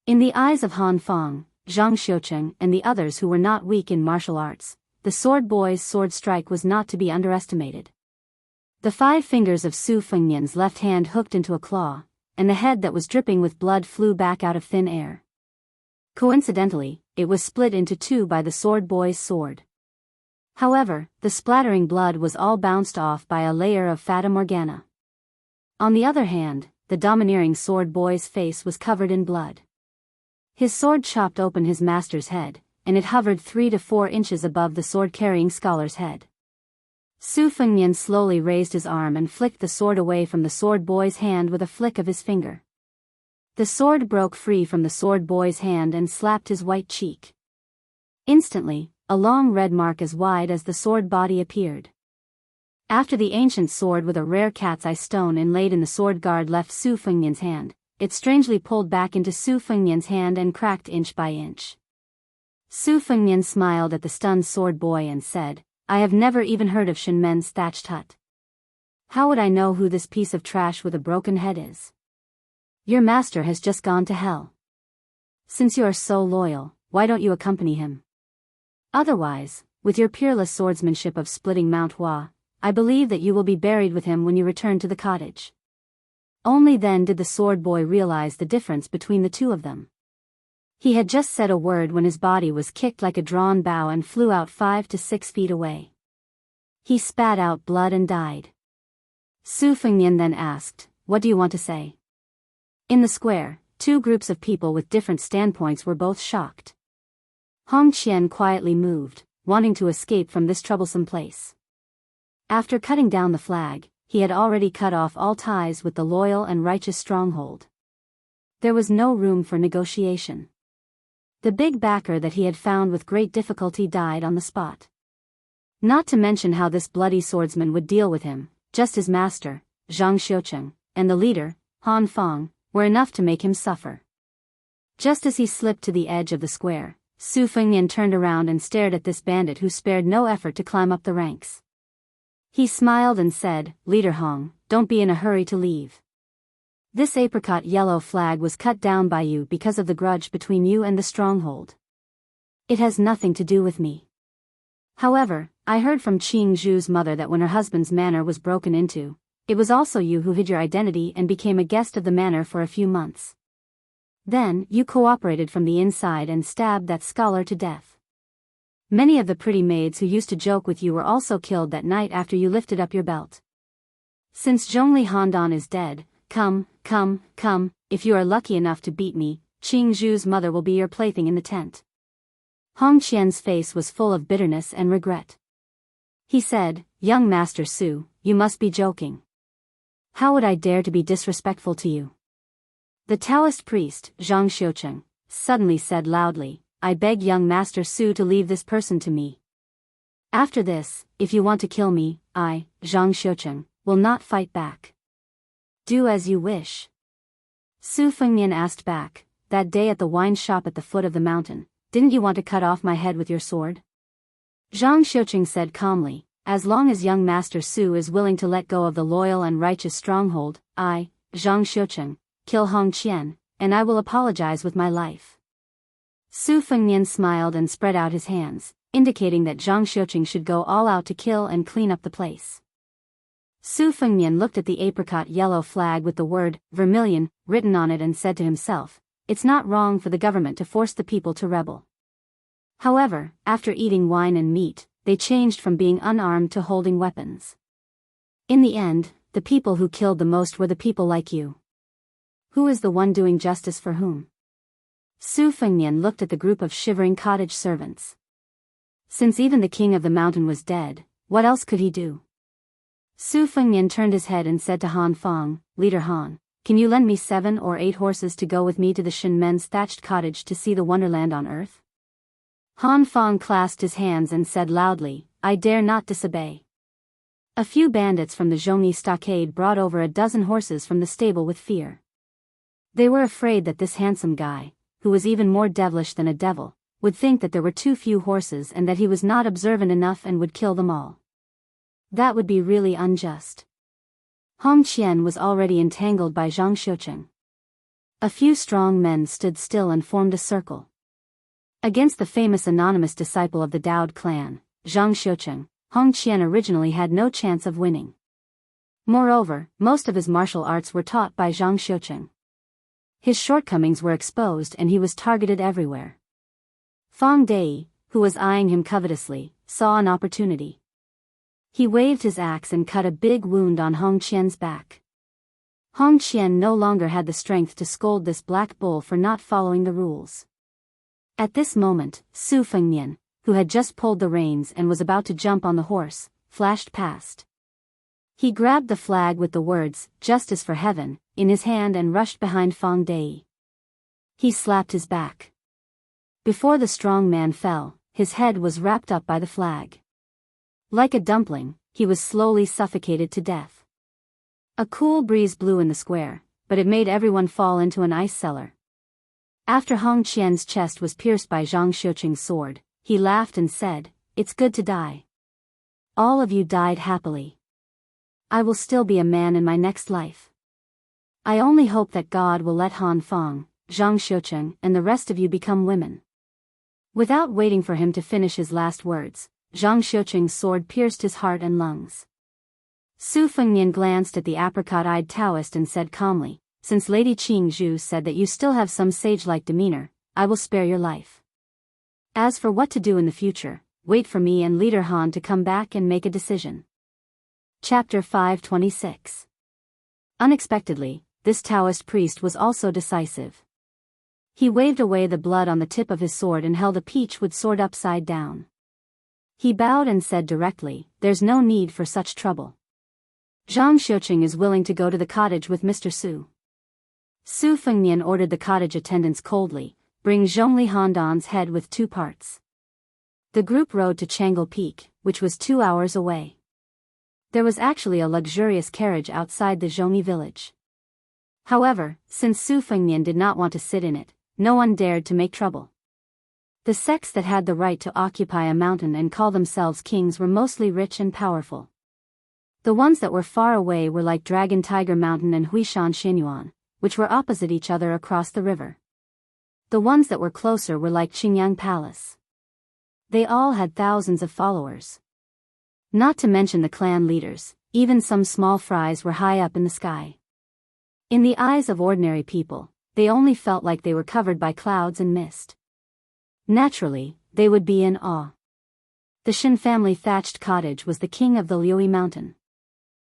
In the eyes of Han Feng, Zhang Xiucheng and the others who were not weak in martial arts, the sword boy's sword strike was not to be underestimated. The 5 fingers of Su Fengnian's left hand hooked into a claw, and the head that was dripping with blood flew back out of thin air. Coincidentally, it was split into 2 by the sword boy's sword. However, the splattering blood was all bounced off by a layer of Fata Morgana. On the other hand, the domineering sword boy's face was covered in blood. His sword chopped open his master's head, and it hovered 3 to 4 inches above the sword-carrying scholar's head. Su Fengnian slowly raised his arm and flicked the sword away from the sword boy's hand with a flick of his finger. The sword broke free from the sword boy's hand and slapped his white cheek. Instantly, a long red mark as wide as the sword body appeared. After the ancient sword with a rare cat's eye stone inlaid in the sword guard left Su Fengnian's hand, it strangely pulled back into Su Fengnian's hand and cracked inch by inch. Su Fengnian smiled at the stunned sword boy and said, "I have never even heard of Shinmen's thatched hut. How would I know who this piece of trash with a broken head is? Your master has just gone to hell. Since you are so loyal, why don't you accompany him? Otherwise, with your peerless swordsmanship of splitting Mount Hua, I believe that you will be buried with him when you return to the cottage." Only then did the sword boy realize the difference between the two of them. He had just said a word when his body was kicked like a drawn bow and flew out 5 to 6 feet away. He spat out blood and died. Su Fengnian then asked, "What do you want to say?" In the square, 2 groups of people with different standpoints were both shocked. Hong Qian quietly moved, wanting to escape from this troublesome place. After cutting down the flag, he had already cut off all ties with the loyal and righteous stronghold. There was no room for negotiation. The big backer that he had found with great difficulty died on the spot. Not to mention how this bloody swordsman would deal with him, just his master, Zhang Xiucheng, and the leader, Han Feng, were enough to make him suffer. Just as he slipped to the edge of the square, Su Fengnian turned around and stared at this bandit who spared no effort to climb up the ranks. He smiled and said, "Leader Hong, don't be in a hurry to leave. This apricot yellow flag was cut down by you because of the grudge between you and the stronghold. It has nothing to do with me. However, I heard from Qing Zhu's mother that when her husband's manor was broken into, it was also you who hid your identity and became a guest of the manor for a few months. Then, you cooperated from the inside and stabbed that scholar to death. Many of the pretty maids who used to joke with you were also killed that night after you lifted up your belt. Since Zhongli Handan is dead, come, if you are lucky enough to beat me, Qing Zhu's mother will be your plaything in the tent." Hong Qian's face was full of bitterness and regret. He said, "Young Master Su, you must be joking. How would I dare to be disrespectful to you?" The Taoist priest, Zhang Xiucheng, suddenly said loudly, "I beg young Master Su to leave this person to me. After this, if you want to kill me, I, Zhang Xiucheng, will not fight back. Do as you wish." Su Fengnian asked back, "That day at the wine shop at the foot of the mountain, didn't you want to cut off my head with your sword?" Zhang Xiucheng said calmly, "As long as young Master Su is willing to let go of the loyal and righteous stronghold, I, Zhang Xiucheng, kill Hong Qian, and I will apologize with my life." Su Fengnian smiled and spread out his hands, indicating that Zhang Xiucheng should go all out to kill and clean up the place. Su Fengnian looked at the apricot yellow flag with the word, vermilion, written on it and said to himself, "It's not wrong for the government to force the people to rebel." However, after eating wine and meat, they changed from being unarmed to holding weapons. In the end, the people who killed the most were the people like you. Who is the one doing justice for whom? Su Fengnian looked at the group of shivering cottage servants. Since even the king of the mountain was dead, what else could he do? Su Fengnian turned his head and said to Han Fang, "Leader Han, can you lend me 7 or 8 horses to go with me to the Shen men's thatched cottage to see the wonderland on earth?" Han Fang clasped his hands and said loudly, "I dare not disobey." A few bandits from the Zhongyi stockade brought over a dozen horses from the stable with fear. They were afraid that this handsome guy, who was even more devilish than a devil, would think that there were too few horses and that he was not observant enough and would kill them all. That would be really unjust. Hong Qian was already entangled by Zhang Xiucheng. A few strong men stood still and formed a circle. Against the famous anonymous disciple of the Daoist clan, Zhang Xiucheng, Hong Qian originally had no chance of winning. Moreover, most of his martial arts were taught by Zhang Xiucheng. His shortcomings were exposed and he was targeted everywhere. Fang Dei, who was eyeing him covetously, saw an opportunity. He waved his axe and cut a big wound on Hong Qian's back. Hong Qian no longer had the strength to scold this black bull for not following the rules. At this moment, Su Fengnian, who had just pulled the reins and was about to jump on the horse, flashed past. He grabbed the flag with the words, "Justice for Heaven," in his hand and rushed behind Fang Dei. He slapped his back. Before the strong man fell, his head was wrapped up by the flag. Like a dumpling, he was slowly suffocated to death. A cool breeze blew in the square, but it made everyone fall into an ice cellar. After Hong Qian's chest was pierced by Zhang Xiucheng's sword, he laughed and said, "It's good to die. All of you died happily. I will still be a man in my next life. I only hope that God will let Han Fang, Zhang Xiucheng, and the rest of you become women." Without waiting for him to finish his last words, Zhang Xiucheng's sword pierced his heart and lungs. Su Fengnian glanced at the apricot-eyed Taoist and said calmly, "Since Lady Qing Zhu said that you still have some sage-like demeanor, I will spare your life. As for what to do in the future, wait for me and Leader Han to come back and make a decision." Chapter 526. Unexpectedly, this Taoist priest was also decisive. He waved away the blood on the tip of his sword and held a peach-wood sword upside down. He bowed and said directly, "There's no need for such trouble. Zhang Xiucheng is willing to go to the cottage with Mr. Su." Su Fengnian ordered the cottage attendants coldly, "Bring Zhongli Handan's head with 2 parts." The group rode to Tranquil Peak, which was 2 hours away. There was actually a luxurious carriage outside the Zhongyi village. However, since Su Fengnian did not want to sit in it, no one dared to make trouble. The sects that had the right to occupy a mountain and call themselves kings were mostly rich and powerful. The ones that were far away were like Dragon Tiger Mountain and Wuxia Xianxia, which were opposite each other across the river. The ones that were closer were like Qingyang Palace. They all had thousands of followers. Not to mention the clan leaders, even some small fries were high up in the sky. In the eyes of ordinary people, they only felt like they were covered by clouds and mist. Naturally, they would be in awe. The Shin family thatched cottage was the king of the Liui mountain.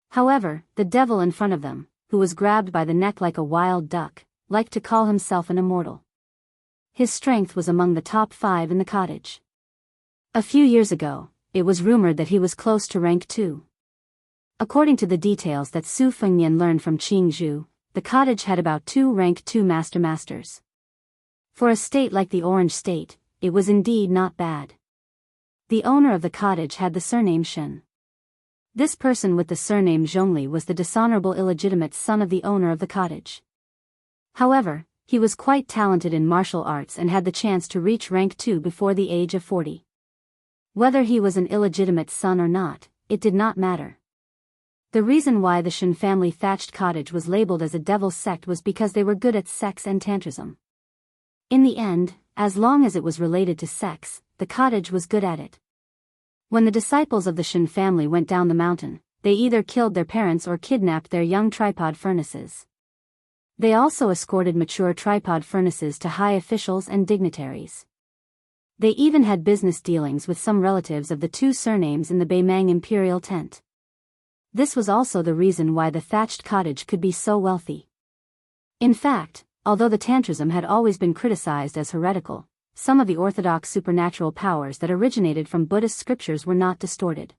However, the devil in front of them, who was grabbed by the neck like a wild duck, liked to call himself an immortal. His strength was among the top 5 in the cottage. A few years ago, it was rumored that he was close to rank 2. According to the details that Su Fengnian learned from Jianghu, the cottage had about 2 rank 2 masters. For a state like the Orange State, it was indeed not bad. The owner of the cottage had the surname Shen. This person with the surname Zhongli was the dishonorable illegitimate son of the owner of the cottage. However, he was quite talented in martial arts and had the chance to reach rank 2 before the age of 40. Whether he was an illegitimate son or not, it did not matter. The reason why the Shen family thatched cottage was labeled as a devil's sect was because they were good at sex and tantrism. In the end, as long as it was related to sex, the cottage was good at it. When the disciples of the Shen family went down the mountain, they either killed their parents or kidnapped their young tripod furnaces. They also escorted mature tripod furnaces to high officials and dignitaries. They even had business dealings with some relatives of the 2 surnames in the Beimang imperial tent. This was also the reason why the thatched cottage could be so wealthy. In fact, although the tantrism had always been criticized as heretical, some of the orthodox supernatural powers that originated from Buddhist scriptures were not distorted.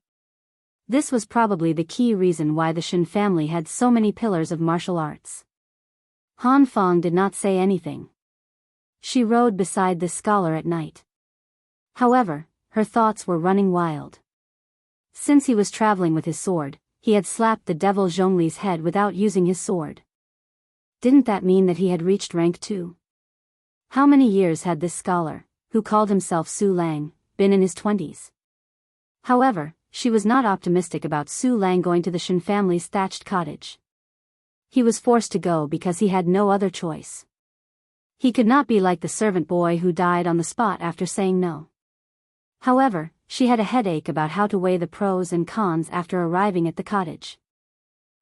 This was probably the key reason why the Shen family had so many pillars of martial arts. Han Feng did not say anything. She rode beside this scholar at night. However, her thoughts were running wild. Since he was traveling with his sword, he had slapped the devil Zhongli's head without using his sword. Didn't that mean that he had reached rank 2? How many years had this scholar, who called himself Su Lang, been in his 20s? However, she was not optimistic about Su Lang going to the Shen family's thatched cottage. He was forced to go because he had no other choice. He could not be like the servant boy who died on the spot after saying no. However, she had a headache about how to weigh the pros and cons after arriving at the cottage.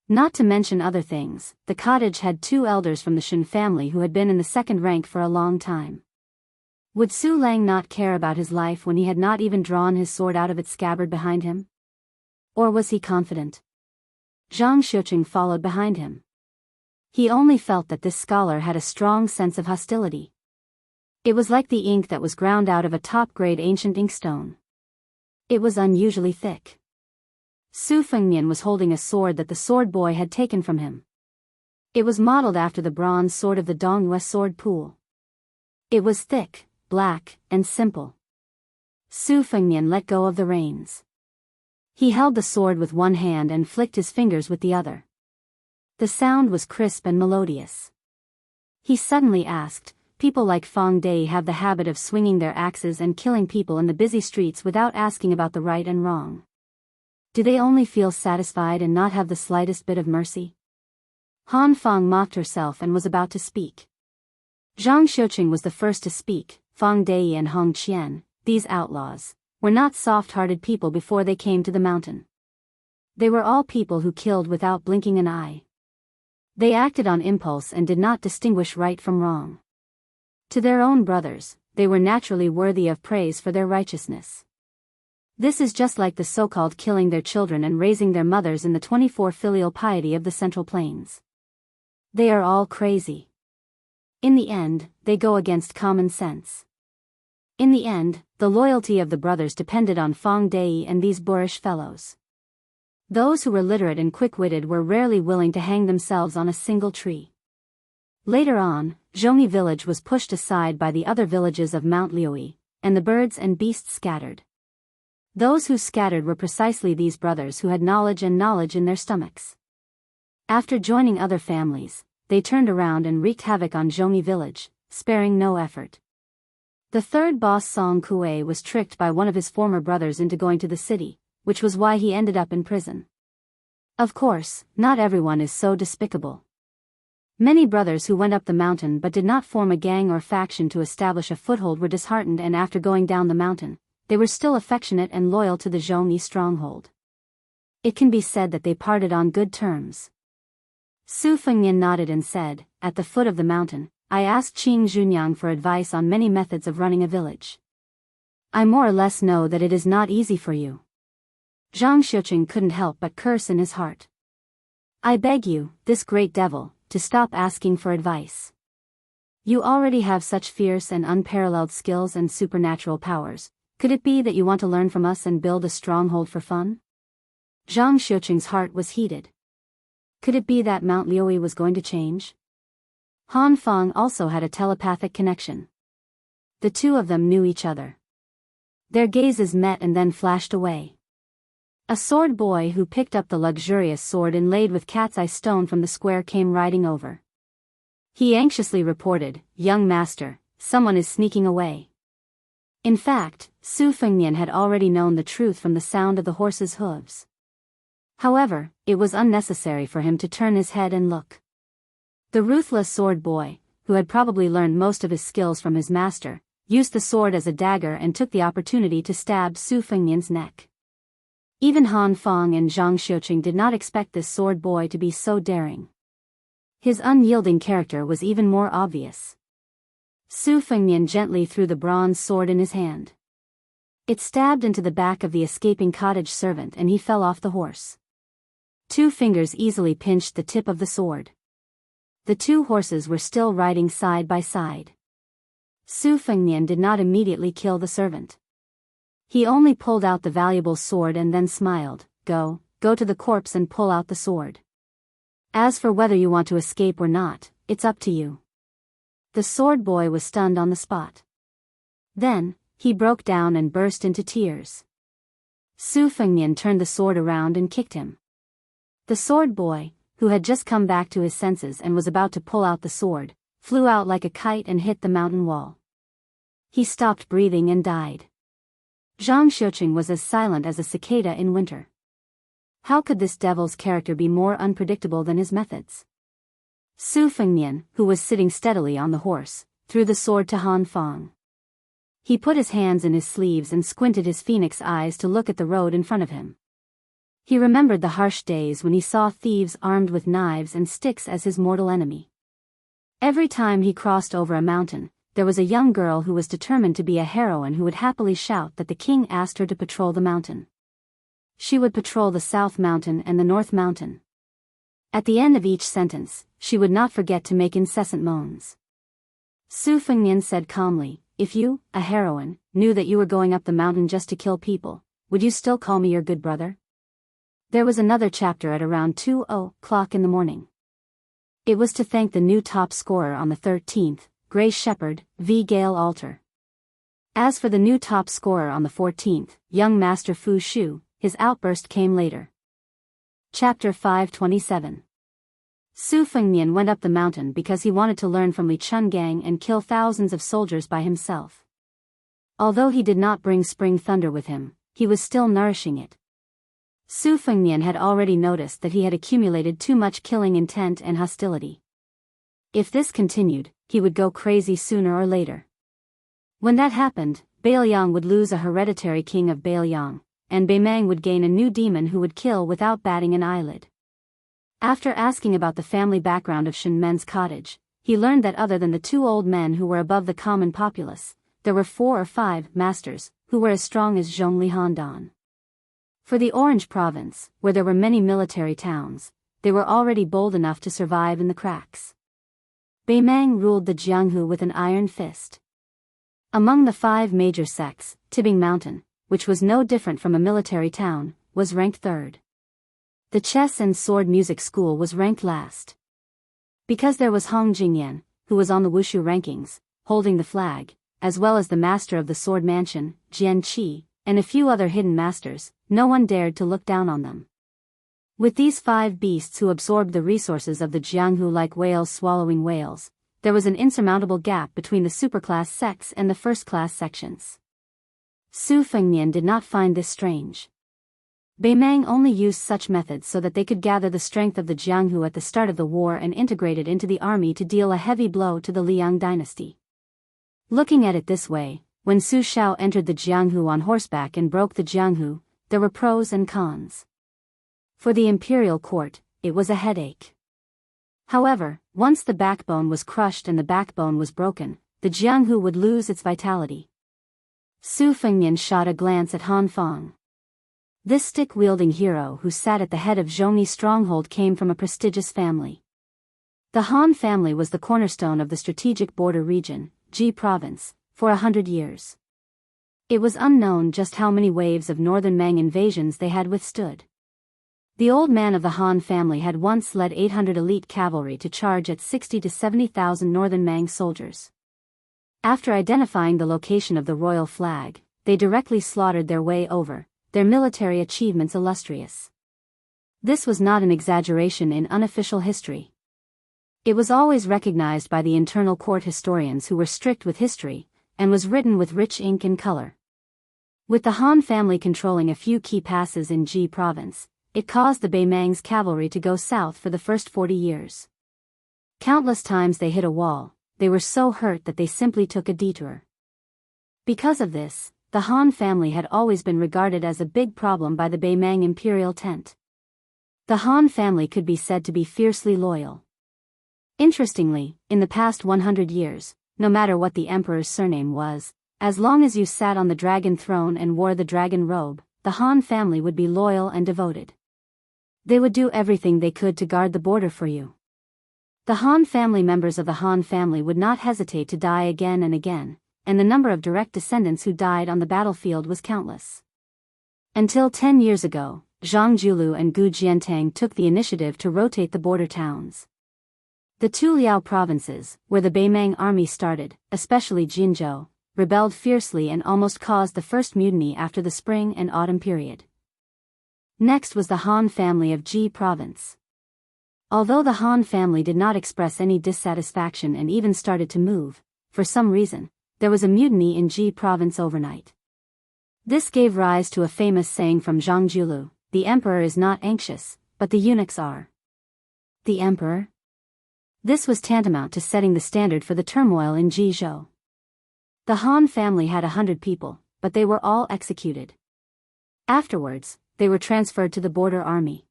Not to mention other things, the cottage had 2 elders from the Shen family who had been in the 2nd rank for a long time. Would Su Lang not care about his life when he had not even drawn his sword out of its scabbard behind him? Or was he confident? Zhang Xiuqing followed behind him. He only felt that this scholar had a strong sense of hostility. It was like the ink that was ground out of a top-grade ancient inkstone. It was unusually thick. Su Fengnian was holding a sword that the sword boy had taken from him. It was modeled after the bronze sword of the Dongyue sword pool. It was thick, black, and simple. Su Fengnian let go of the reins. He held the sword with one hand and flicked his fingers with the other. The sound was crisp and melodious. He suddenly asked, people like Fang Dei have the habit of swinging their axes and killing people in the busy streets without asking about the right and wrong. Do they only feel satisfied and not have the slightest bit of mercy? Han Fang mocked herself and was about to speak. Zhang Xiuqing was the first to speak. Fang Dei and Hong Qian, these outlaws, were not soft-hearted people before they came to the mountain. They were all people who killed without blinking an eye. They acted on impulse and did not distinguish right from wrong. To their own brothers, they were naturally worthy of praise for their righteousness. This is just like the so-called killing their children and raising their mothers in the 24 filial piety of the Central Plains. They are all crazy. In the end, they go against common sense. In the end, the loyalty of the brothers depended on Fang Dei and these boorish fellows. Those who were literate and quick-witted were rarely willing to hang themselves on a single tree. Later on, Zhongyi village was pushed aside by the other villages of Mount Liui, and the birds and beasts scattered. Those who scattered were precisely these brothers who had knowledge in their stomachs. After joining other families, they turned around and wreaked havoc on Zhongyi village, sparing no effort. The third boss Song Kuei was tricked by one of his former brothers into going to the city, which was why he ended up in prison. Of course, not everyone is so despicable. Many brothers who went up the mountain but did not form a gang or faction to establish a foothold were disheartened, and after going down the mountain, they were still affectionate and loyal to the Zhongyi stronghold. It can be said that they parted on good terms. Su Fengnian nodded and said, "At the foot of the mountain, I asked Qing Junyang for advice on many methods of running a village. I more or less know that it is not easy for you." Zhang Xiuqing couldn't help but curse in his heart. "I beg you, this great devil, to stop asking for advice. You already have such fierce and unparalleled skills and supernatural powers. Could it be that you want to learn from us and build a stronghold for fun?" Zhang Xiuqing's heart was heated. Could it be that Mount Liuyi was going to change? Han Feng also had a telepathic connection. The two of them knew each other. Their gazes met and then flashed away. A sword boy who picked up the luxurious sword inlaid with cat's eye stone from the square came riding over. He anxiously reported, "Young master, someone is sneaking away." In fact, Su Fengnian had already known the truth from the sound of the horse's hooves. However, it was unnecessary for him to turn his head and look. The ruthless sword boy, who had probably learned most of his skills from his master, used the sword as a dagger and took the opportunity to stab Su Fengnian's neck. Even Han Feng and Zhang Xiuqing did not expect this sword boy to be so daring. His unyielding character was even more obvious. Su Fengnian gently threw the bronze sword in his hand. It stabbed into the back of the escaping cottage servant and he fell off the horse. 2 fingers easily pinched the tip of the sword. The 2 horses were still riding side by side. Su Fengnian did not immediately kill the servant. He only pulled out the valuable sword and then smiled. Go to the corpse and pull out the sword. As for whether you want to escape or not, it's up to you." The sword boy was stunned on the spot. Then, he broke down and burst into tears. Su Fengnian turned the sword around and kicked him. The sword boy, who had just come back to his senses and was about to pull out the sword, flew out like a kite and hit the mountain wall. He stopped breathing and died. Zhang Xiuqing was as silent as a cicada in winter. How could this devil's character be more unpredictable than his methods? Su Fengnian, who was sitting steadily on the horse, threw the sword to Han Feng. He put his hands in his sleeves and squinted his phoenix eyes to look at the road in front of him. He remembered the harsh days when he saw thieves armed with knives and sticks as his mortal enemy. Every time he crossed over a mountain, there was a young girl who was determined to be a heroine who would happily shout that the king asked her to patrol the mountain. She would patrol the South Mountain and the North Mountain. At the end of each sentence, she would not forget to make incessant moans. Su Fengnian said calmly, "If you, a heroine, knew that you were going up the mountain just to kill people, would you still call me your good brother?" There was another chapter at around 2:00 in the morning. It was to thank the new top scorer on the 13th, Grey Shepherd, v. Gale Altar. As for the new top scorer on the 14th, young Master Fu Shu, his outburst came later. Chapter 527. Su Fengnian went up the mountain because he wanted to learn from Li Chungang and kill thousands of soldiers by himself. Although he did not bring spring thunder with him, he was still nourishing it. Su Fengnian had already noticed that he had accumulated too much killing intent and hostility. If this continued, he would go crazy sooner or later. When that happened, Bailiang would lose a hereditary king of Bailiang, and Beimeng would gain a new demon who would kill without batting an eyelid. After asking about the family background of Shen Men's cottage, he learned that other than the 2 old men who were above the common populace, there were 4 or 5 masters who were as strong as Zhongli Handan. For the Orange province, where there were many military towns, they were already bold enough to survive in the cracks. Beimeng ruled the Jianghu with an iron fist. Among the 5 major sects, Tibing Mountain, which was no different from a military town, was ranked 3rd. The chess and sword music school was ranked last. Because there was Hong Jingyan, who was on the Wushu rankings, holding the flag, as well as the master of the sword mansion, Jian Qi, and a few other hidden masters, no one dared to look down on them. With these 5 beasts who absorbed the resources of the Jianghu like whales swallowing whales, there was an insurmountable gap between the superclass sects and the first-class sections. Su Fengnian did not find this strange. Beimang only used such methods so that they could gather the strength of the Jianghu at the start of the war and integrate it into the army to deal a heavy blow to the Liang dynasty. Looking at it this way, when Su Shao entered the Jianghu on horseback and broke the Jianghu, there were pros and cons. For the imperial court, it was a headache. However, once the backbone was crushed and the backbone was broken, the Jianghu would lose its vitality. Su Fengnian shot a glance at Han Fang. This stick-wielding hero who sat at the head of Zhongni's stronghold came from a prestigious family. The Han family was the cornerstone of the strategic border region, Ji province, for 100 years. It was unknown just how many waves of northern Mang invasions they had withstood. The old man of the Han family had once led 800 elite cavalry to charge at 60 to 70,000 northern Mang soldiers. After identifying the location of the royal flag, they directly slaughtered their way over, their military achievements illustrious. This was not an exaggeration in unofficial history. It was always recognized by the internal court historians who were strict with history, and was written with rich ink and color. With the Han family controlling a few key passes in Ji province, it caused the Beimang's cavalry to go south for the first 40 years. Countless times they hit a wall, they were so hurt that they simply took a detour. Because of this, the Han family had always been regarded as a big problem by the Beimang imperial tent. The Han family could be said to be fiercely loyal. Interestingly, in the past 100 years, no matter what the emperor's surname was, as long as you sat on the dragon throne and wore the dragon robe, the Han family would be loyal and devoted. They would do everything they could to guard the border for you. The Han family members of the Han family would not hesitate to die again and again, and the number of direct descendants who died on the battlefield was countless. Until 10 years ago, Zhang Julu and Gu Jiantang took the initiative to rotate the border towns. The two Liao provinces, where the Beimang army started, especially Jinzhou, rebelled fiercely and almost caused the first mutiny after the spring and autumn period. Next was the Han family of Ji province. Although the Han family did not express any dissatisfaction and even started to move, for some reason, there was a mutiny in Ji province overnight. This gave rise to a famous saying from Zhang Julu: "The emperor is not anxious, but the eunuchs are." The emperor? This was tantamount to setting the standard for the turmoil in Jizhou. The Han family had 100 people, but they were all executed. Afterwards, they were transferred to the border army.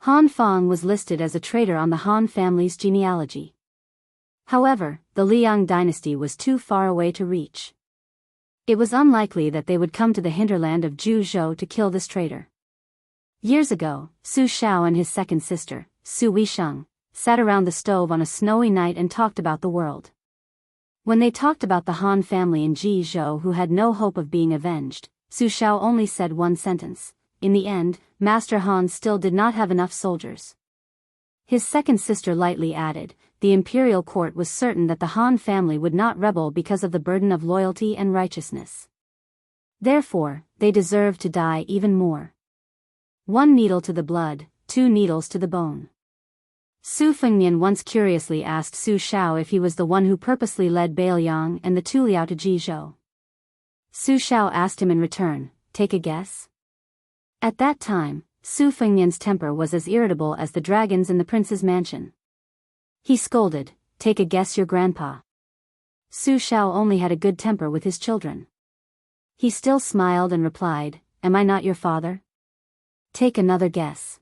Han Fang was listed as a traitor on the Han family's genealogy. However, the Liang dynasty was too far away to reach. It was unlikely that they would come to the hinterland of Juzhou to kill this traitor. Years ago, Su Shao and his second sister, Su Weisheng, sat around the stove on a snowy night and talked about the world. When they talked about the Han family in Jizhou who had no hope of being avenged, Su Shao only said one sentence: "In the end, Master Han still did not have enough soldiers." His second sister lightly added, the imperial court was certain that the Han family would not rebel because of the burden of loyalty and righteousness. Therefore, they deserved to die even more. One needle to the blood, two needles to the bone. Su Fengnian once curiously asked Su Shao if he was the one who purposely led Bailiang and the Tu Liao to Jizhou. Su Shao asked him in return, "Take a guess?" At that time, Su Fengnian's temper was as irritable as the dragons in the prince's mansion. He scolded, "Take a guess, your grandpa." Su Shao only had a good temper with his children. He still smiled and replied, "Am I not your father? Take another guess."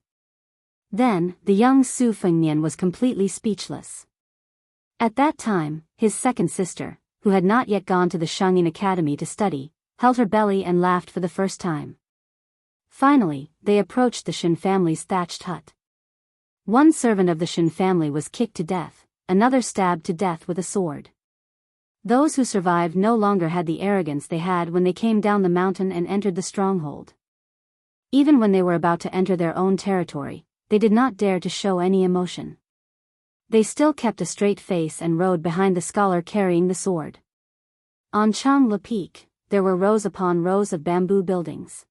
Then, the young Su Fengnian was completely speechless. At that time, his second sister, who had not yet gone to the Shangyin Academy to study, held her belly and laughed for the first time. Finally, they approached the Shen family's thatched hut. One servant of the Shen family was kicked to death, another stabbed to death with a sword. Those who survived no longer had the arrogance they had when they came down the mountain and entered the stronghold. Even when they were about to enter their own territory, they did not dare to show any emotion. They still kept a straight face and rode behind the scholar carrying the sword. On Changla Peak, there were rows upon rows of bamboo buildings.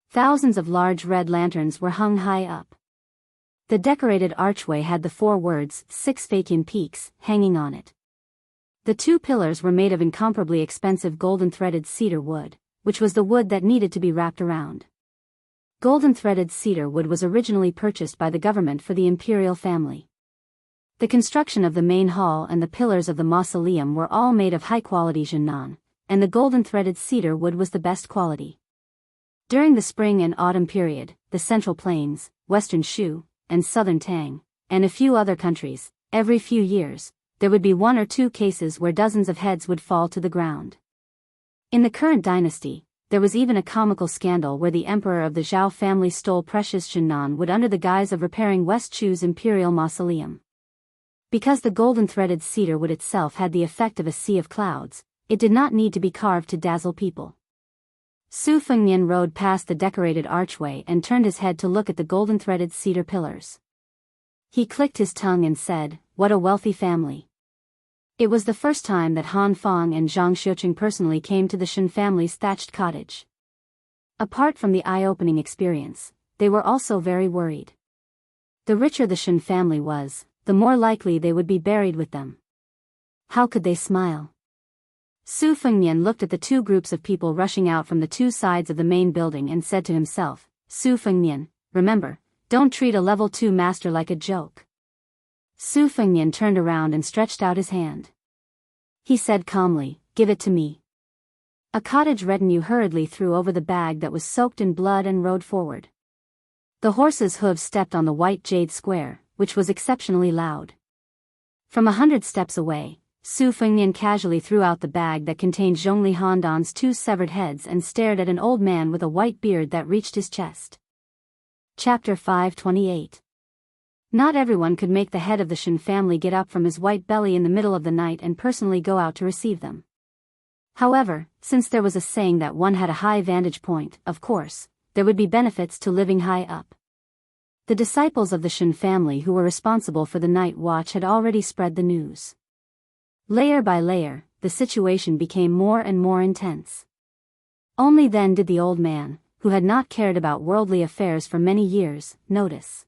Thousands of large red lanterns were hung high up. The decorated archway had the 4 words, 6 Fakian peaks, hanging on it. The 2 pillars were made of incomparably expensive golden-threaded cedar wood, which was the wood that needed to be wrapped around. Golden-threaded cedar wood was originally purchased by the government for the imperial family. The construction of the main hall and the pillars of the mausoleum were all made of high-quality jiangnan, and the golden-threaded cedar wood was the best quality. During the spring and autumn period, the Central Plains, Western Shu, and Southern Tang, and a few other countries, every few years, there would be 1 or 2 cases where dozens of heads would fall to the ground. In the current dynasty, there was even a comical scandal where the emperor of the Zhao family stole precious jiangnan wood under the guise of repairing West Chu's imperial mausoleum. Because the golden-threaded cedar wood itself had the effect of a sea of clouds, it did not need to be carved to dazzle people. Su Fengnian rode past the decorated archway and turned his head to look at the golden-threaded cedar pillars. He clicked his tongue and said, "What a wealthy family." It was the first time that Han Fang and Zhang Xiuqing personally came to the Shen family's thatched cottage. Apart from the eye-opening experience, they were also very worried. The richer the Shen family was, the more likely they would be buried with them. How could they smile? Su Fengnian looked at the 2 groups of people rushing out from the 2 sides of the main building and said to himself, "Su Fengnian, remember, don't treat a level 2 master like a joke." Su Fengnian turned around and stretched out his hand. He said calmly, "Give it to me." A cottage retinue hurriedly threw over the bag that was soaked in blood and rode forward. The horse's hooves stepped on the white jade square, which was exceptionally loud. From 100 steps away, Su Fengnian casually threw out the bag that contained Zhongli Handan's 2 severed heads and stared at an old man with a white beard that reached his chest. Chapter 528. Not everyone could make the head of the Shen family get up from his white belly in the middle of the night and personally go out to receive them. However, since there was a saying that one had a high vantage point, of course, there would be benefits to living high up. The disciples of the Shen family who were responsible for the night watch had already spread the news. Layer by layer, the situation became more and more intense. Only then did the old man, who had not cared about worldly affairs for many years, notice.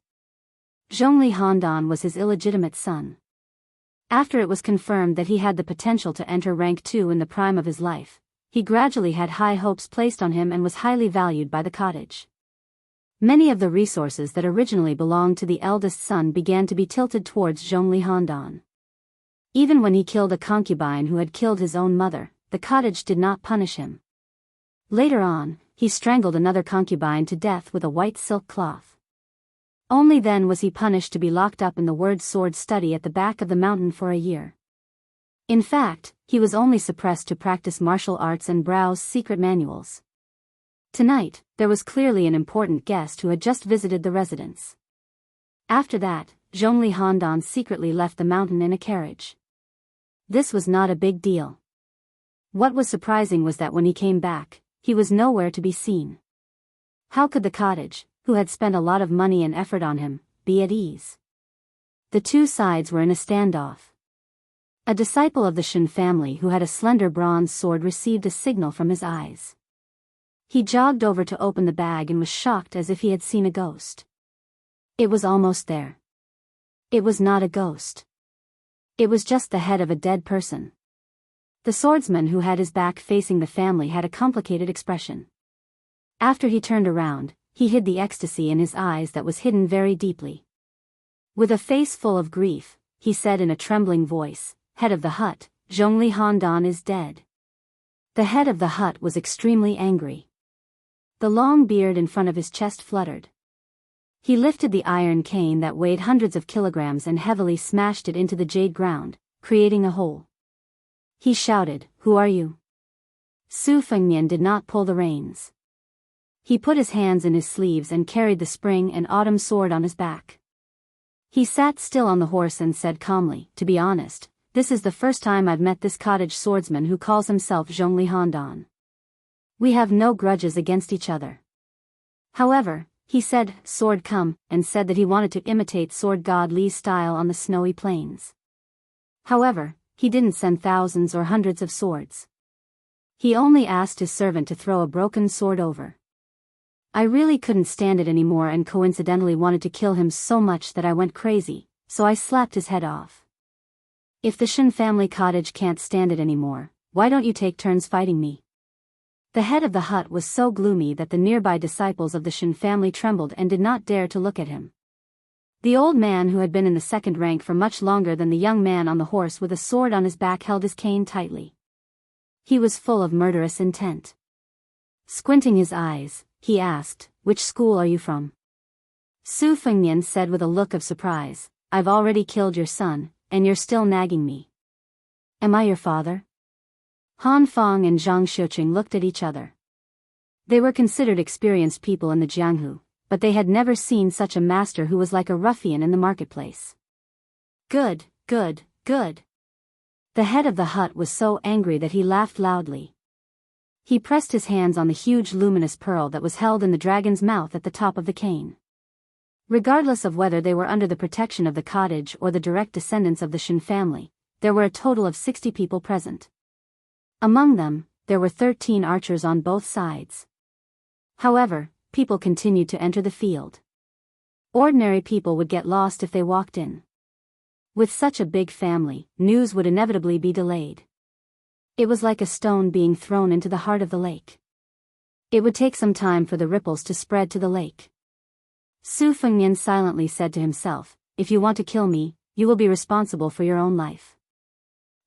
Zhongli Handan was his illegitimate son. After it was confirmed that he had the potential to enter rank 2 in the prime of his life, he gradually had high hopes placed on him and was highly valued by the cottage. Many of the resources that originally belonged to the eldest son began to be tilted towards Zhongli Handan. Even when he killed a concubine who had killed his own mother, the cottage did not punish him. Later on, he strangled another concubine to death with a white silk cloth. Only then was he punished to be locked up in the word sword study at the back of the mountain for a year. In fact, he was only suppressed to practice martial arts and browse secret manuals. Tonight, there was clearly an important guest who had just visited the residence. After that, Zhongli Handan secretly left the mountain in a carriage. This was not a big deal. What was surprising was that when he came back, he was nowhere to be seen. How could the cottage, who had spent a lot of money and effort on him, be at ease? The 2 sides were in a standoff. A disciple of the Shen family who had a slender bronze sword received a signal from his eyes. He jogged over to open the bag and was shocked as if he had seen a ghost. It was almost there. It was not a ghost. It was just the head of a dead person. The swordsman who had his back facing the family had a complicated expression. After he turned around, he hid the ecstasy in his eyes that was hidden very deeply. With a face full of grief, he said in a trembling voice, "Head of the hut, Zhongli Handan is dead." The head of the hut was extremely angry. The long beard in front of his chest fluttered. He lifted the iron cane that weighed hundreds of kilograms and heavily smashed it into the jade ground, creating a hole. He shouted, "Who are you?" Su Fengnian did not pull the reins. He put his hands in his sleeves and carried the spring and autumn sword on his back. He sat still on the horse and said calmly, "To be honest, this is the first time I've met this cottage swordsman who calls himself Zhongli Handan. We have no grudges against each other." However, he said, "Sword come," and said that he wanted to imitate sword god Li's style on the snowy plains. However, he didn't send thousands or hundreds of swords. He only asked his servant to throw a broken sword over. I really couldn't stand it anymore and coincidentally wanted to kill him so much that I went crazy, so I slapped his head off. If the Shen family cottage can't stand it anymore, why don't you take turns fighting me? The head of the hut was so gloomy that the nearby disciples of the Shen family trembled and did not dare to look at him. The old man who had been in the second rank for much longer than the young man on the horse with a sword on his back held his cane tightly. He was full of murderous intent. Squinting his eyes, he asked, "Which school are you from?" Su Fengnian said with a look of surprise, "I've already killed your son, and you're still nagging me. Am I your father?" Han Feng and Zhang Xiuqing looked at each other. They were considered experienced people in the Jianghu, but they had never seen such a master who was like a ruffian in the marketplace. Good, good, good. The head of the hut was so angry that he laughed loudly. He pressed his hands on the huge luminous pearl that was held in the dragon's mouth at the top of the cane. Regardless of whether they were under the protection of the cottage or the direct descendants of the Shen family, there were a total of 60 people present. Among them, there were 13 archers on both sides. However, people continued to enter the field. Ordinary people would get lost if they walked in. With such a big family, news would inevitably be delayed. It was like a stone being thrown into the heart of the lake. It would take some time for the ripples to spread to the lake. Su Fengnian silently said to himself, "If you want to kill me, you will be responsible for your own life."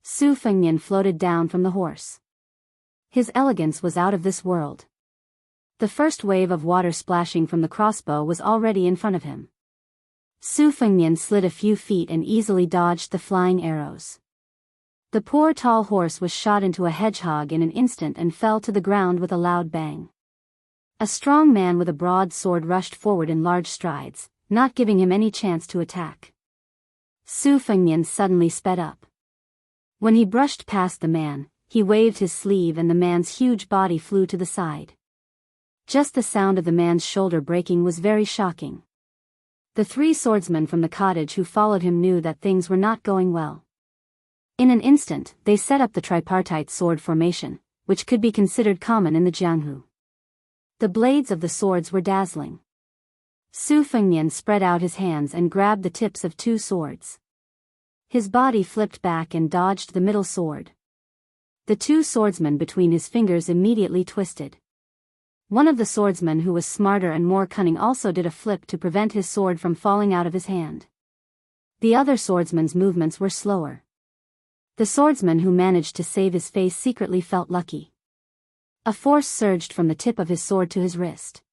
Su Fengnian floated down from the horse. His elegance was out of this world. The first wave of water splashing from the crossbow was already in front of him. Su Fengnian slid a few feet and easily dodged the flying arrows. The poor tall horse was shot into a hedgehog in an instant and fell to the ground with a loud bang. A strong man with a broad sword rushed forward in large strides, not giving him any chance to attack. Su Fengnian suddenly sped up. When he brushed past the man, he waved his sleeve and the man's huge body flew to the side. Just the sound of the man's shoulder breaking was very shocking. The 3 swordsmen from the cottage who followed him knew that things were not going well. In an instant, they set up the tripartite sword formation, which could be considered common in the Jianghu. The blades of the swords were dazzling. Su Fengnian spread out his hands and grabbed the tips of 2 swords. His body flipped back and dodged the middle sword. The 2 swordsmen between his fingers immediately twisted. One of the swordsmen who was smarter and more cunning also did a flip to prevent his sword from falling out of his hand. The other swordsman's movements were slower. The swordsman who managed to save his face secretly felt lucky. A force surged from the tip of his sword to his wrist.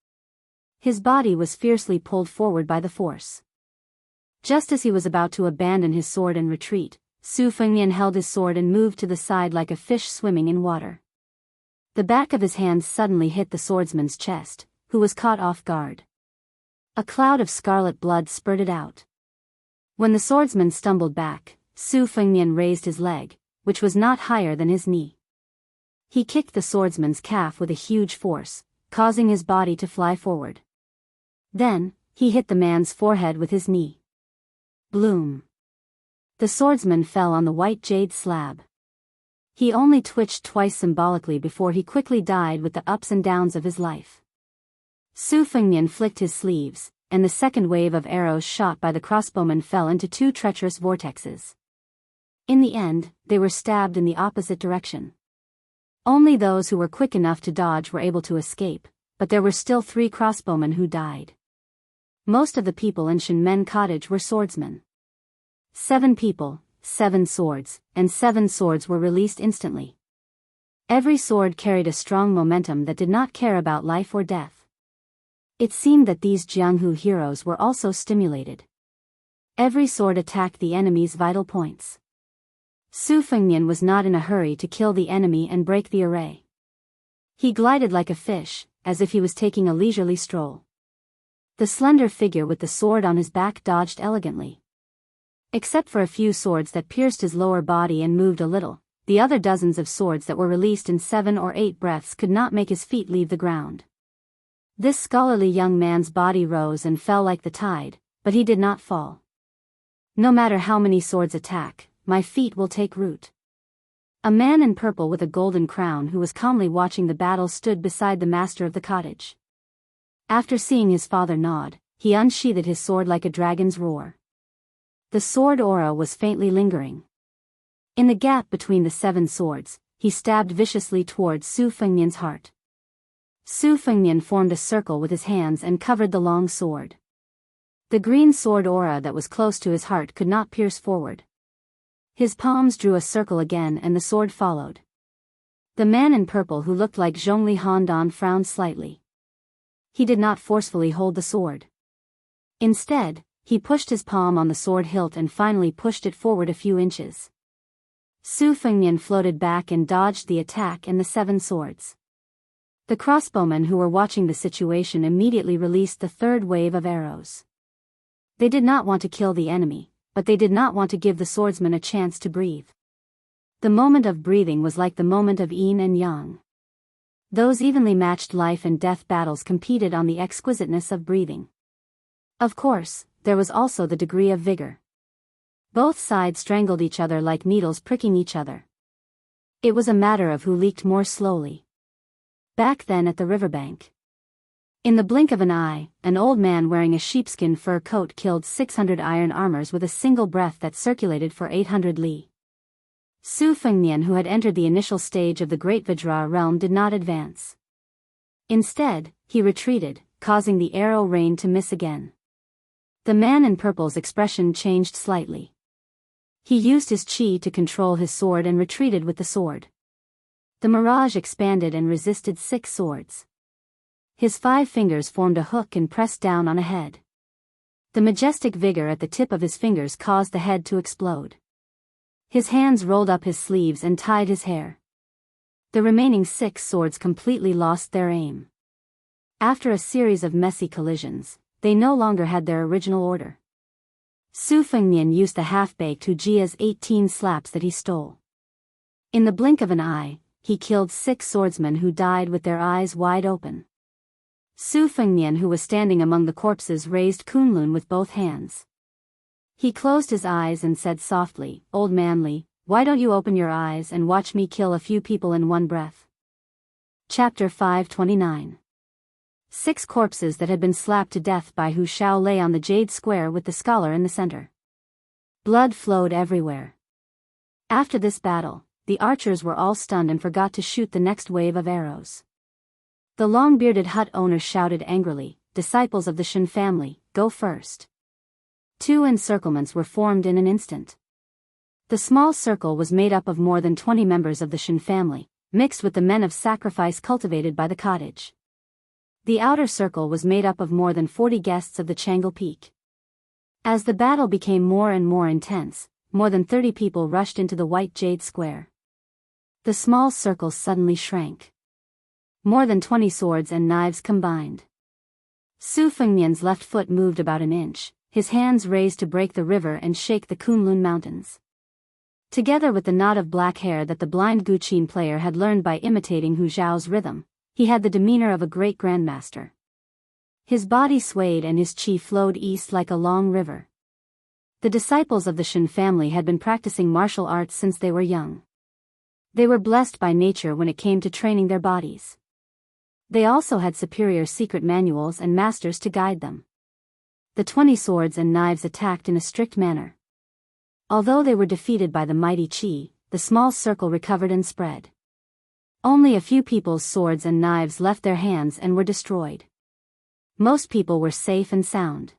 His body was fiercely pulled forward by the force. Just as he was about to abandon his sword and retreat, Su Fengnian held his sword and moved to the side like a fish swimming in water. The back of his hand suddenly hit the swordsman's chest, who was caught off guard. A cloud of scarlet blood spurted out. When the swordsman stumbled back, Su Fengnian raised his leg, which was not higher than his knee. He kicked the swordsman's calf with a huge force, causing his body to fly forward. Then, he hit the man's forehead with his knee. Bloom. The swordsman fell on the white jade slab. He only twitched twice symbolically before he quickly died with the ups and downs of his life. Su Fengnian flicked his sleeves, and the second wave of arrows shot by the crossbowmen fell into 2 treacherous vortexes. In the end, they were stabbed in the opposite direction. Only those who were quick enough to dodge were able to escape, but there were still 3 crossbowmen who died. Most of the people in Shenmen Cottage were swordsmen. 7 people, 7 swords, and 7 swords were released instantly. Every sword carried a strong momentum that did not care about life or death. It seemed that these Jianghu heroes were also stimulated. Every sword attacked the enemy's vital points. Su Fengnian was not in a hurry to kill the enemy and break the array. He glided like a fish, as if he was taking a leisurely stroll. The slender figure with the sword on his back dodged elegantly. Except for a few swords that pierced his lower body and moved a little, the other dozens of swords that were released in 7 or 8 breaths could not make his feet leave the ground. This scholarly young man's body rose and fell like the tide, but he did not fall. No matter how many swords attack, my feet will take root. A man in purple with a golden crown who was calmly watching the battle stood beside the master of the cottage. After seeing his father nod, he unsheathed his sword like a dragon's roar. The sword aura was faintly lingering. In the gap between the 7 swords, he stabbed viciously towards Su Fengnian's heart. Su Fengnian formed a circle with his hands and covered the long sword. The green sword aura that was close to his heart could not pierce forward. His palms drew a circle again and the sword followed. The man in purple who looked like Zhongli Handan frowned slightly. He did not forcefully hold the sword. Instead, he pushed his palm on the sword hilt and finally pushed it forward a few inches. Su Fengnian floated back and dodged the attack and the 7 swords. The crossbowmen who were watching the situation immediately released the 3rd wave of arrows. They did not want to kill the enemy, but they did not want to give the swordsman a chance to breathe. The moment of breathing was like the moment of yin and yang. Those evenly matched life and death battles competed on the exquisiteness of breathing. Of course, there was also the degree of vigor. Both sides strangled each other like needles pricking each other. It was a matter of who leaked more slowly. Back then at the riverbank. In the blink of an eye, an old man wearing a sheepskin fur coat killed 600 iron armors with a single breath that circulated for 800 li. Su Fengnian, who had entered the initial stage of the Great Vajra realm, did not advance. Instead, he retreated, causing the arrow rain to miss again. The man in purple's expression changed slightly. He used his chi to control his sword and retreated with the sword. The mirage expanded and resisted 6 swords. His 5 fingers formed a hook and pressed down on a head. The majestic vigor at the tip of his fingers caused the head to explode. His hands rolled up his sleeves and tied his hair. The remaining 6 swords completely lost their aim. After a series of messy collisions, they no longer had their original order. Su Fengnian used the half-baked Wuxia's 18 slaps that he stole. In the blink of an eye, he killed 6 swordsmen who died with their eyes wide open. Su Fengnian, who was standing among the corpses, raised Kunlun with both hands. He closed his eyes and said softly, "Old manly, why don't you open your eyes and watch me kill a few people in one breath?" Chapter 529. 6 corpses that had been slapped to death by Hu Shao lay on the jade square with the scholar in the center. Blood flowed everywhere. After this battle, the archers were all stunned and forgot to shoot the next wave of arrows. The long-bearded hut owner shouted angrily, "Disciples of the Shen family, go first." 2 encirclements were formed in an instant. The small circle was made up of more than 20 members of the Shen family, mixed with the men of sacrifice cultivated by the cottage. The outer circle was made up of more than 40 guests of the Tranquil Peak. As the battle became more and more intense, more than 30 people rushed into the white jade square. The small circle suddenly shrank. More than 20 swords and knives combined. Su Fengnian's left foot moved about an inch, his hands raised to break the river and shake the Kunlun mountains. Together with the knot of black hair that the blind Guqin player had learned by imitating Hu Zhao's rhythm, he had the demeanor of a great grandmaster. His body swayed and his chi flowed east like a long river. The disciples of the Shen family had been practicing martial arts since they were young. They were blessed by nature when it came to training their bodies. They also had superior secret manuals and masters to guide them. The 20 swords and knives attacked in a strict manner. Although they were defeated by the mighty chi, the small circle recovered and spread. Only a few people's swords and knives left their hands and were destroyed. Most people were safe and sound.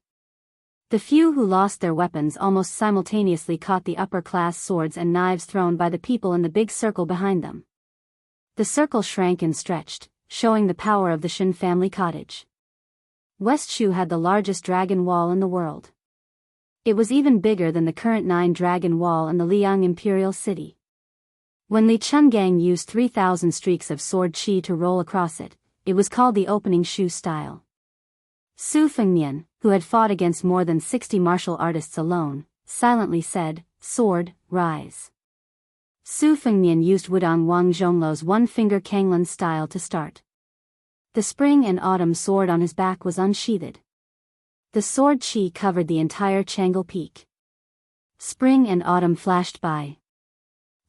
The few who lost their weapons almost simultaneously caught the upper-class swords and knives thrown by the people in the big circle behind them. The circle shrank and stretched, showing the power of the Shen family cottage. West Shu had the largest dragon wall in the world. It was even bigger than the current 9-dragon wall in the Liang imperial city. When Li Chungang used 3,000 streaks of sword chi to roll across it, it was called the opening Shu style. Su Fengnian, who had fought against more than 60 martial artists alone, silently said, "Sword, rise." Su Fengnian used Wudong Wang Zhongluo's one-finger Kanglan style to start. The spring and autumn sword on his back was unsheathed. The sword chi covered the entire Tranquil Peak. Spring and autumn flashed by.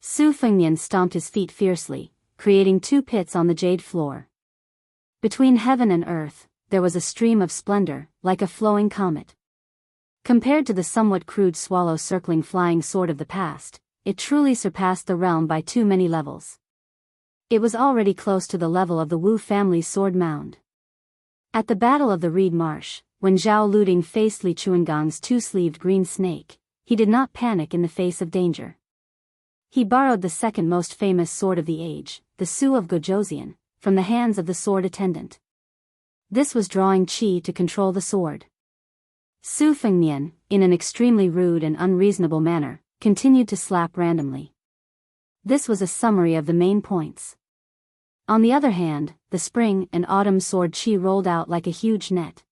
Su Fengnian stomped his feet fiercely, creating 2 pits on the jade floor. Between heaven and earth, there was a stream of splendor, like a flowing comet. Compared to the somewhat crude swallow circling flying sword of the past, it truly surpassed the realm by too many levels. It was already close to the level of the Wu family's sword mound. At the Battle of the Reed Marsh, when Zhao Luding faced Li Chuangang's two-sleeved green snake, he did not panic in the face of danger. He borrowed the second most famous sword of the age, the Su of Gojoseon, from the hands of the sword attendant. This was drawing qi to control the sword. Su Fengnian, in an extremely rude and unreasonable manner, continued to slap randomly. This was a summary of the main points. On the other hand, the spring and autumn sword qi rolled out like a huge net.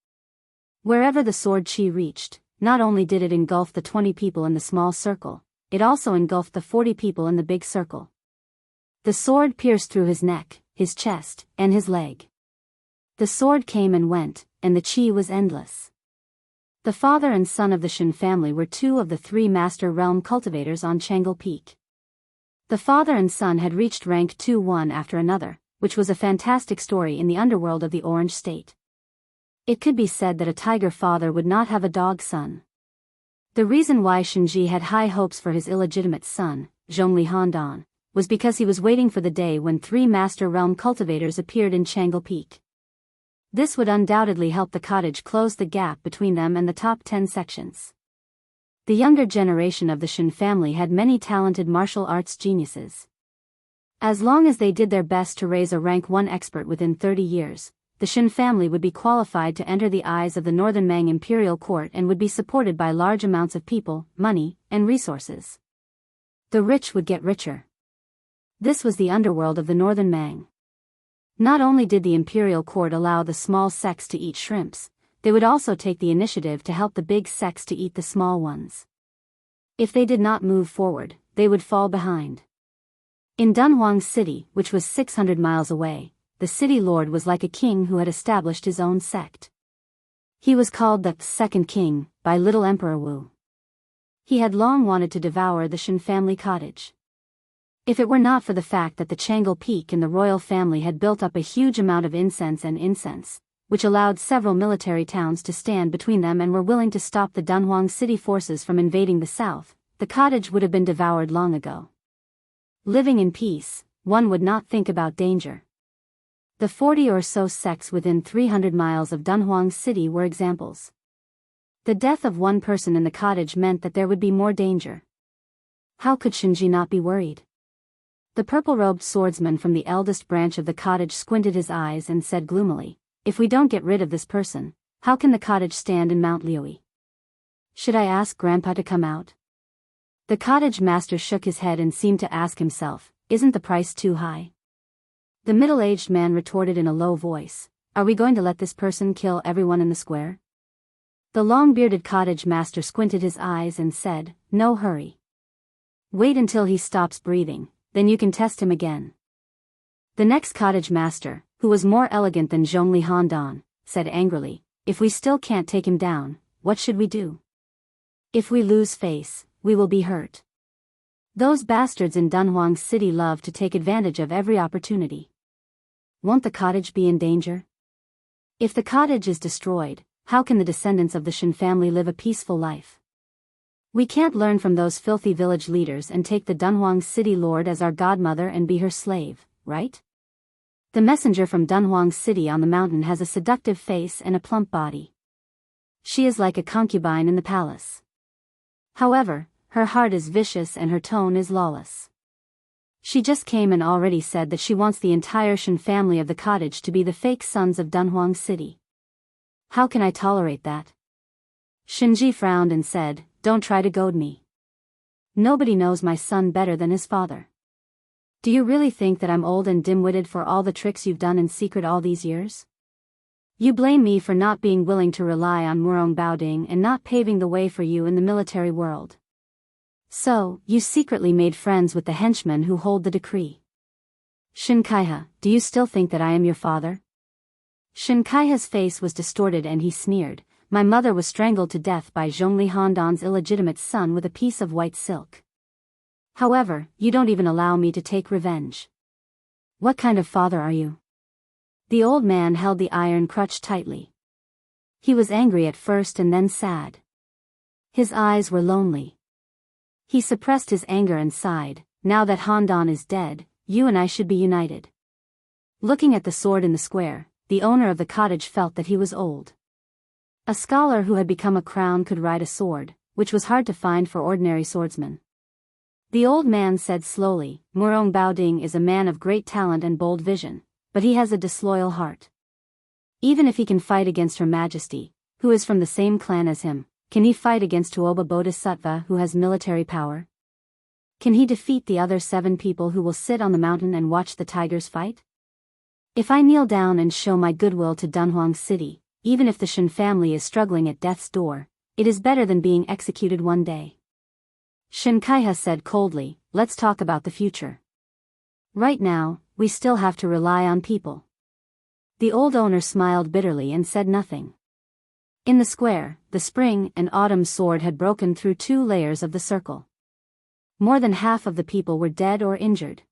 Wherever the sword qi reached, not only did it engulf the 20 people in the small circle, it also engulfed the 40 people in the big circle. The sword pierced through his neck, his chest, and his leg. The sword came and went, and the qi was endless. The father and son of the Shen family were two of the 3 master realm cultivators on Tranquil Peak. The father and son had reached rank 2 one after another, which was a fantastic story in the underworld of the Orange State. It could be said that a tiger father would not have a dog son. The reason why Shenji had high hopes for his illegitimate son, Zhongli Handan, was because he was waiting for the day when 3 master realm cultivators appeared in Tranquil Peak. This would undoubtedly help the cottage close the gap between them and the top 10 sections. The younger generation of the Shen family had many talented martial arts geniuses. As long as they did their best to raise a rank 1 expert within 30 years, the Shen family would be qualified to enter the eyes of the Northern Mang imperial court and would be supported by large amounts of people, money, and resources. The rich would get richer. This was the underworld of the Northern Mang. Not only did the imperial court allow the small sects to eat shrimps, they would also take the initiative to help the big sects to eat the small ones. If they did not move forward, they would fall behind. In Dunhuang City, which was 600 miles away, the city lord was like a king who had established his own sect. He was called the Second King by Little Emperor Wu. He had long wanted to devour the Shen family cottage. If it were not for the fact that the Tranquil Peak and the royal family had built up a huge amount of incense, which allowed several military towns to stand between them and were willing to stop the Dunhuang City forces from invading the south, the cottage would have been devoured long ago. Living in peace, one would not think about danger. The 40 or so sects within 300 miles of Dunhuang City were examples. The death of one person in the cottage meant that there would be more danger. How could Shenji not be worried? The purple-robed swordsman from the eldest branch of the cottage squinted his eyes and said gloomily, "If we don't get rid of this person, how can the cottage stand in Mount Liui? Should I ask Grandpa to come out?" The cottage master shook his head and seemed to ask himself, "Isn't the price too high?" The middle-aged man retorted in a low voice, "Are we going to let this person kill everyone in the square?" The long-bearded cottage master squinted his eyes and said, "No hurry. Wait until he stops breathing, then you can test him again." The next cottage master, who was more elegant than Zhongli Handan, said angrily, "If we still can't take him down, what should we do? If we lose face, we will be hurt. Those bastards in Dunhuang City love to take advantage of every opportunity. Won't the cottage be in danger? If the cottage is destroyed, how can the descendants of the Shen family live a peaceful life? We can't learn from those filthy village leaders and take the Dunhuang City lord as our godmother and be her slave, right? The messenger from Dunhuang City on the mountain has a seductive face and a plump body. She is like a concubine in the palace. However, her heart is vicious and her tone is lawless. She just came and already said that she wants the entire Shen family of the cottage to be the fake sons of Dunhuang City. How can I tolerate that?" Shenji frowned and said, "Don't try to goad me. Nobody knows my son better than his father. Do you really think that I'm old and dim-witted for all the tricks you've done in secret all these years? You blame me for not being willing to rely on Murong Baoding and not paving the way for you in the military world. So, you secretly made friends with the henchmen who hold the decree. Shen Kaihe, do you still think that I am your father?" Shen Kaihe's face was distorted and he sneered, "My mother was strangled to death by Zhongli Handan's illegitimate son with a piece of white silk. However, you don't even allow me to take revenge. What kind of father are you?" The old man held the iron crutch tightly. He was angry at first and then sad. His eyes were lonely. He suppressed his anger and sighed, now that Han Dan is dead, you and I should be united. Looking at the sword in the square, the owner of the cottage felt that he was old. A scholar who had become a crown could ride a sword, which was hard to find for ordinary swordsmen. The old man said slowly, Murong Baoding is a man of great talent and bold vision, but he has a disloyal heart. Even if he can fight against Her Majesty, who is from the same clan as him, can he fight against Tuoba Bodhisattva who has military power? Can he defeat the other 7 people who will sit on the mountain and watch the tigers fight? If I kneel down and show my goodwill to Dunhuang City, even if the Shen family is struggling at death's door, it is better than being executed one day. Shen Kaiha said coldly, let's talk about the future. Right now, we still have to rely on people. The old owner smiled bitterly and said nothing. In the square, the spring and autumn sword had broken through 2 layers of the circle. More than half of the people were dead or injured.